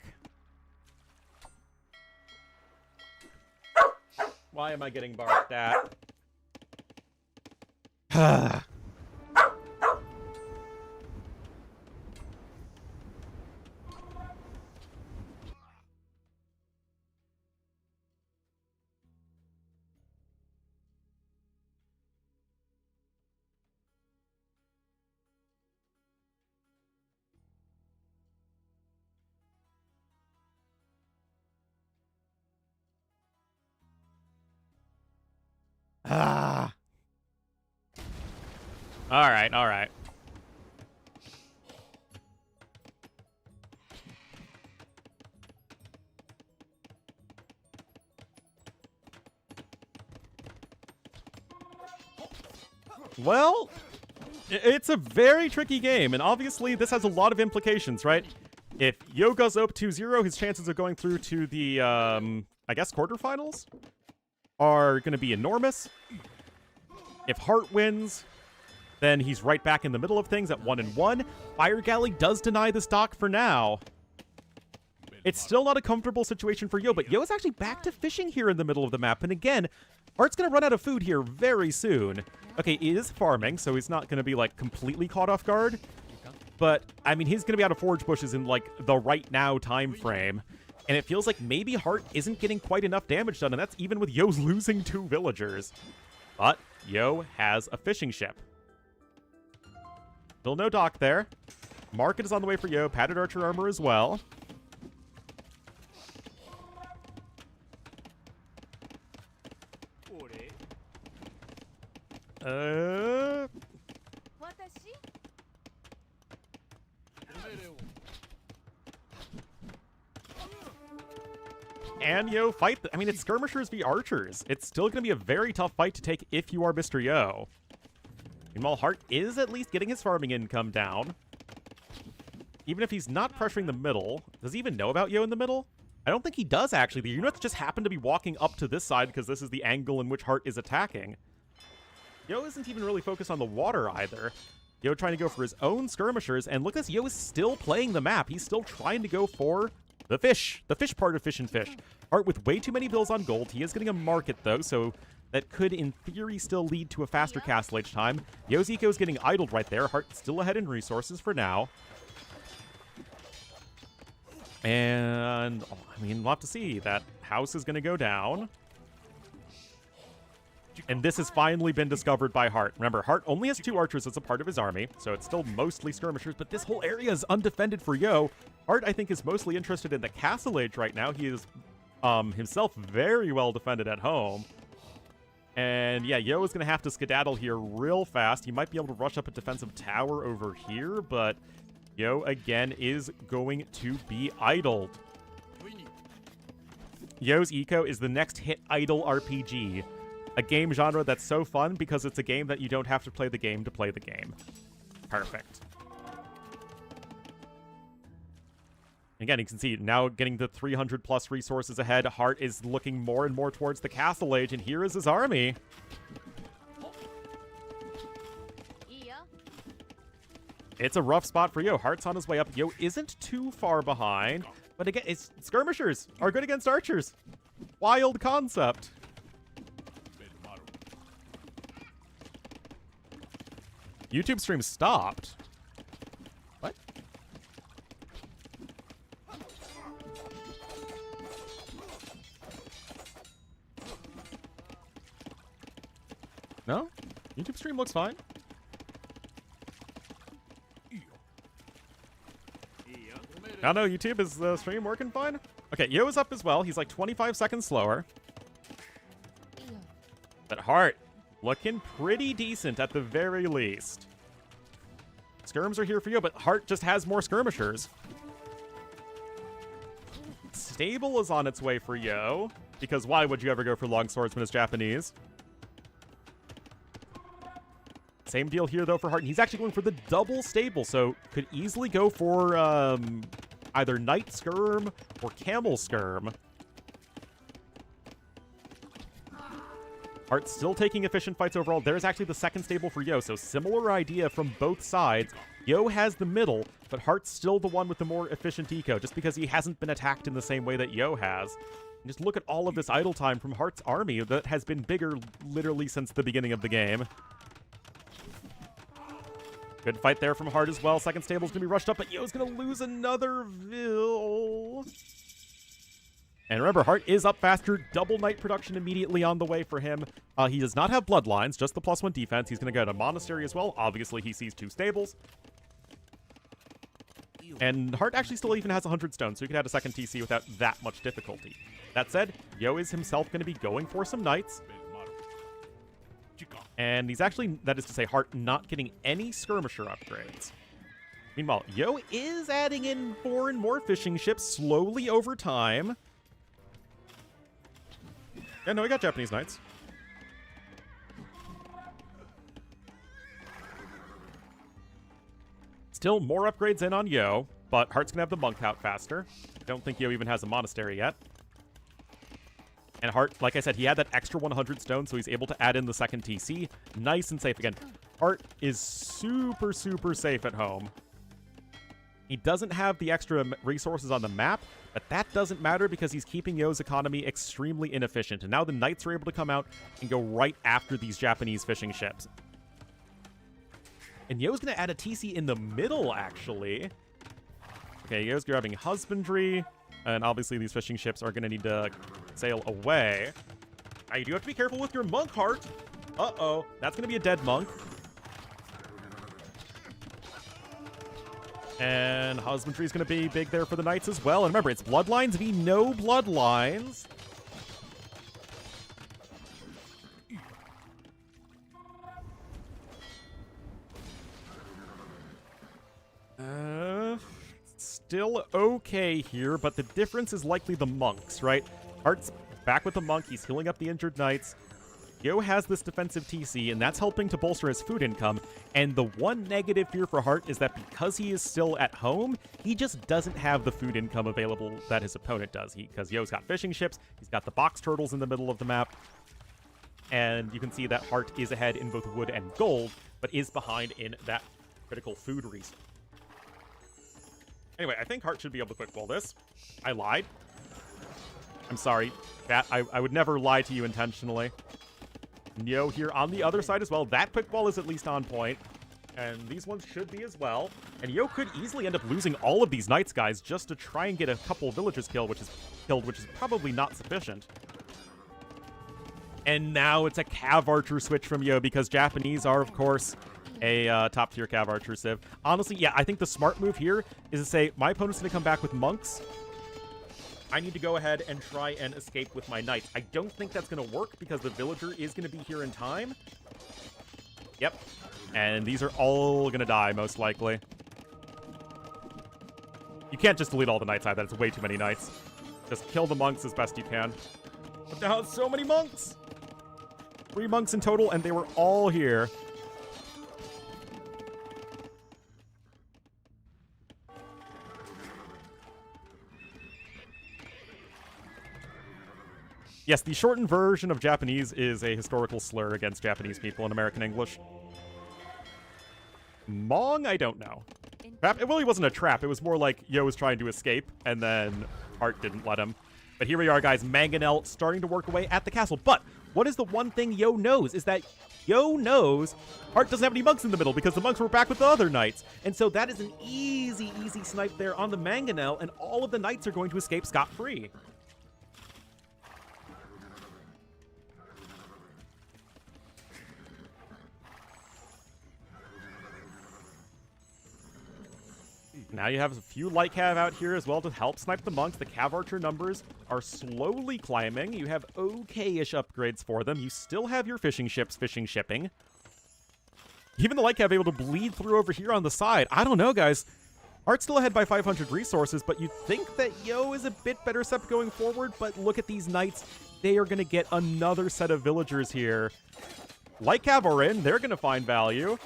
Why am I getting barked at? All right, all right. Well, it's a very tricky game, and obviously this has a lot of implications, right? If Yo goes up 2-0, his chances of going through to the, I guess, quarterfinals are going to be enormous. If Hart wins, then he's right back in the middle of things at 1-1. Fire Galley does deny this dock for now. It's still not a comfortable situation for Yo, but Yo is actually back to fishing here in the middle of the map. And again, Hart's going to run out of food here very soon. Okay, he is farming, so he's not going to be, like, completely caught off guard. But, I mean, he's going to be out of forage bushes in, like, the right now time frame. And it feels like maybe Hart isn't getting quite enough damage done, and that's even with Yo's losing 2 villagers. But Yo has a fishing ship. Still no dock there. Market is on the way for Yo. Padded archer armor as well. And Yo fight. I mean, it's skirmishers v archers. It's still going to be a very tough fight to take if you are Mr. Yo. Meanwhile, Hart is at least getting his farming income down. Even if he's not pressuring the middle. Does he even know about Yo in the middle? I don't think he does, actually. The units just happen to be walking up to this side because this is the angle in which Hart is attacking. Yo isn't even really focused on the water either. Yo trying to go for his own skirmishers, and look at this, Yo is still playing the map. He's still trying to go for the fish part of Fish and Fish. Hart with way too many bills on gold. He is getting a market, though, so that could, in theory, still lead to a faster castle age time. Yo's eco is getting idled right there. Hart still ahead in resources for now. And, oh, I mean, we'll have to see. That house is going to go down. And this has finally been discovered by Hart. Remember, Hart only has 2 archers as a part of his army, so it's still mostly skirmishers, but this whole area is undefended for Yo. Hart, I think, is mostly interested in the castle age right now. He is himself very well defended at home. And yeah, Yo is going to have to skedaddle here real fast. He might be able to rush up a defensive tower over here, but Yo, again, is going to be idled. Yo's Eco is the next hit idle RPG. A game genre that's so fun because it's a game that you don't have to play the game to play the game. Perfect. Again, you can see now getting the 300 plus resources ahead. Hart is looking more and more towards the Castle Age, and here is his army. It's a rough spot for Yo. Hart's on his way up. Yo isn't too far behind, but again, it's skirmishers are good against archers. Wild concept. YouTube stream stopped. What? No? YouTube stream looks fine. I don't know, YouTube, is the stream working fine? Okay, Yo is up as well. He's like 25 seconds slower. But Hart, looking pretty decent at the very least. Skirms are here for Yo, but Hart just has more skirmishers. Stable is on its way for Yo, because why would you ever go for long swordsman as Japanese? Same deal here, though, for Hart. And he's actually going for the double stable, so could easily go for either Knight Skirm or Camel Skirm. Hart's still taking efficient fights overall. There's actually the second stable for Yo, so similar idea from both sides. Yo has the middle, but Hart's still the one with the more efficient eco, just because he hasn't been attacked in the same way that Yo has. And just look at all of this idle time from Hart's army that has been bigger literally since the beginning of the game. Good fight there from Hart as well. Second stable's gonna be rushed up, but Yo's gonna lose another Vil. And remember, Hart is up faster. Double Knight production immediately on the way for him. He does not have Bloodlines, just the +1 defense. He's gonna go to Monastery as well. Obviously, he sees 2 stables. And Hart actually still even has 100 stones, so he could add a second TC without that much difficulty. That said, Yo is himself gonna be going for some Knights. And he's actually, that is to say, Hart not getting any skirmisher upgrades. Meanwhile, Yo is adding in more and more fishing ships slowly over time. Yeah, no, we got Japanese Knights. Still more upgrades in on Yo, but Hart's gonna have the monk out faster. Don't think Yo even has a monastery yet. And Hart, like I said, he had that extra 100 stone, so he's able to add in the second TC. Nice and safe again. Hart is super, super safe at home. He doesn't have the extra resources on the map, but that doesn't matter because he's keeping Yo's economy extremely inefficient. And now the Knights are able to come out and go right after these Japanese fishing ships. And Yo's going to add a TC in the middle, actually. Okay, Yo's grabbing Husbandry. And obviously these fishing ships are going to need to sail away. Now, you do have to be careful with your monk, Hart. Uh-oh. That's going to be a dead monk. And Husbandry is going to be big there for the Knights as well. And remember, it's Bloodlines v no Bloodlines. Still okay here, but the difference is likely the monks, right? Hart's back with the monk. He's healing up the injured Knights. Yo has this defensive TC, and that's helping to bolster his food income. And the one negative here for Hart is that because he is still at home, he just doesn't have the food income available that his opponent does. Because Yo's got fishing ships, he's got the box turtles in the middle of the map, and you can see that Hart is ahead in both wood and gold, but is behind in that critical food resource. Anyway, I think Hart should be able to quick wall this. I lied. I'm sorry. I would never lie to you intentionally. Yo here on the other side as well. That quick wall is at least on point. And these ones should be as well. And Yo could easily end up losing all of these Knights, guys, just to try and get a couple villagers killed, which is probably not sufficient. And now it's a Cav Archer switch from Yo because Japanese are, of course, a top-tier Cav Archer civ. Honestly, yeah, I think the smart move here is to say, my opponent's going to come back with monks. I need to go ahead and try and escape with my Knights. I don't think that's going to work because the villager is going to be here in time. Yep. And these are all going to die, most likely. You can't just delete all the knights either. That's way too many knights. Just kill the monks as best you can. But now it's so many monks! 3 monks in total, and they were all here. Yes, the shortened version of Japanese is a historical slur against Japanese people in American English. Mong? I don't know. It really wasn't a trap. It was more like Yo was trying to escape, and then Hart didn't let him. But here we are, guys. Mangonel starting to work away at the castle. But what is the one thing Yo knows? Is that Yo knows Hart doesn't have any monks in the middle because the monks were back with the other knights. And so that is an easy, easy snipe there on the Mangonel, and all of the knights are going to escape scot-free. Now you have a few light cav out here as well to help snipe the monks. The cav archer numbers are slowly climbing. You have okay-ish upgrades for them. You still have your fishing ships shipping. Even the light cav able to bleed through over here on the side. I don't know, guys. Art's still ahead by 500 resources, but you'd think that Yo is a bit better set going forward, but look at these knights. They are going to get another set of villagers here. Light cav are in. They're going to find value.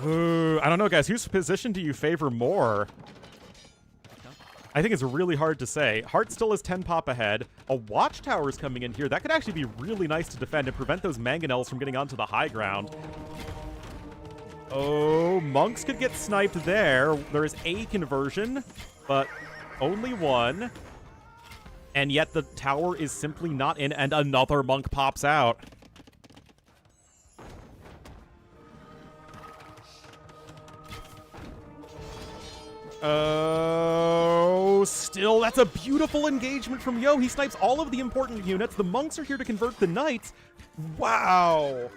I don't know, guys. Whose position do you favor more? I think it's really hard to say. Hart still is 10 pop ahead. A watchtower is coming in here. That could actually be really nice to defend and prevent those Mangonels from getting onto the high ground. Oh, monks could get sniped there. There is a conversion, but only one. And yet the tower is simply not in, and another monk pops out. Oh, still, that's a beautiful engagement from Yo. He snipes all of the important units. The monks are here to convert the knights. Wow.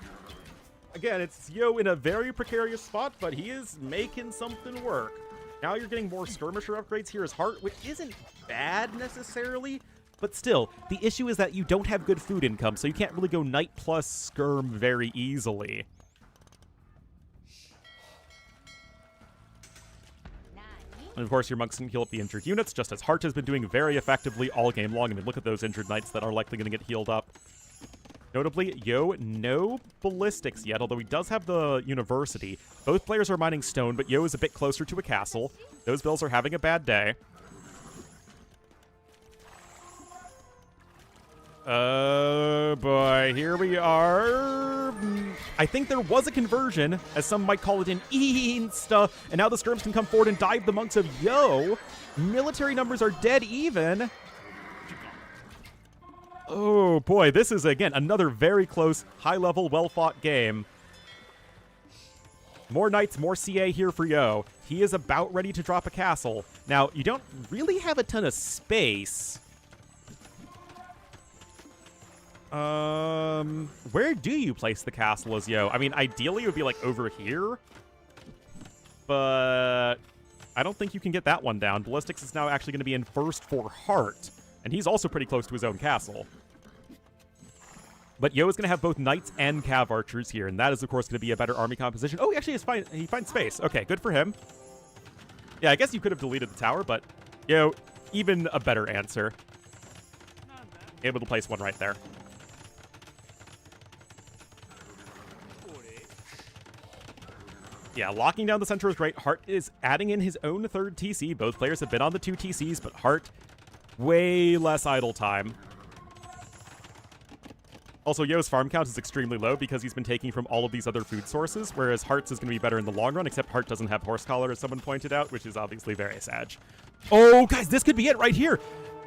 Again, it's Yo in a very precarious spot, but he is making something work. Now you're getting more skirmisher upgrades here as Hart, which isn't bad necessarily, but still, the issue is that you don't have good food income, so you can't really go knight plus skirm very easily. And of course, your monks can heal up the injured units, just as Hart has been doing very effectively all game long. I mean, look at those injured knights that are likely going to get healed up. Notably, Yo, no ballistics yet, although he does have the university. Both players are mining stone, but Yo is a bit closer to a castle. Those bills are having a bad day. Oh boy, here we are. I think there was a conversion, as some might call it an insta, and now the skirms can come forward and dive the monks of Yo. Military numbers are dead even. Oh boy, this is, again, another very close, high-level, well-fought game. More knights, more CA here for Yo. He is about ready to drop a castle. Now, you don't really have a ton of space. Where do you place the castle as Yo? I mean, ideally it would be like over here, but I don't think you can get that one down. Ballistics is now actually going to be in first for Hart, and he's also pretty close to his own castle. But Yo is going to have both knights and cav archers here, and that is, of course, going to be a better army composition. Oh, he actually he finds space. Okay, good for him. Yeah, I guess you could have deleted the tower, but Yo, even a better answer. Able to place one right there. Yeah, locking down the center is great. Hart is adding in his own third TC. Both players have been on the 2 TCs, but Hart, way less idle time. Also, Yo's farm count is extremely low because he's been taking from all of these other food sources, whereas Hart's is going to be better in the long run, except Hart doesn't have horse collar, as someone pointed out, which is obviously very sad. Oh, guys, this could be it right here.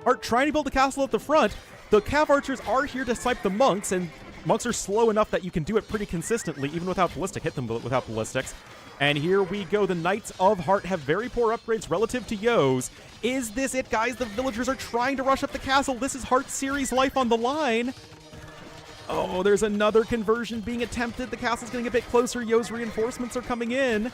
Hart trying to build a castle at the front. The cav archers are here to snipe the monks, and monks are slow enough that you can do it pretty consistently, even without ballistic. Hit them without ballistics. And here we go. The Knights of Hart have very poor upgrades relative to Yo's. Is this it, guys? The villagers are trying to rush up the castle. This is Hart series life on the line. Oh, there's another conversion being attempted. The castle's getting a bit closer. Yo's reinforcements are coming in.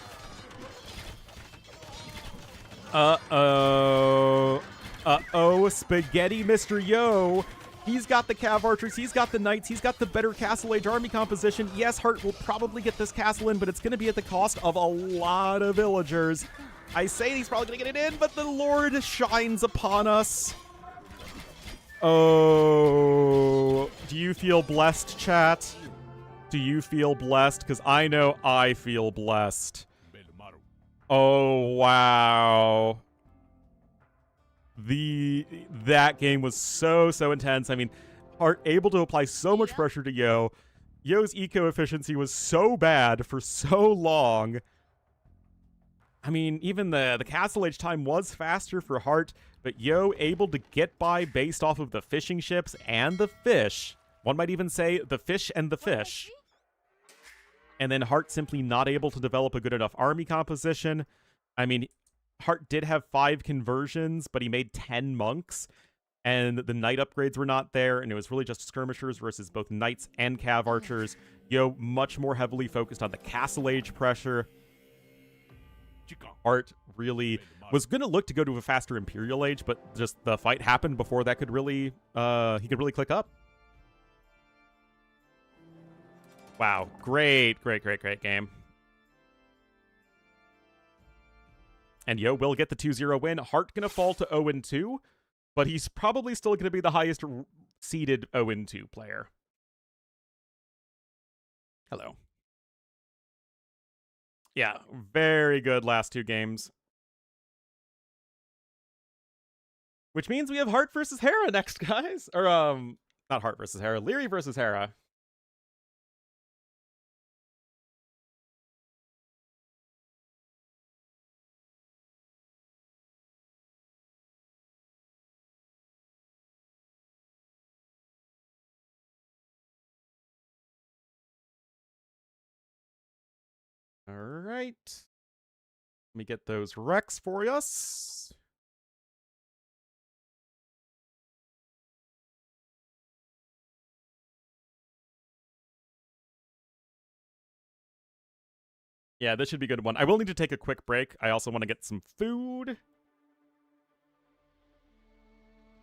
Uh-oh. Uh-oh, spaghetti Mr. Yo. He's got the cav archers, he's got the knights, he's got the better castle age army composition. Yes, Hart will probably get this castle in, but it's going to be at the cost of a lot of villagers. I say he's probably going to get it in, but the Lord shines upon us. Oh, do you feel blessed, chat? Do you feel blessed? Because I know I feel blessed. Oh, wow. That game was so intense. I mean, Hart able to apply so much pressure to Yo. Yo's eco efficiency was so bad for so long. I mean, even the castle age time was faster for Hart, but Yo able to get by based off of the fishing ships and the fish. One might even say the fish and the fish. And then Hart simply not able to develop a good enough army composition. I mean, Hart did have 5 conversions, but he made 10 monks, and the knight upgrades were not there, and it was really just skirmishers versus both knights and cav archers. Yo, much more heavily focused on the castle age pressure. Hart really was going to look to go to a faster Imperial age, but just the fight happened before that could really, he could really click up. Wow, great game. And Yo will get the 2-0 win. Hart gonna fall to 0-2, but he's probably still gonna be the highest seeded 0-2 player. Hello. Yeah, very good last 2 games. Which means we have Hart versus Hera next, guys. Or, not Hart versus Hera, Leary versus Hera. All right. Let me get those Rex for us. Yeah, this should be a good one. I will need to take a quick break. I also want to get some food.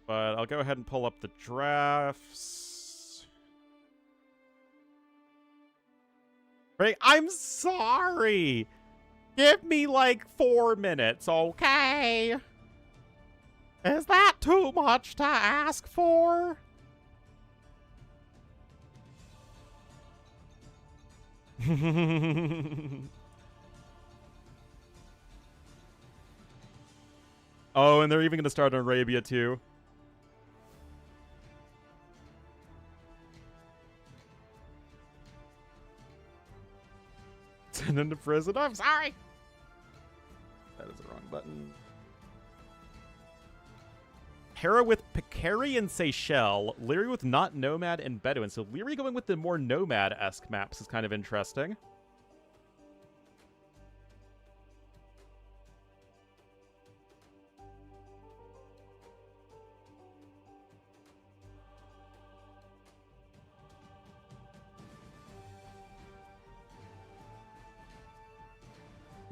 But I'll go ahead and pull up the drafts. Right? I'm sorry. Give me like 4 minutes, okay? Is that too much to ask for? Oh, and they're even going to start in Arabia too. Send him to prison. I'm sorry. That is the wrong button. Hera with Picari and Seychelles. Leary with not Nomad and Bedouin. So Leary going with the more Nomad-esque maps is kind of interesting.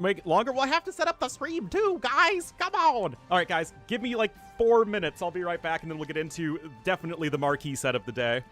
Make it longer? Well, I have to set up the stream too, guys. Come on. All right, guys, give me like 4 minutes. I'll be right back, and then we'll get into definitely the marquee set of the day.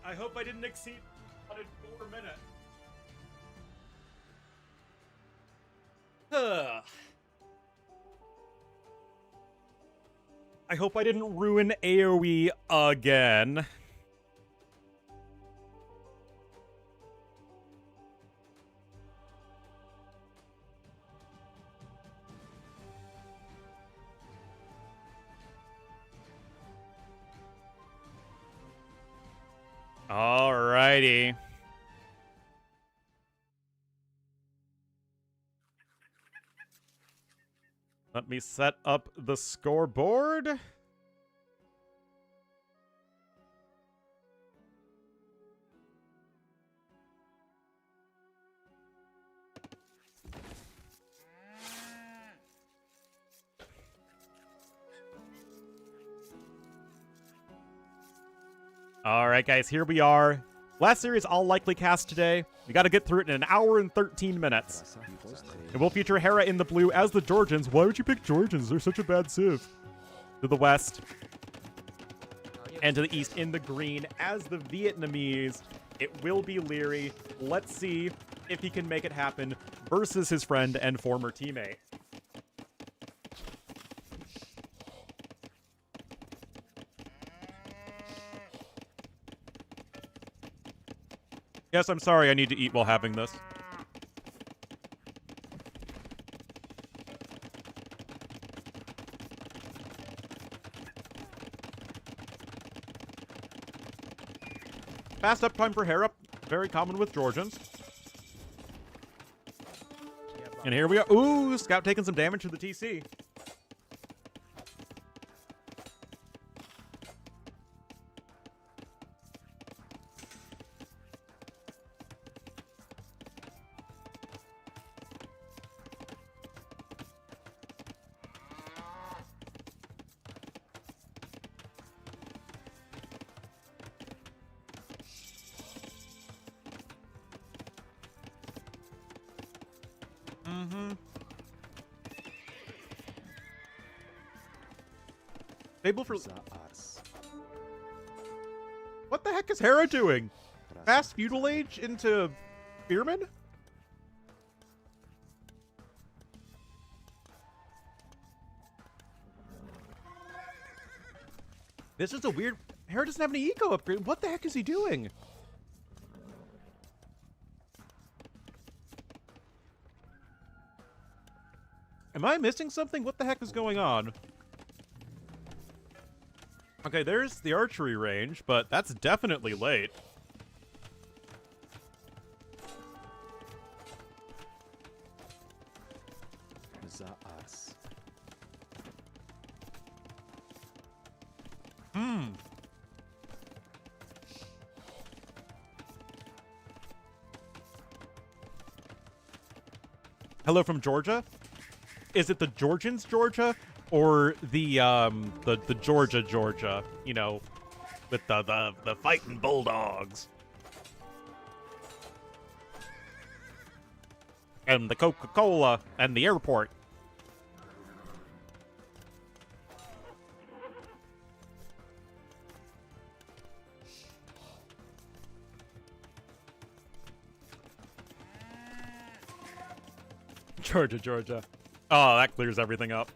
I hope I didn't exceed 4 minutes. I hope I didn't ruin AoE again. Alrighty. Let me set up the scoreboard. Alright, guys, here we are. Last series I'll likely cast today. We gotta get through it in an hour and 13 minutes. It will feature Hera in the blue as the Georgians. Why would you pick Georgians? They're such a bad civ. To the west. And to the east in the green as the Vietnamese. It will be Leary. Let's see if he can make it happen versus his friend and former teammate. Yes, I'm sorry, I need to eat while having this. Fast up time for Hera, very common with Georgians. And here we are. Ooh, Scout taking some damage to the TC. Stable for... What the heck is Hera doing? Fast Feudal Age into Spearman? This is a weird... Hera doesn't have any eco upgrade. What the heck is he doing? Am I missing something? What the heck is going on? Okay, there's the archery range, but that's definitely late. Hello from Georgia? Is it the Georgians, Georgia? Or the Georgia, Georgia, you know, with the fighting bulldogs. And the Coca-Cola and the airport. Georgia, Georgia. Oh, that clears everything up.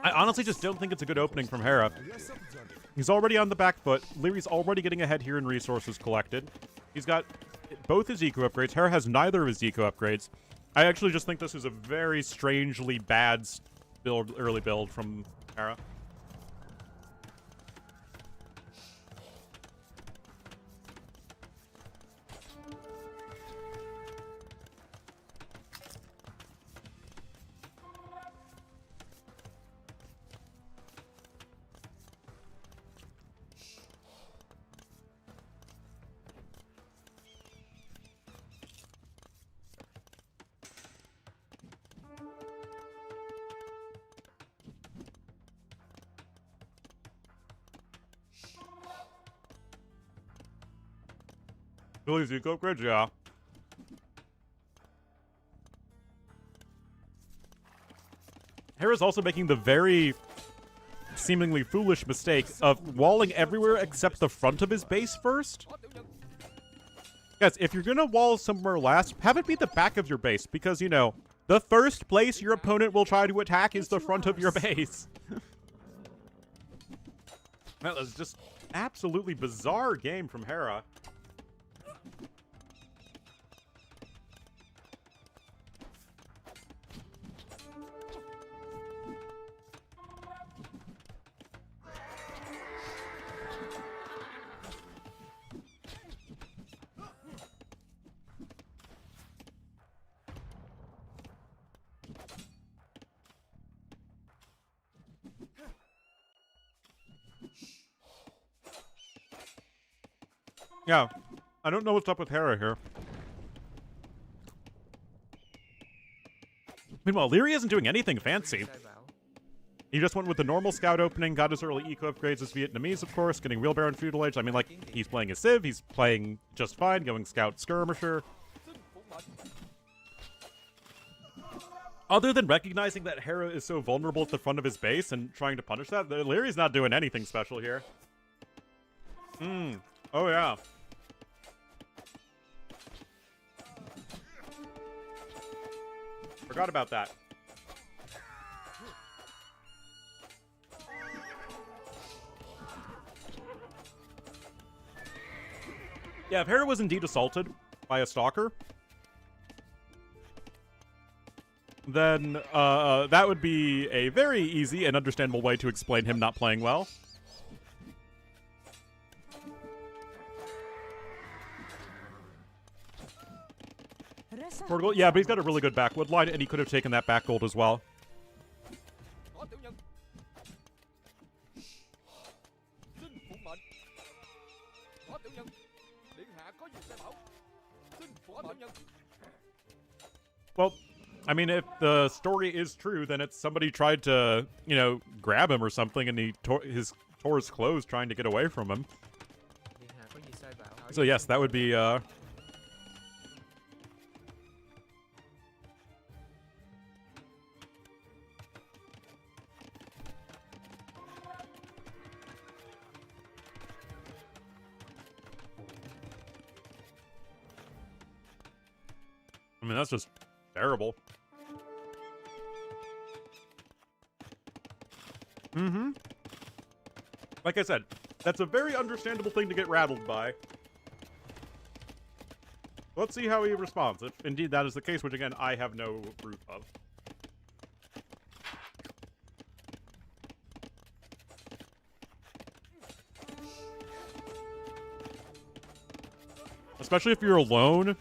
I honestly just don't think it's a good opening from Hera. He's already on the back foot. Leary's already getting ahead here in resources collected. He's got both his eco upgrades. Hera has neither of his eco upgrades. I actually just think this is a very strangely bad early build from Hera. Philly's eco upgrades, yeah. Hera's also making the very seemingly foolish mistake of walling everywhere except the front of his base first. Guys, if you're gonna wall somewhere last, have it be the back of your base, because, you know, the first place your opponent will try to attack is the front of your base. That was just absolutely bizarre game from Hera. Yeah, I don't know what's up with Hera here. Meanwhile, Leary isn't doing anything fancy. He just went with the normal scout opening, got his early eco upgrades as Vietnamese, of course, getting wheelbarrow and feudal age. I mean, like, he's playing a civ, he's playing just fine, going scout skirmisher. Other than recognizing that Hera is so vulnerable at the front of his base and trying to punish that, Leary's not doing anything special here. Oh yeah. Forgot about that. Yeah, if Hera was indeed assaulted by a stalker, then that would be a very easy and understandable way to explain him not playing well. Portugal, yeah, but he's got a really good backwood line, and he could have taken that back gold as well. Well, I mean, if the story is true, then it's somebody tried to, you know, grab him or something, and he tore his clothes trying to get away from him. So yes, that would be, I mean, that's just terrible. Like I said, that's a very understandable thing to get rattled by. Let's see how he responds, if indeed that is the case, which again, I have no proof of. Especially if you're alone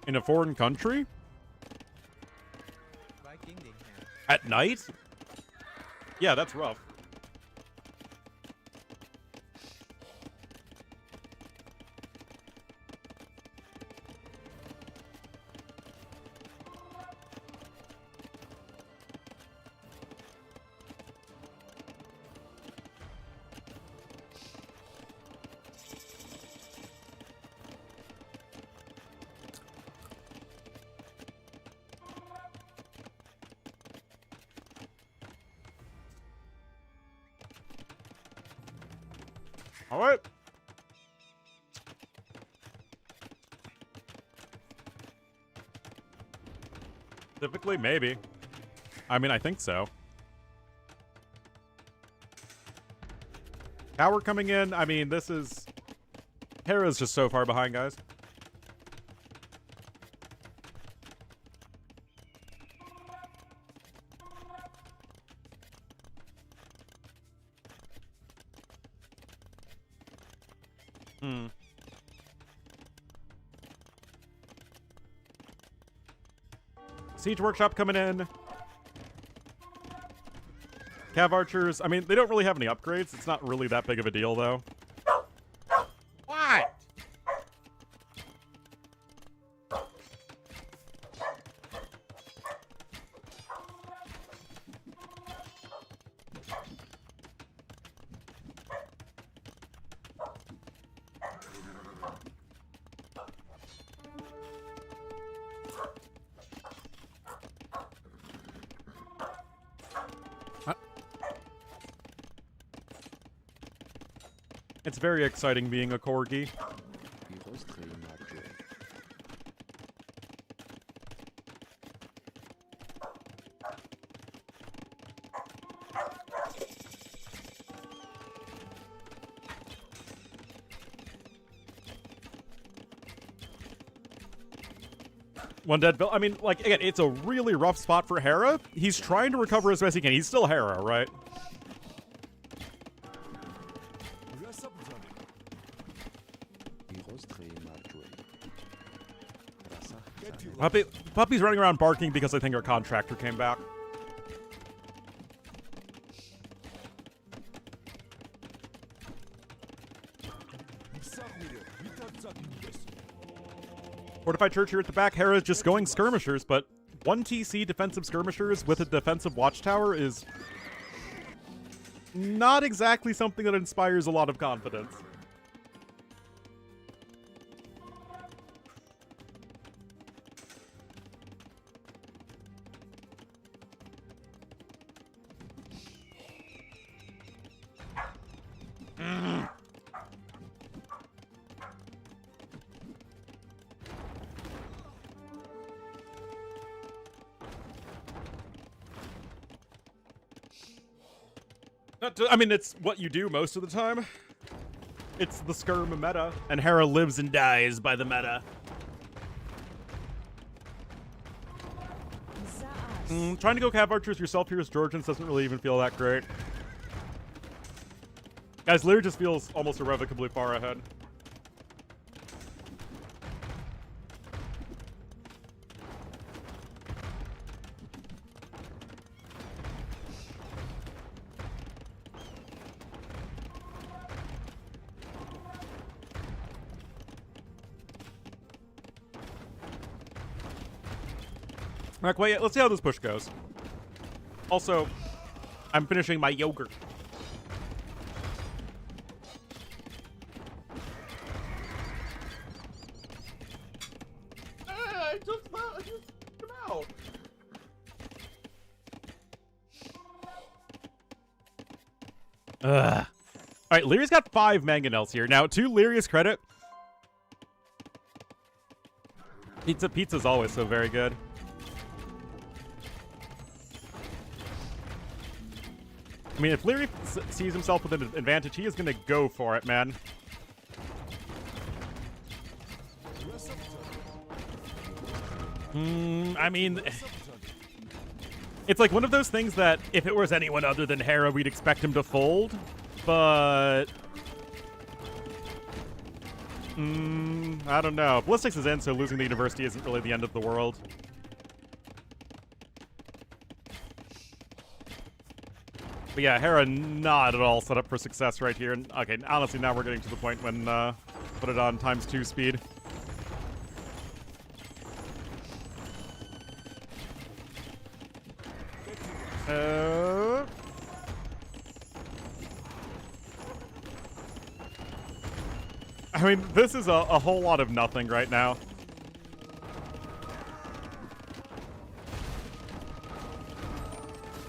in a foreign country? At night? Yeah, that's rough. All right. Typically, maybe. I mean, I think so. Tower coming in. I mean, this is... Hera's just so far behind, guys. Siege Workshop coming in. Cav Archers. I mean, they don't really have any upgrades. It's not really that big of a deal, though. What? It's very exciting being a corgi. One dead bill. I mean, like, again, it's a really rough spot for Hera. He's trying to recover as best he can. He's still Hera, right? Puppy's running around barking because I think our contractor came back. Fortified church here at the back. Hera's just going skirmishers, but 1 TC defensive skirmishers with a defensive watchtower is not exactly something that inspires a lot of confidence. I mean, it's what you do most of the time. It's the skirm meta, and Hera lives and dies by the meta. Trying to go Cav Archers yourself here as Georgians doesn't really even feel that great. Guys, Lear just feels almost irrevocably far ahead. Alright, wait, let's see how this push goes. Also, I'm finishing my yogurt. I just came out. Alright, Lyria's got 5 mangonels here. Now, to Lyria's credit, pizza's always so very good. I mean, if Leary sees himself with an advantage, he is going to go for it, man. I mean, it's like one of those things that if it was anyone other than Hera, we'd expect him to fold, but I don't know. Ballistics is in, so losing the university isn't really the end of the world. But yeah, Hera not at all set up for success right here. And okay, honestly, now we're getting to the point when put it on ×2 speed. I mean, this is a whole lot of nothing right now.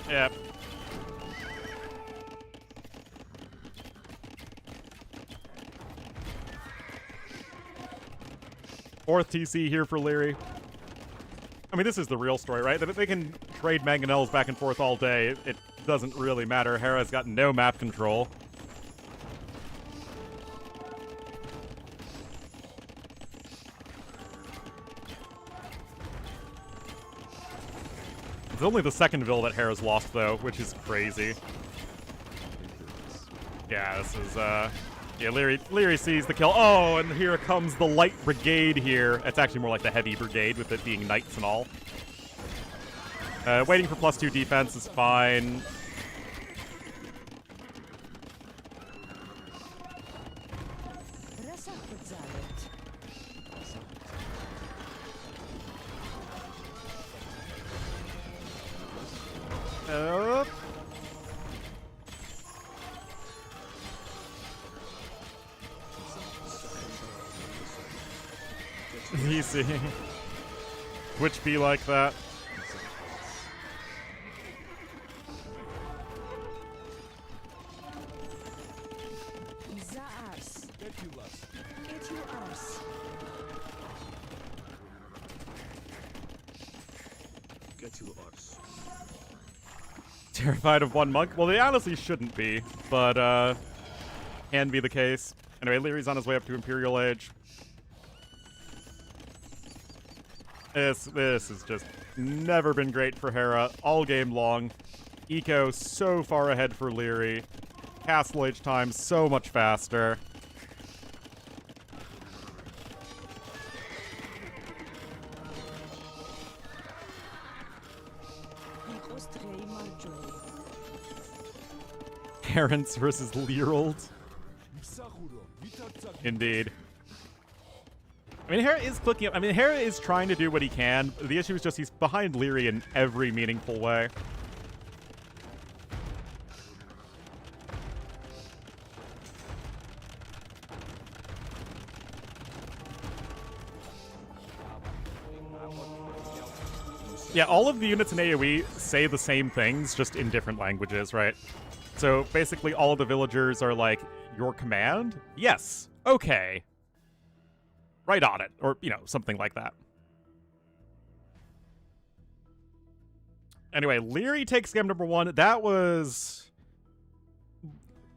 Yep. Fourth TC here for Leary. I mean, this is the real story, right? That if they can trade mangonels back and forth all day, it doesn't really matter. Hera's got no map control. It's only the second Ville that Hera's lost, though, which is crazy. Yeah, this is, yeah, Leary sees the kill. Oh, and here comes the light brigade here. It's actually more like the heavy brigade with it being knights and all. Waiting for +2 defense is fine. Easy. Which be like that. Terrified of one monk? Well, they honestly shouldn't be, but can be the case. Anyway, Leary's on his way up to Imperial Age. This has just never been great for Hera all game long. Eco so far ahead for Leary. Castle Age time so much faster. Parents versus Leerold. Indeed. I mean, Hera is clicking up. I mean, Hera is trying to do what he can. The issue is just he's behind Leary in every meaningful way. Yeah, all of the units in AoE say the same things, just in different languages, right? So basically all of the villagers are like, your command? Yes. Okay. Right on it. Or, you know, something like that. Anyway, Leary takes game number 1. That was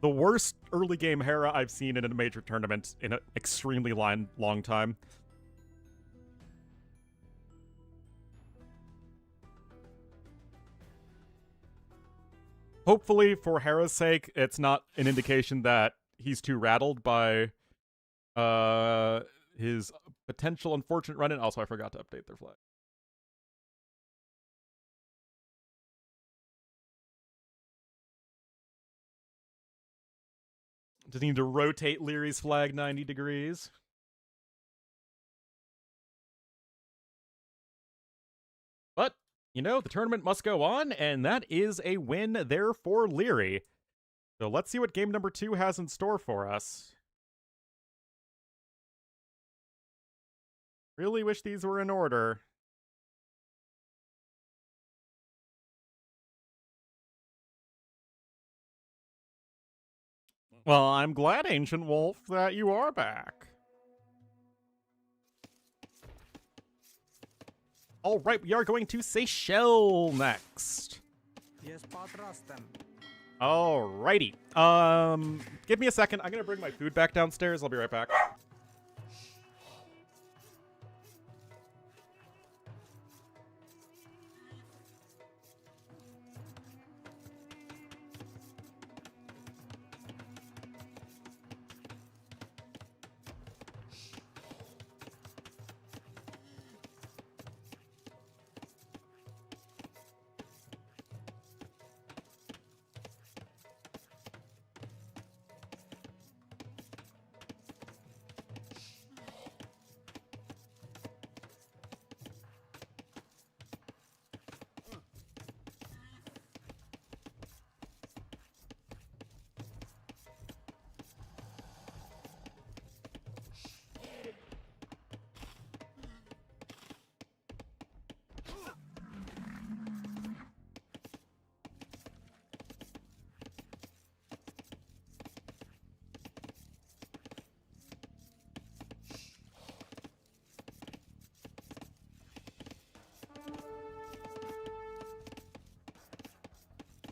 the worst early game Hera I've seen in a major tournament in an extremely long time. Hopefully, for Hera's sake, it's not an indication that he's too rattled by his potential unfortunate run-in. Also, I forgot to update their flag. Just need to rotate Leary's flag 90 degrees. But, you know, the tournament must go on, and that is a win there for Leary. So let's see what game number 2 has in store for us. Really wish these were in order. Well, I'm glad, Ancient Wolf, that you are back. All right, we are going to Seychelles next. Yes, Patrastem. Alrighty. Give me a second. I'm gonna bring my food back downstairs. I'll be right back.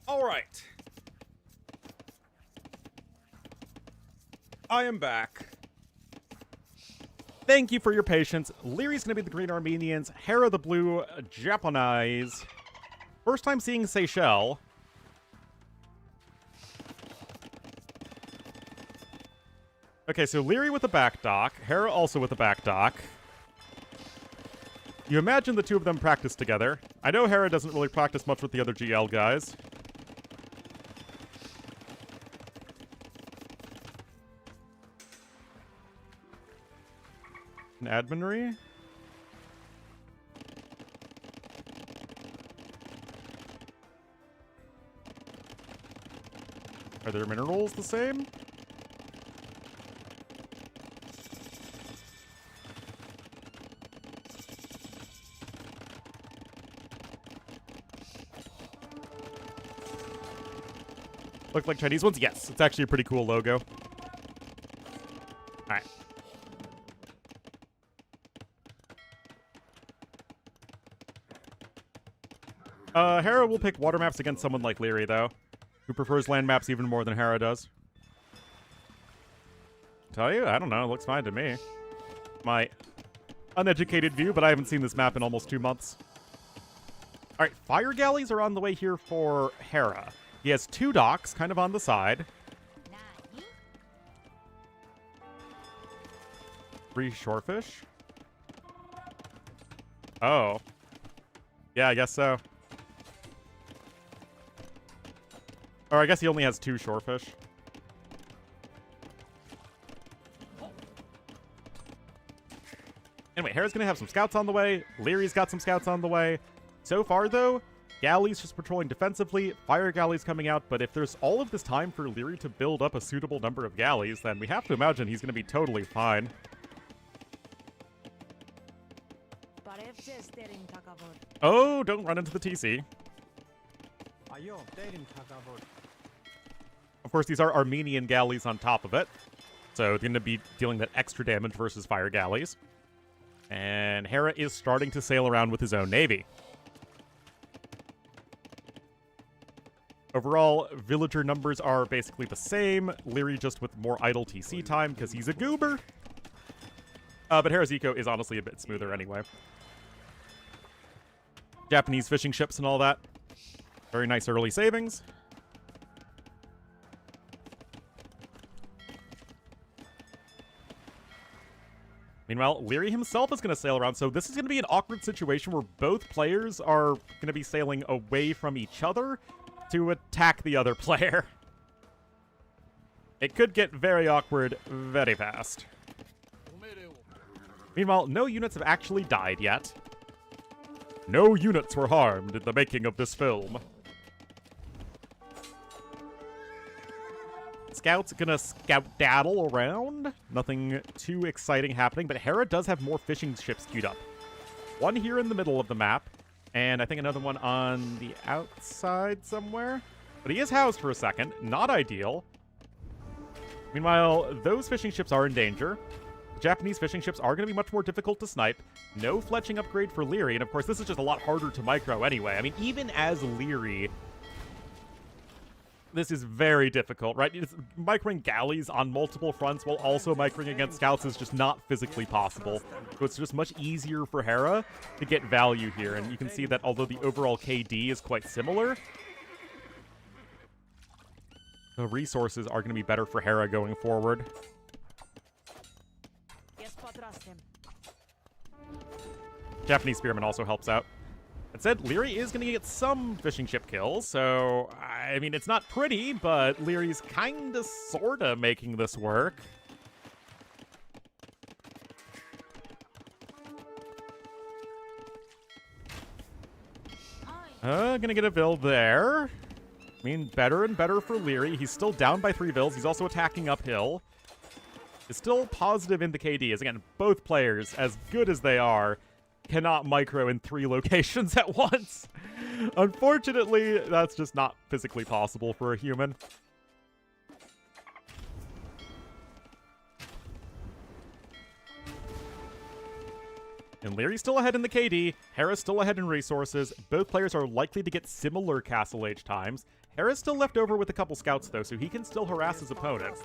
All right. I am back. Thank you for your patience. Leary's gonna be the Green Armenians, Hera the Blue Japanese. First time seeing Seychelles. Okay, so Leary with the back dock, Hera also with the back dock. You imagine the two of them practice together. I know Hera doesn't really practice much with the other GL guys. An adminry? Are their minerals the same? Look like Chinese ones? Yes, it's actually a pretty cool logo. Alright. Hera will pick water maps against someone like Leary, though, who prefers land maps even more than Hera does. Tell you? I don't know. It looks fine to me. My uneducated view, but I haven't seen this map in almost 2 months. All right, fire galleys are on the way here for Hera. He has 2 docks kind of on the side. 3 shorefish? Oh. Yeah, I guess so. Or I guess he only has 2 shorefish. Anyway, Hera's gonna have some scouts on the way. Leary's got some scouts on the way. So far, though, galleys just patrolling defensively, fire galleys coming out, but if there's all of this time for Leary to build up a suitable number of galleys, then we have to imagine he's gonna be totally fine. Oh, don't run into the TC. Of course, these are Armenian galleys on top of it, so it's going to be dealing that extra damage versus fire galleys. And Hera is starting to sail around with his own navy. Overall, villager numbers are basically the same. Leary just with more idle TC time because he's a goober. But Hera's eco is honestly a bit smoother anyway. Japanese fishing ships and all that. Very nice early savings. Meanwhile, Leary himself is going to sail around, so this is going to be an awkward situation where both players are going to be sailing away from each other to attack the other player. It could get very awkward very fast. Meanwhile, no units have actually died yet. No units were harmed in the making of this film. Scouts gonna scout-daddle around. Nothing too exciting happening, but Hera does have more fishing ships queued up. One here in the middle of the map, and I think another one on the outside somewhere. But he is housed for a second. Not ideal. Meanwhile, those fishing ships are in danger. Japanese fishing ships are going to be much more difficult to snipe. No fletching upgrade for Leary, and of course this is just a lot harder to micro anyway. I mean, even as Leary, this is very difficult, right? Microing galleys on multiple fronts while also microing against scouts is just not physically possible. So it's just much easier for Hera to get value here, and you can see that although the overall KD is quite similar, the resources are going to be better for Hera going forward. Japanese spearman also helps out. That said, Leary is going to get some fishing ship kills, so, I mean, it's not pretty, but Leary's kinda sorta making this work. Gonna get a Vil there. I mean, better and better for Leary. He's still down by 3 Vils. He's also attacking uphill. Is still positive in the KD, as again, both players, as good as they are, cannot micro in 3 locations at once. Unfortunately, that's just not physically possible for a human. And Leary's still ahead in the KD, Hera's still ahead in resources. Both players are likely to get similar castle age times. Hera's still left over with a couple scouts, though, so he can still harass his opponent.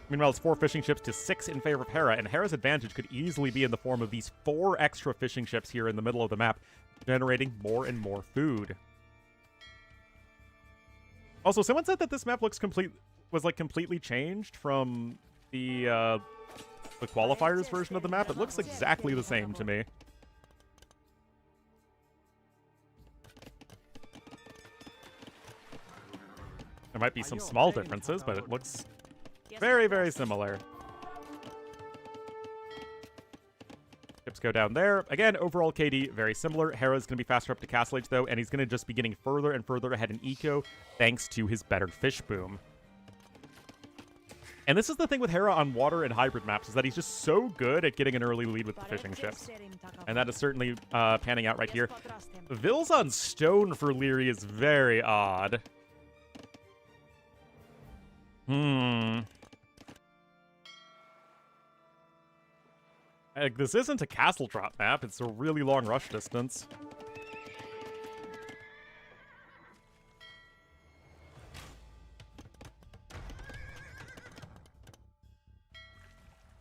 Meanwhile, it's 4 fishing ships to 6 in favor of Hera, and Hera's advantage could easily be in the form of these 4 extra fishing ships here in the middle of the map, generating more and more food. Also, someone said that this map was completely changed from the qualifiers version of the map. It looks exactly the same to me. There might be some small differences, but it looks very, very similar. Ships go down there. Again, overall KD, very similar. Hera's going to be faster up to Castle Age, though, and he's going to just be getting further and further ahead in eco, thanks to his better fish boom. And this is the thing with Hera on water and hybrid maps, is that he's just so good at getting an early lead with the fishing ships. And that is certainly panning out right here. Vils on stone for Leary is very odd. This isn't a castle drop map, it's a really long rush distance.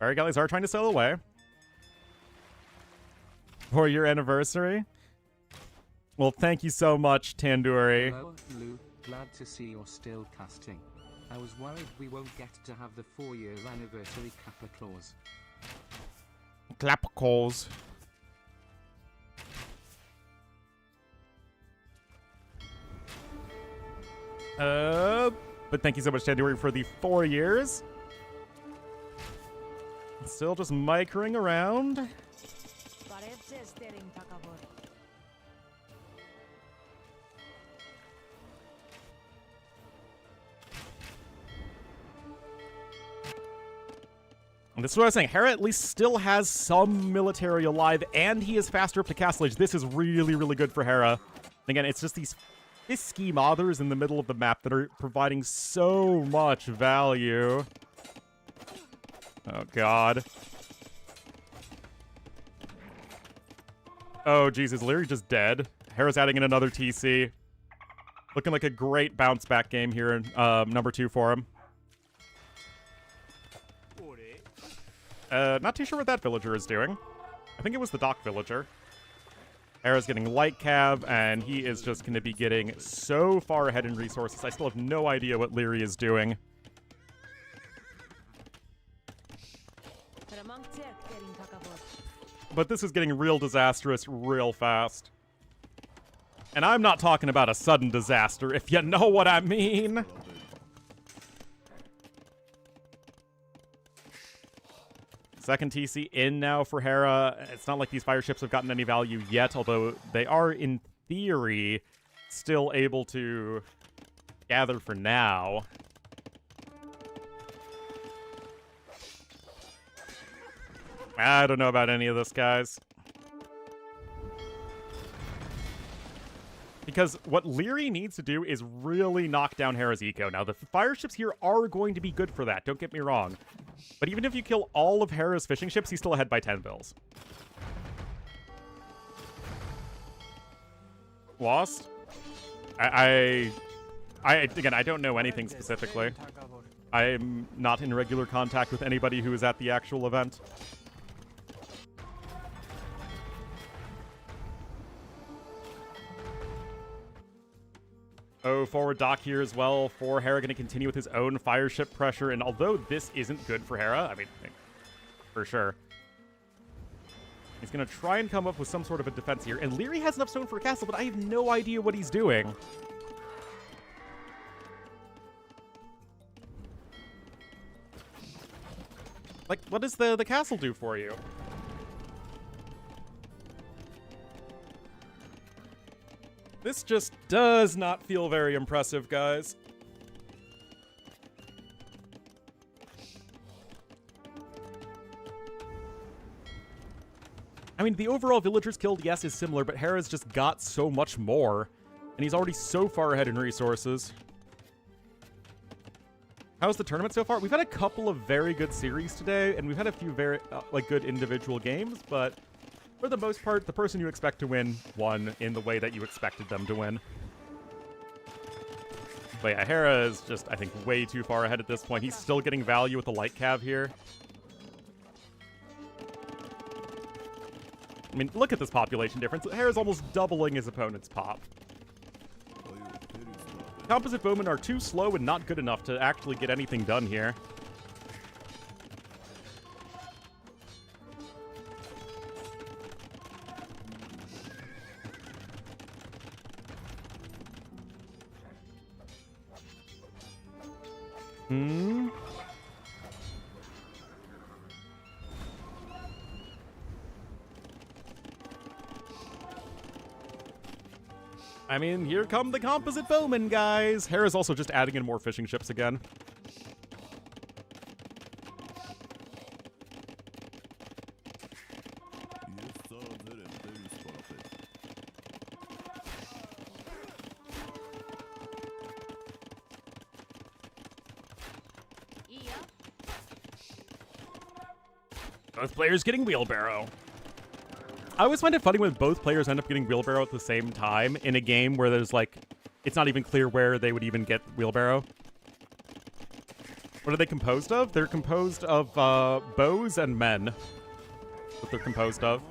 Alright, guys are trying to sail away. For your anniversary? Well, thank you so much, Tandoori. Hello, Lou. Glad to see you're still casting. I was worried we won't get to have the 4-year anniversary Kappa clause. Clap calls. But thank you so much, Tandoori, for the 4 years. Still just micring around. And this is what I was saying. Hera at least still has some military alive, and he is faster up to Castle Age. This is really, really good for Hera. Again, it's just these fisky mothers in the middle of the map that are providing so much value. Oh, God. Oh, Jesus. Leary just dead. Hera's adding in another TC. Looking like a great bounce back game here in number 2 for him. Not too sure what that villager is doing. I think it was the dock villager. Hera's getting light cav, and he is just going to be getting so far ahead in resources. I still have no idea what Leary is doing. But this is getting real disastrous real fast. And I'm not talking about a sudden disaster, if you know what I mean. Second TC in now for Hera. It's not like these fire ships have gotten any value yet, although they are, in theory, still able to gather for now. I don't know about any of this, guys. Because what Leary needs to do is really knock down Hera's eco. Now, the fire ships here are going to be good for that, don't get me wrong. But even if you kill all of Hera's fishing ships, he's still ahead by 10 bills. Lost? Again, I don't know anything specifically. I'm not in regular contact with anybody who is at the actual event. Oh, forward dock here as well for Hera, going to continue with his own fire ship pressure. And although this isn't good for Hera, I mean, for sure, he's going to try and come up with some sort of a defense here. And Leary has enough stone for a castle, but I have no idea what he's doing. Like, what does the castle do for you? This just does not feel very impressive, guys. I mean, the overall villagers killed, yes, is similar, but Hera's just got so much more. And he's already so far ahead in resources. How's the tournament so far? We've had a couple of very good series today, and we've had a few very, good individual games, but for the most part, the person you expect to win won in the way that you expected them to win. But yeah, Hera is just, I think, way too far ahead at this point. He's still getting value with the light cav here. I mean, look at this population difference. Hera's almost doubling his opponent's pop. Composite bowmen are too slow and not good enough to actually get anything done here. I mean, here come the composite bowmen, guys. Hera's also just adding in more fishing ships again. Both players getting wheelbarrow. I always find it funny when both players end up getting wheelbarrow at the same time in a game where there's like, it's not even clear where they would even get wheelbarrow. What are they composed of? They're composed of bows and men. That's what they're composed of.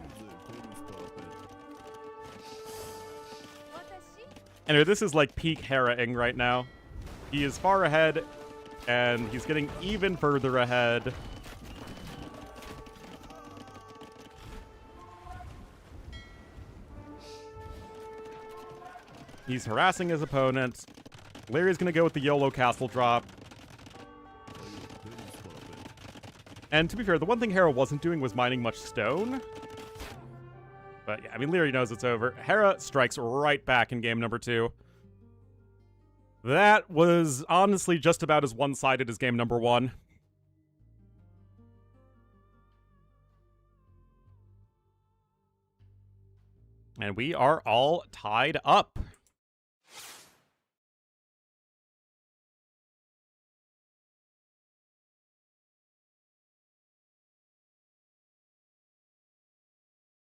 Anyway, this is like peak Hera-ing right now. He is far ahead, and he's getting even further ahead. He's harassing his opponent. Larry's gonna go with the YOLO castle drop. And to be fair, the one thing Hera wasn't doing was mining much stone. But yeah, I mean, Leary knows it's over. Hera strikes right back in game number 2. That was honestly just about as one-sided as game number 1. And we are all tied up.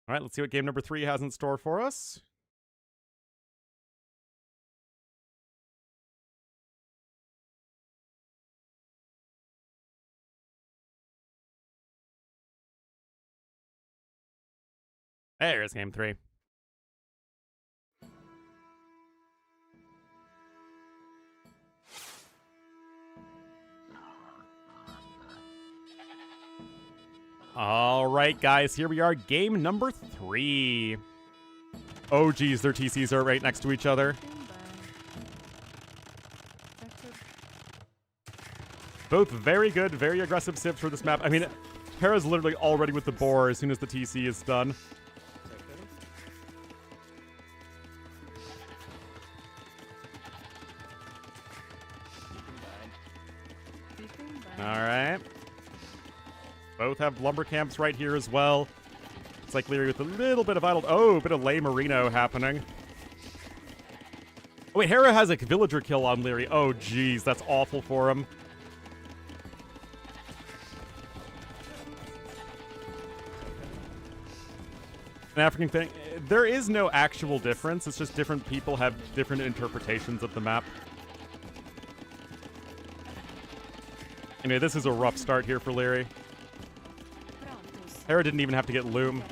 All right, let's see what game number 3 has in store for us. There's game 3. All right, guys, here we are, game number 3. Oh, geez, their TCs are right next to each other. Both very good, very aggressive civs for this map. I mean, Hera's literally already with the boar as soon as the TC is done. All right. Both have lumber camps right here as well. It's like Leary with a little bit of idle... Oh, a bit of lay Marino happening. Oh, wait, Hera has a villager kill on Leary. Oh, geez, that's awful for him. An African thing. There is no actual difference. It's just different people have different interpretations of the map. Anyway, this is a rough start here for Leary. Hera didn't even have to get loom.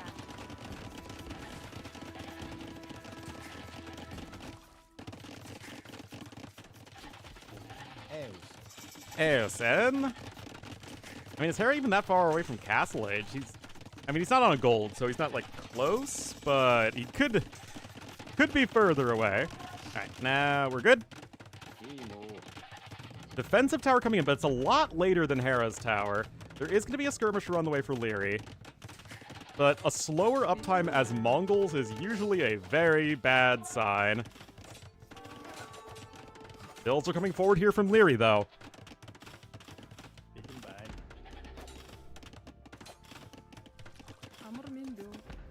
Eosen? I mean, is Hera even that far away from Castle Age? He's not on a gold, so he's not, like, close, but he could be further away. Alright, now we're good. Defensive tower coming in, but it's a lot later than Hera's tower. There is going to be a skirmisher on the way for Leary. But a slower uptime as Mongols is usually a very bad sign. Bills are coming forward here from Leary, though.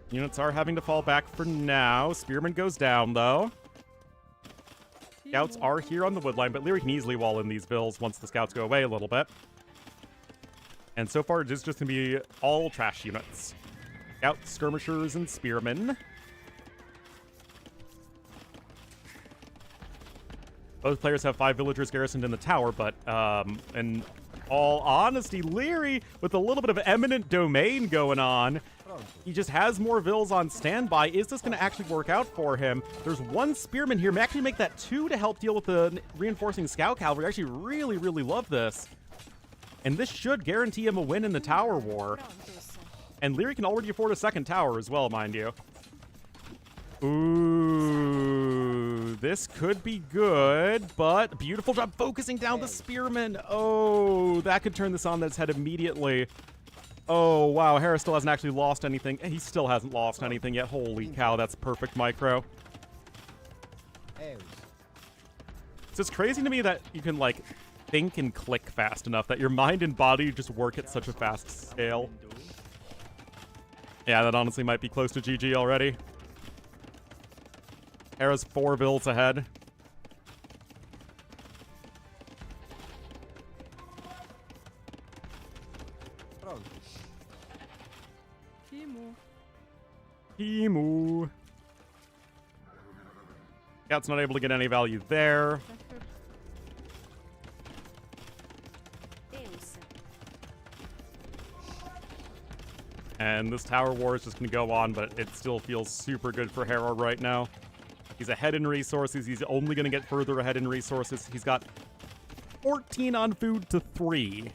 Units are having to fall back for now. Spearman goes down, though. Scouts are here on the woodline, but Leary can easily wall in these bills once the scouts go away a little bit. And so far, it is just going to be all trash units. Scouts, skirmishers, and spearmen. Both players have 5 villagers garrisoned in the tower, but in all honesty, Leary, with a little bit of eminent domain going on, he just has more vills on standby. Is this going to actually work out for him? There's 1 spearman here. May actually make that 2 to help deal with the reinforcing scout cavalry. I actually really, really love this. And this should guarantee him a win in the tower war. And Leary can already afford a 2nd tower as well, mind you. Ooh, this could be good, but beautiful job focusing down the spearman. Oh, that could turn this on its head immediately. Oh, wow, Hera still hasn't actually lost anything. He still hasn't lost anything yet. Holy cow, that's perfect micro. It's just crazy to me that you can, like, think and click fast enough, that your mind and body just work at such a fast scale. Yeah, that honestly might be close to GG already. Hera's 4 vills ahead. Scout's not able to get any value there. And this tower war is just going to go on, but it still feels super good for Hera right now. He's ahead in resources. He's only going to get further ahead in resources. He's got 14 on food to 3.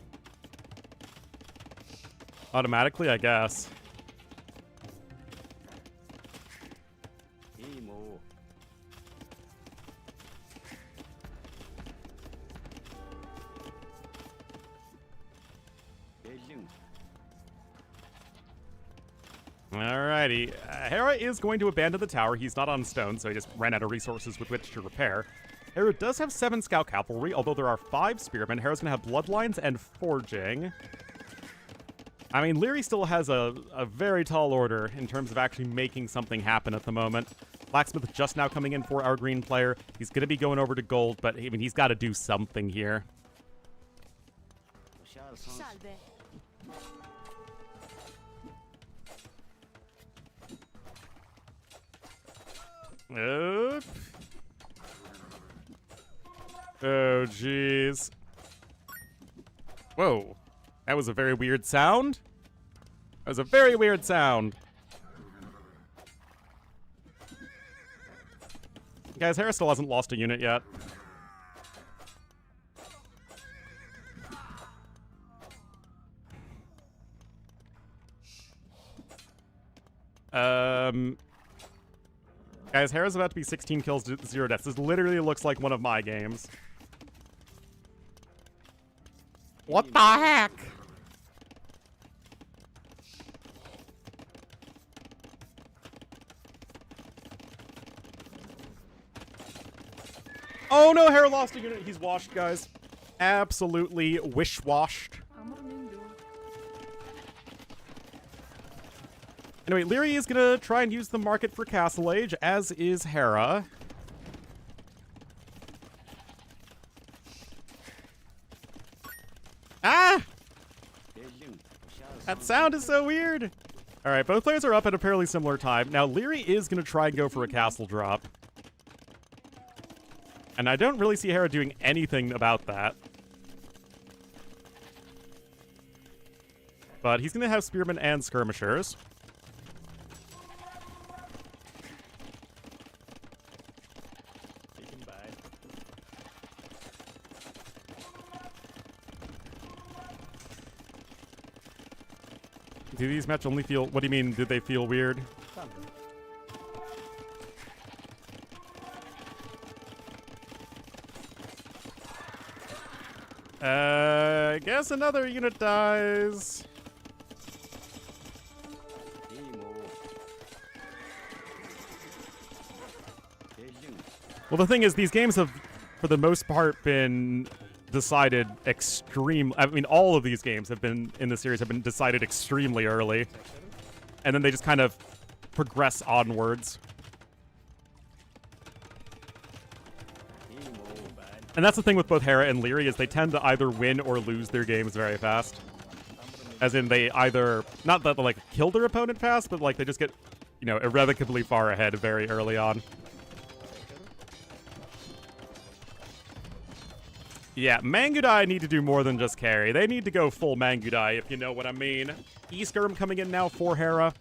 Automatically, I guess. Alrighty. Hera is going to abandon the tower. He's not on stone, so he just ran out of resources with which to repair. Hera does have 7 scout cavalry, although there are 5 spearmen. Hera's going to have bloodlines and forging. I mean, Leary still has a very tall order in terms of actually making something happen at the moment. Blacksmith just now coming in for our green player. He's going to be going over to gold, but I mean, he's got to do something here. Salve. Oh, jeez. Whoa. That was a very weird sound. That was a very weird sound. Guys, Hera still hasn't lost a unit yet. Guys, Hera's about to be 16 kills to 0 deaths. This literally looks like one of my games. What the heck? Oh no, Hera lost a unit. He's washed, guys. Absolutely wish-washed. Anyway, Leary is going to try and use the market for Castle Age, as is Hera. Ah! That sound is so weird! Alright, both players are up at a fairly similar time. Now, Leary is going to try and go for a castle drop. And I don't really see Hera doing anything about that. But he's going to have spearmen and skirmishers. Do these match only feel... What do you mean, did they feel weird? I guess another unit dies. Well, the thing is, these games have, for the most part, been decided I mean, all of these games have been, in the series, have been decided extremely early. And then they just kind of progress onwards. And that's the thing with both Hera and Leary, is they tend to either win or lose their games very fast. As in, they either, not that they, like, kill their opponent fast, but, like, they just get, you know, irrevocably far ahead very early on. Yeah, Mangudai need to do more than just carry. They need to go full Mangudai, if you know what I mean. E-Skirm coming in now for Hera.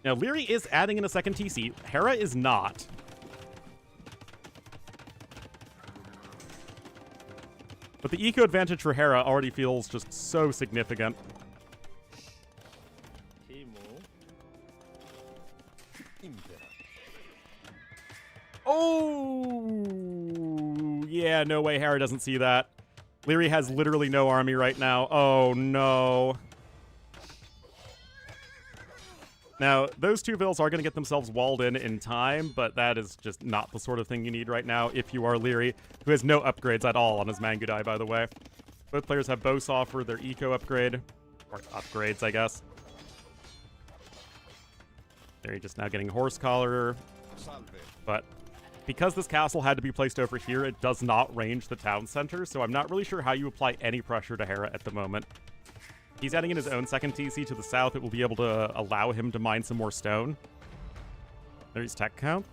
Now, Leary is adding in a second TC. Hera is not. But the eco advantage for Hera already feels just so significant. Oh, yeah, no way Hera doesn't see that. Leary has literally no army right now. Oh, no. Now, those two vills are going to get themselves walled in time, but that is just not the sort of thing you need right now if you are Leary, who has no upgrades at all on his Mangudai, by the way. Both players have bow for their eco upgrade. Or upgrades, I guess. They're just now getting horse collar. But because this castle had to be placed over here, it does not range the town center, so I'm not really sure how you apply any pressure to Hera at the moment. He's adding in his own second TC to the south. It will be able to allow him to mine some more stone. There's tech count.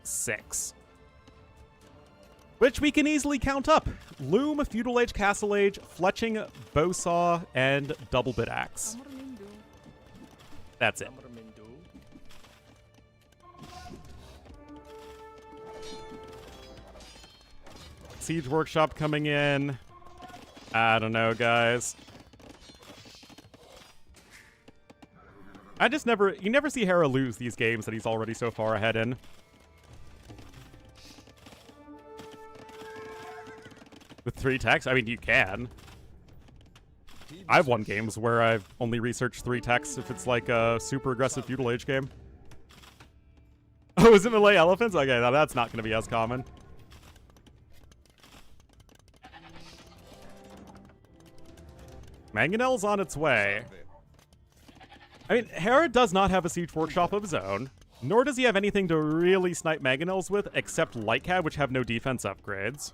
6. Which we can easily count up. Loom, Feudal Age, Castle Age, Fletching, Bowsaw, and Double Bit Axe. That's it. Siege Workshop coming in. I don't know, guys. You never see Hera lose these games that he's already so far ahead in. With 3 techs? I mean, you can. I've won games where I've only researched 3 techs if it's like a super aggressive Feudal Age game. Oh, is it Malay Elephants? Okay, now that's not going to be as common. Mangonel's on its way. I mean, Hera does not have a Siege Workshop of his own, nor does he have anything to really snipe Mangonels with, except Light Cab, which have no defense upgrades.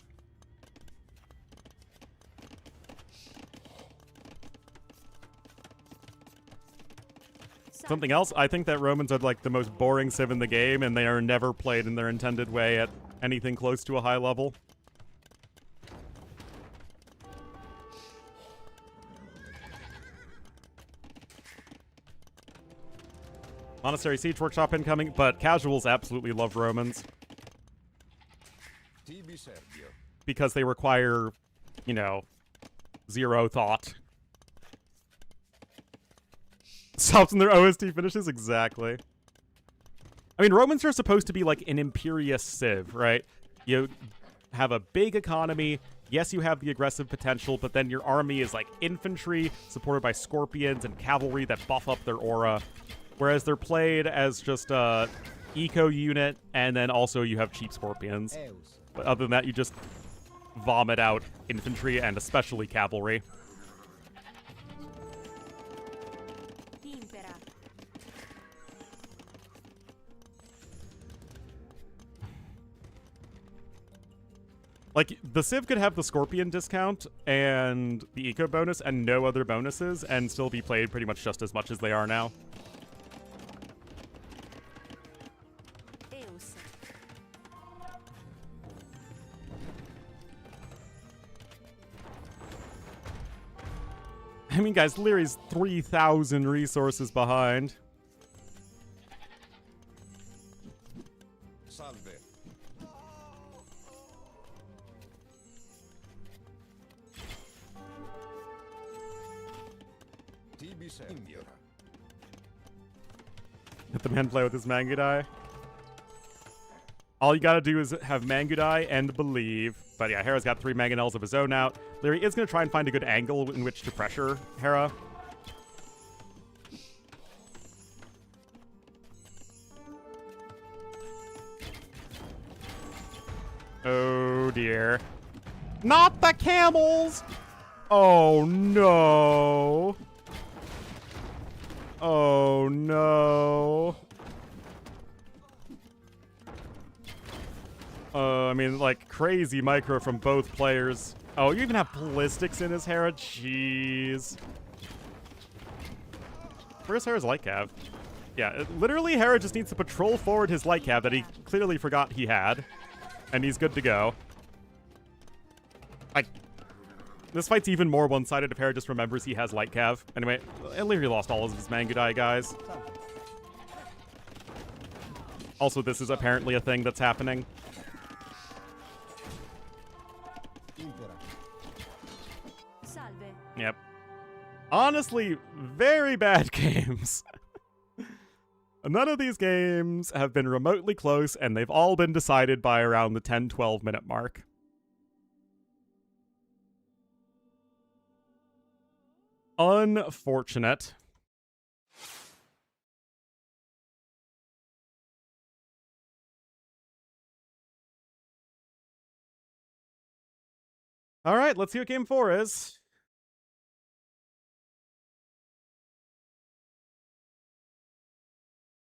Something else, I think that Romans are like the most boring civ in the game, and they are never played in their intended way at anything close to a high level. Monastery Siege Workshop incoming, but casuals absolutely love Romans. Because they require, you know, 0 thought. Stops in their OST finishes? Exactly. I mean, Romans are supposed to be like an imperious civ, right? You have a big economy. Yes, you have the aggressive potential, but then your army is like infantry, supported by scorpions and cavalry that buff up their aura. Whereas they're played as just a eco unit, and then also you have cheap scorpions. But other than that, you just vomit out infantry and especially cavalry. Like, the Civ could have the Scorpion discount and the eco bonus and no other bonuses and still be played pretty much just as much as they are now. I mean, guys, Leary's 3,000 resources behind. Salve. Let the man play with his Mangudai. All you gotta do is have Mangudai and believe. But yeah, Hera's got 3 Mangonels of his own out. Leary is gonna try and find a good angle in which to pressure Hera. Oh dear. Not the camels! Oh no. Oh no. I mean, like, crazy micro from both players. Oh, you even have ballistics in his Hera? Jeez. Where's Hera's light cav? Yeah, literally Hera just needs to patrol forward his light cav that he clearly forgot he had. And he's good to go. Like, this fight's even more one-sided if Hera just remembers he has light cav. Anyway, Leary lost all of his Mangudai, guys. Also, this is apparently a thing that's happening. Yep. Honestly, very bad games. None of these games have been remotely close, and they've all been decided by around the 10-12 minute mark. Unfortunate. All right, let's see what game 4 is.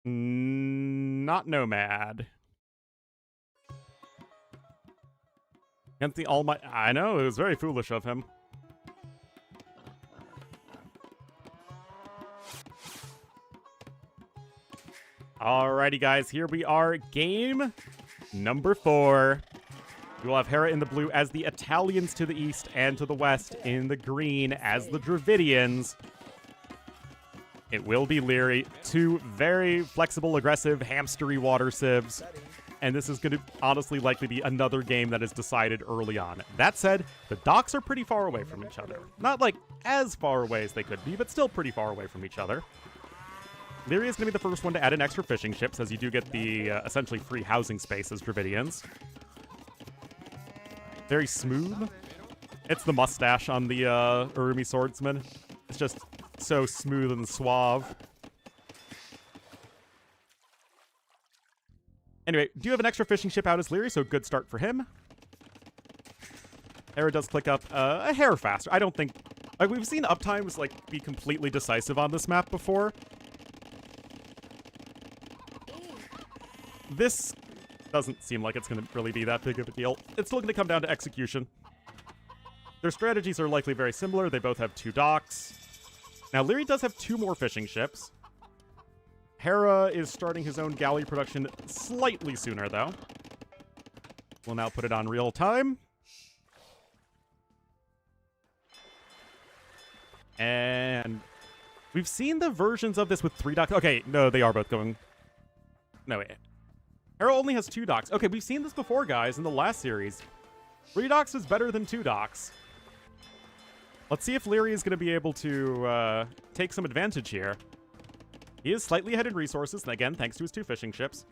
Not Nomad. Against the Almighty. I know, it was very foolish of him. Alrighty, guys, here we are. Game number 4. We will have Hera in the blue as the Italians to the east, and to the west in the green as the Dravidians. It will be Leary. 2 very flexible, aggressive, hamstery water civs. And this is going to honestly likely be another game that is decided early on. That said, the docks are pretty far away from each other. Not like as far away as they could be, but still pretty far away from each other. Leary is going to be the first one to add in extra fishing ships, as you do get the essentially free housing space as Dravidians. Very smooth. It's the mustache on the Urumi swordsman. It's just so smooth and suave. Anyway, do you have an extra fishing ship out as Leary, so good start for him. Hera does click up a hair faster. I don't think... Like, we've seen uptimes, like, be completely decisive on this map before. This doesn't seem like it's going to really be that big of a deal. It's still going to come down to execution. Their strategies are likely very similar. They both have 2 docks. Now, Leary does have 2 more fishing ships. Hera is starting his own galley production slightly sooner, though. We'll now put it on real time. And we've seen the versions of this with 3 docks. Okay, no, they are both going... No, wait. Hera only has 2 docks. Okay, we've seen this before, guys, in the last series. 3 docks is better than 2 docks. Let's see if Leary is going to be able to take some advantage here. He is slightly ahead in resources, again, thanks to his 2 fishing ships.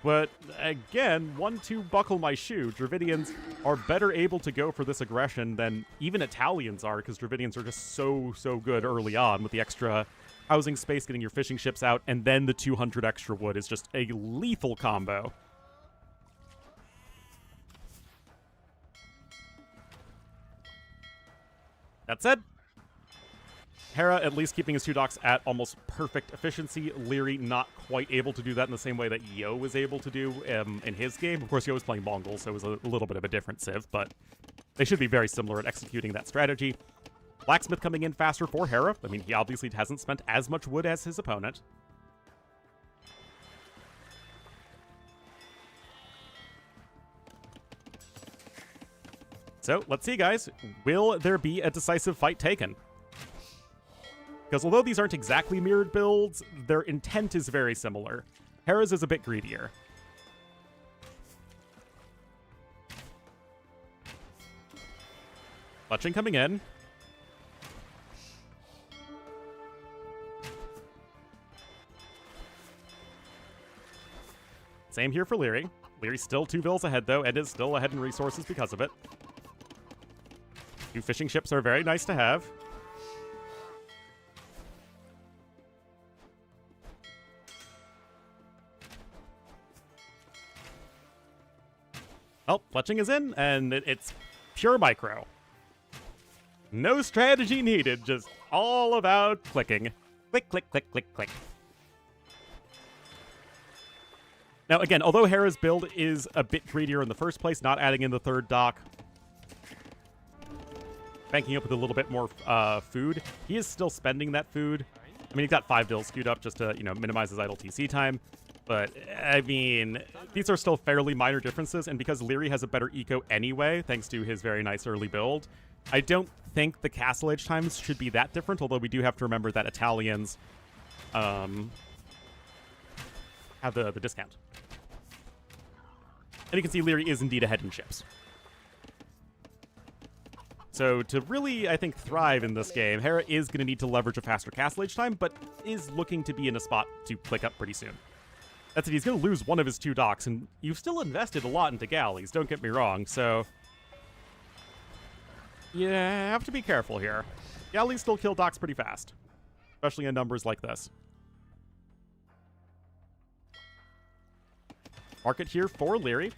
But, again, 1-2 buckle my shoe. Dravidians are better able to go for this aggression than even Italians are, because Dravidians are just so good early on with the extra housing space, getting your fishing ships out, and then the 200 extra wood is just a lethal combo. That said, Hera at least keeping his 2 docks at almost perfect efficiency. Leary not quite able to do that in the same way that Yo was able to do in his game. Of course, Yo was playing Mongol, so it was a little bit of a different civ, but they should be very similar at executing that strategy. Blacksmith coming in faster for Hera. I mean, he obviously hasn't spent as much wood as his opponent. So, let's see, guys. Will there be a decisive fight taken? Because although these aren't exactly mirrored builds, their intent is very similar. Hera's is a bit greedier. Fletching coming in. Same here for Leary. Leary's still 2 vills ahead, though, and is still ahead in resources because of it. 2 fishing ships are very nice to have. Oh, fletching is in, and it's pure micro. No strategy needed, just all about clicking. Click, click, click, click, click. Now, again, although Hera's build is a bit greedier in the first place, not adding in the 3rd dock, banking up with a little bit more food, he is still spending that food. I mean, he's got 5 vills queued up just to, minimize his idle TC time. But, I mean, these are still fairly minor differences, and because Leary has a better eco anyway, thanks to his very nice early build, I don't think the castle age times should be that different, although we do have to remember that Italians have the discount. And you can see Leary is indeed ahead in ships. So to really, I think, thrive in this game, Hera is going to need to leverage a faster castle age time, but is looking to be in a spot to click up pretty soon. That's it, he's going to lose one of his 2 docks, and you've still invested a lot into galleys, don't get me wrong, so... You have to be careful here. Galleys still kill docks pretty fast, especially in numbers like this. Market here for Leary.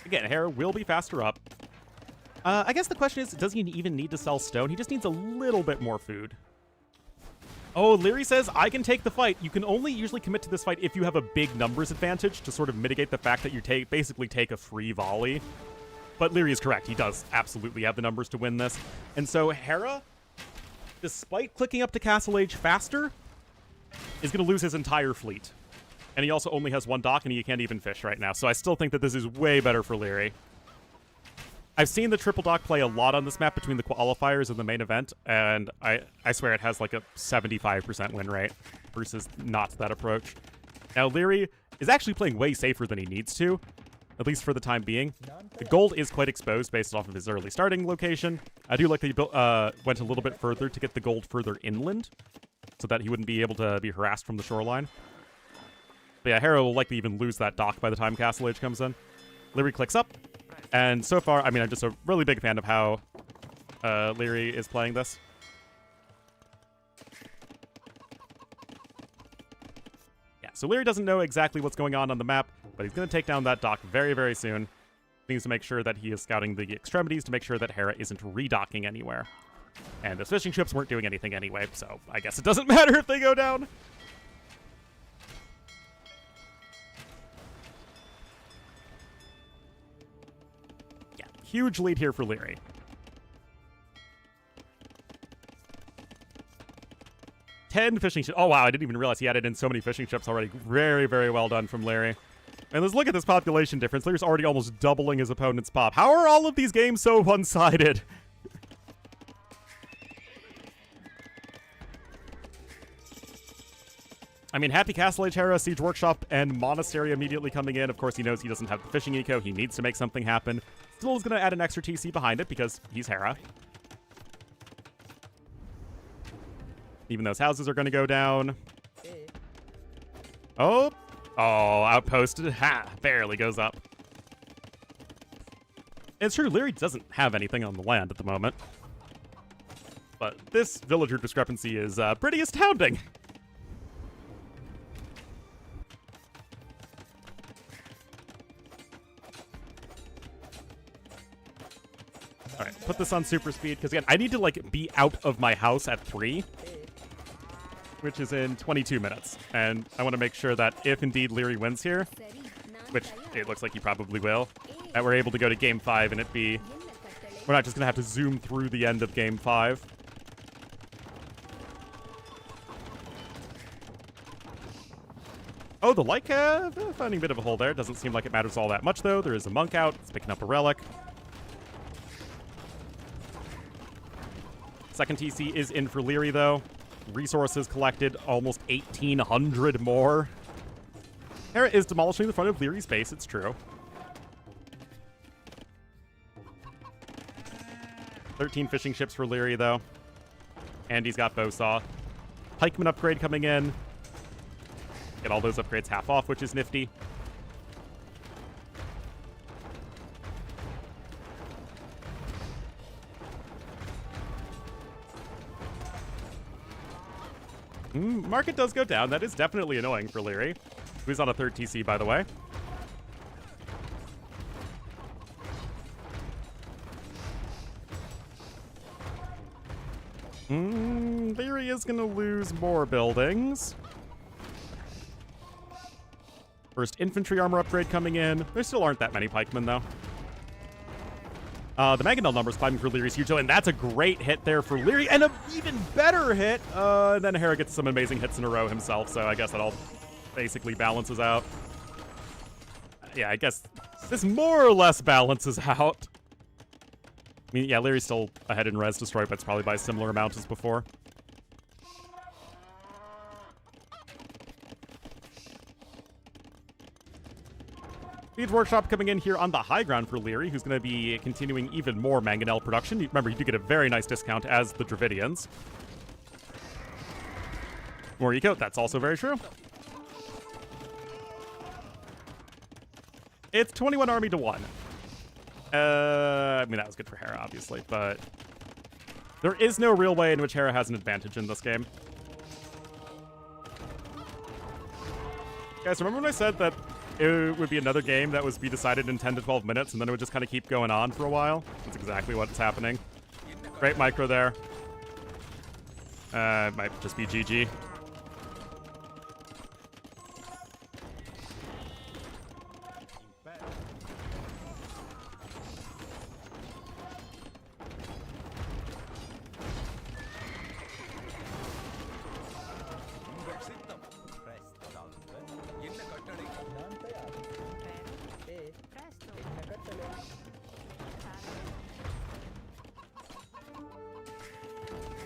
Again, Hera will be faster up. I guess the question is, does he even need to sell stone? He just needs a little bit more food. Oh, Leary says, I can take the fight. You can only usually commit to this fight if you have a big numbers advantage to sort of mitigate the fact that you basically take a free volley. But Leary is correct. He does absolutely have the numbers to win this. And so Hera, despite clicking up to Castle Age faster, is going to lose his entire fleet. And he also only has one dock, and he can't even fish right now. So I still think that this is way better for Leary. I've seen the triple dock play a lot on this map between the qualifiers and the main event, and I swear it has like a 75% win rate versus not that approach. Now, Leary is actually playing way safer than he needs to, at least for the time being. The gold is quite exposed based off of his early starting location. I do like that he went a little bit further to get the gold further inland, so that he wouldn't be able to be harassed from the shoreline. But yeah, Hera will likely even lose that dock by the time Castle Age comes in. Leary clicks up, and so far, I mean, I'm just a really big fan of how Leary is playing this. Yeah, so Leary doesn't know exactly what's going on the map, but he's going to take down that dock very, very soon. He needs to make sure that he is scouting the extremities to make sure that Hera isn't redocking anywhere. And those fishing ships weren't doing anything anyway, so I guess it doesn't matter if they go down. Yeah, huge lead here for Leary. Ten fishing ships. Oh, wow, I didn't even realize he added in so many fishing ships already. Very, very well done from Leary. And let's look at this population difference. Leary's already almost doubling his opponent's pop. How are all of these games so one-sided? I mean, Happy Castle Age, Hera, Siege Workshop, and Monastery immediately coming in. Of course, he knows he doesn't have the fishing eco. He needs to make something happen. Still is going to add an extra TC behind it because he's Hera. Even those houses are going to go down. Oh, outposted. Ha, barely goes up. It's true, Leary doesn't have anything on the land at the moment. But this villager discrepancy is pretty astounding. All right, put this on super speed, because again, I need to like be out of my house at 3, which is in 22 minutes. And I want to make sure that if indeed Leary wins here, which it looks like he probably will, that we're able to go to Game 5 and it be... We're not just going to have to zoom through the end of Game 5. Oh, the Light Cav, finding a bit of a hole there. Doesn't seem like it matters all that much, though. There is a monk out. It's picking up a relic. Second TC is in for Leary, though. Resources collected, almost 1,800 more. Hera is demolishing the front of Leary's base, it's true. 13 fishing ships for Leary, though. And he's got Bowsaw. Pikeman upgrade coming in. Get all those upgrades half off, which is nifty. Market does go down. That is definitely annoying for Leary, who's on a 3rd TC, by the way. Leary is going to lose more buildings. First infantry armor upgrade coming in. There still aren't that many pikemen, though. The Mangonel numbers climbing for Leary's huge, and that's a great hit there for Leary, and an even better hit. And then Hera gets some amazing hits in a row himself, so I guess that all basically balances out. Yeah, I guess this more or less balances out. I mean, yeah, Leary's still ahead in res destroy, but it's probably by a similar amount as before. Siege Workshop coming in here on the high ground for Leary, who's going to be continuing even more Mangonel production. Remember, you do get a very nice discount as the Dravidians. More eco, that's also very true. It's 21 army to 1. I mean, that was good for Hera, obviously, but there is no real way in which Hera has an advantage in this game. Guys, remember when I said that it would be another game that was be decided in 10 to 12 minutes, and then it would just kind of keep going on for a while? That's exactly what's happening. Great micro there. It might just be GG.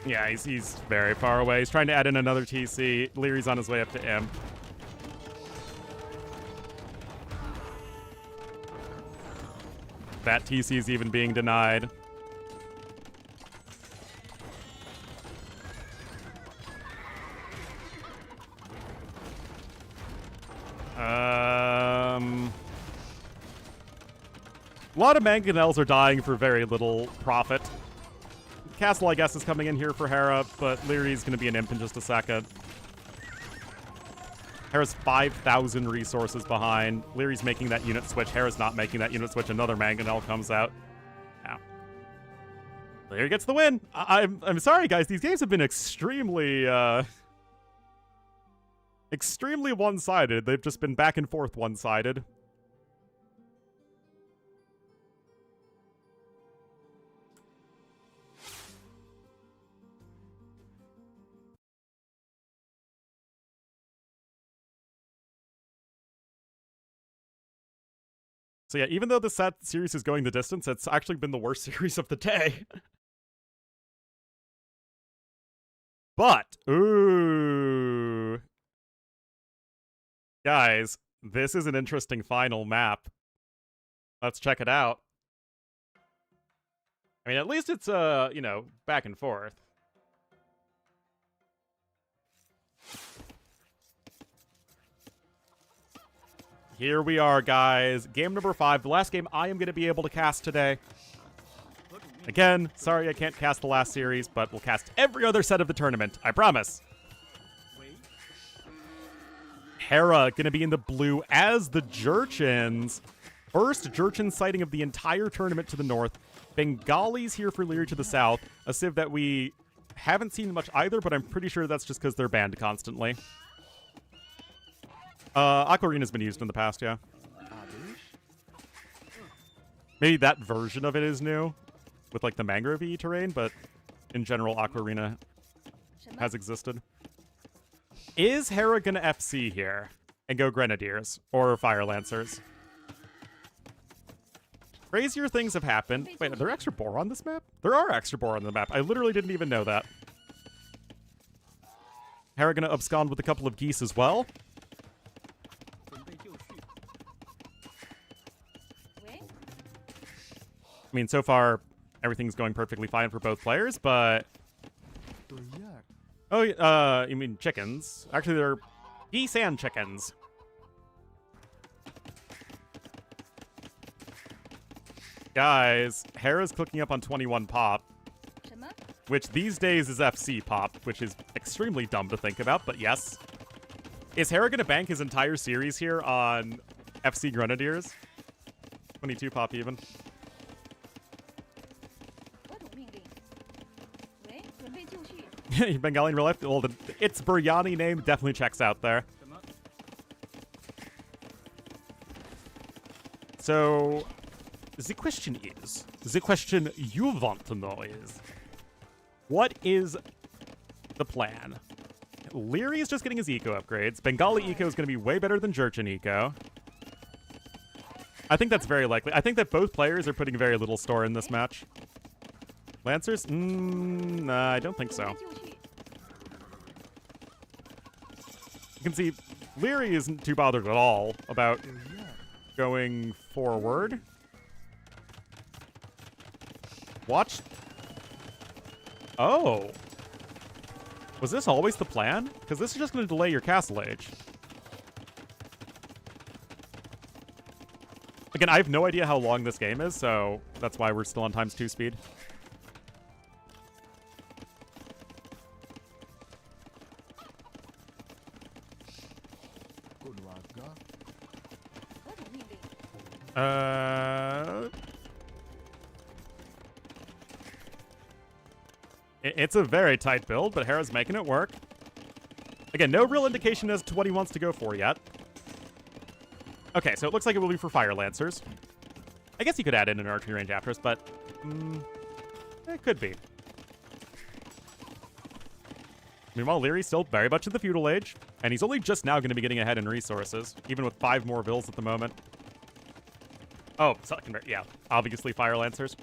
Yeah, he's very far away. He's trying to add in another TC. Leary's on his way up to Imp. That TC is even being denied. A lot of mangonels are dying for very little profit. Castle, I guess, is coming in here for Hera, but Leary's going to be an imp in just a second. Hera's 5,000 resources behind. Leary's making that unit switch. Hera's not making that unit switch. Another mangonel comes out. Ow. Leary gets the win. I'm sorry, guys. These games have been extremely one-sided. They've just been back and forth one-sided. So yeah, even though this series is going the distance, it's actually been the worst series of the day. But, ooh. Guys, this is an interesting final map. Let's check it out. I mean, at least it's, you know, back and forth. Here we are, guys. Game number 5, the last game I am going to be able to cast today. Again, sorry I can't cast the last series, but we'll cast every other set of the tournament. I promise. Hera going to be in the blue as the Jurchens. First Jurchen sighting of the entire tournament to the north. Bengalis here for Leary to the south. A civ that we haven't seen much either, but I'm pretty sure that's just because they're banned constantly. Aquarina's been used in the past, yeah. Maybe that version of it is new, with like the mangrove terrain, but in general, Aquarina has existed. Is Hera gonna FC here and go Grenadiers or Fire Lancers? Crazier things have happened. Wait, are there extra boar on this map? There are extra boar on the map. I literally didn't even know that. Hera gonna abscond with a couple of geese as well. I mean, so far, everything's going perfectly fine for both players, but... Oh, you mean chickens. Actually, they're geese and chickens. Guys, Hera's cooking up on 21 pop, which these days is FC pop, which is extremely dumb to think about, but yes. Is Hera going to bank his entire series here on FC Grenadiers? 22 pop even. Bengali in real life? Well, it's Biryani name definitely checks out there. So, the question you want to know is, what is the plan? Leary is just getting his eco upgrades. Bengali eco is going to be way better than Jurchen eco. I think that's very likely. I think that both players are putting very little store in this match. Lancers? Nah, I don't think so. You can see Leary isn't too bothered at all about going forward. Watch. Oh. Was this always the plan? Because this is just going to delay your castle age. Again, I have no idea how long this game is, so that's why we're still on ×2 speed. It's a very tight build, but Hera's making it work. Again, no real indication as to what he wants to go for yet. Okay, so it looks like it will be for Fire Lancers. I guess he could add in an archery range after us, but it could be. Meanwhile, Leary's still very much in the feudal age, and he's only just now going to be getting ahead in resources, even with 5 more vills at the moment. Oh, yeah, obviously Fire Lancers.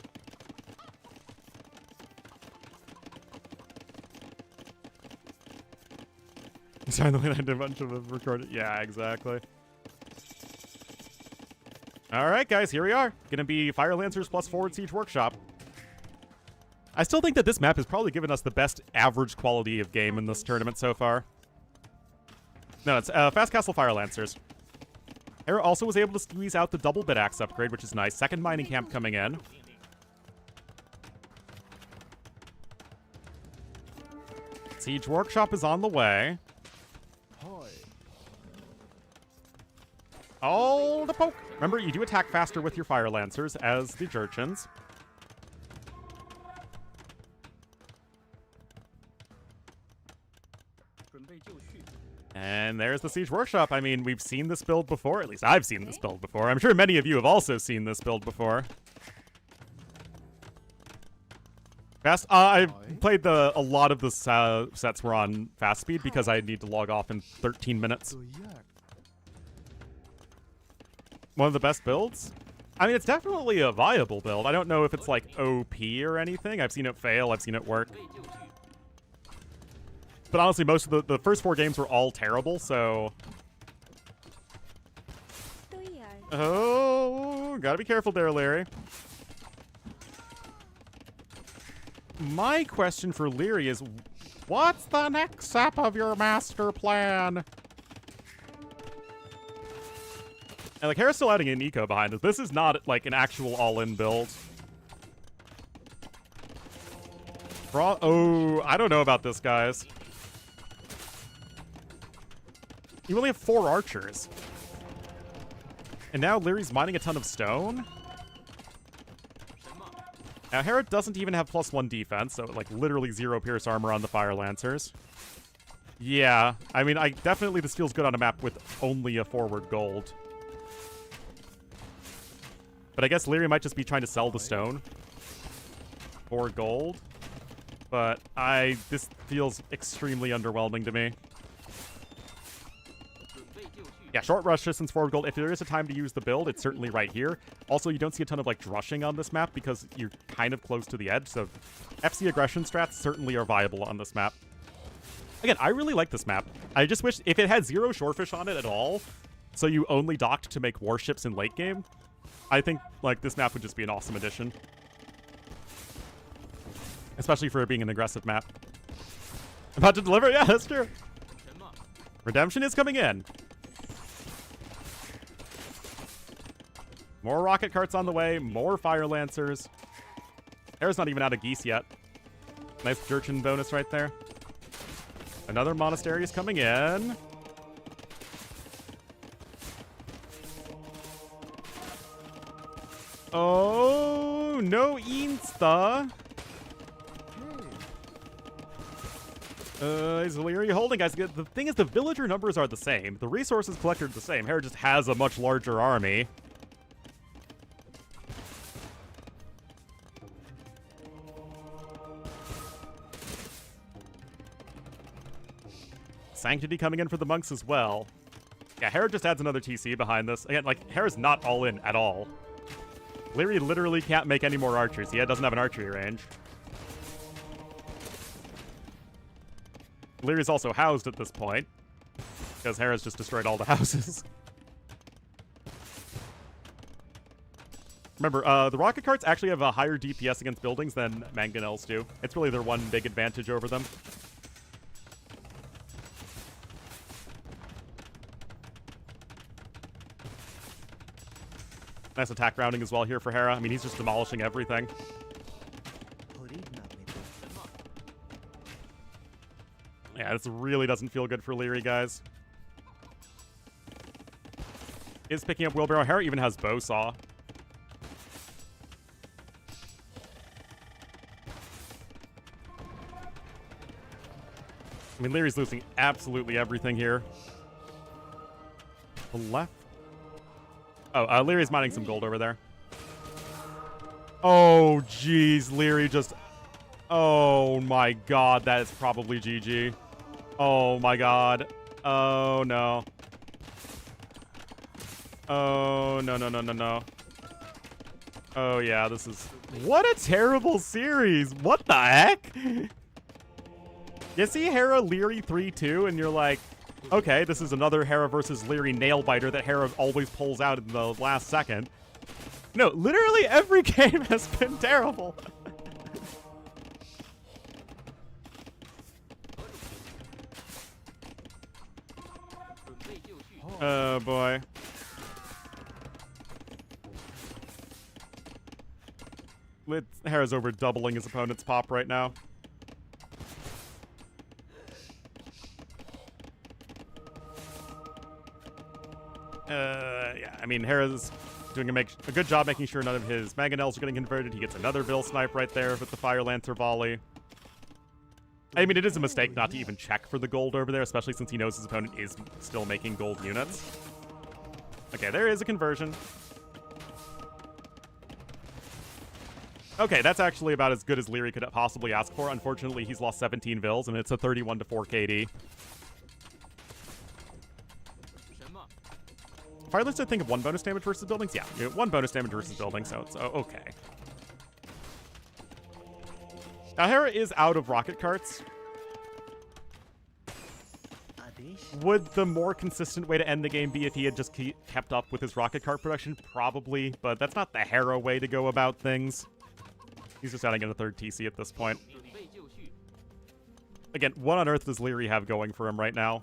Sorry, the way I did a bunch of recorded. Yeah, exactly. All right, guys, here we are. Gonna be Fire Lancers plus Forward Siege Workshop. I still think that this map has probably given us the best average quality of game in this tournament so far. No, it's Fast Castle Fire Lancers. Hera also was able to squeeze out the double bit axe upgrade, which is nice. Second mining camp coming in. Siege Workshop is on the way. Oh, the poke. Remember, you do attack faster with your Fire Lancers as the Jurchens. And there's the Siege Workshop. I mean, we've seen this build before. At least I've seen this build before. I'm sure many of you have also seen this build before. Fast. I played a lot of the sets were on fast speed because I need to log off in 13 minutes. One of the best builds? I mean, it's definitely a viable build. I don't know if it's like OP or anything. I've seen it fail. I've seen it work. But honestly, most of the first 4 games were all terrible, so... Oh, gotta be careful there, Larry. My question for Leary is, what's the next step of your master plan? And like, Hera's still adding an eco behind it. This is not like an actual all-in build. Oh, I don't know about this, guys. You only have 4 archers. And now Leary's mining a ton of stone. Now, Hera doesn't even have +1 defense, so like literally 0 pierce armor on the Fire Lancers. Yeah, I mean, definitely this feels good on a map with only a forward gold. But I guess Leary might just be trying to sell the stone for gold. But this feels extremely underwhelming to me. Yeah, short rush distance forward gold. If there is a time to use the build, it's certainly right here. Also, you don't see a ton of like drushing on this map because you're kind of close to the edge. So FC aggression strats certainly are viable on this map. Again, I really like this map. I just wish if it had 0 shorefish on it at all, so you only docked to make warships in late game, I think like this map would just be an awesome addition. Especially for it being an aggressive map. About to deliver? Yeah, that's true. Redemption is coming in. More rocket carts on the way, more Fire Lancers. Hera's not even out of geese yet. Nice Jurchen bonus right there. Another monastery is coming in. Oh, no Insta. Is Leary holding, guys? The thing is, the villager numbers are the same. The resources collected are the same. Hera just has a much larger army. Sanctity coming in for the monks as well. Yeah, Hera just adds another TC behind this. Again, like, Hera's not all in at all. Leary literally can't make any more archers. He doesn't have an archery range. Leary's also housed at this point, because Hera's just destroyed all the houses. Remember, the rocket carts actually have a higher DPS against buildings than mangonels do. It's really their one big advantage over them. Nice attack rounding as well here for Hera. I mean, he's just demolishing everything. Yeah, this really doesn't feel good for Leary, guys. Is picking up wheelbarrow. Hera even has bow saw. I mean, Leary's losing absolutely everything here. The left. Oh, Leary's mining some gold over there. Oh, jeez. Leary just... Oh, my God. That is probably GG. Oh, my God. Oh, no. Oh, no, no, no, no, no. Oh, yeah, this is... What a terrible series. What the heck? You see Hera Leary 3-2, and you're like, Okay, this is another Hera versus Leary nail-biter that Hera always pulls out in the last second. No, literally every game has been terrible. Oh, boy. Hera's over doubling his opponent's pop right now. Yeah, I mean, Hera's doing a good job making sure none of his mangonels are getting converted. He gets another Bill snipe right there with the Fire Lancer volley. I mean, it is a mistake not to even check for the gold over there, especially since he knows his opponent is still making gold units. Okay, there is a conversion. Okay, that's actually about as good as Leary could possibly ask for. Unfortunately, he's lost 17 Vils, and it's a 31-4 KD. Fire Lancer, I think of 1 bonus damage versus buildings? Yeah, 1 bonus damage versus buildings, so it's okay. Now, Hera is out of rocket carts. Would the more consistent way to end the game be if he had just kept up with his rocket cart production? Probably, but that's not the Hera way to go about things. He's just adding in a third TC at this point. Again, what on earth does Leary have going for him right now?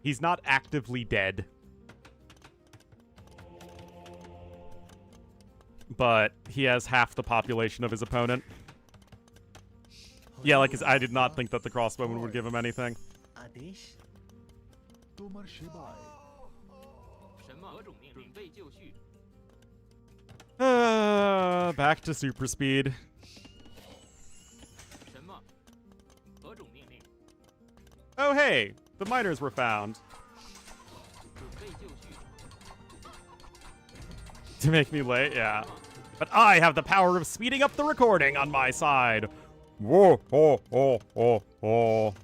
He's not actively dead. But he has half the population of his opponent. Yeah, like, I did not think that the crossbowman would give him anything. Back to super speed. Oh, hey! The miners were found. To make me late? Yeah. But I have the power of speeding up the recording on my side. Whoa, oh, oh, oh, oh.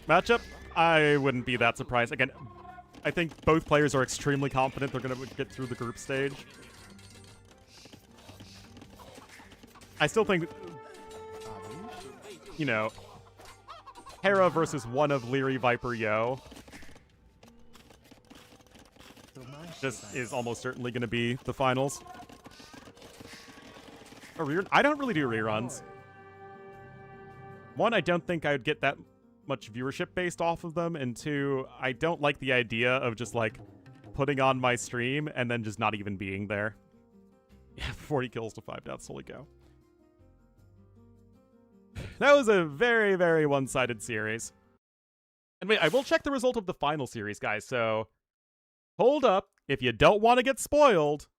Matchup? I wouldn't be that surprised. Again, I think both players are extremely confident they're going to get through the group stage. I still think, you know, Hera versus one of Leary, Viper, Yo just is almost certainly going to be the finals. I don't really do reruns. One, I don't think I would get that much viewership based off of them, and two, I don't like the idea of just, like, putting on my stream and then just not even being there. Yeah, 40 kills to 5 deaths, holy cow. That was a very, very one-sided series. And wait, I will check the result of the final series, guys, so hold up. If you don't want to get spoiled,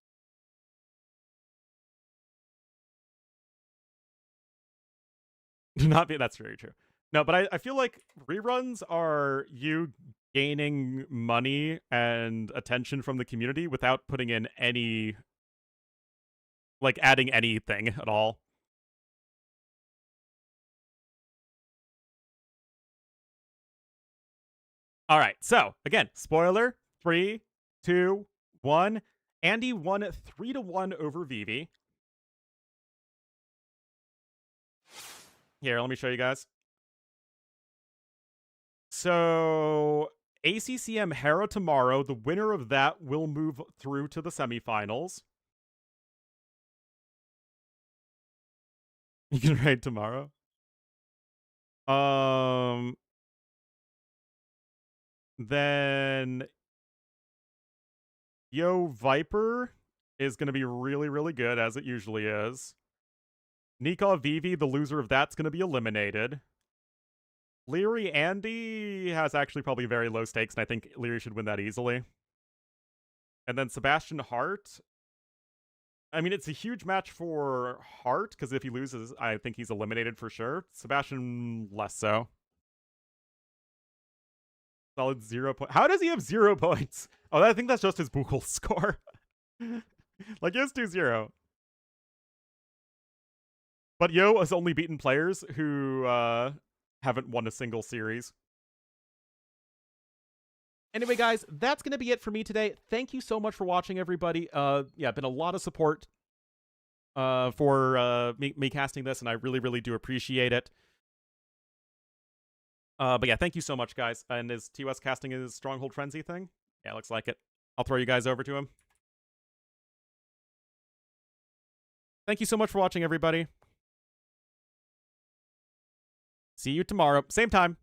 do not be. That's very true. No, but I feel like reruns are you gaining money and attention from the community without putting in any, like, adding anything at all. All right, so again, spoiler, 3, 2, 1. Andy won 3-1 over Vivi. Here, let me show you guys. So, ACCM Hera tomorrow. The winner of that will move through to the semifinals. You can raid tomorrow. Then Yo Viper is going to be really, really good, as it usually is. Nikov Vivi, the loser of that's going to be eliminated. Leary Andy has actually probably very low stakes, and I think Leary should win that easily. And then Sebastian Hart. I mean, it's a huge match for Hart, because if he loses, I think he's eliminated for sure. Sebastian, less so. Solid 0 point. How does he have 0 points? Oh, I think that's just his Buchel score. Like, he has 2-0. But Yo has only beaten players who haven't won a single series. Anyway, guys, that's going to be it for me today. Thank you so much for watching, everybody. Yeah, been a lot of support for me casting this, and I really, really do appreciate it. But yeah, thank you so much, guys. And is TOS casting his Stronghold Frenzy thing? Yeah, looks like it. I'll throw you guys over to him. Thank you so much for watching, everybody. See you tomorrow. Same time.